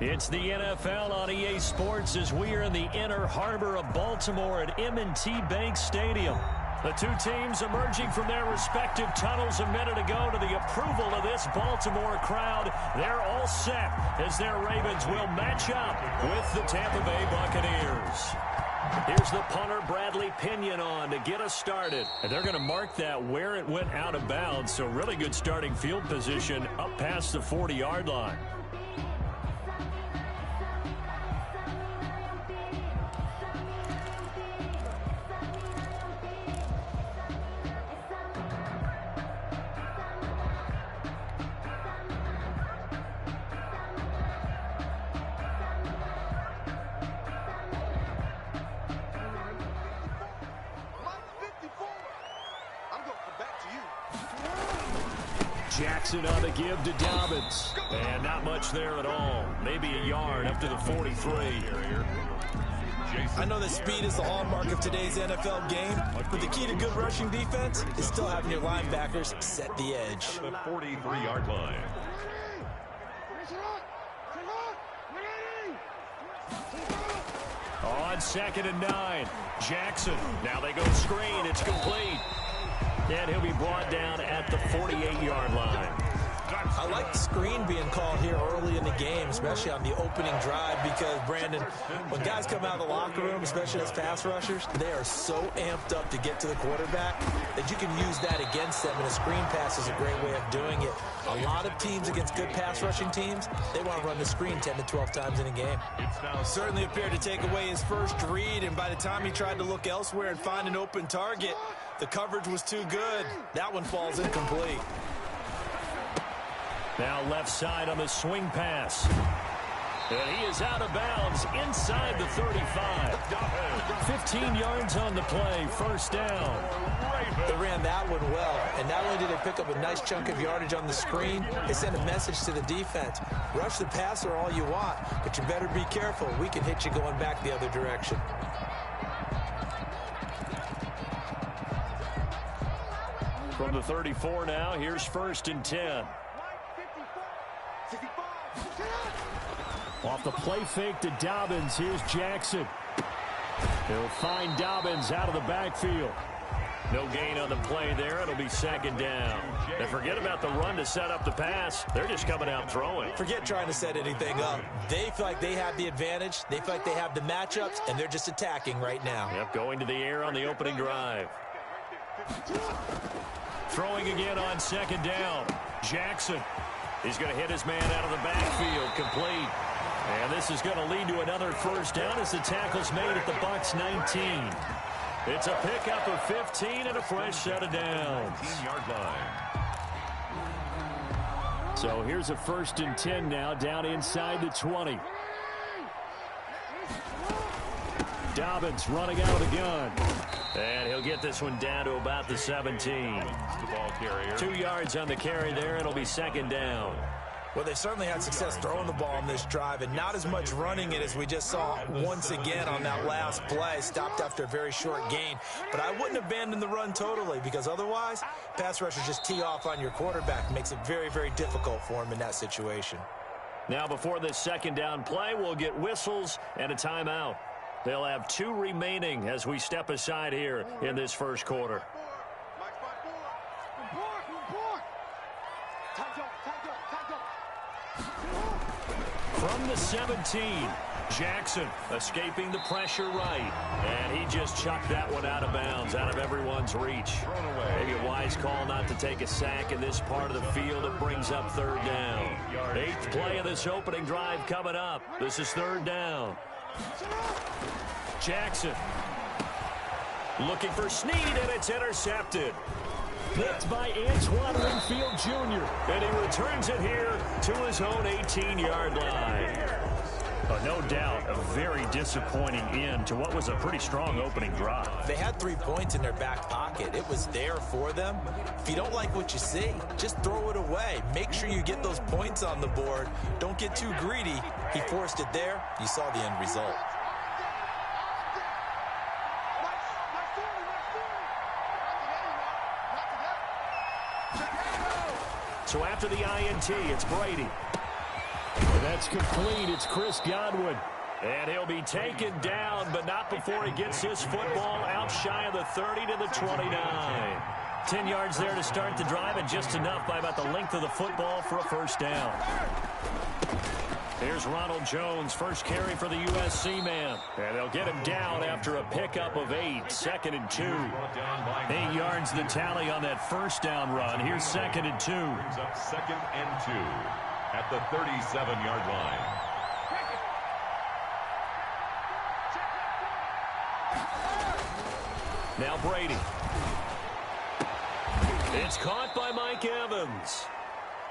It's the NFL on EA Sports as we are in the inner harbor of Baltimore at M&T Bank Stadium. The two teams emerging from their respective tunnels a minute ago to the approval of this Baltimore crowd. They're all set as their Ravens will match up with the Tampa Bay Buccaneers. Here's the punter, Bradley Pinion, on to get us started. And they're going to mark that where it went out of bounds, so really good starting field position up past the 40-yard line. Jackson on the give to Dobbins. And not much there at all. Maybe a yard up to the 43. I know that speed is the hallmark of today's NFL game, but the key to good rushing defense is still having your linebackers set the edge. The 43-yard line. On 2nd and 9. Jackson. Now they go screen. It's complete. And he'll be brought down at the 48-yard line. I like the screen being called here early in the game, especially on the opening drive, because, Brandon, when guys come out of the locker room, especially as pass rushers, they are so amped up to get to the quarterback that you can use that against them, and a screen pass is a great way of doing it. A lot of teams against good pass rushing teams, they want to run the screen 10 to 12 times in a game. Certainly appeared to take away his first read, and by the time he tried to look elsewhere and find an open target, the coverage was too good. That one falls incomplete. Now left side on the swing pass. And he is out of bounds inside the 35. 15 yards on the play, first down. They ran that one well, and not only did they pick up a nice chunk of yardage on the screen, they sent a message to the defense. Rush the passer all you want, but you better be careful. We can hit you going back the other direction. From the 34 now, here's 1st and 10. Off the play fake to Dobbins, here's Jackson. He'll find Dobbins out of the backfield. No gain on the play there. It'll be 2nd down. And forget about the run to set up the pass. They're just coming out throwing. Forget trying to set anything up. They feel like they have the advantage. They feel like they have the matchups, and they're just attacking right now. Yep, going to the air on the opening drive. Throwing again on 2nd down. Jackson. He's going to hit his man out of the backfield. Complete. And this is going to lead to another 1st down as the tackle's made at the Bucs 19. It's a pickup of 15 and a fresh set of downs. 15-yard line. So here's a 1st and 10 now, down inside the 20. Dobbins running out of the gun. And he'll get this one down to about the 17. The ball carrier. 2 yards on the carry there. It'll be 2nd down. Well, they certainly had success throwing the ball on this drive, and not as much running it as we just saw once again on that last play. Stopped after a very short gain. But I wouldn't abandon the run totally, because otherwise, pass rushers just tee off on your quarterback. Makes it very, very difficult for him in that situation. Now, before this 2nd down play, we'll get whistles and a timeout. They'll have 2 remaining as we step aside here in this 1st quarter. From the 17, Jackson escaping the pressure right. And he just chucked that one out of bounds, out of everyone's reach. Maybe a wise call not to take a sack in this part of the field. It brings up 3rd down. 8th play of this opening drive coming up. This is 3rd down. Jackson looking for Snead, and it's intercepted. Picked by Antoine Winfield Jr. And he returns it here to his own 18-yard line. No doubt a very disappointing end to what was a pretty strong opening drive. They had 3 points in their back pocket. It was there for them. If you don't like what you see, just throw it away. Make sure you get those points on the board. Don't get too greedy. He forced it there. You saw the end result. So after the INT, it's Brady. That's complete. It's Chris Godwin. And he'll be taken down, but not before he gets his football out shy of the 30 to the 29. 10 yards there to start the drive, and just enough by about the length of the football for a 1st down. Here's Ronald Jones, first carry for the USC man. And they'll get him down after a pickup of 8, 2nd and 2. 8 yards the tally on that 1st down run. Here's 2nd and 2. Brings up 2nd and 2 at the 37-yard line. Now Brady. It's caught by Mike Evans.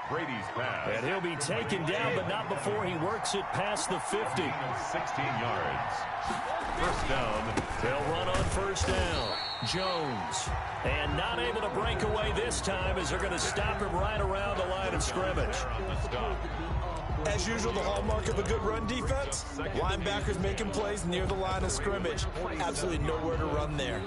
Brady's pass. And he'll be taken down, but not before he works it past the 50. 16 yards. 1st down. They'll run on 1st down. Jones. And not able to break away this time as they're going to stop him right around the line of scrimmage. As usual, the hallmark of a good run defense, linebackers making plays near the line of scrimmage. Absolutely nowhere to run there.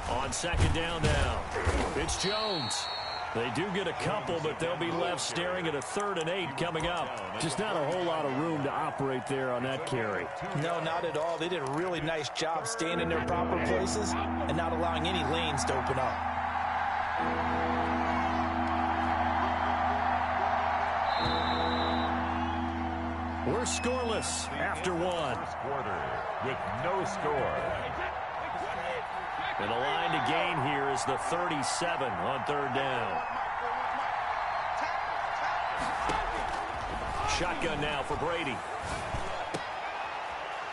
On 2nd down now, it's Jones. They do get a couple, but they'll be left staring at a 3rd and 8 coming up. Just not a whole lot of room to operate there on that carry. No, not at all. They did a really nice job staying in their proper places and not allowing any lanes to open up. We're scoreless after one. Quarter with no score. And the line to gain here is the 37 on third down. Shotgun now for Brady.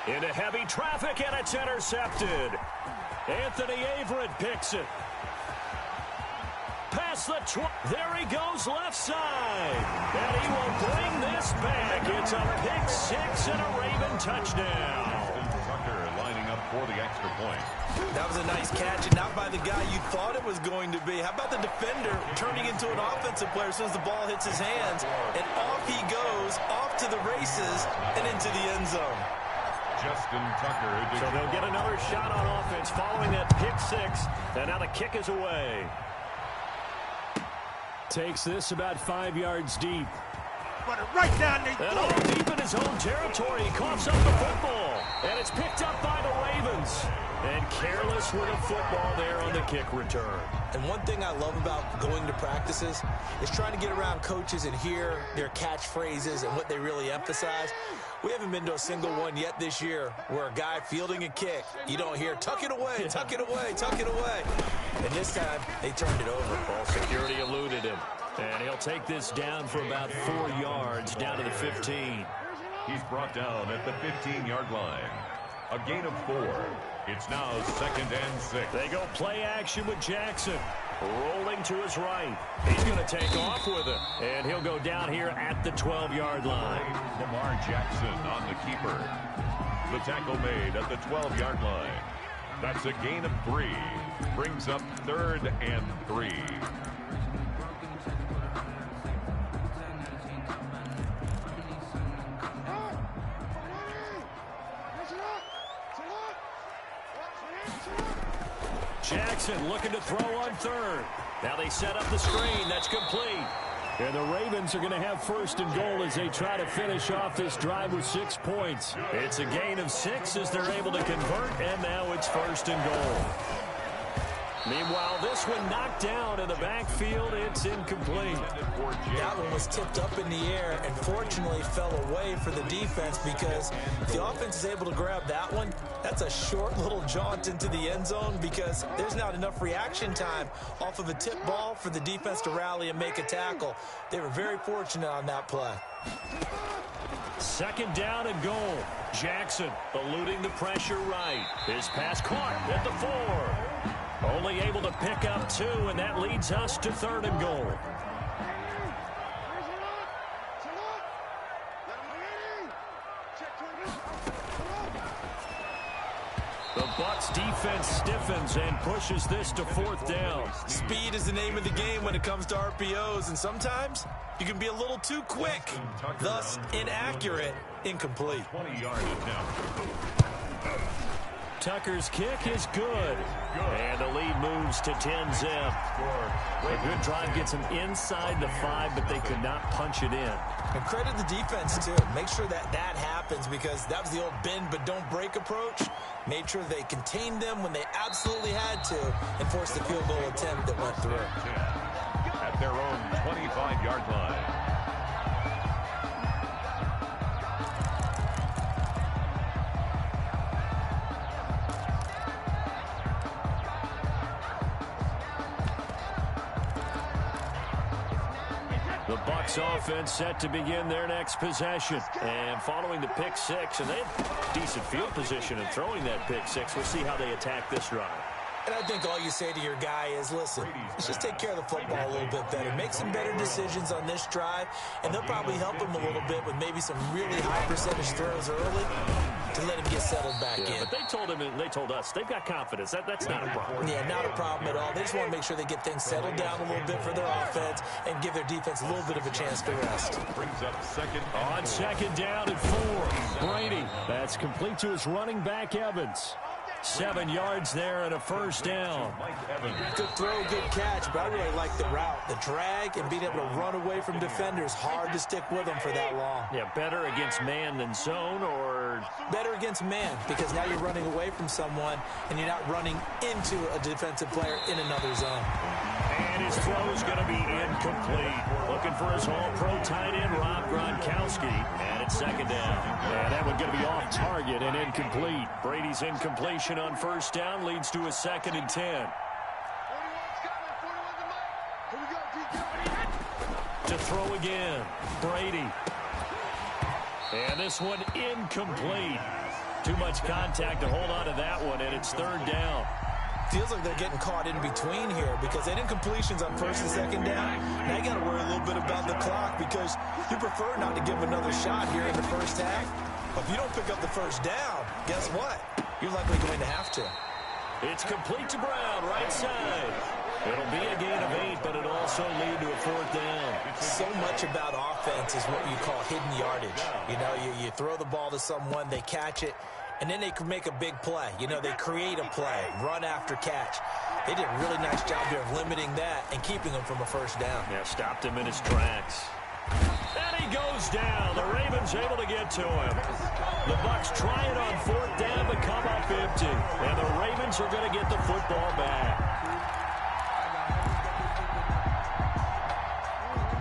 Into heavy traffic, and it's intercepted. Anthony Averett picks it. Past the there he goes left side. And he will bring this back. It's a pick six and a Raven touchdown. Tucker lining up for the extra point. That was a nice catch, and not by the guy you thought it was going to be. How about the defender turning into an offensive player as soon as the ball hits his hands, and off he goes, off to the races, and into the end zone. Justin Tucker. So they'll get another shot on offense following that pick six, and now the kick is away. Takes this about 5 yards deep. Right down the and all deep in his own territory. He coughs up the football, and it's picked up by the Ravens. And careless with a football there on the kick return. And one thing I love about going to practices is trying to get around coaches and hear their catchphrases and what they really emphasize. We haven't been to a single one yet this year where a guy fielding a kick, you don't hear, tuck it away, tuck it away, tuck it away. And this time, they turned it over. Ball security eluded him. And he'll take this down for about 4 yards, down to the 15. He's brought down at the 15-yard line. A gain of 4. It's now 2nd and 6. They go play action with Jackson. Rolling to his right. He's going to take off with it. And he'll go down here at the 12-yard line. Lamar Jackson on the keeper. The tackle made at the 12-yard line. That's a gain of 3. Brings up 3rd and 3. Jackson looking to throw on third. Now they set up the screen. That's complete. And the Ravens are going to have 1st and goal as they try to finish off this drive with 6 points. It's a gain of 6 as they're able to convert, and now it's 1st and goal. Meanwhile, this one knocked down in the backfield. It's incomplete. That one was tipped up in the air and fortunately fell away for the defense, because if the offense is able to grab that one, that's a short little jaunt into the end zone because there's not enough reaction time off of a tip ball for the defense to rally and make a tackle. They were very fortunate on that play. 2nd down and goal. Jackson eluding the pressure right. His pass caught at the 4. Only able to pick up 2, and that leads us to 3rd and goal. The Bucs defense stiffens and pushes this to 4th down. Speed is the name of the game when it comes to RPOs, and sometimes you can be a little too quick, thus inaccurate, incomplete. 20-yard attempt. Tucker's kick is good. And the lead moves to 10-zip. A good drive gets them inside the 5, but they could not punch it in. And credit the defense, too. Make sure that happens, because that was the old bend but don't break approach. Made sure they contained them when they absolutely had to and forced the field goal attempt that went through. At their own 25-yard line. The Bucs offense set to begin their next possession. And following the pick 6, and they had decent field position in throwing that pick 6. We'll see how they attack this drive. And I think all you say to your guy is, listen, let's just take care of the football a little bit better. Make some better decisions on this drive, and they'll probably help him a little bit with maybe some really high percentage throws early to let him get settled back in. But they told him, and they told us, they've got confidence. That's not a problem. Yeah, not a problem at all. They just want to make sure they get things settled down a little bit for their offense and give their defense a little bit of a chance to rest. Brings up 2nd on 2nd down and 4. Brady, that's complete to his running back, Evans. 7 yards there and a 1st down. Good throw, good catch, but I really like the route. The drag and being able to run away from defenders. Hard to stick with them for that long. Yeah, better against man than zone, or third. Better against man, because now you're running away from someone and you're not running into a defensive player in another zone. And his throw is going to be incomplete. Looking for his all-pro tight end, Rob Gronkowski. And it's second down. And that one going to be off target and incomplete. Brady's incompletion on first down leads to a 2nd and 10. To throw again, Brady. And this one incomplete. Too much contact to hold on to that one, and it's 3rd down. Feels like they're getting caught in between here because they did completions on 1st and 2nd down. Now you got to worry a little bit about the clock because you prefer not to give them another shot here in the first half. But if you don't pick up the first down, guess what? You're likely going to have to. It's complete to Brown, right side. It'll be a gain of 8, but it'll also lead to a 4th down. So much about offense is what you call hidden yardage. You know, you throw the ball to someone, they catch it, and then they can make a big play. You know, they create a play, run after catch. They did a really nice job here of limiting that and keeping him from a first down. Yeah, stopped him in his tracks. And he goes down. The Ravens able to get to him. The Bucs try it on 4th down, but come up empty. And the Ravens are going to get the football back.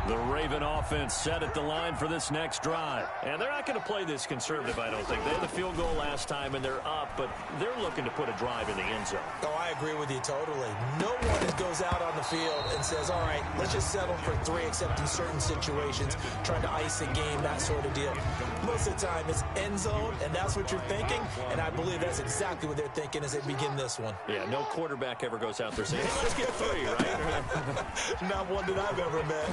The Raven offense set at the line for this next drive. And they're not going to play this conservative, I don't think. They had the field goal last time, and they're up, but they're looking to put a drive in the end zone. Oh, I agree with you totally. No one goes out on the field and says, all right, let's just settle for 3, except in certain situations, trying to ice a game, that sort of deal. Most of the time, it's end zone, and that's what you're thinking, and I believe that's exactly what they're thinking as they begin this one. Yeah, no quarterback ever goes out there saying, hey, let's get 3, right? Not one that I've ever met.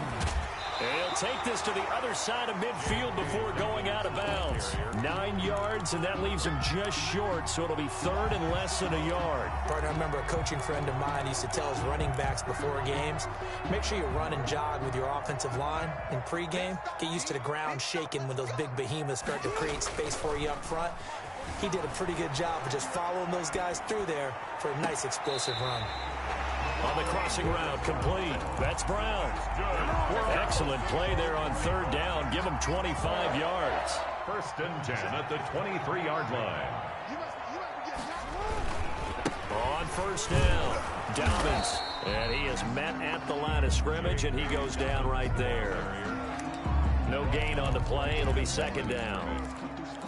And he'll take this to the other side of midfield before going out of bounds. 9 yards, and that leaves him just short, so it'll be 3rd and less than a yard. Partner, I remember a coaching friend of mine used to tell his running backs before games, make sure you run and jog with your offensive line in pregame. Get used to the ground shaking when those big behemoths start to create space for you up front. He did a pretty good job of just following those guys through there for a nice explosive run. On the crossing route, complete. That's Brown. Excellent play there on 3rd down. Give him 25 yards. 1st and 10 at the 23-yard line. On 1st down, Dobbins. And he is met at the line of scrimmage, and he goes down right there. No gain on the play. It'll be 2nd down.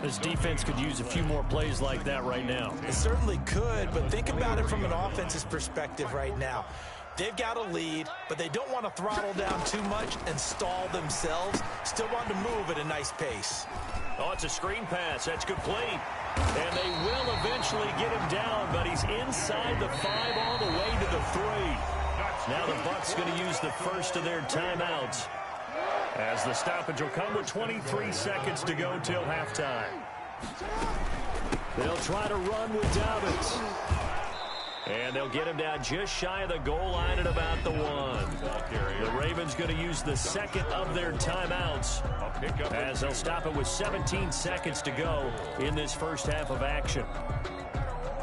This defense could use a few more plays like that right now. It certainly could, but think about it from an offense's perspective right now. They've got a lead, but they don't want to throttle down too much and stall themselves. Still want to move at a nice pace. Oh, it's a screen pass. That's complete. And they will eventually get him down, but he's inside the 5 all the way to the 3. Now the Bucs going to use the first of their timeouts, as the stoppage will come with 23 seconds to go till halftime. They'll try to run with Dobbins. And they'll get him down just shy of the goal line at about the 1. The Ravens going to use the 2nd of their timeouts, as they'll stop it with 17 seconds to go in this first half of action.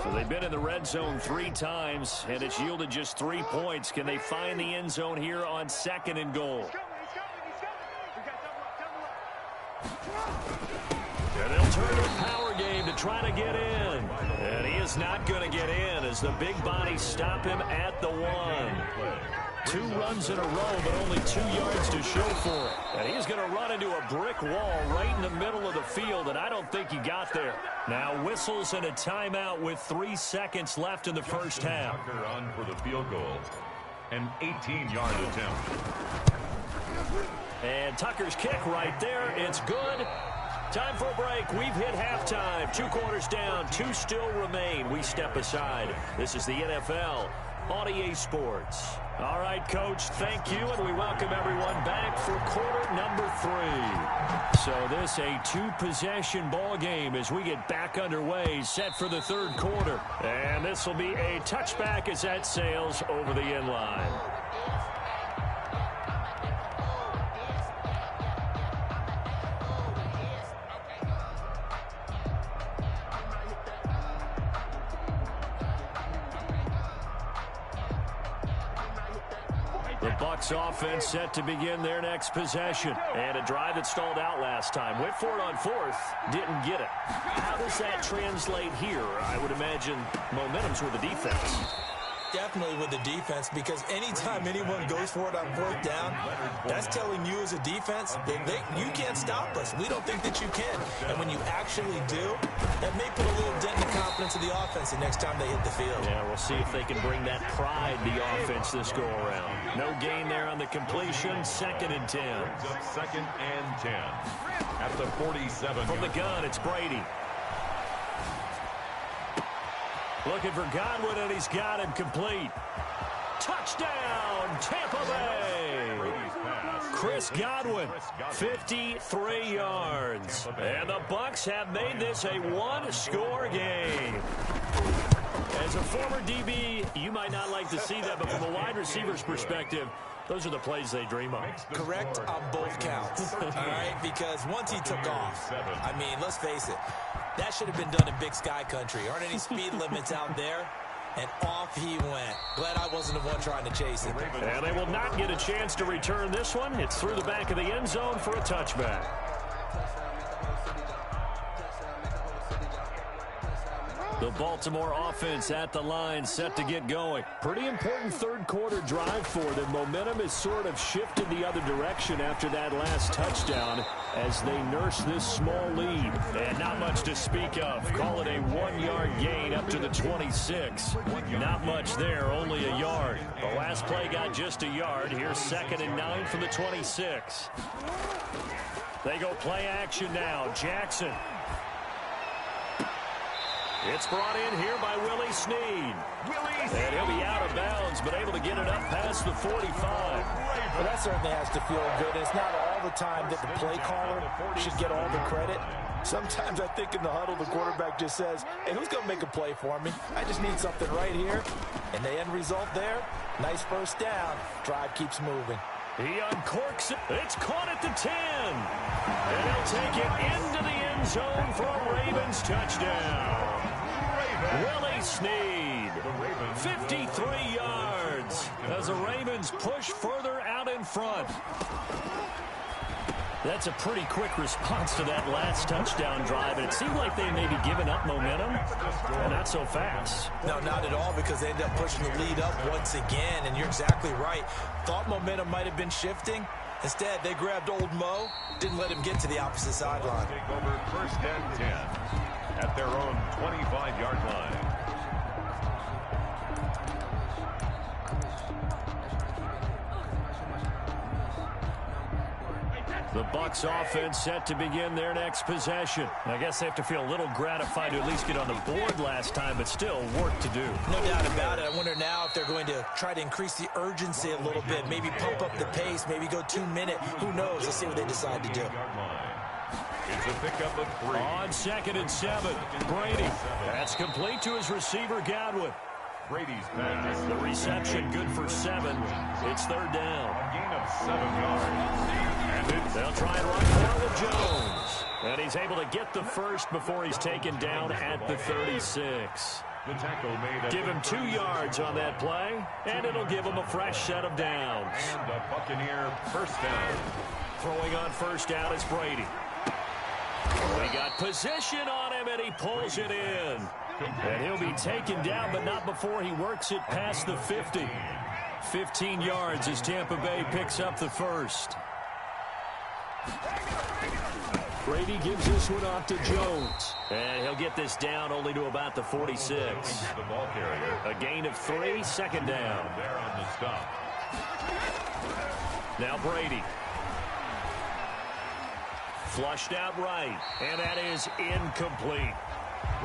So they've been in the red zone 3 times, and it's yielded just 3 points. Can they find the end zone here on 2nd and goal? And they'll turn the power game to try to get in. And he is not going to get in as the big bodies stop him at the 1. 2 runs in a row, but only 2 yards to show for it. And he's going to run into a brick wall right in the middle of the field, and I don't think he got there. Now whistles and a timeout with 3 seconds left in the first half. Tucker on for the field goal. An 18-yard attempt. And Tucker's kick right there. It's good. Time for a break. We've hit halftime. 2 quarters down. 2 still remain. We step aside. This is the NFL on EA Sports. All right, Coach, thank you, and we welcome everyone back for quarter number 3. So this a 2-possession ball game as we get back underway, set for the 3rd quarter. And this will be a touchback as that sails over the end line. The Bucs offense set to begin their next possession. And a drive that stalled out last time. Went for it on fourth. Didn't get it. How does that translate here? I would imagine momentum's with the defense. Definitely with the defense, because anytime anyone goes for it on fourth down, that's telling you as a defense that you can't stop us. We don't think that you can. And when you actually do, that may put a little dent in the confidence of the offense the next time they hit the field. Yeah, we'll see if they can bring that pride to the offense this go-around. No gain there on the completion. 2nd and 10. Second and 10 at the 47. From the gun, it's Brady. Looking for Godwin, and he's got him complete. Touchdown, Tampa Bay. Chris Godwin, 53 yards. And the Bucs have made this a one-score game. As a former DB, you might not like to see that, but from a wide receiver's perspective, those are the plays they dream of. Correct on both counts, all right? Because once he took off, I mean, let's face it, that should have been done in Big Sky country. Aren't any speed limits out there? And off he went. Glad I wasn't the one trying to chase him. And they will not get a chance to return this one. It's through the back of the end zone for a touchback. The Baltimore offense at the line, set to get going. Pretty important third-quarter drive for them. Momentum has sort of shifted the other direction after that last touchdown as they nurse this small lead. And not much to speak of. Call it a 1-yard gain up to the 26. Not much there, only a yard. The last play got just a yard. Here's 2nd and 9 from the 26. They go play action now. Jackson. It's brought in here by Willie Snead. And he'll be out of bounds, but able to get it up past the 45. Well, that certainly has to feel good. It's not all the time that the play caller should get all the credit. Sometimes I think in the huddle, the quarterback just says, hey, who's going to make a play for me? I just need something right here. And the end result there, nice first down. Drive keeps moving. He uncorks it. It's caught at the 10. And he'll take it into the end zone for a Ravens touchdown. Willie Snead, 53 yards as the Ravens push further out in front. That's a pretty quick response to that last touchdown drive, and it seemed like they may be giving up momentum, and not so fast. No, not at all, because they end up pushing the lead up once again, and you're exactly right. Thought momentum might have been shifting. Instead, they grabbed old Mo, didn't let him get to the opposite sideline. Take over 1st and 10 at their own 25-yard line. The Bucs offense set to begin their next possession. I guess they have to feel a little gratified to at least get on the board last time, but still work to do. No doubt about it. I wonder now if they're going to try to increase the urgency a little bit, maybe pump up the pace, maybe go 2-minute. Who knows? Let's see what they decide to do. It's a pickup of 3. On 2nd and 7, Brady. That's complete to his receiver, Godwin. Brady's pass. The reception good for 7. It's 3rd down. A gain of 7 yards. They'll try and run for it with Jones. And he's able to get the first before he's taken down at the 36. The tackle made. Give him 2 yards on that play, and it'll give him a fresh set of downs. And a Buccaneer first down. Throwing on first down is Brady. We got position on him, and he pulls it in. And he'll be taken down, but not before he works it past the 50. 15 yards as Tampa Bay picks up the first. Brady gives this one off to Jones. And he'll get this down only to about the 46. The ball carrier. A gain of 3, 2nd down. There on the stop. Now Brady. Flushed out right. And that is incomplete.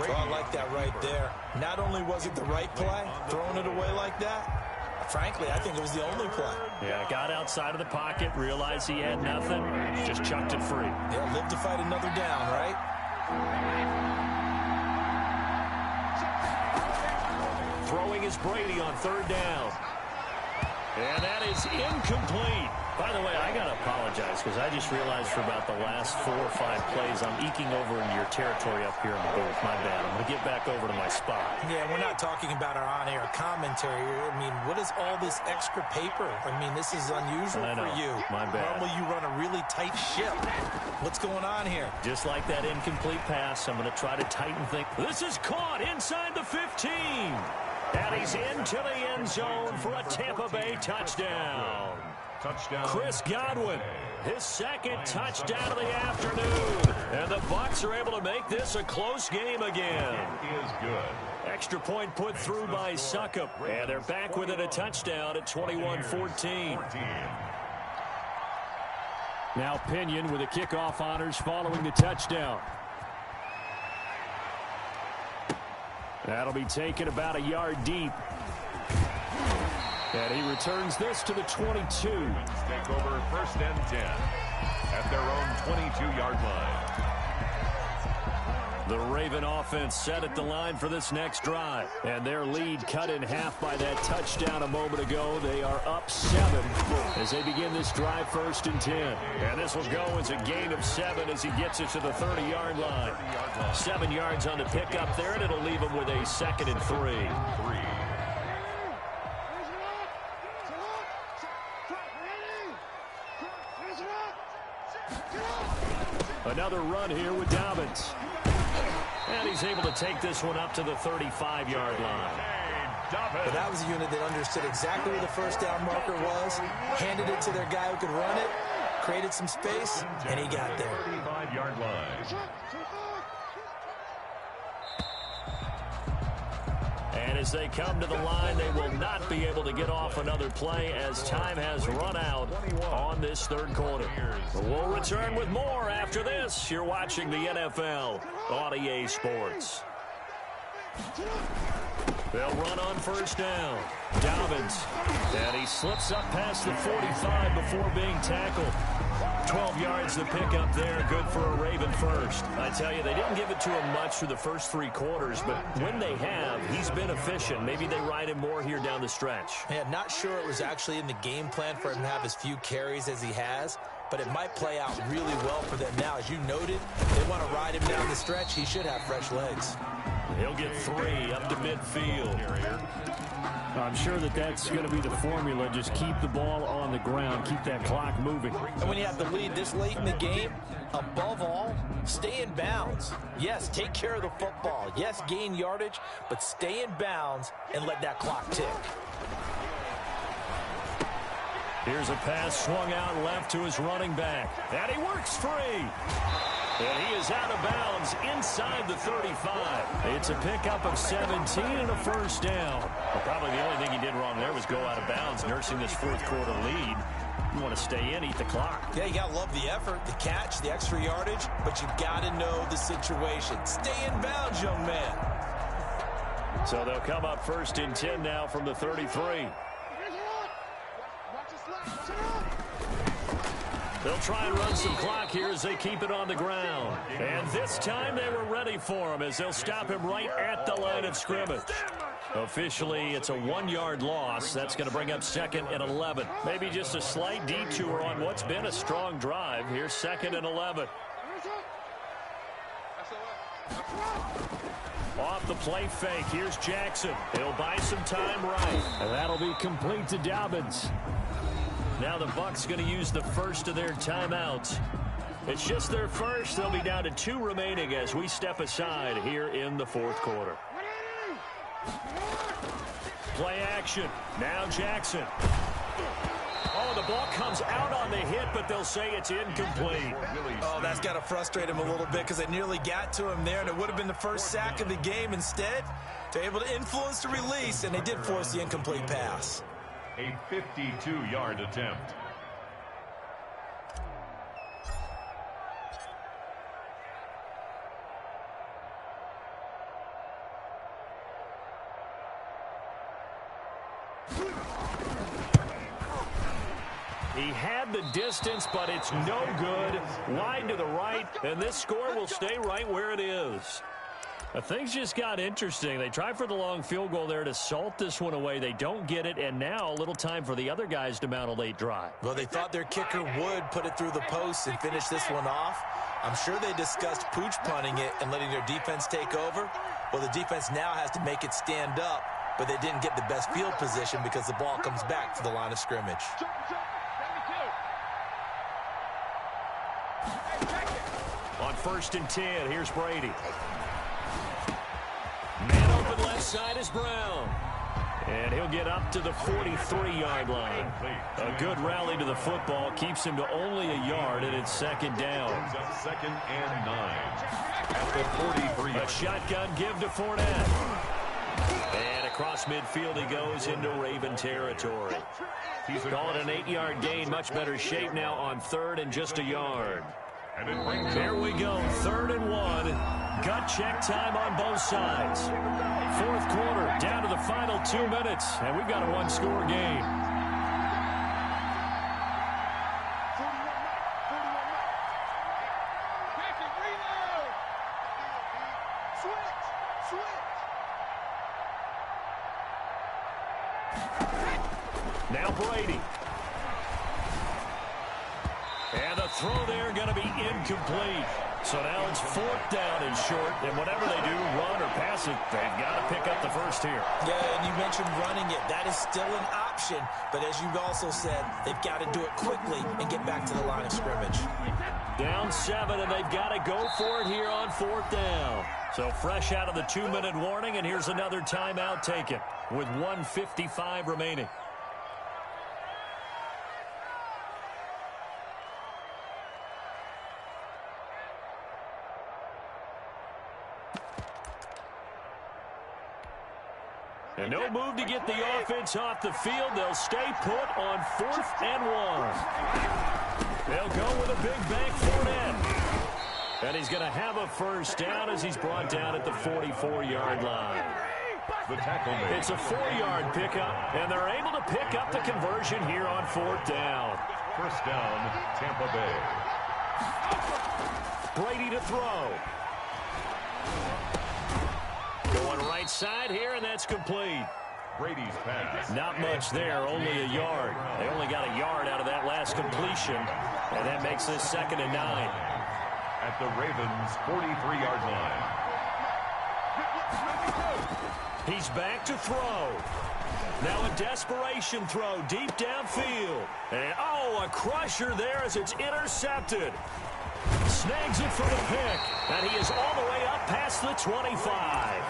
So I like that right there. Not only was it the right play, throwing it away like that, frankly, I think it was the only play. Yeah, got outside of the pocket, realized he had nothing, just chucked it free. Yeah, live to fight another down, right? Throwing is Brady on 3rd down. And that is incomplete. By the way, I got to apologize because I just realized for about the last 4 or 5 plays, I'm eking over into your territory up here in the booth. My bad. I'm going to get back over to my spot. Yeah, we're not talking about our on-air commentary here. I mean, what is all this extra paper? I mean, this is unusual for you. My bad. Normally you run a really tight ship. What's going on here? Just like that incomplete pass, I'm going to try to tighten things. This is caught inside the 15. And he's into the end zone for a Tampa Bay touchdown. Touchdown. Chris Godwin, his second touchdown of the afternoon. And the Bucs are able to make this a close game again. It is good. Extra point put through by Succop. And they're back within a touchdown at 21-14. Now Pinion with the kickoff honors following the touchdown. That'll be taken about a yard deep. And he returns this to the 22. Take over 1st and 10 at their own 22-yard line. The Raven offense set at the line for this next drive. And their lead cut in half by that touchdown a moment ago. They are up 7 as they begin this drive 1st and 10. And this will go as a gain of 7 as he gets it to the 30-yard line. 7 yards on the pickup there, and it'll leave him with a 2nd and 3. Another run here with Dobbins. And he's able to take this one up to the 35-yard line. But that was a unit that understood exactly where the first down marker was, handed it to their guy who could run it, created some space, and he got there. 35-yard line. And as they come to the line, they will not be able to get off another play as time has run out on this 3rd quarter. But we'll return with more after this. You're watching the NFL on EA Sports. They'll run on 1st down. Dobbins. And he slips up past the 45 before being tackled. 12 yards to pick up there. Good for a Raven first. I tell you, they didn't give it to him much through the first 3 quarters, but when they have, he's been efficient. Maybe they ride him more here down the stretch. Yeah, not sure it was actually in the game plan for him to have as few carries as he has, but it might play out really well for them now. As you noted, they want to ride him down the stretch. He should have fresh legs. He'll get 3 up to midfield. I'm sure that's going to be the formula. Just keep the ball on the ground. Keep that clock moving. And when you have the lead this late in the game, above all, stay in bounds. Yes, take care of the football. Yes, gain yardage, but stay in bounds and let that clock tick. Here's a pass swung out left to his running back. And he works free. And he is out of bounds inside the 35. It's a pickup of 17 and a 1st down. Well, probably the only thing he did wrong there was go out of bounds, nursing this 4th quarter lead. You want to stay in, eat the clock. Yeah, you got to love the effort, the catch, the extra yardage, but you got to know the situation. Stay in bounds, young man. So they'll come up 1st and 10 now from the 33. They'll try and run some clock here as they keep it on the ground. And this time they were ready for him as they'll stop him right at the line of scrimmage. Officially, it's a 1-yard loss. That's going to bring up 2nd and 11. Maybe just a slight detour on what's been a strong drive. Here's 2nd and 11. Off the play fake. Here's Jackson. He'll buy some time right. And that'll be complete to Dobbins. Now the Bucs going to use the first of their timeouts. It's just their first. They'll be down to 2 remaining as we step aside here in the 4th quarter. Play action. Now Jackson. Oh, the ball comes out on the hit, but they'll say it's incomplete. Oh, that's got to frustrate him a little bit because they nearly got to him there, and it would have been the first sack of the game. Instead, they're able to influence the release, and they did force the incomplete pass. A 52-yard attempt. He had the distance, but it's no good. Wide to the right, and this score will stay right where it is. Things just got interesting. They try for the long field goal there to salt this one away. They don't get it, and now a little time for the other guys to mount a late drive. Well, they thought their kicker would put it through the post and finish this one off. I'm sure they discussed pooch punting it and letting their defense take over. Well, the defense now has to make it stand up, but they didn't get the best field position because the ball comes back to the line of scrimmage. On 1st and 10, here's Brady. Man open left side is Brown. And he'll get up to the 43-yard line. A good rally to the football keeps him to only a yard, and it's 2nd down. 2nd and 9 at the 43. A shotgun give to Fournette. And across midfield he goes into Raven territory. He's called an 8-yard gain. Much better shape now on 3rd and just a yard. There we go, 3rd and 1. Gut check time on both sides. 4th quarter, down to the final 2 minutes, and we've got a one-score game. Now Brady. And the throw there going to be incomplete. So now it's 4th down and short, and whatever they do, run or pass it, they've got to pick up the first here. Yeah, and you mentioned running it. That is still an option, but as you've also said, they've got to do it quickly and get back to the line of scrimmage. Down 7, and they've got to go for it here on 4th down. So fresh out of the 2-minute warning, and here's another timeout taken with 1:55 remaining. And no move to get the offense off the field. They'll stay put on 4th and 1. They'll go with a big bank Fournette. And he's going to have a first down as he's brought down at the 44-yard line. The tackle made. It's a 4-yard pickup, and they're able to pick up the conversion here on 4th down. First down, Tampa Bay. Brady to throw. Going right side here, and that's complete. Brady's pass. Not much there, only a yard. They only got a yard out of that last completion, and that makes this 2nd and 9. At the Ravens' 43-yard line. He's back to throw. Now a desperation throw deep downfield. And, oh, a crusher there as it's intercepted. Snags it for the pick, and he is all the way up past the 25.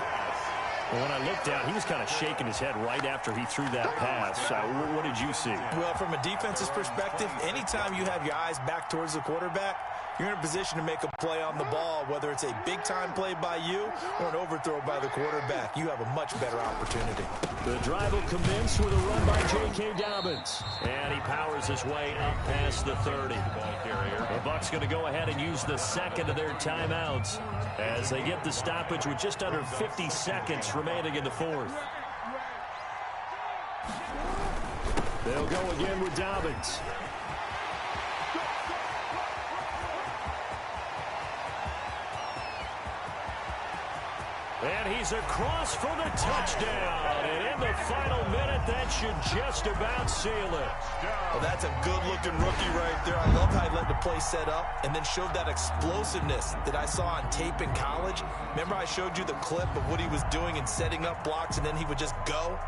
Well, when I looked down, he was kind of shaking his head right after he threw that pass. What did you see? Well, from a defense's perspective, anytime you have your eyes back towards the quarterback, you're in a position to make a play on the ball, whether it's a big-time play by you or an overthrow by the quarterback. You have a much better opportunity. The drive will commence with a run by J.K. Dobbins. And he powers his way up past the 30. The Bucs going to go ahead and use the second of their timeouts as they get the stoppage with just under 50 seconds remaining in the 4th. They'll go again with Dobbins. And he's across for the touchdown. And in the final minute, that should just about seal it. Well, that's a good-looking rookie right there. I love how he let the play set up and then showed that explosiveness that I saw on tape in college. Remember I showed you the clip of what he was doing and setting up blocks, and then he would just go?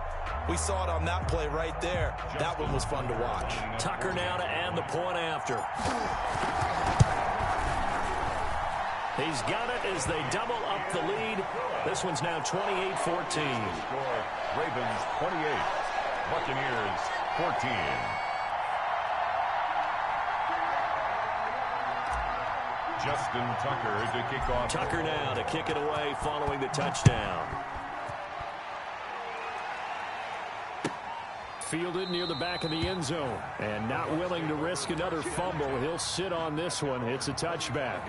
We saw it on that play right there. That one was fun to watch. Tucker now to add the point after. He's got it as they double up the lead. This one's now 28-14. Ravens 28, Buccaneers 14. Justin Tucker to kick off. Tucker now to kick it away following the touchdown. Fielded near the back of the end zone. And not willing to risk another fumble. He'll sit on this one. It's a touchback.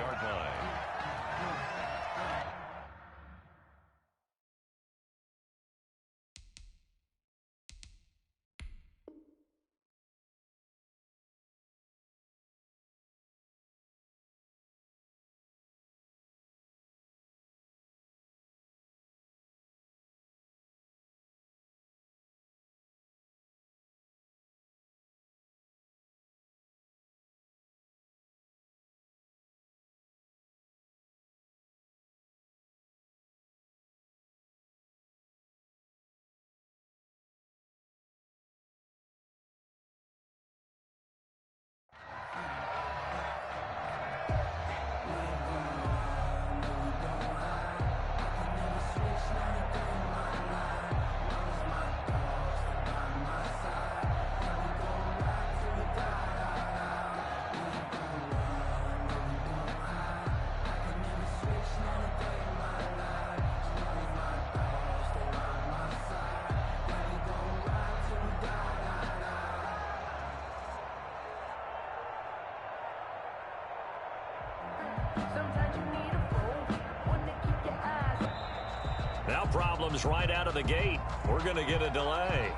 problems right out of the gate. We're going to get a delay.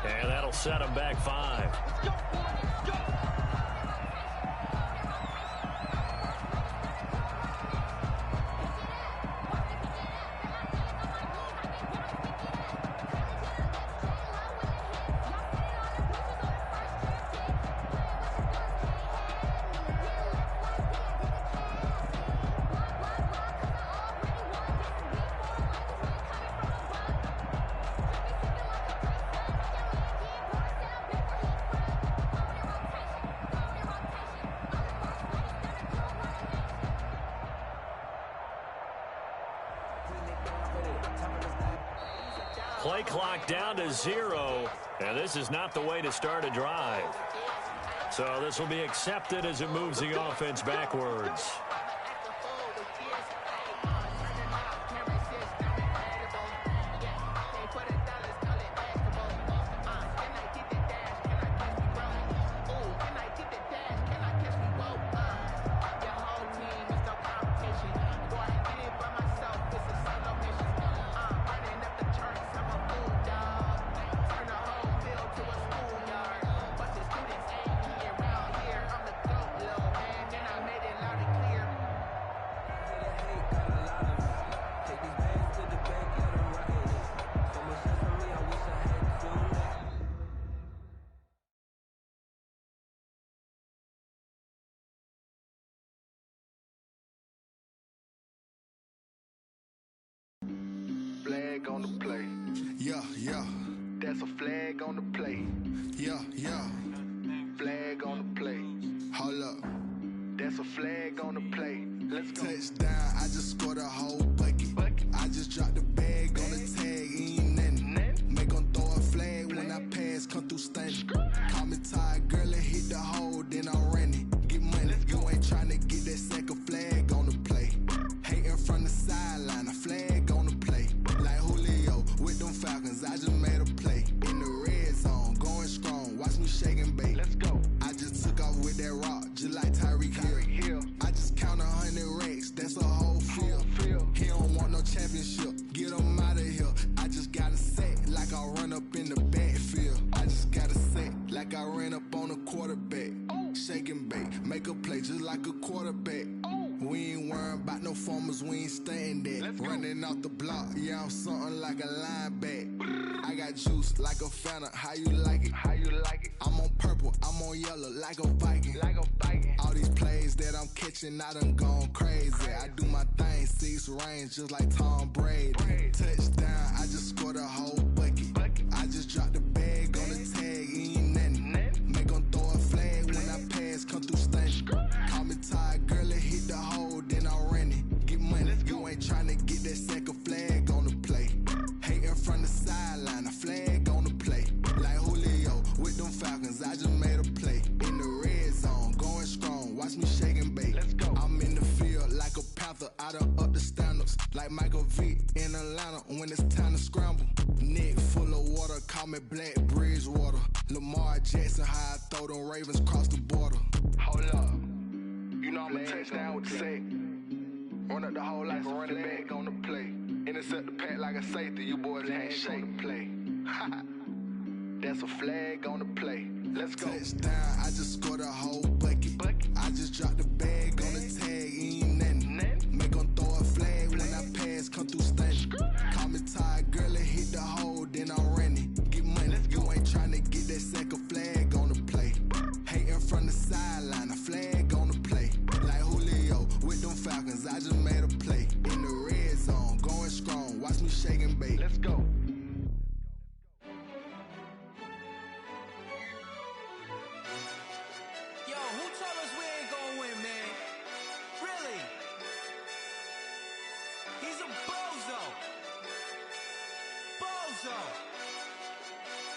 And that'll set them back 5. Play clock down to 0, and this is not the way to start a drive. So this will be accepted as it moves the offense backwards. Flag on the play. Yeah, yeah. That's a flag on the play. Yeah, yeah. Flag on the play. Hold up. That's a flag on the play. Let's go. Touchdown, I just scored a whole bucket. I just dropped the bag on the tag, ain't nothing. Make 'em throw a flag when I pass, come through stunning. Call me tired, girl, and hit the hole, then I'm running. Get money, you ain't tryna get that second flag on the play. Hating from the sideline, a flag on the play. Like Julio with them Falcons, I just made a play. In the red zone, going strong, watch me shake and bake. Let's go. I just took off with that rock, just like Tyreek Hill. I just count 100 racks, that's a whole field. He don't want no championship, get him out of here. I just got a set, like I run up in the backfield. I just got a set, like I ran up on a quarterback. Shake and bake, make a play just like a quarterback. We ain't worrying about no formers, we ain't staying there. Running off the block, yeah, I'm something like a linebacker. I got juice like a Fanta, how you like it? How you like it? I'm on purple, I'm on yellow, like a Viking. Like a Viking. All these plays that I'm catching, I done gone crazy. I do my thing, 6 range, just like Tom Brady. Touchdown, I just scored a whole bucket. I just dropped the bag on the tag, ain't nothing. Make 'em throw a flag when I pass, come through stunning. Call me tired, girl, and hit the hole, then I'm running. Get money, you ain't tryna get that second flag on the play. Hating from the sideline, a flag on the play. Like Julio with them Falcons, I just made a play. In the red zone, going strong, watch me shake and bake. Let's go. I'm in the field like a Panther, I done up the standards. Like Michael Vick in Atlanta when it's time to scramble. Neck full of water, call me Black Bridgewater. Lamar Jackson, how I throw them Ravens cross the border. Hold up. You know I'm a touchdown with the sack. Run up the whole like a running back on the play. Intercept the pack like a safety, you boys can't shake the play. That's a flag on the play. Let's go. Touchdown, I just scored a whole bucket. I just dropped the bag on the tag, ain't nothing. Make 'em throw a flag when I pass, come through stunning. Call me tired, girl, and hit the hole, then I'm running. Get money, you ain't tryna get that second flag on the play. Hating from the sideline, a flag on the play. Like Julio with them Falcons, I just made a play. In the red zone, going strong, watch me shake and bake. Let's go. Yo, who told us we ain't gonna win, man? Really? He's a bozo. Bozo.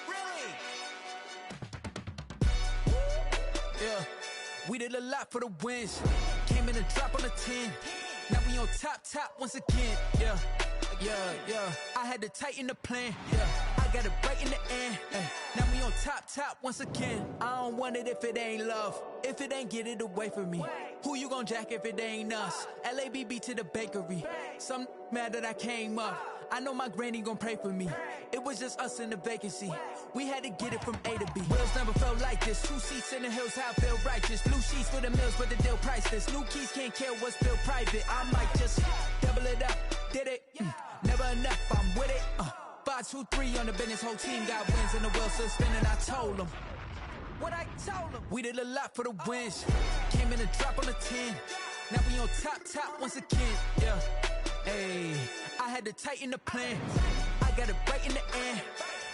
Really? Yeah, we did a lot for the wins. Came in a drop on the 10. Now we on top once again. Yeah, yeah, yeah. I had to tighten the plan. Yeah, I got it right in the end. Now we on top once again. I don't want it if it ain't love. If it ain't, get it away from me. Who you gon' jack if it ain't us? LABB to the bakery. Some mad that I came up. I know my granny gon' pray for me. It was just us in the vacancy. We had to get it from A to B. Wheels never felt like this. 2 seats in the hills, how I feel righteous. Blue sheets for the mills, but the deal priceless. New keys can't care what's still private. I might just double it up. Did it? Never enough, I'm with it. 5, 2, 3 on the business. Whole team got wins and the wheels still spinning. I told them what I told them. We did a lot for the wins. Came in a drop on the 10. Now we on top once again. Yeah. Hey, I had to tighten the plan. I got it right in the end.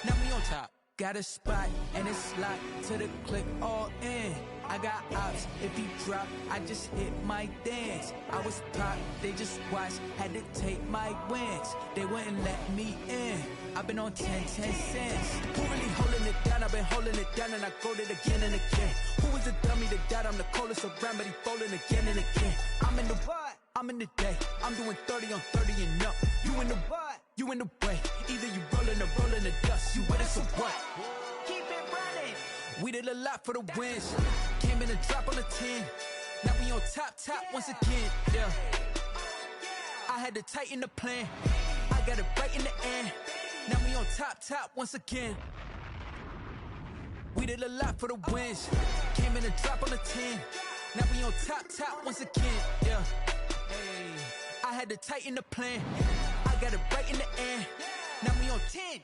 Now we on top. Got a spot and it's locked to the click all in. I got ops, if he drop, I just hit my dance. I was pop, they just watched, had to take my wins. They wouldn't let me in. I've been on 10 cents. Who really holding it down? I've been holding it down and I go it again and again. Who was the dummy that died? I'm the coldest around, but he falling again and again. I'm in the what? I'm in the day. I'm doing 30 on 30 and up. You in the what? You in the way. Either you rolling or rolling the dust. You with us or what? Keep it running. We did a lot for the wins. Came in a drop on the 10. Now we on top once again. Yeah. I had to tighten the plan. I got it right in the end. Now we on top once again. We did a lot for the wins. Came in a drop on the 10. Now we on top once again. Yeah. Hey, I had to tighten the plan. I got it right in the end. Now we on 10.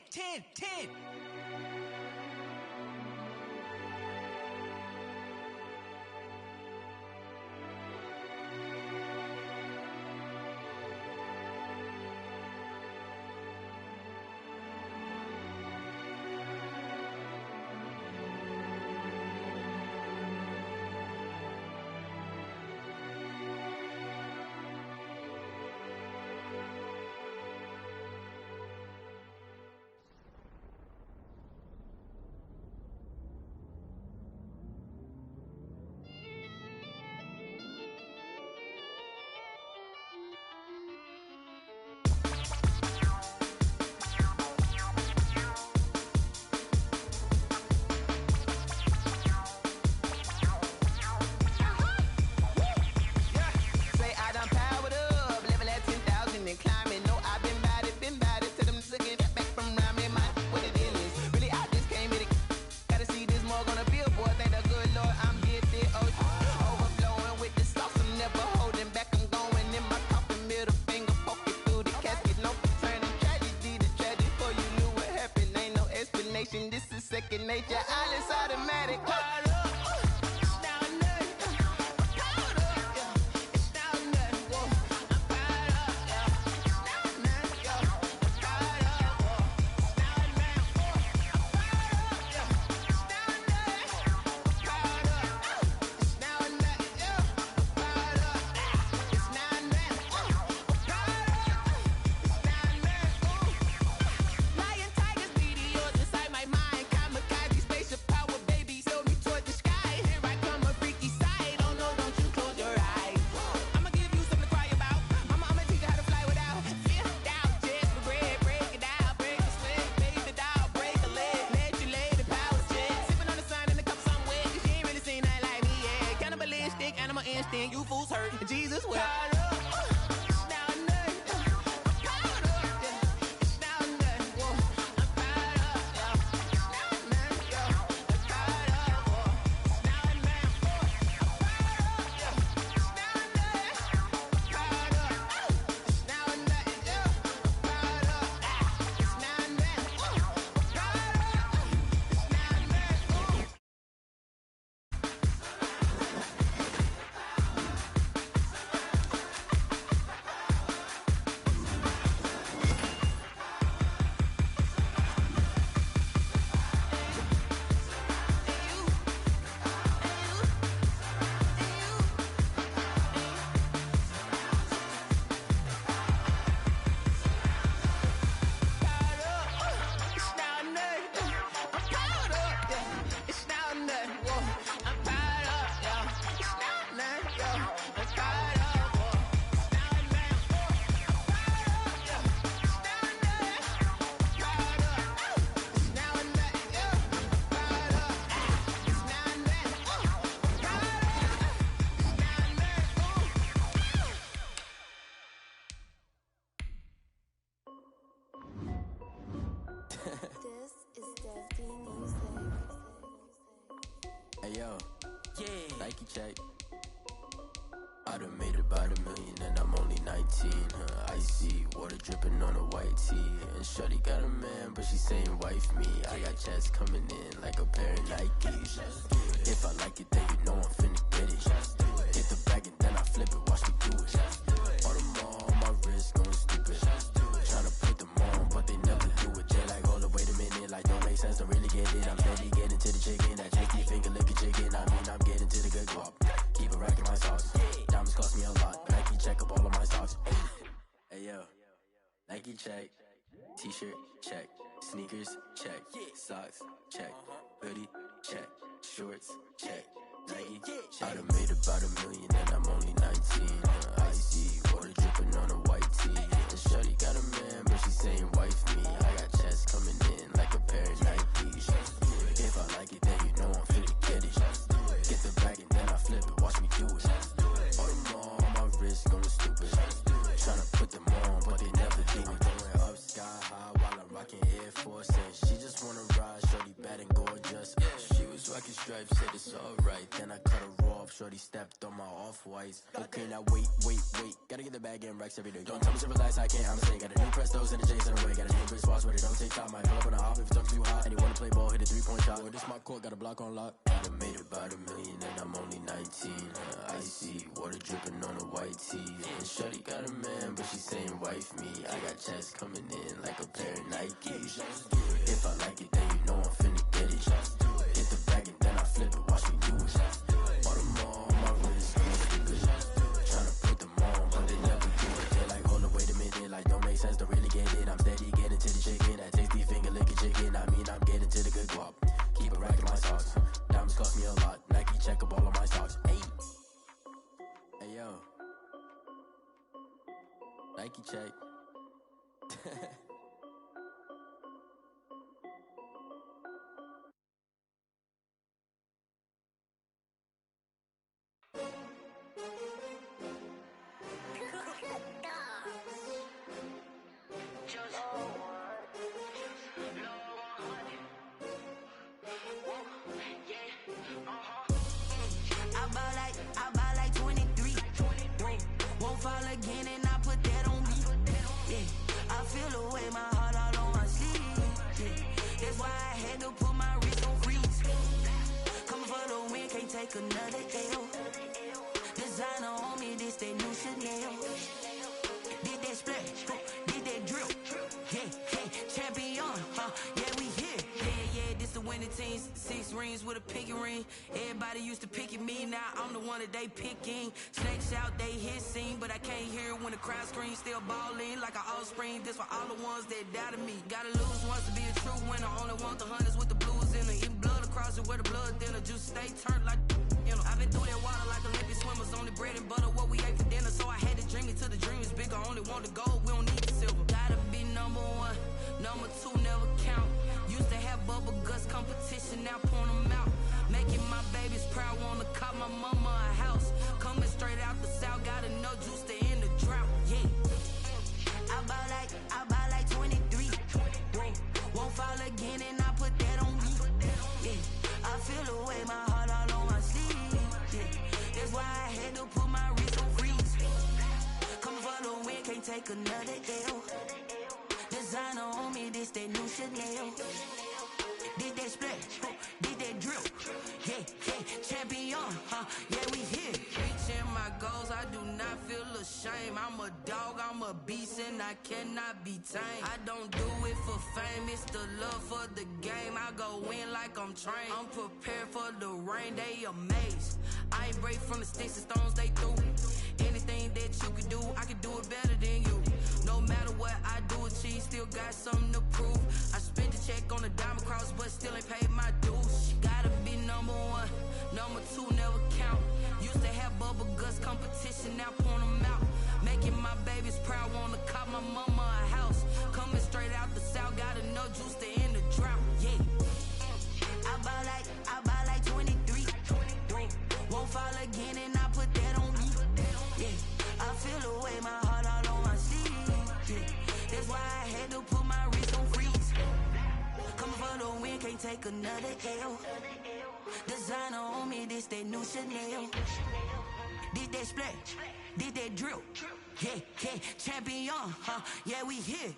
This is second nature, all is automatic. Ayo, yeah. Nike check. I done made about $1 million and I'm only 19. Icy water dripping on a white tee. And shorty got a man, but she saying wife me. I got checks coming in like a pair of Nikes. If I like it, then you know I'm finna get it. Get the bag and then I flip it, watch me do it. All them all on my wrist going stupid. Tryna put them on, but they never do it. They like, hold up, wait a minute, like don't make sense, don't really get it. I'm steady getting to the chicken, that tricky finger licking chicken. I mean, I'm getting to the good guap. Keep a rack in my socks. Diamonds cost me a lot. Nike check up all of my stocks. Hey yo, Nike check. T-shirt check. Sneakers check. Socks check. Hoodie check. Shorts check. Nike I done made about $1 million and I'm only 19. Icy water dripping on a white tee. And shorty got a man, but she saying wife me. I got checks coming in like a pair of Nikes. If I like it, then you know I'm finna get it. Get the bag and then I flip it, watch me do it. All them all on my wrist going stupid. Tryna put them on, but they never do it. Going up sky high while I'm rocking Air Force. And she just wanna ride, shorty bad and gorgeous. She was rocking stripes, said it's alright. Then I cut her off, shorty stepped on my off-whites. Okay, now wait. Gotta get the bag and racks every day. Don't tell me to relax, I can't, I'm saying. Got a new Prestos and a J's in the way. Got a new Chris Foss, but it don't take time. Might pull up on a hop if it's too hot. And he wanna play ball, hit a 3-point shot. Or this my court, got a block on lock. I done made about $1 million and I'm only 19. Icy water dripping on a white tee. And shorty got a man, but she saying wife me. I got checks coming in like a pair of Nikes. If I like it, then you know I'm finna get it. Get the bag and then I flip it, watch me do it. All them all on my wrist, going stupid. Tryna put them on, but they never do it. They like, hold up, wait a minute, like don't make sense, don't really get it. I'm steady getting to the chicken, that tasty finger licking chicken. I mean, I'm getting to the good guap. Keep a rack in my socks. Diamonds cost me a lot. Nike check up all of my stocks. Hey yo, Nike check. I buy like 23. Won't fall again and I put that on me. Yeah, I feel the way my heart all on my sleeve. Yeah, that's why I had to put my wrist on freeze. Coming for the win, can't take another L. Designer on me, this that new Chanel. Did that splash, did that drill. Yeah, champion, yeah, we here. Yeah, this the winning teams. 6 rings with a pinky ring. Everybody used to pick at me, now I'm the one that they picking. Snakes out, they hit scene, but I can't hear it when the crowd screams. Still balling like an offspring. This for all the ones that doubted me. Gotta lose once to be a true winner. Only want the hunters with the blues in it. Eating blood across it where the blood thinner. Juice stay turned like you know. I've been through that water like Olympic swimmers. Only bread and butter what we ate for dinner. So I had to dream it till the dream is bigger. Only want the gold, we don't need the silver. Gotta be number 1, number 2 never count. Used to have bubble guts competition, now point them out. Making my babies proud, wanna call my mama a house. Coming straight out the south, got enough juice to end the drought. Yeah, I buy like 23. Won't fall again and I put that on me. Yeah, I feel the way my heart all on my sleeve. Yeah, that's why I had to put my wrist on freeze. Coming for the win, can't take another L. Designer on me, this that new Chanel. Did that splash, did that drill. Yeah, champion, yeah, we here. Reaching my goals, I do not feel ashamed. I'm a dog, I'm a beast, and I cannot be tamed. I don't do it for fame, it's the love for the game. I go in like I'm trained. I'm prepared for the rain, they amazed. I ain't break from the sticks and stones they threw. Anything that you can do, I can do it better than you. No matter what I do, achieve, still got something to prove. I spent the check on the diamond cross, but still ain't paid my dues. Gotta be number 1, number 2 never count. Used to have bubble guts competition, now point them out. Making my babies proud, wanna call my mama a house. Coming straight out the south, got enough juice to end the drought. Yeah, I buy like 23. Won't fall again and I put that on me. Yeah, I feel the way my heart all on my sleeve. Yeah, that's why I had to put my wrist on freeze. Coming for the win, can't take another L. Designer on me, this that new Chanel. This that splash, this that drill. Yeah, yeah, champion, huh? Yeah, we here.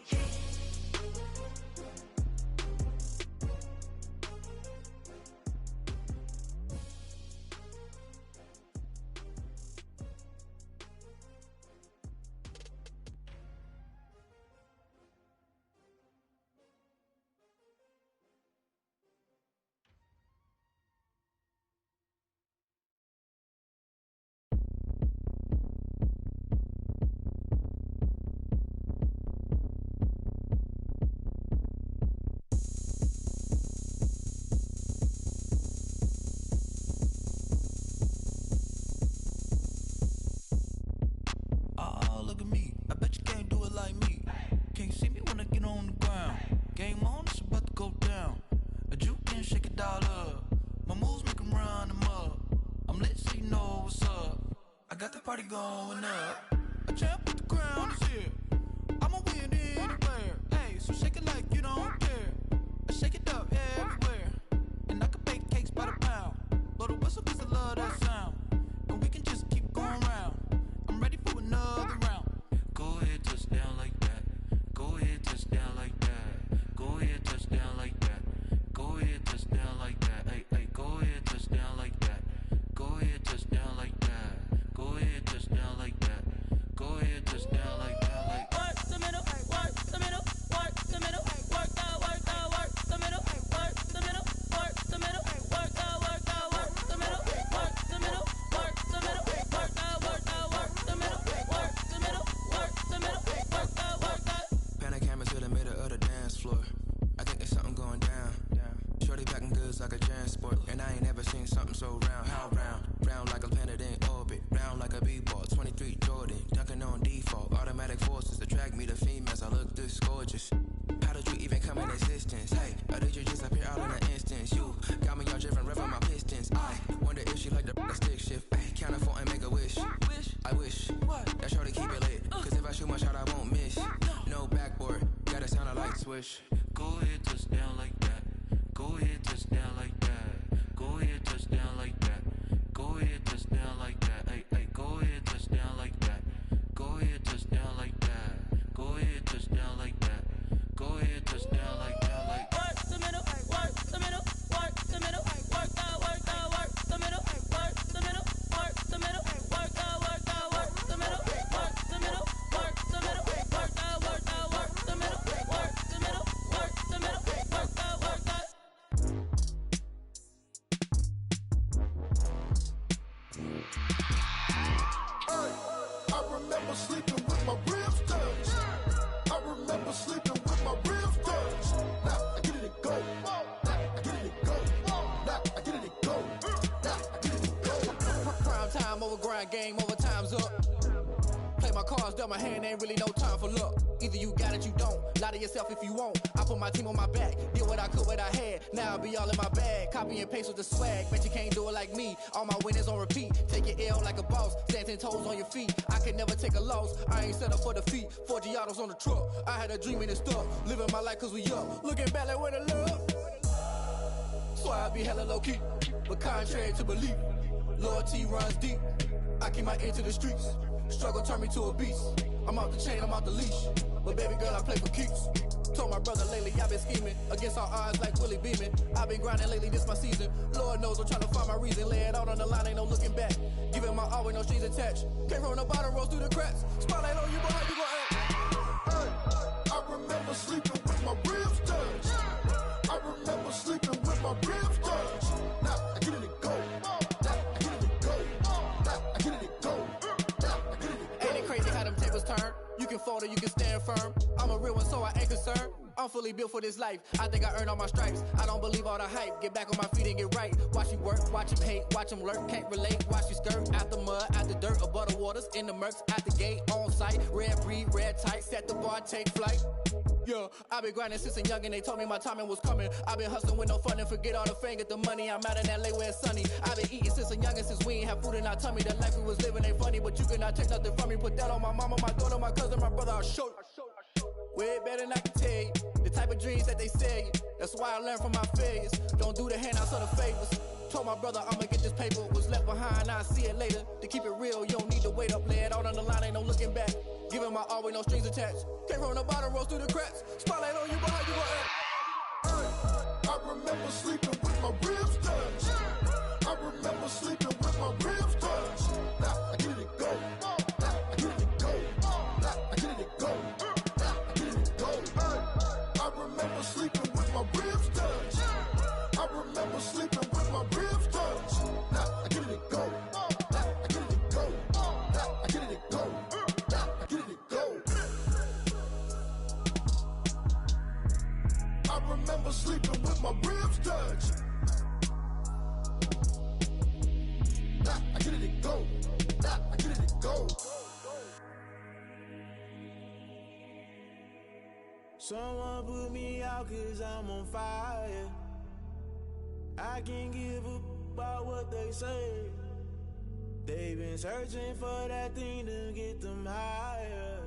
Going up, a champ with the crown is here. I'ma win anywhere. Hey, so shake it like you don't care. I shake it up everywhere, and I can bake cakes by the pound. Blow the whistle 'cause I love that sound, and we can just keep going round. I'm ready for another round. Go ahead, touch down like that. Go ahead, touch down like that. Go ahead, touch down like that. Go ahead, touch down like that. Hey, hey, go ahead, touch down like that. Go ahead, touch down like that. Go ahead, touch down like that. Go ahead, touch down like that. Like work the middle, work the middle, work the middle, work the middle, work the middle, work the middle, work the middle, work the middle, work the middle, work the middle, work the middle, work the middle, work the. Pan a camera to the middle of the dance floor. I think there's something going down. Shorty backing goods like a transport, and I ain't never seen something so round. How round? Round like a planet in orbit, round like a b-ball. 23 Jordan, dunking on default. Automatic forces attract me to females. I look this gorgeous. How did you even come in existence? Hey, or did you just appear out in an instance? You got me all driven, revving my pistons. I wonder if she like the stick shift. Ay, count a four and make a wish. I wish that shorty keep it lit. 'Cause if I shoot my shot, I won't miss. No backboard, gotta sound a light switch. Go ahead, touch down like that. Go ahead, touch down like that. Go ahead, touch down like that. Go ahead, touch down like that. Hey, hey, go ahead, touch down like that. Go ahead, touch down like that. Go ahead, touch down like that. Go ahead, touch down like that. Like work the middle, work the middle, work the middle, work the middle, work the middle, work the middle, work the middle, work the middle, work the middle, work the middle, work the middle, work the middle, work the middle, work the middle, work the. I remember sleeping with my ribs touched. I remember sleeping with my ribs touched. Now I get it to go. Now I get it to go. Now I get it to go. Now I get it to go. Prime time over grind game, over time's up. Play my cards, dealt my hand, ain't really no time for luck. Either you got it, you don't. Lie to yourself if you won't. I put my team on my back, did what I could, what I had. Now I'll be all in my bag. Copy and paste with the swag. Bet you can't do it like me. All my winners on repeat. Take your L like a boss. Stand 10 toes on your feet. I can never take a loss. I ain't set up for defeat. 4 Giottos on the truck. I had a dream and it stuck. Living my life 'cause we up. Looking back like where the love. So I be hella low key. But contrary to belief, loyalty runs deep. I keep my ear to the streets. Struggle turned me to a beast. I'm off the chain, I'm off the leash. But baby girl, I play for keeps. Told my brother lately, I've been scheming. Against all odds like Willie Beeman. I've been grinding lately, this my season. Lord knows I'm trying to find my reason. Lay it out on the line, ain't no looking back. Giving my all with no strings attached. Came from the bottom, rose through the cracks. Spotlight on you, boy, how you gon' act? I remember sleeping with my ribs touched. I remember sleeping with my ribs touched. Now I get it to go. Now I get it to go. Now I get it to go. Now I get it to go. Ain't it crazy how them tables turn? You can fold or you can stand firm. I'm a real one, so I ain't concerned. I'm fully built for this life. I think I earned all my stripes. I don't believe all the hype. Get back on my feet and get right. Watch you work, watch him hate, watch him lurk. Can't relate, watch you skirt. Out the mud, out the dirt, above the waters, in the murks, out the gate, on site. Red breed, red tight, set the bar, take flight. Yeah, I've been grinding since a young and they told me my timing was coming. I've been hustling with no fun and forget all the fame, get the money. I'm out in LA where it's sunny. I've been eating since a young and since we ain't have food in our tummy. The life we was living ain't funny, but you cannot take nothing from me. Put that on my mama, my daughter, my cousin, my brother, I'll show you. Way better than I can tell you. The type of dreams that they sell you. That's why I learned from my failures. Don't do the handouts or the favors. Told my brother I'ma get this paper, was left behind, I'll see it later. To keep it real, you don't need to wait up, lay it out on the line, ain't no looking back. Giving my all with no strings attached. Came from the bottom, rose through the cracks. Spotlight on you, but how you gon' act? I remember sleeping with my ribs touched. I remember sleeping with my ribs touched. Now I get it go. Now I get it go. Now I get it go. Now I get it go. I remember sleeping with my ribs touched. I remember sleeping with my ribs touched. Now I get it go. Now I get it go. Now I get it go. Now I get it go. I remember sleeping with my ribs touched. Now I get it go. Now I get it go. Someone put me out 'cause I'm on fire. I can't give up about what they say. They've been searching for that thing to get them higher.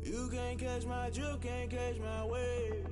You can't catch my drift, can't catch my wave.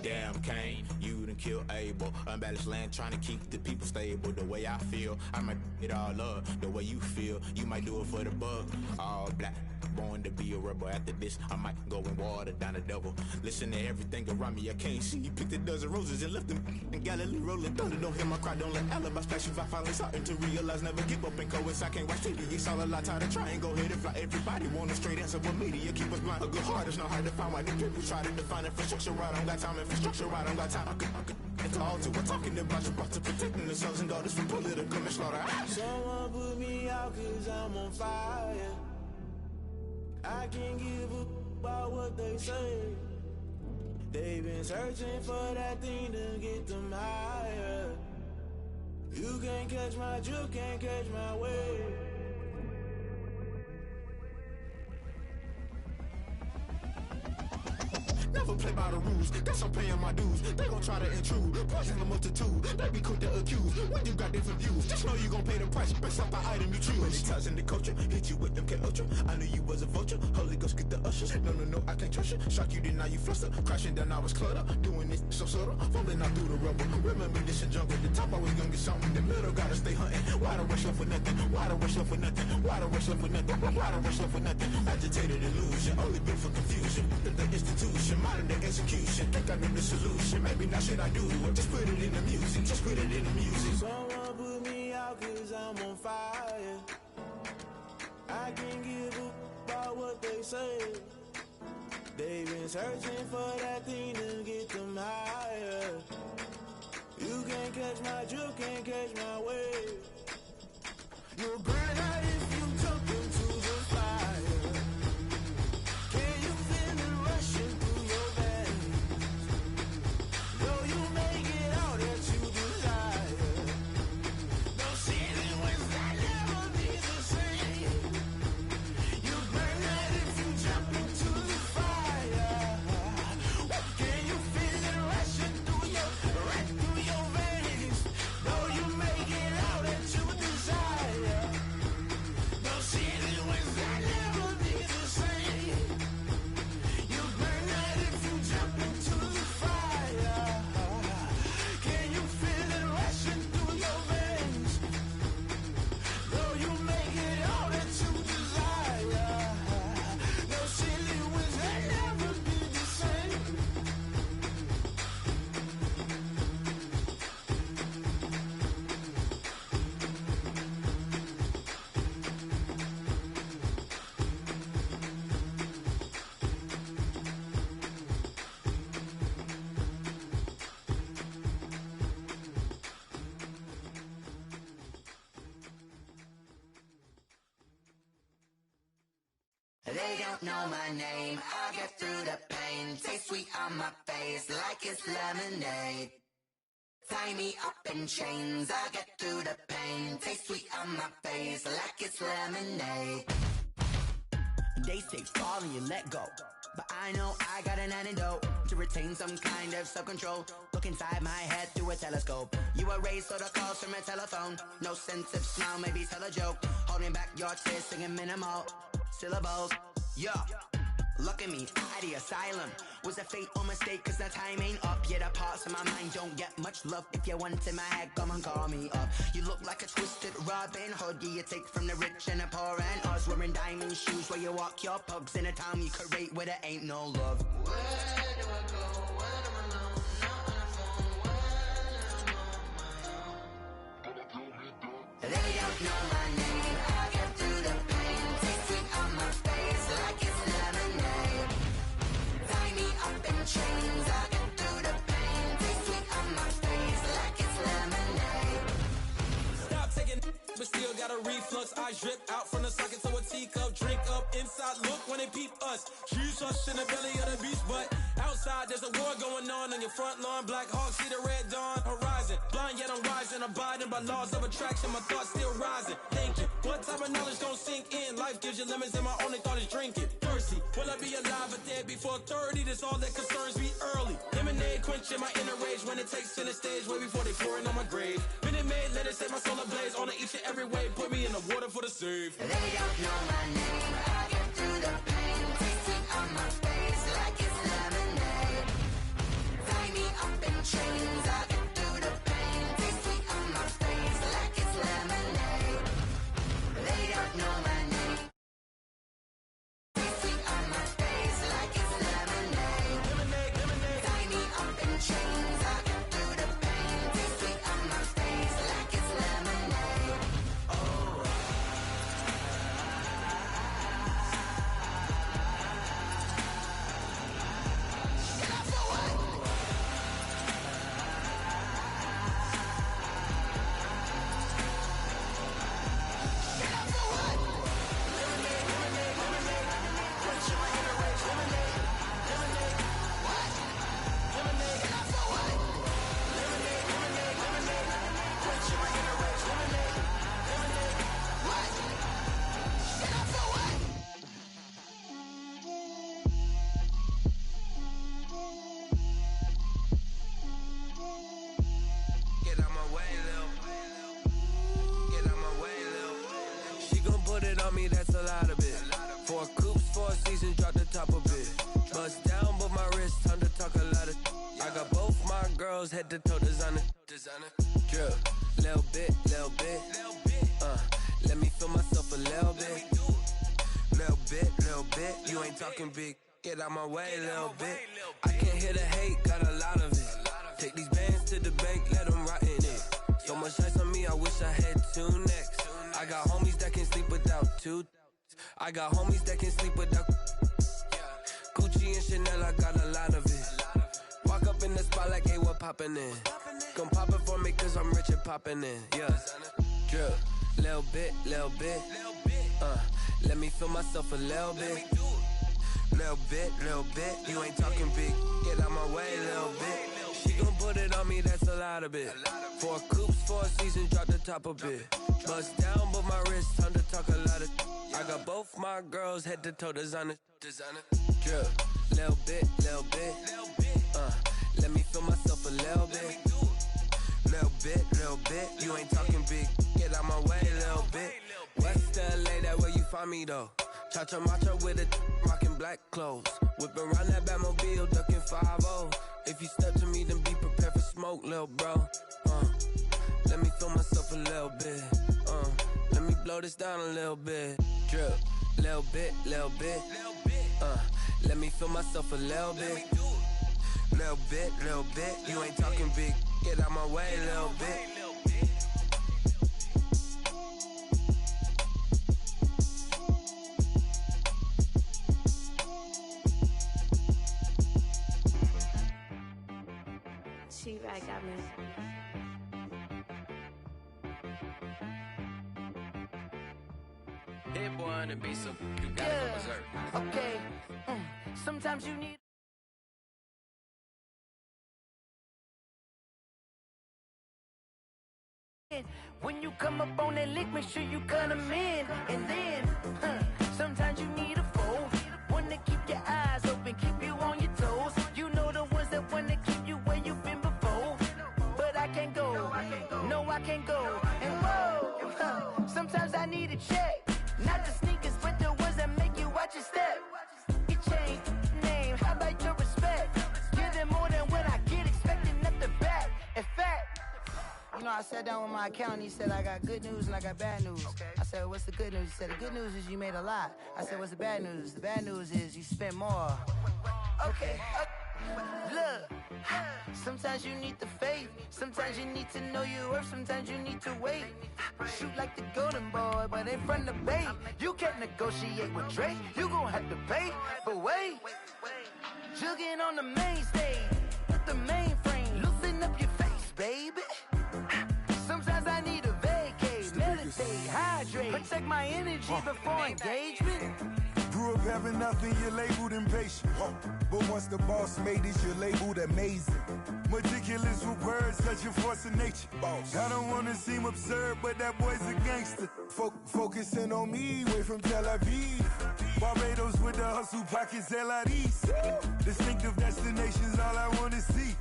Damn, Kane, you done killed Abel. Unbalanced land, trying to keep the people stable. The way I feel, I might it all up. The way you feel, you might do it for the buck. All black, born to be a rebel. After this, I might go and water down the devil. Listen to everything around me, I can't see. Picked a dozen roses and left them in Galilee rolling thunder. Don't hear my cry, don't let alibis flash. If I finally starting to realize, never give up and coincide. I can't watch TV, it's all a lot. Tired of trying, go ahead and fly. Everybody want a straight answer, but media keep us blind. A good heart is not hard to find. Why the people try to define infrastructure right? I don't got time, infrastructure right? I don't got time. I could it's all to we're talking about to protecting the sons and daughters from political and slaughter. Someone put me out 'cause I'm on fire. I can't give up about what they say. They've been searching for that thing to get them higher. You can't catch my drift, can't catch my wave. Never play by the rules, guess I'm paying my dues. They gon' try to intrude, poison the multitude. They be quick to accuse, when you got different views. Just know you gon' pay the price, based off the item you choose. Many times in the culture, hit you with MK Ultra. I knew you was a vulture, Holy Ghost get the ushers. No, I can't trust you. Shock you, then now you fluster. Crashing down, I was cluttered. Doing this so subtle, fumbling out through the rubble. Remember this in jungle, the top always gonna get something. The middle gotta stay hunting. Why the rush left for nothing? Why the rush left for nothing? Why the rush left for nothing? Why the rush left for nothing? Agitated illusion, only built for confusion. The institution, modern day execution. Think I know the solution. Maybe not should I do it? Just put it in the music. Just put it in the music. Someone put me out 'cause I'm on fire. I can't give up about what they say. They've been searching for that thing to get them higher. You can't catch my drift, can't catch my wave. You'll burn out if you jump into the fire. Can you feel it rushing through your veins? Though you make it out that you desire. Those feelings that never be the same. You burn out if you jump into the fire. Can you feel it rushing through your veins? Though you make it out that you desire. Those feelings that never be the same. You burn out if you jump into the fire. Can you feel it rushing through your veins? Though you make it all that you desire. Those feelings that never be the same. They don't know my name, I get through the pain. Taste sweet on my face like it's lemonade. Tie me up in chains, I get through the pain. Taste sweet on my face like it's lemonade. They say fall and you let go, but I know I got an antidote to retain some kind of self-control. Look inside my head through a telescope. You erase all the calls from a telephone. No sense of smile, maybe tell a joke. Holding back your tears, singing minimal syllables. Yeah, Look at me, out of the asylum. Was a fate or mistake, cause the time ain't up. Yet the parts of my mind don't get much love. If you want in my head, come and call me up. You look like a twisted Robin Hood. Yeah, you take from the rich and the poor and us. Wearing diamond shoes where you walk your pugs. In a town you create where there ain't no love. Where do I go? Where am I now? Not on the phone. When I'm on my own. They don't know my name. I get through the pain. Taste sweet on my face like it's lemonade. Tie me up in chains. I get through the pain. Taste sweet on my face like it's lemonade. Stop taking, but still got a reflux. I drip out from the socket to a teacup. Drink up inside. Look when they peep us. Shoes us in the belly of the beast, but outside there's a war going on your front lawn. Black Hawk see the red dawn horizon. Blind yet I'm rising, abiding by laws of attraction. My thoughts still rising. Thinking, what type of knowledge gon' sink in? Life gives you lemons, and my only thought is drinking. Thirsty, will I be alive or dead before 30? That's all that concerns me early. Lemonade quenching my inner rage when it takes center stage, way before they pour it on my grave. Minute Maid, let it set my soul ablaze on each and every way. Put me in the water for the save. They don't know my name. I get through the pain. Taste sweet on my face like it's lemonade. Tie me up in chains. I get through the pain. Taste sweet on my face like it's lemonade. They don't know my name. Taste sweet on my face like it's lemonade. Tie me up in chains. I get through the pain. Taste sweet on my face like it's lemonade. Oh. Get out my way, Lil. Get out my way, Lil. She gon' put it on me, that's a lot of it. 4 coops, 4 seasons, drop the top a bit. Bust down, but my wrist, time to talk a lot of. I got both my girls, head to toe designer. Drip, little bit, little bit. Let me feel myself a little bit. Little bit. You ain't talking big. Get out my way, little bit. I can't hear the hate, got a lot of it. Take these bands to the bank, let them rot in it. So much ice on me, I wish I had 2 necks. I got homies that can sleep without 2. I got homies that can sleep without. Gucci and Chanel, I got a lot of it. Walk up in the spot like, hey, what poppin' in? Come pop it for me, cause I'm rich and poppin' in. Yeah. Drip, little bit. Let me feel myself a little bit. Little bit. You ain't talking big. Get out my way, little bit. She gon' put it on me, that's a lot of it. 4 coops, 4 seasons, drop the top a bit. Bust down, but my wrist, time to talk a lot of. I got both my girls, head to toe designer. Drip, little bit. Let me feel myself a little bit. Little bit. You ain't talking big. Get out my way, little bit. West LA, that where you find me though. Cha-cha matcha with a rockin' black clothes. Whip around that Batmobile, ducking 5-0. If you step to me, then be prepared for smoke, lil' bro. Let me feel myself a little bit. Let me blow this down a little bit. Drip, little bit. Let me feel myself a little bit. Little bit. You ain't talking big. Get out my way, little bit. She right got me. Hit boy on the beat, so you gotta go berserk. Okay. Sometimes you need. When you come up on that lick, make sure you cut 'em in. And then, sometimes you need a foe. One to keep your eyes open, keep you on your toes. You know the ones that want to keep you where you've been before. But I can't go, no, I can't go. And whoa, sometimes I need a check. Not the sneakers, but the ones that make you watch your step. Your chain I sat down with my accountant. He said, I got good news and I got bad news. Okay. I said, what's the good news? He said, the good news is you made a lot. I said, what's the bad news? The bad news is you spent more. Okay. Look, sometimes you need the faith. Sometimes you need to know your worth. Sometimes you need to wait. Shoot like the golden boy, but in front of bait. You can't negotiate with Drake. You gon' have to pay. But wait, jugging on the main stage with the mainframe. Loosen up your face, baby. Sometimes I need a vacate, meditate, hydrate, protect my energy before engagement. Grew up having nothing, you're labeled impatient. But once the boss made it, you're labeled amazing. Meticulous with words, such a force of nature. I don't wanna seem absurd, but that boy's a gangster. Focusing on me, way from Tel Aviv. Barbados with the hustle pockets, LIDs. Distinctive destinations, all I wanna see.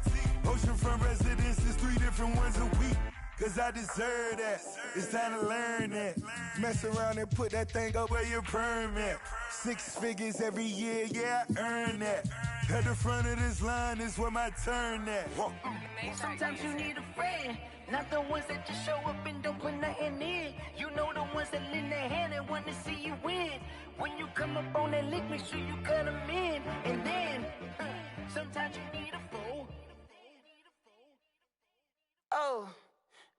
Oceanfront residences, 3 different ones a week. Cause I deserve that, it's time to learn that. Mess around and put that thing up where your permit. 6 figures every year, yeah, I earn that. At the front of this line is where my turn at. Sometimes you need a friend, not the ones that just show up and don't put nothing in. You know the ones that lend their hand and want to see you win. When you come up on that lick, make sure you cut them in. And then, sometimes you need a fool. Oh.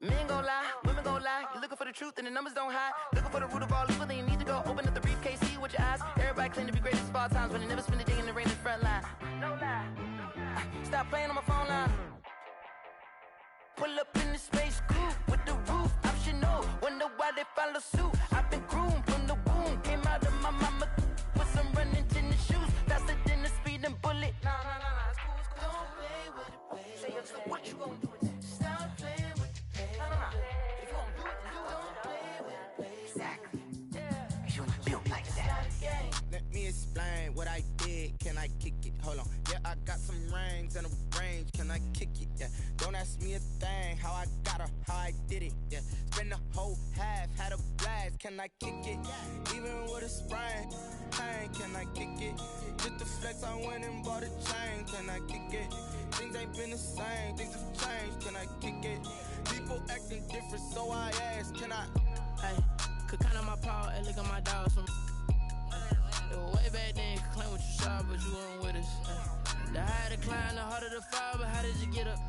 Men gon' lie, women gon' lie. You're looking for the truth and the numbers don't hide. Looking for the root of all evil, then you need to go open up the briefcase, see with your eyes. Everybody claim to be greatest of all times, but they never spend a day in the rain in the front line. No lie. Stop playing on my phone line. Pull up in the space coupe with the roof optional. Wonder why they follow suit. I've been groomed from the womb. Came out of my mama with some running tennis shoes. Faster than the speeding bullet. Nah, it's cool, it's cool. Don't play with it, baby. Say so what you gon' do with it? Stop playing with it. If you gon' do it, then don't play with it, baby. Exactly. Cause you ain't built like that. Let me explain what I did. Can I kick it? Hold on. Yeah, I got some rings and a range. Can I kick it? Yeah. Don't ask me a thing. How I got her, how I did it. Yeah. Spend the whole half, had a blast. Can I kick it? Even with a sprain. Pain, can I kick it? Just the flex, I went and bought a chain. Can I kick it? Things ain't been the same. Things have changed. Can I kick it? People acting different, so I asked, can I? Hey, could count on my paw and look at my dogs from. It was way back then, could claim what you saw, but you weren't with us. The higher the climb, the harder the fall, but how did you get up?